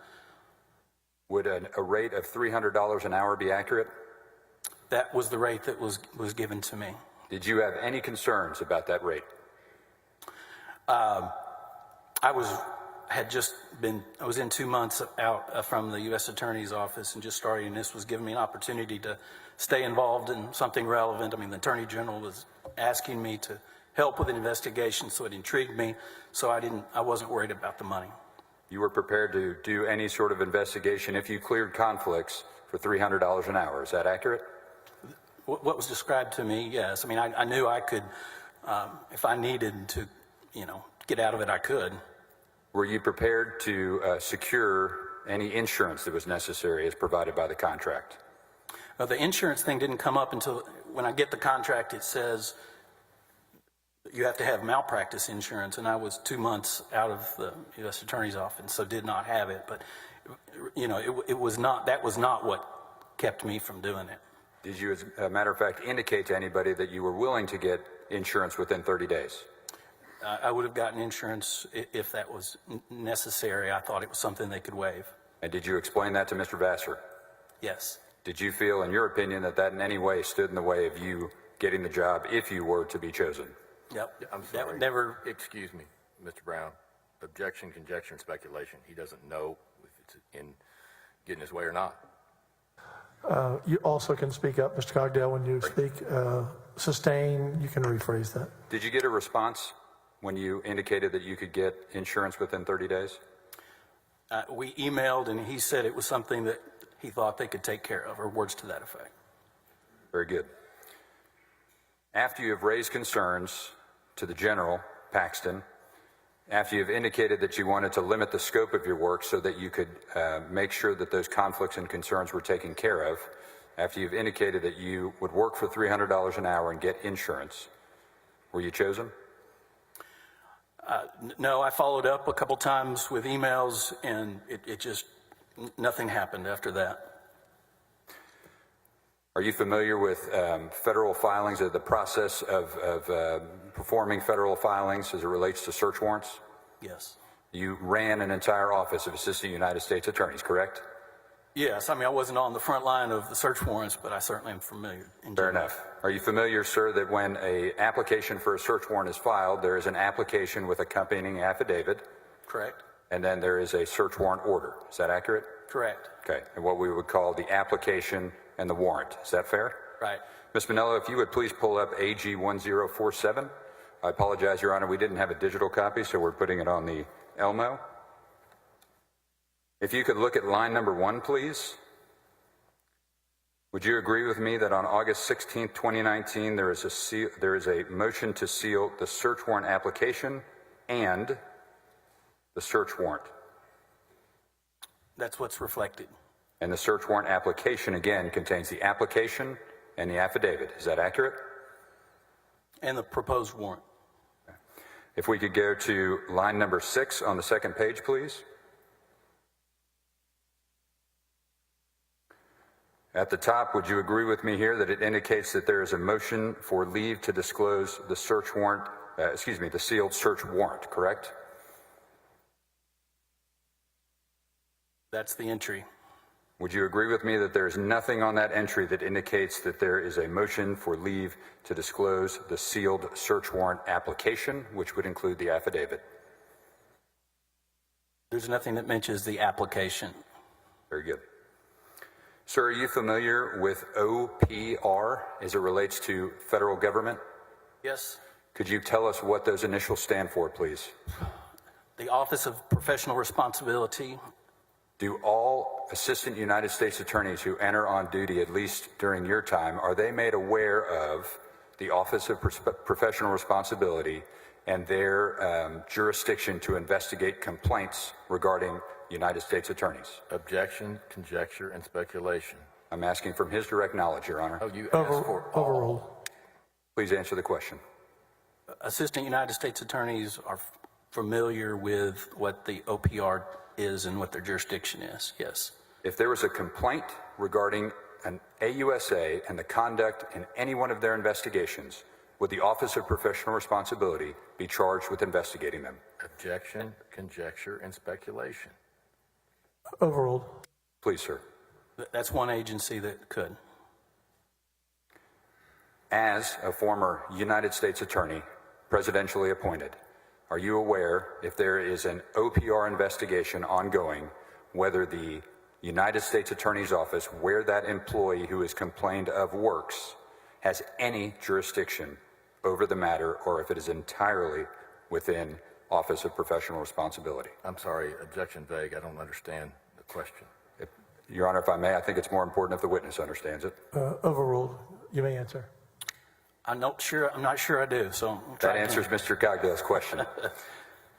Would a rate of $300 an hour be accurate? That was the rate that was given to me. Did you have any concerns about that rate? I was in 2 months out from the U.S. Attorney's Office and just starting, and this was giving me an opportunity to stay involved in something relevant. I mean, the Attorney General was asking me to help with an investigation, so it intrigued me. So I wasn't worried about the money. You were prepared to do any sort of investigation if you cleared conflicts for $300 an hour. Is that accurate? What was described to me, yes. I mean, I knew I could, if I needed to, get out of it, I could. Were you prepared to secure any insurance that was necessary as provided by the contract? The insurance thing didn't come up until when I get the contract. It says you have to have malpractice insurance, and I was 2 months out of the U.S. Attorney's Office, so did not have it. But it was not. That was not what kept me from doing it. Did you, as a matter of fact, indicate to anybody that you were willing to get insurance within 30 days? I would have gotten insurance if that was necessary. I thought it was something they could waive. And did you explain that to Mr. Vassar? Yes. Did you feel, in your opinion, that in any way stood in the way of you getting the job if you were to be chosen? Yep. I'm sorry. That never. Excuse me, Mr. Brown. Objection, conjecture, and speculation. He doesn't know if it's in getting his way or not. You also can speak up, Mr. Cogdale, when you speak. Sustain, you can rephrase that. Did you get a response when you indicated that you could get insurance within 30 days? We emailed, and he said it was something that he thought they could take care of, or words to that effect. Very good. After you have raised concerns to the General, Paxton, after you've indicated that you wanted to limit the scope of your work so that you could make sure that those conflicts and concerns were taken care of, after you've indicated that you would work for $300 an hour and get insurance, were you chosen? No, I followed up a couple times with emails, and it just, nothing happened after that. Are you familiar with federal filings, or the process of performing federal filings as it relates to search warrants? Yes. You ran an entire office of Assistant United States Attorneys, correct? Yes, I mean, I wasn't on the front line of the search warrants, but I certainly am familiar. Fair enough. Are you familiar, sir, that when an application for a search warrant is filed, there is an application with accompanying affidavit? Correct. And then there is a search warrant order. Is that accurate? Correct. Okay. And what we would call the application and the warrant. Is that fair? Right. Ms. Manello, if you would please pull up AG 1047. I apologize, Your Honor, we didn't have a digital copy, so we're putting it on the Elmo. If you could look at line number 1, please. Would you agree with me that on August 16, 2019, there is a motion to seal the search warrant application and the search warrant? That's what's reflected. And the search warrant application, again, contains the application and the affidavit. Is that accurate? And the proposed warrant. If we could go to line number 6 on the second page, please. At the top, would you agree with me here that it indicates that there is a motion for leave to disclose the search warrant, the sealed search warrant, correct? That's the entry. Would you agree with me that there is nothing on that entry that indicates that there is a motion for leave to disclose the sealed search warrant application, which would include the affidavit? There's nothing that mentions the application. Very good. Sir, are you familiar with OPR as it relates to federal government? Yes. Could you tell us what those initials stand for, please? The Office of Professional Responsibility. Do all Assistant United States Attorneys who enter on duty, at least during your time, are they made aware of the Office of Professional Responsibility and their jurisdiction to investigate complaints regarding United States attorneys? Objection, conjecture, and speculation. I'm asking from his direct knowledge, Your Honor. Oh, you asked for all. Overruled. Please answer the question. Assistant United States Attorneys are familiar with what the OPR is and what their jurisdiction is, yes. If there was a complaint regarding an AUSA and the conduct in any one of their investigations, would the Office of Professional Responsibility be charged with investigating them? Objection, conjecture, and speculation. Overruled. Please, sir. That's one agency that could. As a former United States Attorney, presidentially appointed, are you aware if there is an OPR investigation ongoing, whether the United States Attorney's Office, where that employee who is complained of works, has any jurisdiction over the matter, or if it is entirely within Office of Professional Responsibility? I'm sorry, objection vague. I don't understand the question. Your Honor, if I may, I think it's more important if the witness understands it. Overruled. You may answer. I'm not sure I do, so I'm That trying to- answers Mr. Cogdale's question.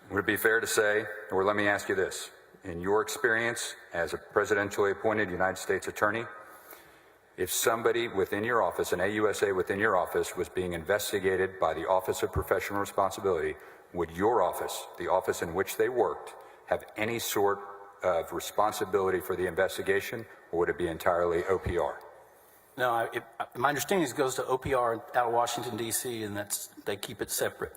Would it be fair to say, or let me ask you this, in your experience as a presidentially appointed United States Attorney, if somebody within your office, an AUSA within your office, was being investigated by the Office of Professional Responsibility, would your office, the office in which they worked, have any sort of responsibility for the investigation, or would it be entirely OPR? No, my understanding is it goes to OPR out of Washington, D.C., and they keep it separate.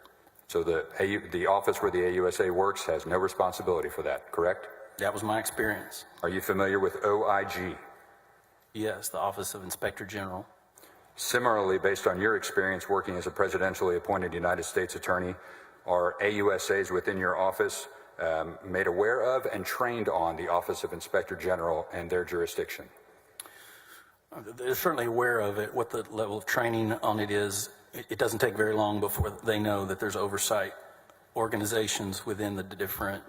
So the office where the AUSA works has no responsibility for that, correct? That was my experience. Are you familiar with OIG? Yes, the Office of Inspector General. Similarly, based on your experience working as a presidentially appointed United States Attorney, are AUSAs within your office made aware of and trained on the Office of Inspector General and their jurisdiction? They're certainly aware of it, what the level of training on it is. It doesn't take very long before they know that there's oversight organizations within the different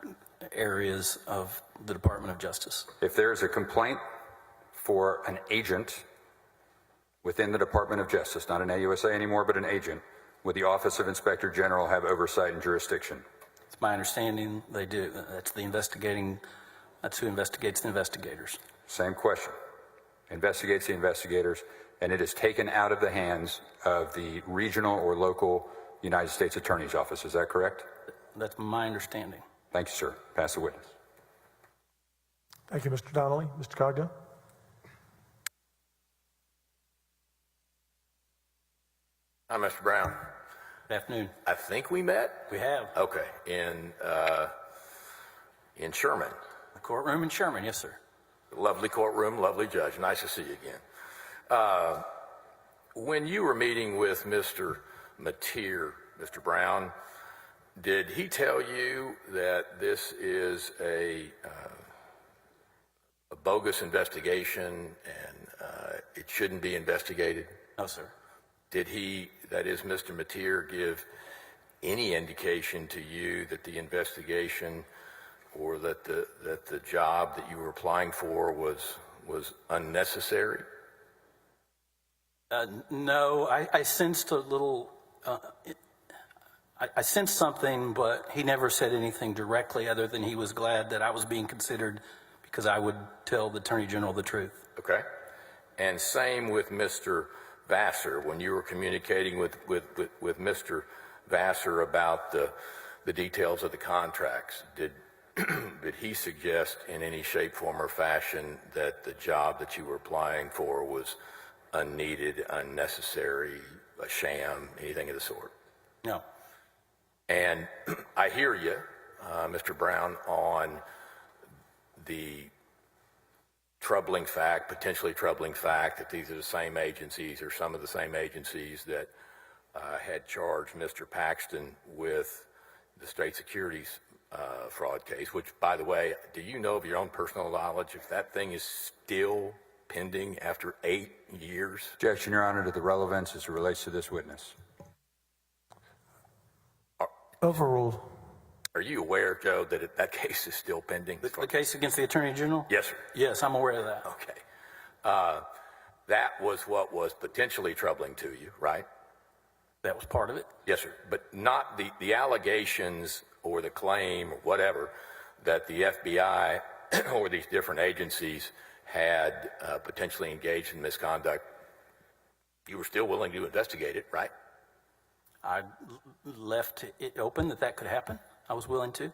areas of the Department of Justice. If there is a complaint for an agent within the Department of Justice, not an AUSA anymore, but an agent, would the Office of Inspector General have oversight and jurisdiction? It's my understanding they do. That's who investigates the investigators. Same question. Investigates the investigators, and it is taken out of the hands of the regional or local United States Attorney's Office. Is that correct? That's my understanding. Thank you, sir. Pass the witness. Thank you, Mr. Donnelly. Mr. Cogdill? Hi, Mr. Brown. Good afternoon. I think we met? We have. Okay, in Sherman. The courtroom in Sherman, yes, sir. Lovely courtroom, lovely judge. Nice to see you again. When you were meeting with Mr. Mateer, Mr. Brown, did he tell you that this is a bogus investigation and it shouldn't be investigated? No, sir. Did he, that is Mr. Mateer, give any indication to you that the investigation or that the job that you were applying for was unnecessary? No, I sensed a little, I sensed something, but he never said anything directly other than he was glad that I was being considered because I would tell the Attorney General the truth. Okay. And same with Mr. Vassar. When you were communicating with Mr. Vassar about the details of the contracts, did he suggest in any shape, form, or fashion that the job that you were applying for was unneeded, unnecessary, a sham, anything of the sort? No. And I hear you, Mr. Brown, on the troubling fact, potentially troubling fact, that these are the same agencies or some of the same agencies that had charged Mr. Paxton with the state securities fraud case, which, by the way, do you know of your own personal knowledge if that thing is still pending after 8 years? Objection, Your Honor, to the relevance as it relates to this witness. Overruled. Are you aware, Joe, that that case is still pending? The case against the Attorney General? Yes, sir. Yes, I'm aware of that. Okay. That was what was potentially troubling to you, right? That was part of it. Yes, sir. But not the allegations or the claim or whatever that the FBI or these different agencies had potentially engaged in misconduct. You were still willing to investigate it, right? I left it open that could happen. I was willing to.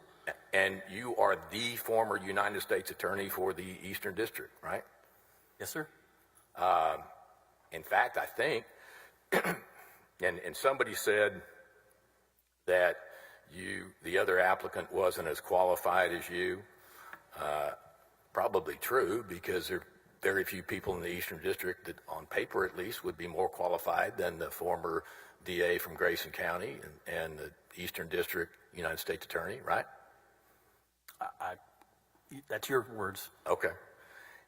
And you are the former United States Attorney for the Eastern District, right? Yes, sir. In fact, I think, and somebody said that the other applicant wasn't as qualified as you. Probably true, because there are very few people in the Eastern District that, on paper at least, would be more qualified than the former DA from Grayson County and the Eastern District United States Attorney, right? That's your words. Okay.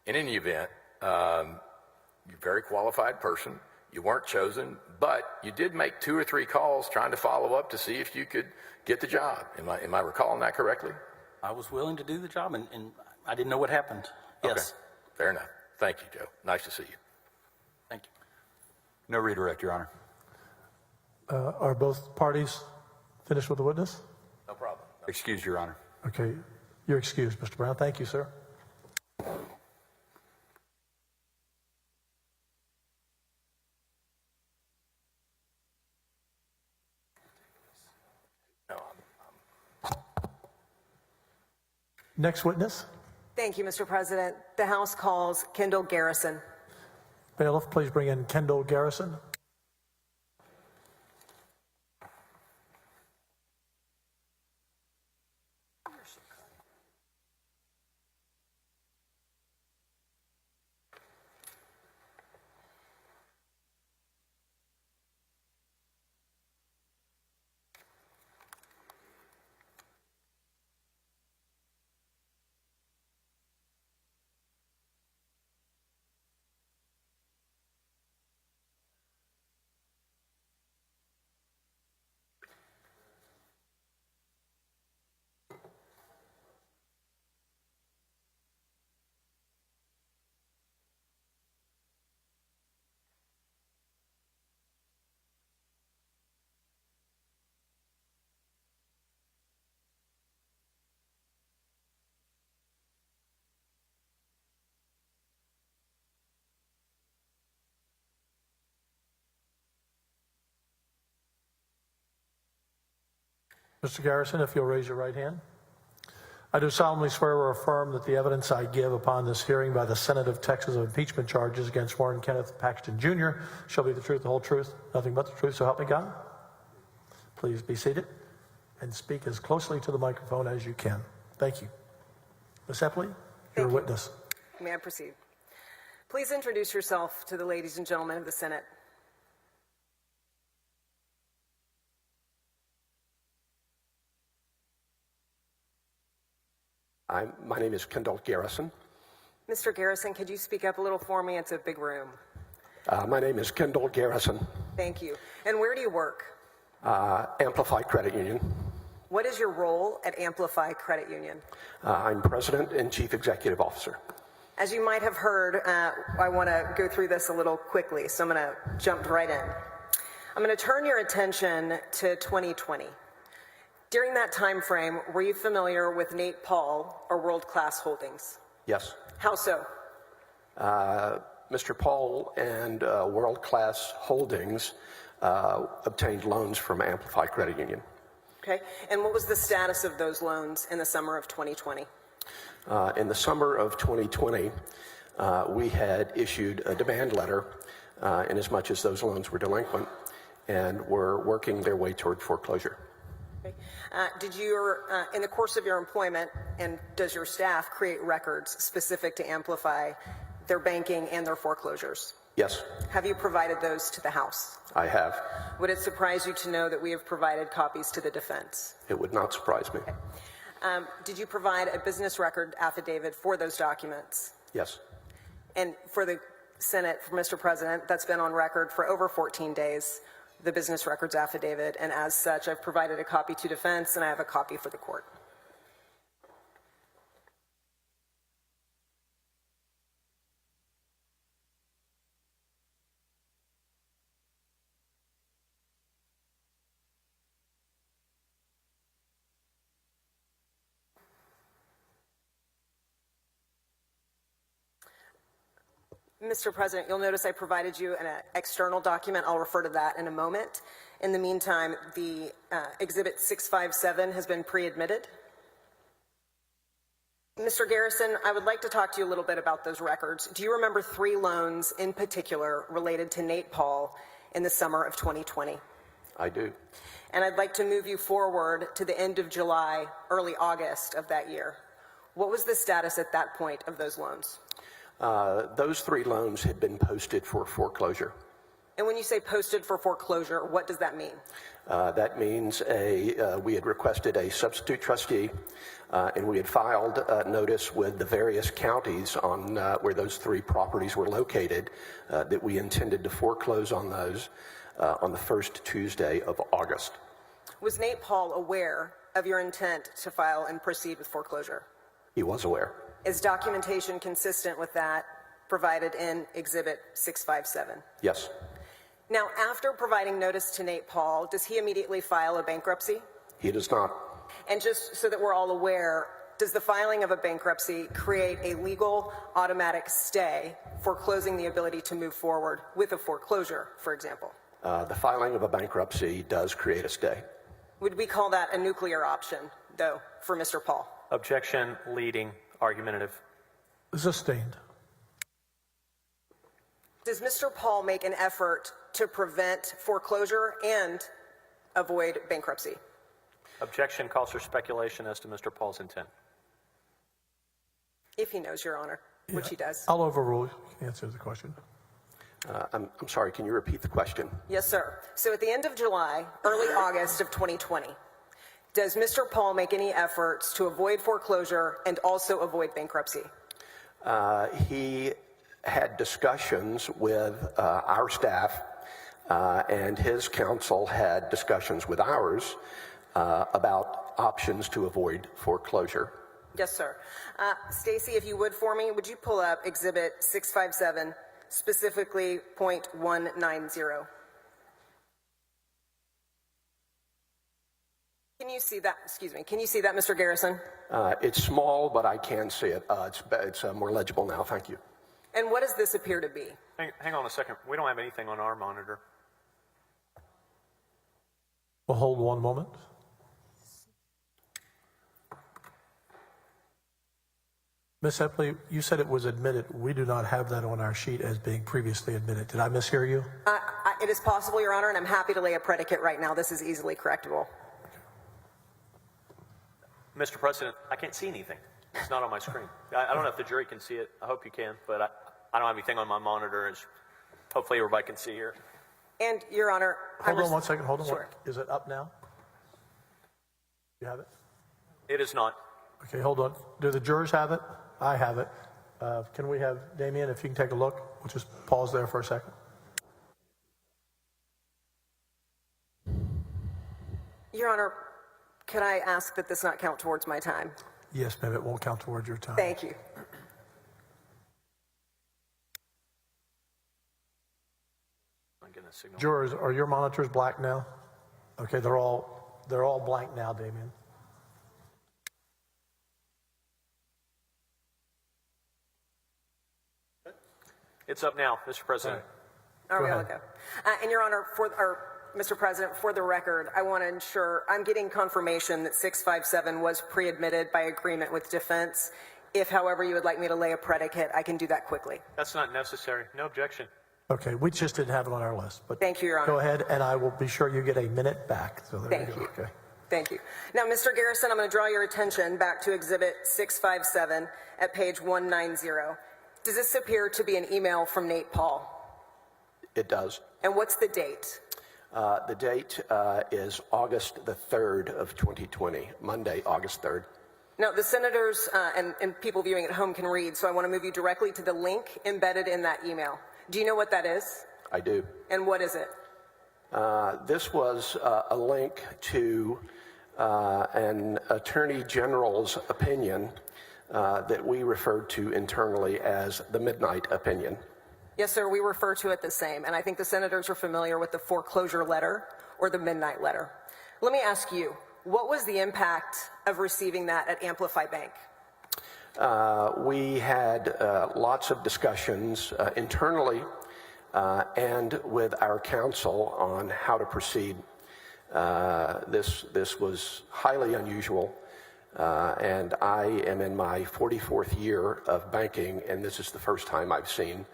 In any event, you're a very qualified person. You weren't chosen, but you did make 2 or 3 calls trying to follow up to see if you could get the job. Am I recalling that correctly? I was willing to do the job, and I didn't know what happened. Yes. Okay. Fair enough. Thank you, Joe. Nice to see you. Thank you. No redirect, Your Honor. Are both parties finished with the witness? No problem. Excuse, Your Honor. Okay. You're excused, Mr. Brown. Thank you, sir. No, Next witness. Thank you, Mr. President. The House calls Kendall Garrison. Bailiff, please bring in Kendall Garrison. Mr. Garrison, if you'll raise your right hand. I do solemnly swear or affirm that the evidence I give upon this hearing by the Senate of Texas of impeachment charges against Warren Kenneth Paxton Jr. shall be the truth, the whole truth, nothing but the truth, so help me God. Please be seated and speak as closely to the microphone as you can. Thank you. Ms. Epley, you're a witness. May I proceed? Please introduce yourself to the ladies and gentlemen of the Senate. My name is Kendall Garrison. Mr. Garrison, could you speak up a little for me? It's a big room. My name is Kendall Garrison. Thank you. And where do you work? Amplify Credit Union. What is your role at Amplify Credit Union? I'm President and Chief Executive Officer. As you might have heard, I want to go through this a little quickly, so I'm going to jump right in. I'm going to turn your attention to 2020. During that time frame, were you familiar with Nate Paul or World Class Holdings? Yes. How so? Mr. Paul and World Class Holdings obtained loans from Amplify Credit Union. Okay. And what was the status of those loans in the summer of 2020? In the summer of 2020, we had issued a demand letter in as much as those loans were delinquent and were working their way toward foreclosure. Okay. Did you, in the course of your employment, and does your staff create records specific to Amplify their banking and their foreclosures? Yes, Have you provided those to the House? I have. Would it surprise you to know that we have provided copies to the defense? It would not surprise me. Did you provide a business record affidavit for those documents? Yes. And for the Senate, for Mr. President, that's been on record for over 14 days, the business records affidavit, and as such, I've provided a copy to defense and I have a copy for the court. Mr. President, you'll notice I provided you an external document. I'll refer to that in a moment. In the meantime, the Exhibit 657 has been pre-admitted. Mr. Garrison, I would like to talk to you a little bit about those records. Do you remember 3 loans in particular related to Nate Paul in the summer of 2020? I do. And I'd like to move you forward to the end of July, early August of that year. What was the status at that point of those loans? Those 3 loans had been posted for foreclosure. And when you say posted for foreclosure, what does that mean? That means we had requested a substitute trustee, and we had filed a notice with the various counties on where those 3 properties were located that we intended to foreclose on those on the first Tuesday of August. Was Nate Paul aware of your intent to file and proceed with foreclosure? He was aware. Is documentation consistent with that provided in Exhibit 657? Yes. Now, after providing notice to Nate Paul, does he immediately file a bankruptcy? He does not. And just so that we're all aware, does the filing of a bankruptcy create a legal automatic stay foreclosing the ability to move forward with a foreclosure, for example? The filing of a bankruptcy does create a stay. Would we call that a nuclear option, though, for Mr. Paul? Objection, leading, argumentative. Sustained. Does Mr. Paul make an effort to prevent foreclosure and avoid bankruptcy? Objection calls for speculation as to Mr. Paul's intent. If he knows, Your Honor, which he does. I'll overrule. Answer the question. I'm sorry, can you repeat the question? Yes, sir. So at the end of July, early August of 2020, does Mr. Paul make any efforts to avoid foreclosure and also avoid bankruptcy? He had discussions with our staff, and his counsel had discussions with ours about options to avoid foreclosure. Yes, sir. Stacy, if you would for me, would you pull up Exhibit 657, specifically point 190? Can you see that? Excuse me. Can you see that, Mr. Garrison? It's small, but I can see it. It's more legible now. Thank you. And what does this appear to be? Hang on a second. We don't have anything on our monitor. We'll hold one moment. Ms. Epley, you said it was admitted. We do not have that on our sheet as being previously admitted. Did I mishear you? It is possible, Your Honor, and I'm happy to lay a predicate right now. This is easily correctable. Mr. President, I can't see anything. It's not on my screen. I don't know if the jury can see it. I hope you can, but I don't have anything on my monitor. Hopefully everybody can see here. And, Your Honor, Hold on one second. Hold on. Sure. Is it up now? You have it? It is not. Okay, hold on. Do the jurors have it? I have it. Can we have Damien, if you can take a look? We'll just pause there for a second. Your Honor, could I ask that this not count towards my time? Yes, ma'am. It won't count towards your time. Thank you. I'm getting a signal. Jurors, are your monitors black now? Okay, they're all blank now, Damien. It's up now, Mr. President. Are we Go all ahead. go? And Your Honor, Mr. President, for the record, I want to ensure I'm getting confirmation that 657 was pre-admitted by agreement with defense. If, however, you would like me to lay a predicate, I can do that quickly. That's not necessary. No objection. Okay, we just didn't have it on our list. But Thank you, Your Honor. go ahead, and I will be sure you get a minute back. So there Thank you go. you. Okay. Thank you. Now, Mr. Garrison, I'm going to draw your attention back to Exhibit 657 at page 190. Does this appear to be an email from Nate Paul? It does. And what's the date? The date is August the 3rd of 2020, Monday, August 3rd. Now, the senators and people viewing at home can read, so I want to move you directly to the link embedded in that email. Do you know what that is? I do. And what is it? This was a link to an attorney general's opinion that we referred to internally as the midnight opinion. Yes, sir, we refer to it the same, and I think the senators are familiar with the foreclosure letter or the midnight letter. Let me ask you, what was the impact of receiving that at Amplify Bank? We had lots of discussions internally and with our counsel on how to proceed. This was highly unusual, and I am in my 44th year of banking, and this is the first time I've seen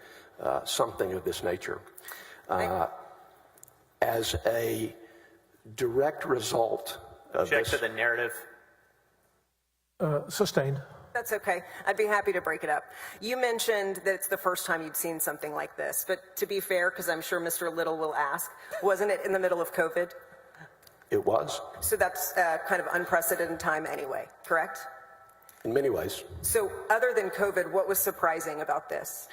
something of this nature. As a direct result of Object this, to the narrative. Sustained. That's okay. I'd be happy to break it up. You mentioned that it's the first time you'd seen something like this, but to be fair, because I'm sure Mr. Little will ask, wasn't it in the middle of COVID? it was, So that's kind of unprecedented time anyway, correct? in many ways. So other than COVID, what was surprising about this?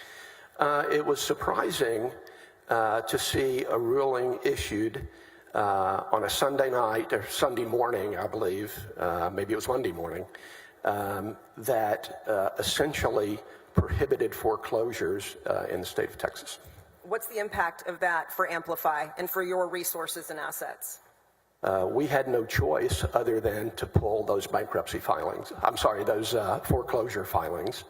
It was surprising to see a ruling issued on a Sunday night or Sunday morning, I believe, maybe it was Monday morning, that essentially prohibited foreclosures in the state of Texas. What's the impact of that for Amplify and for your resources and assets? We had no choice other than to pull those bankruptcy filings. I'm sorry, those foreclosure filings.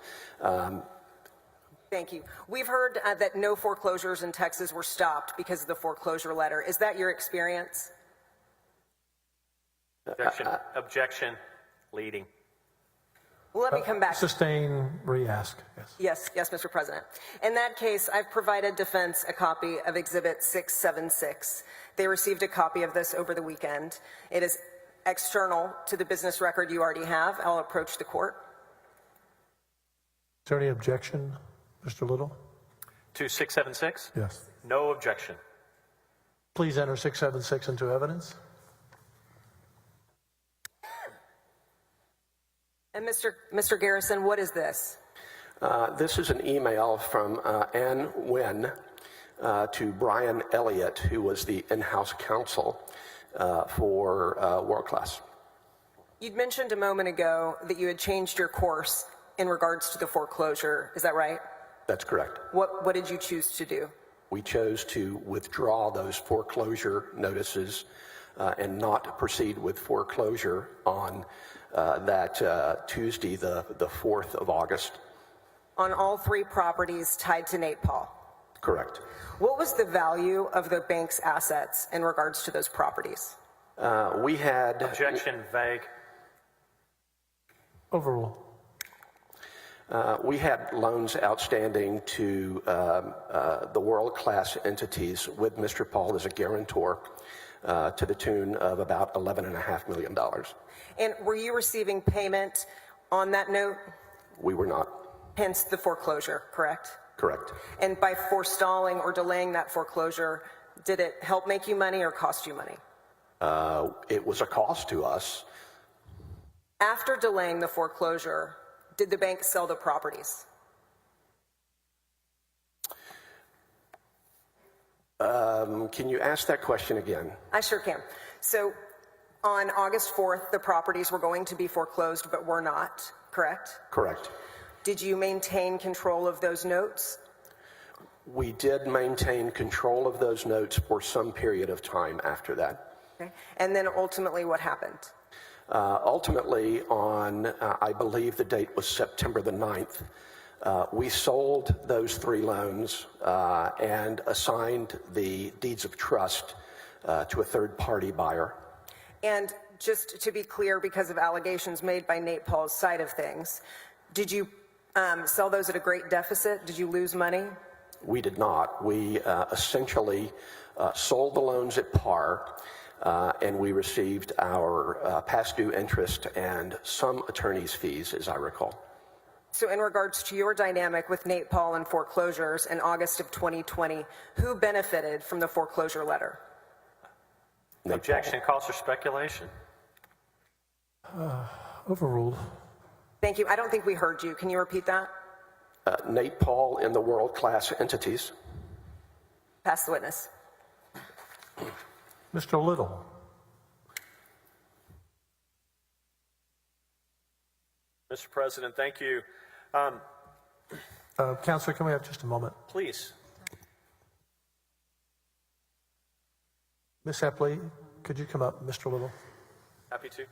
Thank you. We've heard that no foreclosures in Texas were stopped because of the foreclosure letter. Is that your experience? Objection. Objection. Leading. Well, let me come back. Sustain, re-ask. Yes. Yes, Mr. President. In that case, I've provided defense a copy of Exhibit 676. They received a copy of this over the weekend. It is external to the business record you already have. I'll approach the court. Is there any objection, Mr. Little? To 676? Yes. No objection. Please enter 676 into evidence. And Mr. Garrison, what is this? This is an email from Ann Wynn to Brian Elliott, who was the in-house counsel for World Class. You'd mentioned a moment ago that you had changed your course in regards to the foreclosure. Is that right? That's correct. What did you choose to do? We chose to withdraw those foreclosure notices and not proceed with foreclosure on that Tuesday, the 4th of August. On all three properties tied to Nate Paul. Correct. What was the value of the bank's assets in regards to those properties? We had... Objection. Vague. Overrule. We had loans outstanding to the world-class entities with Mr. Paul as a guarantor to the tune of about $11.5 million. And were you receiving payment on that note? We were not. Hence the foreclosure, correct? Correct. And by forestalling or delaying that foreclosure, did it help make you money or cost you money? It was a cost to us. After delaying the foreclosure, did the bank sell the properties? Can you ask that question again? I sure can. So on August 4th, the properties were going to be foreclosed, but were not, correct? Correct. Did you maintain control of those notes? We did maintain control of those notes for some period of time after that. Okay. And then ultimately what happened? Ultimately, on, I believe the date was September the 9th, we sold those 3 loans and assigned the deeds of trust to a third-party buyer. And just to be clear, because of allegations made by Nate Paul's side of things, did you sell those at a great deficit? Did you lose money? We did not. We essentially sold the loans at par, and we received our past due interest and some attorney's fees, as I recall. So in regards to your dynamic with Nate Paul and foreclosures in August of 2020, who benefited from the foreclosure letter? Nate Objection, calls for speculation. Overruled. Thank you. I don't think we heard you. Can you repeat that? Nate Paul and the world-class entities. Pass the witness. Mr. Little. Mr. President, thank you. Counselor, can we have just a moment? Please. Miss Epley, could you come up, Mr. Little? Happy to.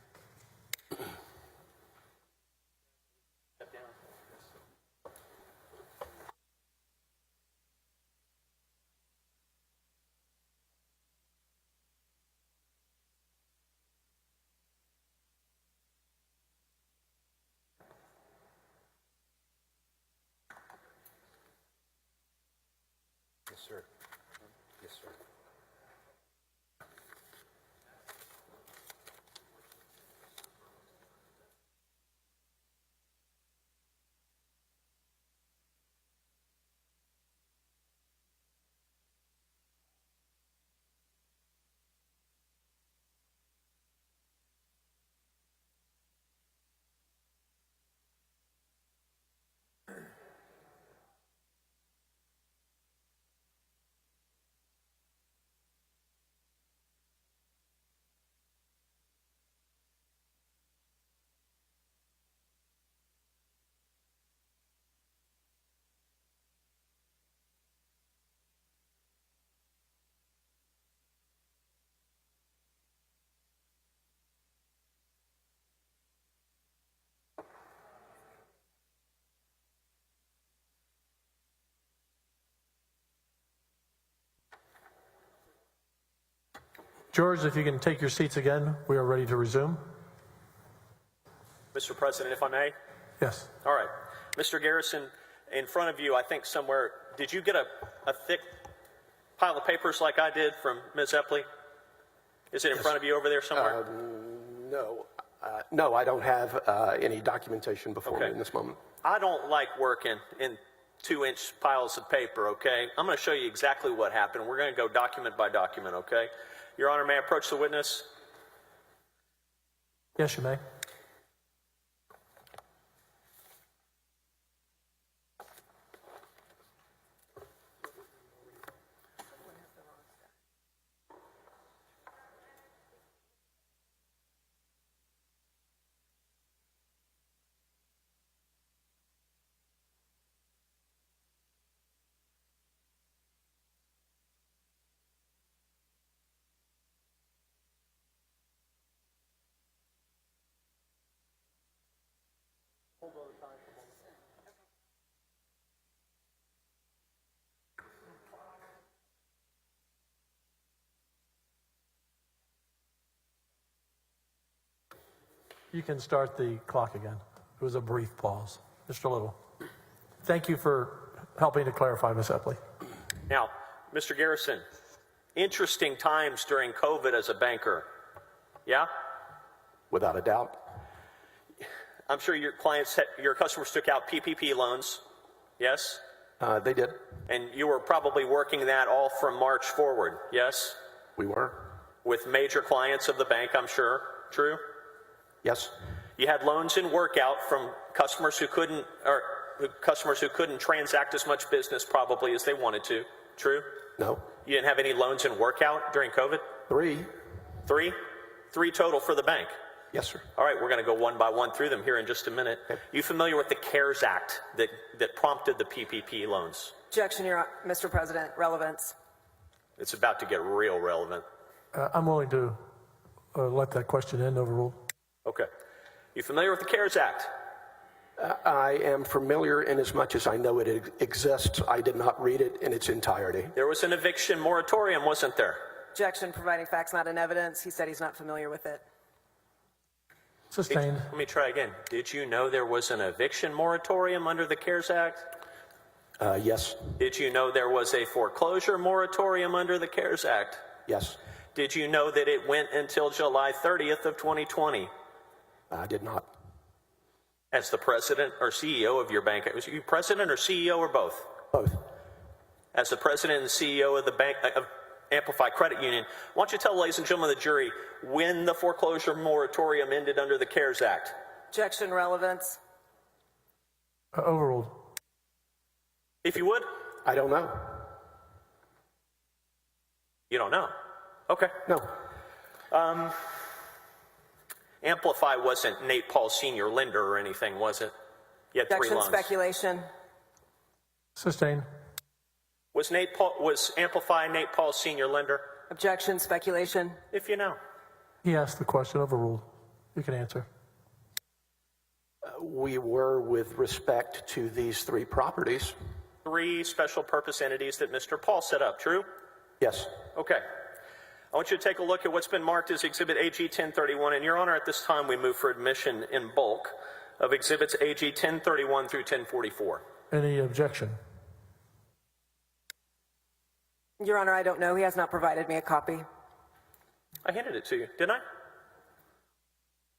Yes, sir. Yes, sir. George, if you can take your seats again, we are ready to resume. Mr. President, if I may? Yes. All right. Mr. Garrison, in front of you, I think somewhere, did you get a thick pile of papers like I did from Ms. Epley? Is it in front of you over there somewhere? No, I don't have any documentation before me in this moment. I don't like working in 2-inch piles of paper, okay? I'm going to show you exactly what happened. We're going to go document by document, okay? Your Honor, may I approach the witness? Yes, you may. You can start the clock again. It was a brief pause. Mr. Little. Thank you for helping to clarify, Ms. Epley. Now, Mr. Garrison, interesting times during COVID as a banker. Yeah? Without a doubt. I'm sure your customers took out PPP loans. Yes? They did. And you were probably working that all from March forward. Yes? We were. With major clients of the bank, I'm sure. True? Yes. You had loans in workout from customers who couldn't transact as much business probably as they wanted to. True? No. You didn't have any loans in workout during COVID? 3. 3? 3 total for the bank. Yes, sir. All right, we're going to go one by one through them here in just a minute. Okay. You familiar with the CARES Act that prompted the PPP loans? Objection, Mr. President. Relevance. It's about to get real relevant. I'm willing to let that question in, overruled. Okay. You familiar with the CARES Act? I am familiar in as much as I know it exists. I did not read it in its entirety. There was an eviction moratorium, wasn't there? Objection, providing facts not in evidence. He said he's not familiar with it. Sustained. Let me try again. Did you know there was an eviction moratorium under the CARES Act? Yes. Did you know there was a foreclosure moratorium under the CARES Act? Yes. Did you know that it went until July 30th of 2020? I did not. As the president or CEO of your bank, was you president or CEO or both? Both. As the president and CEO of the bank of Amplify Credit Union, why don't you tell ladies and gentlemen of the jury when the foreclosure moratorium ended under the CARES Act? Objection, relevance. Overruled. If you would. I don't know. You don't know. Okay. No. Amplify wasn't Nate Paul Sr. lender or anything, was it? You had 3 Objection, loans. speculation. Sustained. Was Amplify Nate Paul Sr. lender? Objection, speculation. If you know. He asked the question, overruled. You can answer. We were with respect to these 3 properties. 3 special purpose entities that Mr. Paul set up, true? Yes. Okay. I want you to take a look at what's been marked as Exhibit AG 1031. And, Your Honor, at this time, we move for admission in bulk of Exhibits AG 1031 through 1044. Any objection? Your Honor, I don't know. He has not provided me a copy. I handed it to you, didn't I?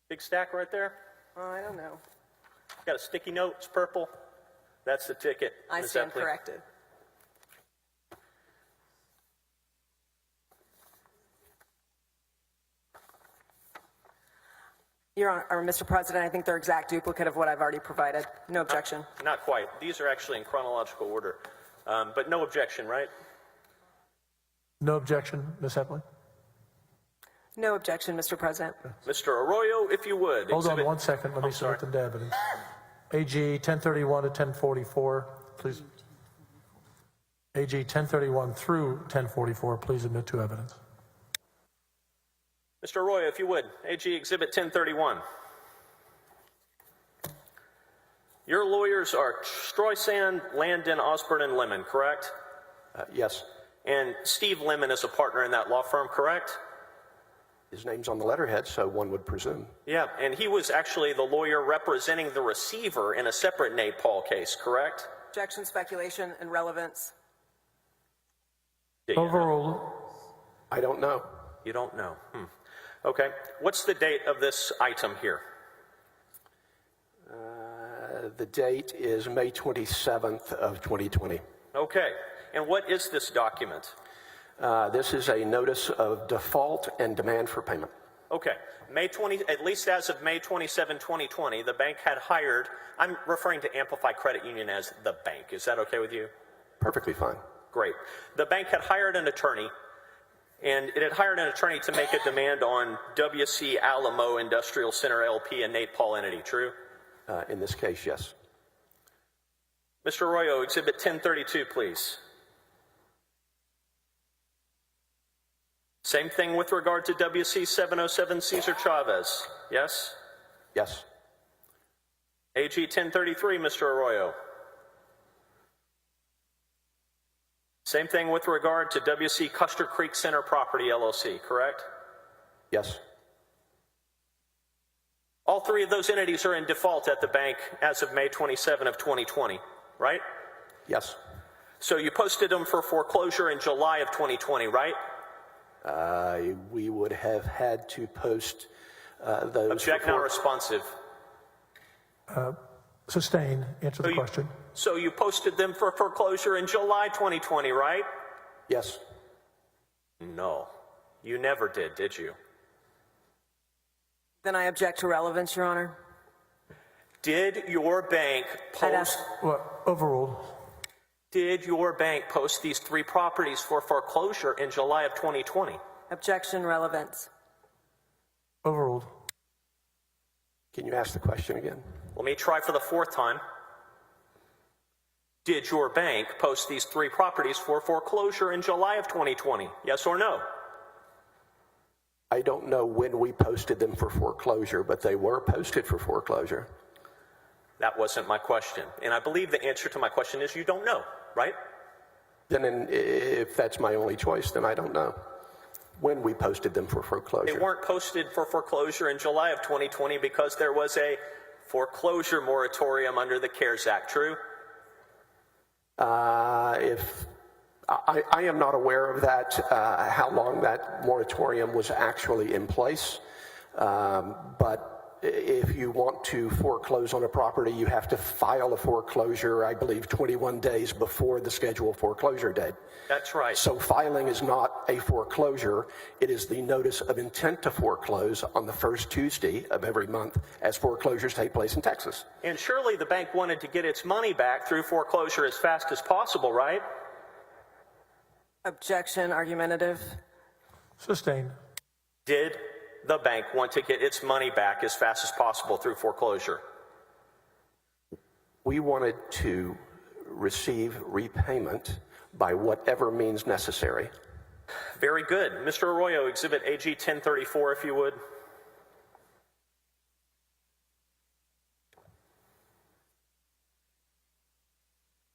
Big stack right there. I don't know. Got a sticky note. It's purple. That's the ticket. I Ms. stand Epley. corrected. Your Honor, or Mr. President, I think they're exact duplicate of what I've already provided. No objection. Not quite. These are actually in chronological order. But no objection, right? No objection, Ms. Epley? No objection, Mr. President. Mr. Arroyo, if you would. Hold on 1 second. Let me submit them to evidence. AG 1031 to 1044, please. AG 1031 through 1044, please admit to evidence. Mr. Arroyo, if you would. AG Exhibit 1031. Your lawyers are Streisand, Landon, Osborne, and Lemon, correct? Yes. And Steve Lemon is a partner in that law firm, correct? His name's on the letterhead, so one would presume. Yeah, and he was actually the lawyer representing the receiver in a separate Nate Paul case, correct? Objection, speculation, and relevance. Overruled. I don't know. You don't know. Okay. What's the date of this item here? The date is May 27th of 2020. Okay. And what is this document? This is a notice of default and demand for payment. Okay. At least as of May 27, 2020, the bank had hired, I'm referring to Amplify Credit Union as the bank. Is that okay with you? Perfectly fine. Great. The bank had hired an attorney, and it had hired an attorney to make a demand on WC Alamo Industrial Center LP, a Nate Paul entity, true? In this case, yes. Mr. Arroyo, Exhibit 1032, please. Same thing with regard to WC 707 Cesar Chavez, yes? Yes. AG 1033, Mr. Arroyo. Same thing with regard to WC Custer Creek Center Property LLC, correct? Yes. All 3 of those entities are in default at the bank as of May 27 of 2020. right? Yes. So you posted them for foreclosure in July of 2020, right? We would have had to post those. Object not responsive. Sustain. Answer the question. So you posted them for foreclosure in July 2020, right? Yes. No, you never did you? Then I object to relevance, Your Honor. Did your bank post? Well, overruled. Did your bank post these 3 properties for foreclosure in July of 2020? Objection, relevance. Overruled. Can you ask the question again? Let me try for the 4th time. Did your bank post these 3 properties for foreclosure in July of 2020? Yes or no? I don't know when we posted them for foreclosure, but they were posted for foreclosure. That wasn't my question. And I believe the answer to my question is you don't know, right? Then if that's my only choice, then I don't know when we posted them for foreclosure. They weren't posted for foreclosure in July of 2020 because there was a foreclosure moratorium under the CARES Act, true? If I am not aware of that, how long that moratorium was actually in place, but if you want to foreclose on a property, you have to file a foreclosure, I believe, 21 days before the scheduled foreclosure date. That's right. So filing is not a foreclosure. It is the notice of intent to foreclose on the first Tuesday of every month, as foreclosures take place in Texas. And surely the bank wanted to get its money back through foreclosure as fast as possible, right? Objection, argumentative. Sustain. Did the bank want to get its money back as fast as possible through foreclosure? We wanted to receive repayment by whatever means necessary. Very good. Mr. Arroyo, Exhibit AG 1034, if you would.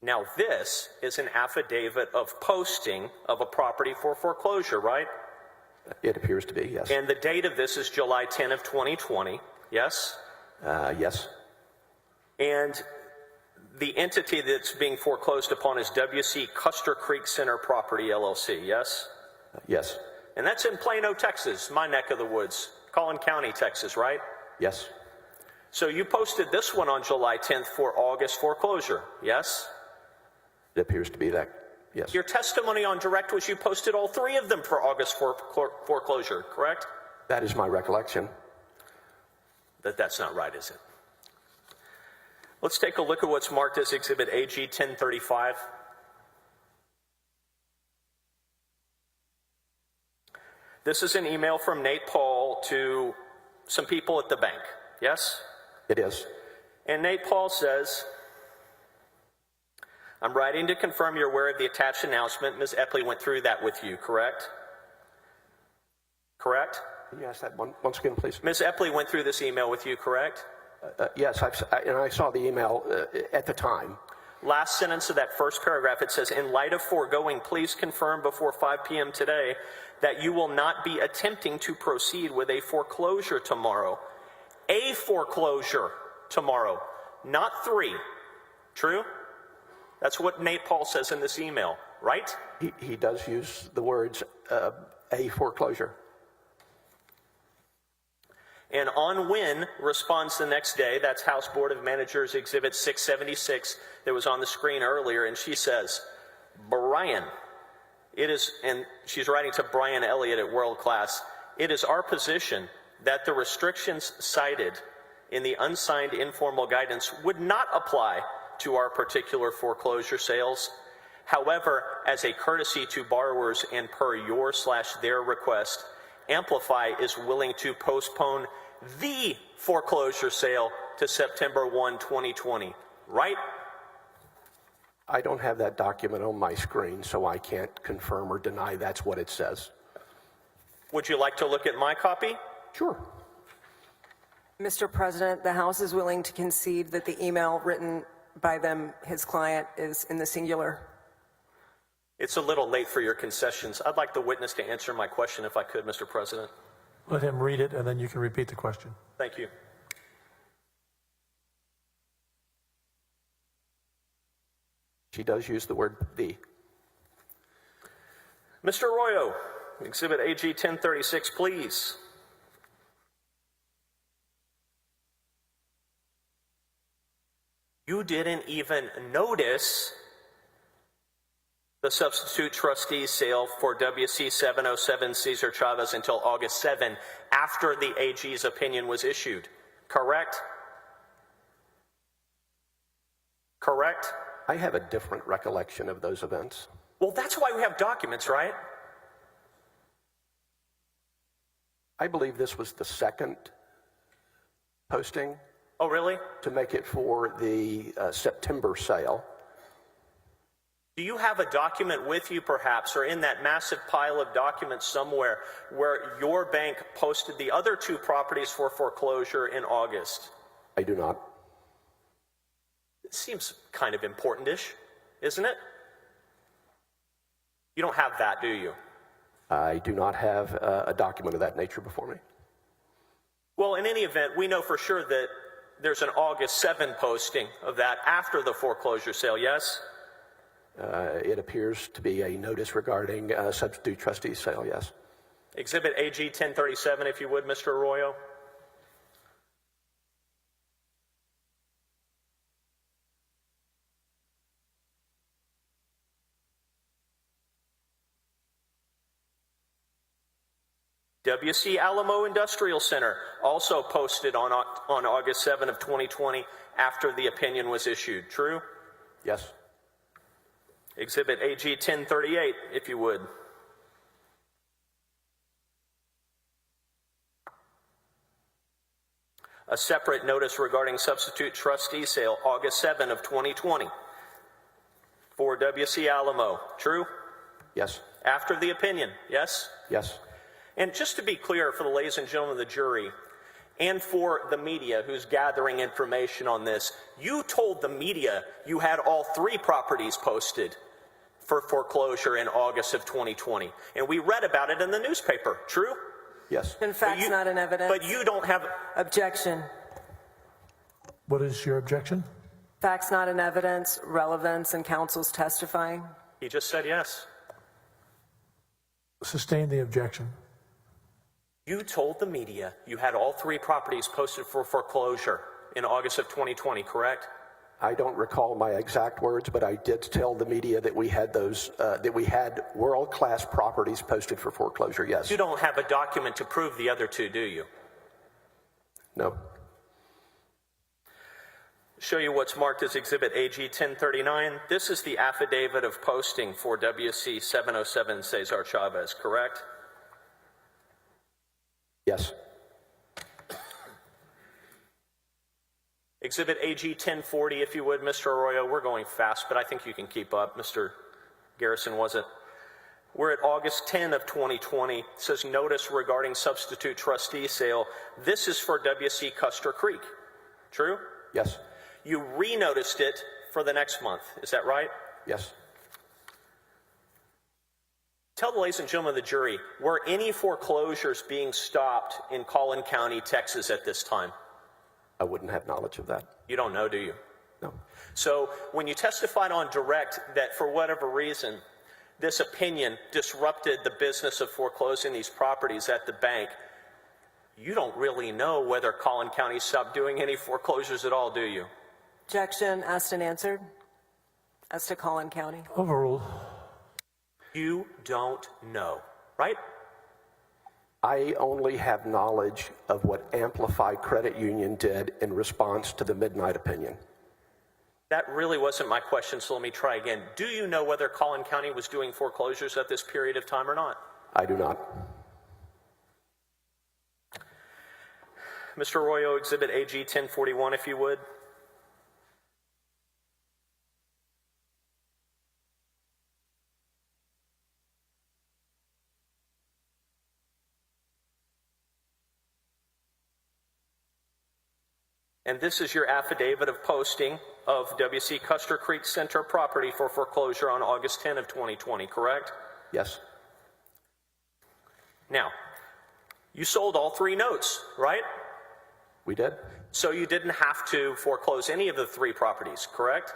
Now, this is an affidavit of posting of a property for foreclosure, right? It appears to be, yes. And the date of this is July 10 of 2020, yes? Yes. And the entity that's being foreclosed upon is WC Custer Creek Center Property, LLC, yes? Yes. And that's in Plano, Texas, my neck of the woods, Collin County, Texas, right? Yes. So you posted this one on July 10th for August foreclosure, yes? It appears to be that, yes. Your testimony on direct was you posted all 3 of them for August foreclosure, correct? That is my recollection. That's not right, is it? Let's take a look at what's marked as Exhibit AG 1035. This is an email from Nate Paul to some people at the bank, yes? It is. And Nate Paul says, I'm writing to confirm you're aware of the attached announcement. Ms. Epley went through that with you, correct? Correct? Can you ask that once again, please? Ms. Epley went through this email with you, correct? Yes, and I saw the email at the time. Last sentence of that first paragraph, it says, in light of foregoing, please confirm before 5 p.m. today that you will not be attempting to proceed with a foreclosure tomorrow. A foreclosure tomorrow, not 3. True? That's what Nate Paul says in this email, right? He does use the words a foreclosure. And on when responds the next day. That's House Board of Managers Exhibit 676 that was on the screen earlier. And she says, Brian, it is, and she's writing to Brian Elliott at World Class, it is our position that the restrictions cited in the unsigned informal guidance would not apply to our particular foreclosure sales. However, as a courtesy to borrowers and per your/their request, Amplify is willing to postpone the foreclosure sale to September 1, 2020, right? I don't have that document on my screen, so I can't confirm or deny that's what it says. Would you like to look at my copy? Sure. Mr. President, the House is willing to concede that the email written by them, his client, is in the singular. It's a little late for your concessions. I'd like the witness to answer my question if I could, Mr. President. Let him read it, and then you can repeat the question. Thank you. She does use the word the. Mr. Arroyo, Exhibit AG 1036, please. You didn't even notice the substitute trustee sale for WC 707 Cesar Chavez until August 7, after the AG's opinion was issued, correct? Correct? I have a different recollection of those events. Well, that's why we have documents, right? I believe this was the second posting Oh, really? to make it for the September sale. Do you have a document with you, perhaps, or in that massive pile of documents somewhere, where your bank posted the other two properties for foreclosure in August? I do not. It seems kind of important-ish, isn't it? You don't have that, do you? I do not have a document of that nature before me. Well, in any event, we know for sure that there's an August 7 posting of that after the foreclosure sale, yes? It appears to be a notice regarding substitute trustee sale, yes. Exhibit AG 1037, if you would, Mr. Arroyo. WC Alamo Industrial Center, also posted on August 7 of 2020 after the opinion was issued. True? Yes. Exhibit AG 1038, if you would. A separate notice regarding substitute trustee sale, August 7 of 2020 for WC Alamo. True? Yes. After the opinion, yes? Yes. And just to be clear for the ladies and gentlemen of the jury, and for the media who's gathering information on this, you told the media you had all three properties posted for foreclosure in August of 2020. And we read about it in the newspaper. True? Yes. In fact, not in evidence. But you don't have... Objection. What is your objection? Facts not in evidence, relevance, and counsel's testifying. He just said yes. Sustain the objection. You told the media you had all three properties posted for foreclosure in August of 2020, correct? I don't recall my exact words, but I did tell the media that we had those, that we had world-class properties posted for foreclosure, yes. You don't have a document to prove the other two, do you? No. Show you what's marked as Exhibit AG 1039. This is the affidavit of posting for WC 707 Cesar Chavez, correct? Yes. Exhibit AG 1040, if you would, Mr. Arroyo. We're going fast, but I think you can keep up. Mr. Garrison, was it? We're at August 10 of 2020. It says notice regarding substitute trustee sale. This is for WC Custer Creek. True? Yes. You re-noticed it for the next month. Is that right? Yes. Tell the ladies and gentlemen of the jury, were any foreclosures being stopped in Collin County, Texas at this time? I wouldn't have knowledge of that. You don't know, do you? No. So when you testified on direct that for whatever reason, this opinion disrupted the business of foreclosing these properties at the bank, you don't really know whether Collin County stopped doing any foreclosures at all, do you? Objection asked and answered as to Collin County. Overruled. You don't know, right? I only have knowledge of what Amplify Credit Union did in response to the midnight opinion. That really wasn't my question, so let me try again. Do you know whether Collin County was doing foreclosures at this period of time or not? I do not. Mr. Arroyo, Exhibit AG 1041, if you would. And this is your affidavit of posting of WC Custer Creek Center property for foreclosure on August 10 of 2020, correct? Yes. Now, you sold all three notes, right? We did. So you didn't have to foreclose any of the three properties, correct?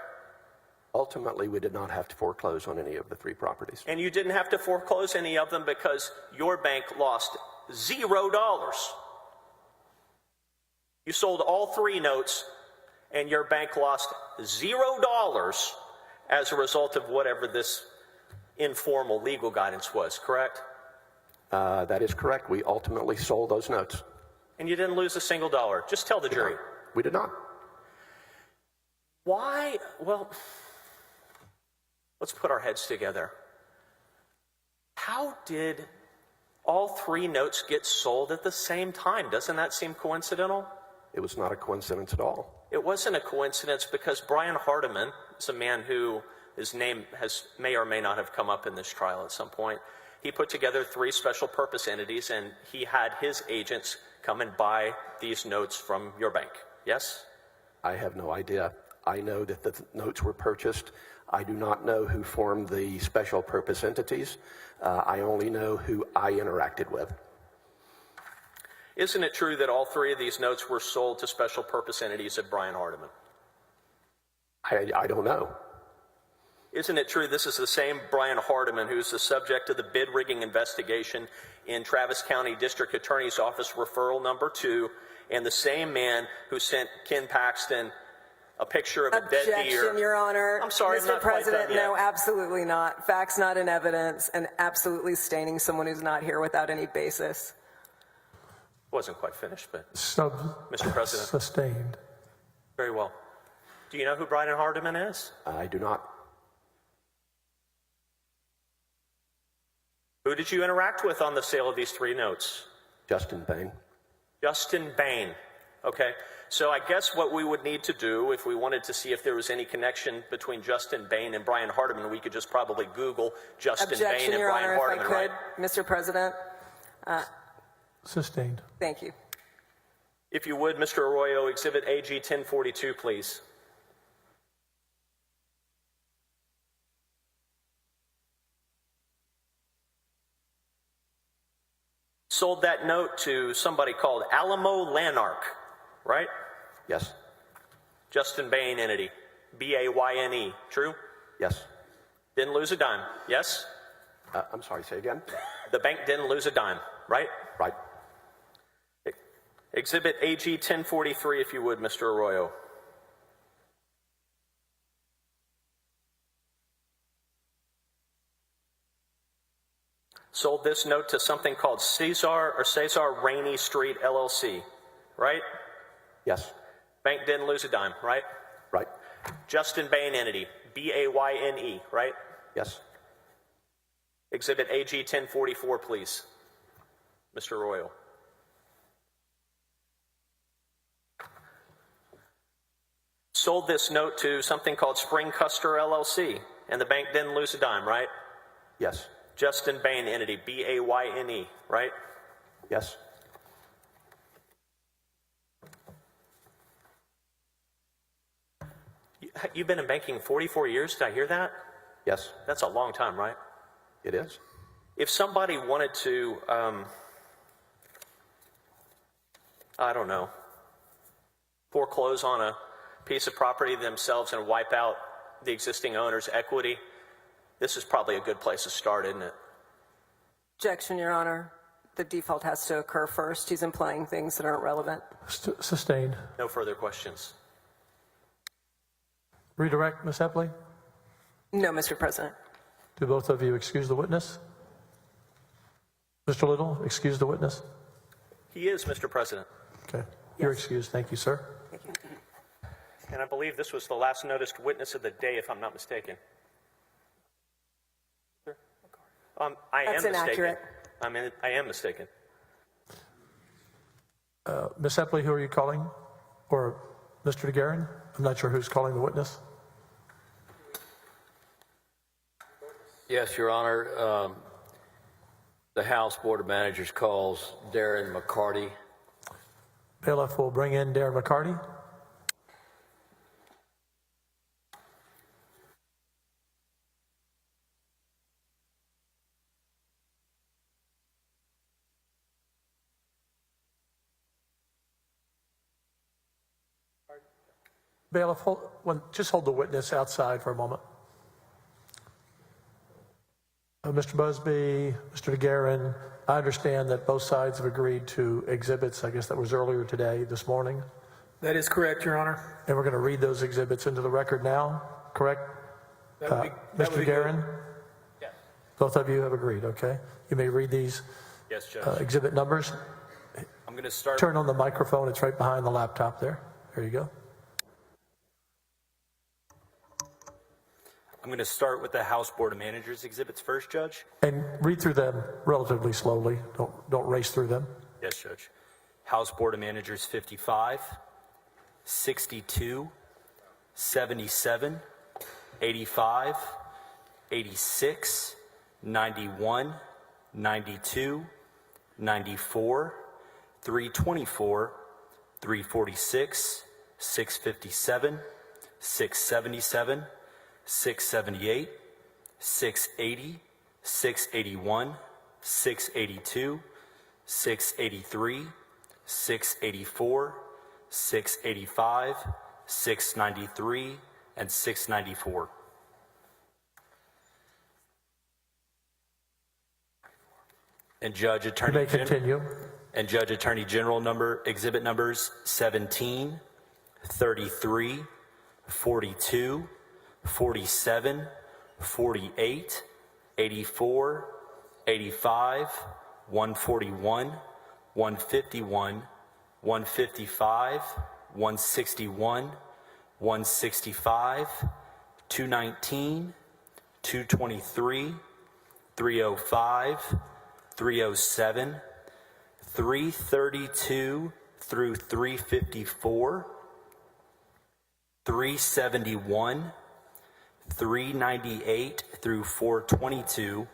Ultimately, we did not have to foreclose on any of the 3 properties. And you didn't have to foreclose any of them because your bank lost $0. You sold all 3 notes, and your bank lost $0 as a result of whatever this informal legal guidance was, correct? That is correct. We ultimately sold those notes. And you didn't lose a single dollar. Just tell the jury. We did not. Why? Well, let's put our heads together. How did all 3 notes get sold at the same time? Doesn't that seem coincidental? It was not a coincidence at all. It wasn't a coincidence because Brian Hardiman is a man who his name may or may not have come up in this trial at some point. He put together 3 special purpose entities, and he had his agents come and buy these notes from your bank. Yes? I have no idea. I know that the notes were purchased. I do not know who formed the special purpose entities. I only know who I interacted with. Isn't it true that all 3 of these notes were sold to special purpose entities of Brian Hardiman? I don't know. Isn't it true this is the same Brian Hardiman who's the subject of the bid rigging investigation in Travis County District Attorney's Office referral number 2, and the same man who sent Ken Paxton a picture of a dead deer? Objection, Your Honor. I'm sorry, I'm Mr. not quite done President, yet. no, absolutely not. Facts not in evidence, and absolutely staining someone who's not here without any basis. Wasn't quite finished, but Mr. President. Sustained. very well. Do you know who Brian Hardiman is? I do not. Who did you interact with on the sale of these 3 notes? Justin Bain. Justin Bain. Okay. So I guess what we would need to do if we wanted to see if there was any connection between Justin Bain and Brian Hardiman, we could just probably Google Justin Objection, Bain and Your Brian Honor, Hardiman, if I right? could, Mr. President. Sustained. Thank you. If you would, Mr. Arroyo, Exhibit AG 1042, please. Sold that note to somebody called Alamo Lanark, right? Yes. Justin Bain entity, B-A-Y-N-E, true? Yes. Didn't lose a dime, yes? I'm sorry, say again? The bank didn't lose a dime, right? Right. Exhibit AG 1043, if you would, Mr. Arroyo. Sold this note to something called Cesar Rainey Street LLC, right? Yes. Bank didn't lose a dime, right? Right. Justin Bain entity, B-A-Y-N-E, right? Yes. Exhibit AG 1044, please, Mr. Arroyo. Sold this note to something called Spring Custer LLC, and the bank didn't lose a dime, right? Yes. Justin Bain entity, B-A-Y-N-E, right? Yes. You've been in banking 44 years, did I hear that? Yes. That's a long time, right? It is. If somebody wanted to, I don't know, foreclose on a piece of property themselves and wipe out the existing owner's equity, this is probably a good place to start, isn't it? Objection, Your Honor. The default has to occur first. He's implying things that aren't relevant. Sustained. No further questions. Redirect, Ms. Epley. No, Mr. President. Do both of you excuse the witness? Mr. Little, excuse the witness? He is, Mr. President. Okay. You're excused. Thank you, sir. And I believe this was the last noticed witness of the day, if I'm not mistaken. I That's am mistaken. inaccurate. I am mistaken. Ms. Epley, who are you calling? Or Mr. DeGuerin? I'm not sure who's calling the witness. Yes, Your Honor. The House Board of Managers calls Darren McCarty. Bailiff will bring in Darren McCarty. Bailiff, just hold the witness outside for a moment. Mr. Busby, Mr. DeGuerin, I understand that both sides have agreed to exhibits. I guess that was earlier today, this morning. That is correct, Your Honor. And we're going to read those exhibits into the record now, correct? That Mr. would be good. DeGuerin? Yes. Both of you have agreed, okay? You may read these Yes, Judge. exhibit numbers. I'm going to start. Turn on the microphone. It's right behind the laptop there. There you go. I'm going to start with the House Board of Managers exhibits first, Judge. And read through them relatively slowly. Don't race through them. Yes, Judge. House Board of Managers 55, 62, 77, 85, 86, 91, 92, 94, 324, 346, 657, 677, 678, 680, 681, 682, 683, 684, 685, 693, and 694. And Judge Attorney You may continue. And Judge Attorney General exhibit numbers 17, 33, 42, 47, 48, 84, 85, 141, 151, 155, 161, 165, 219, 223, 305, 307, 332 through 354, 371, 398 through 422,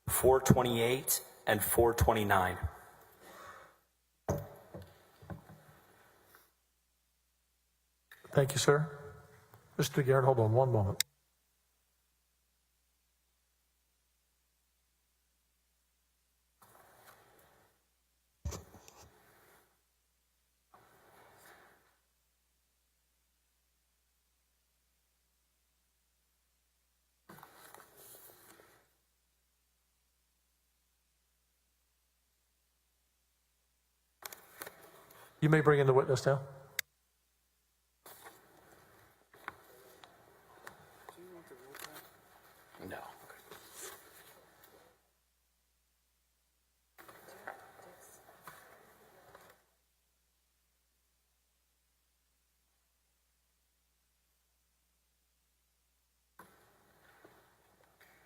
428, and 429. Thank you, sir. Mr. DeGuerin, hold on one moment. You may bring in the witness now. No.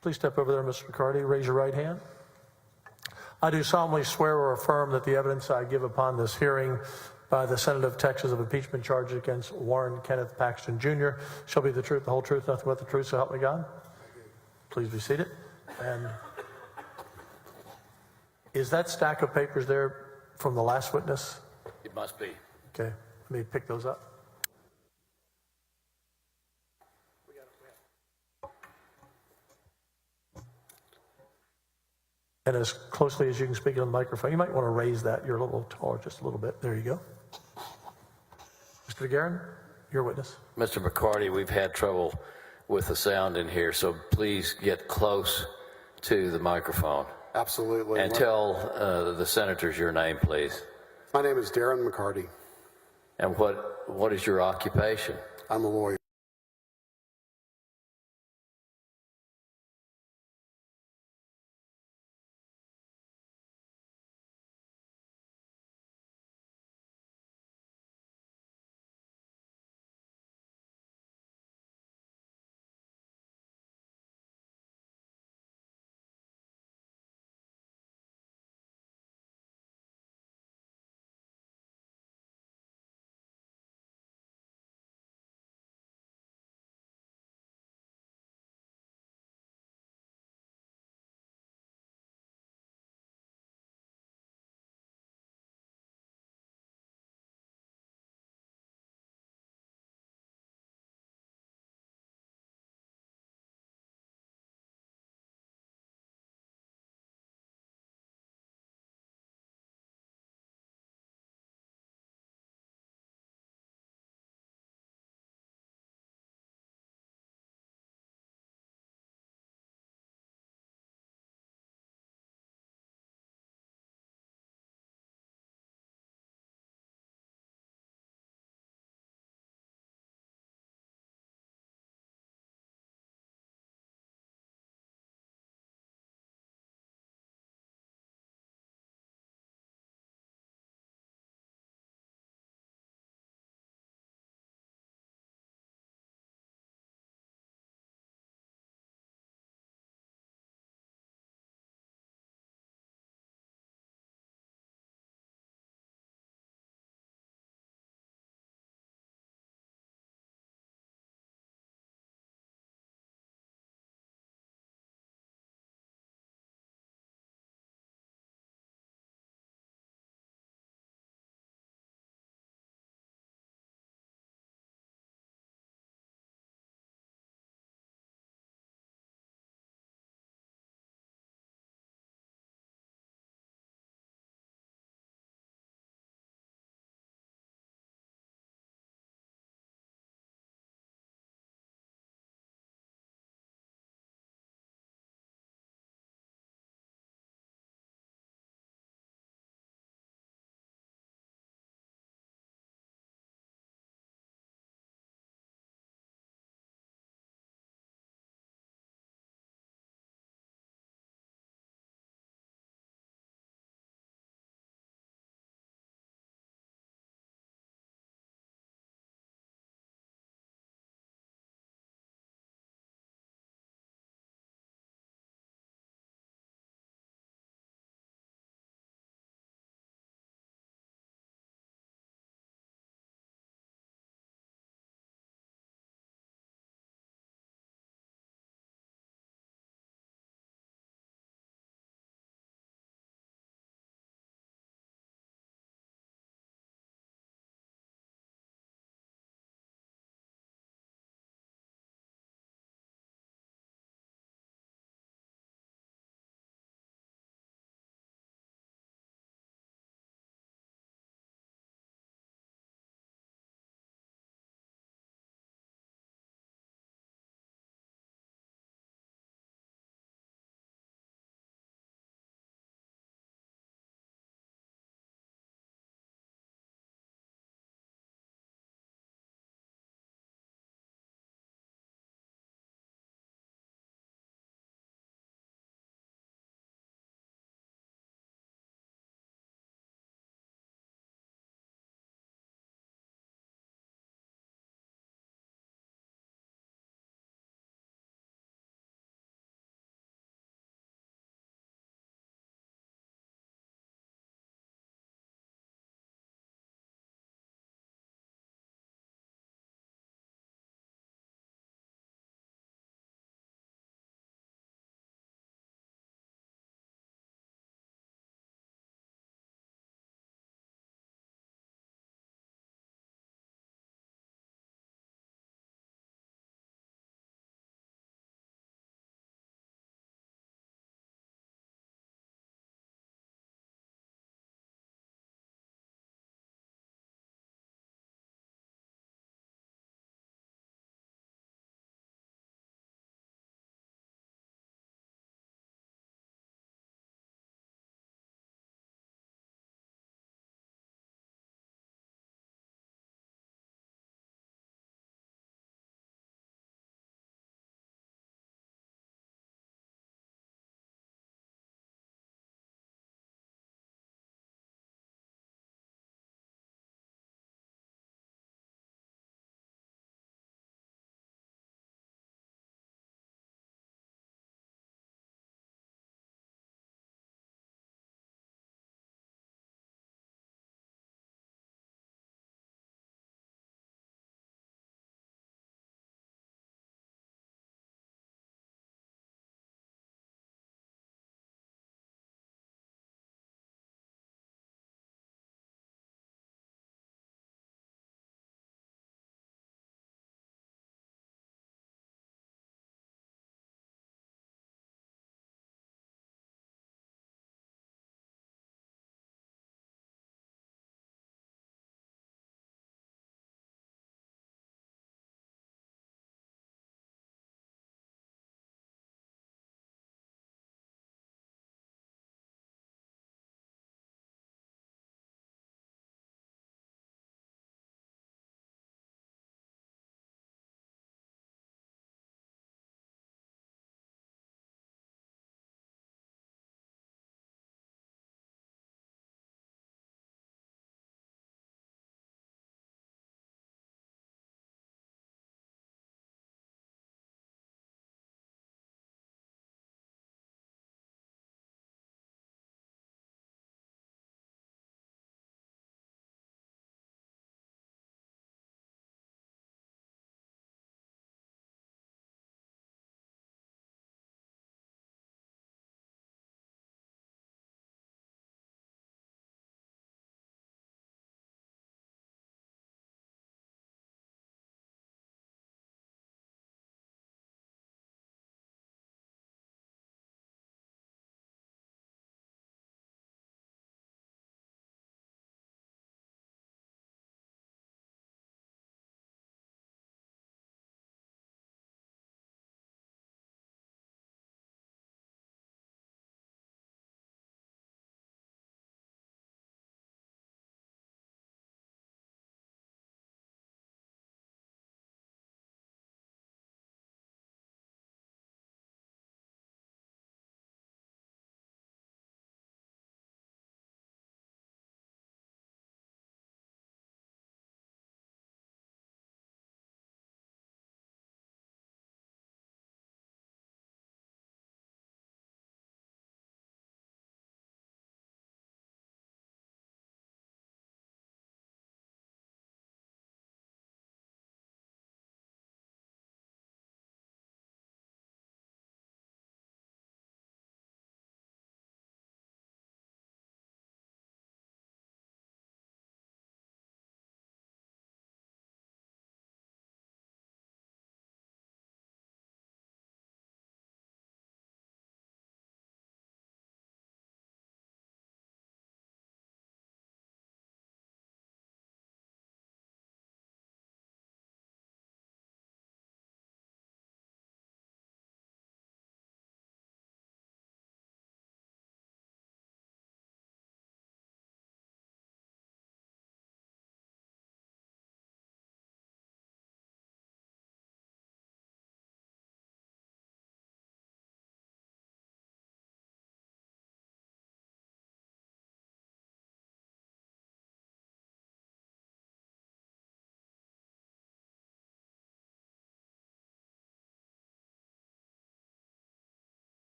Please step over there, Mr. McCarty. Raise your right hand. I do solemnly swear or affirm that the evidence I give upon this hearing by the Senate of Texas of impeachment charges against Warren Kenneth Paxton Jr. shall be the truth, the whole truth, nothing but the truth, so help me God. Please be seated. And is that stack of papers there from the last witness? It must be. Okay, let me pick those up. And as closely as you can speak on the microphone, you might want to raise that. You're a little taller, just a little bit. There you go. Mr. DeGuerin, your witness. Mr. McCarty, we've had trouble with the sound in here, so please get close to the microphone. Absolutely. And tell the senators your name, please. My name is Darren McCarty. And what is your occupation? I'm a lawyer.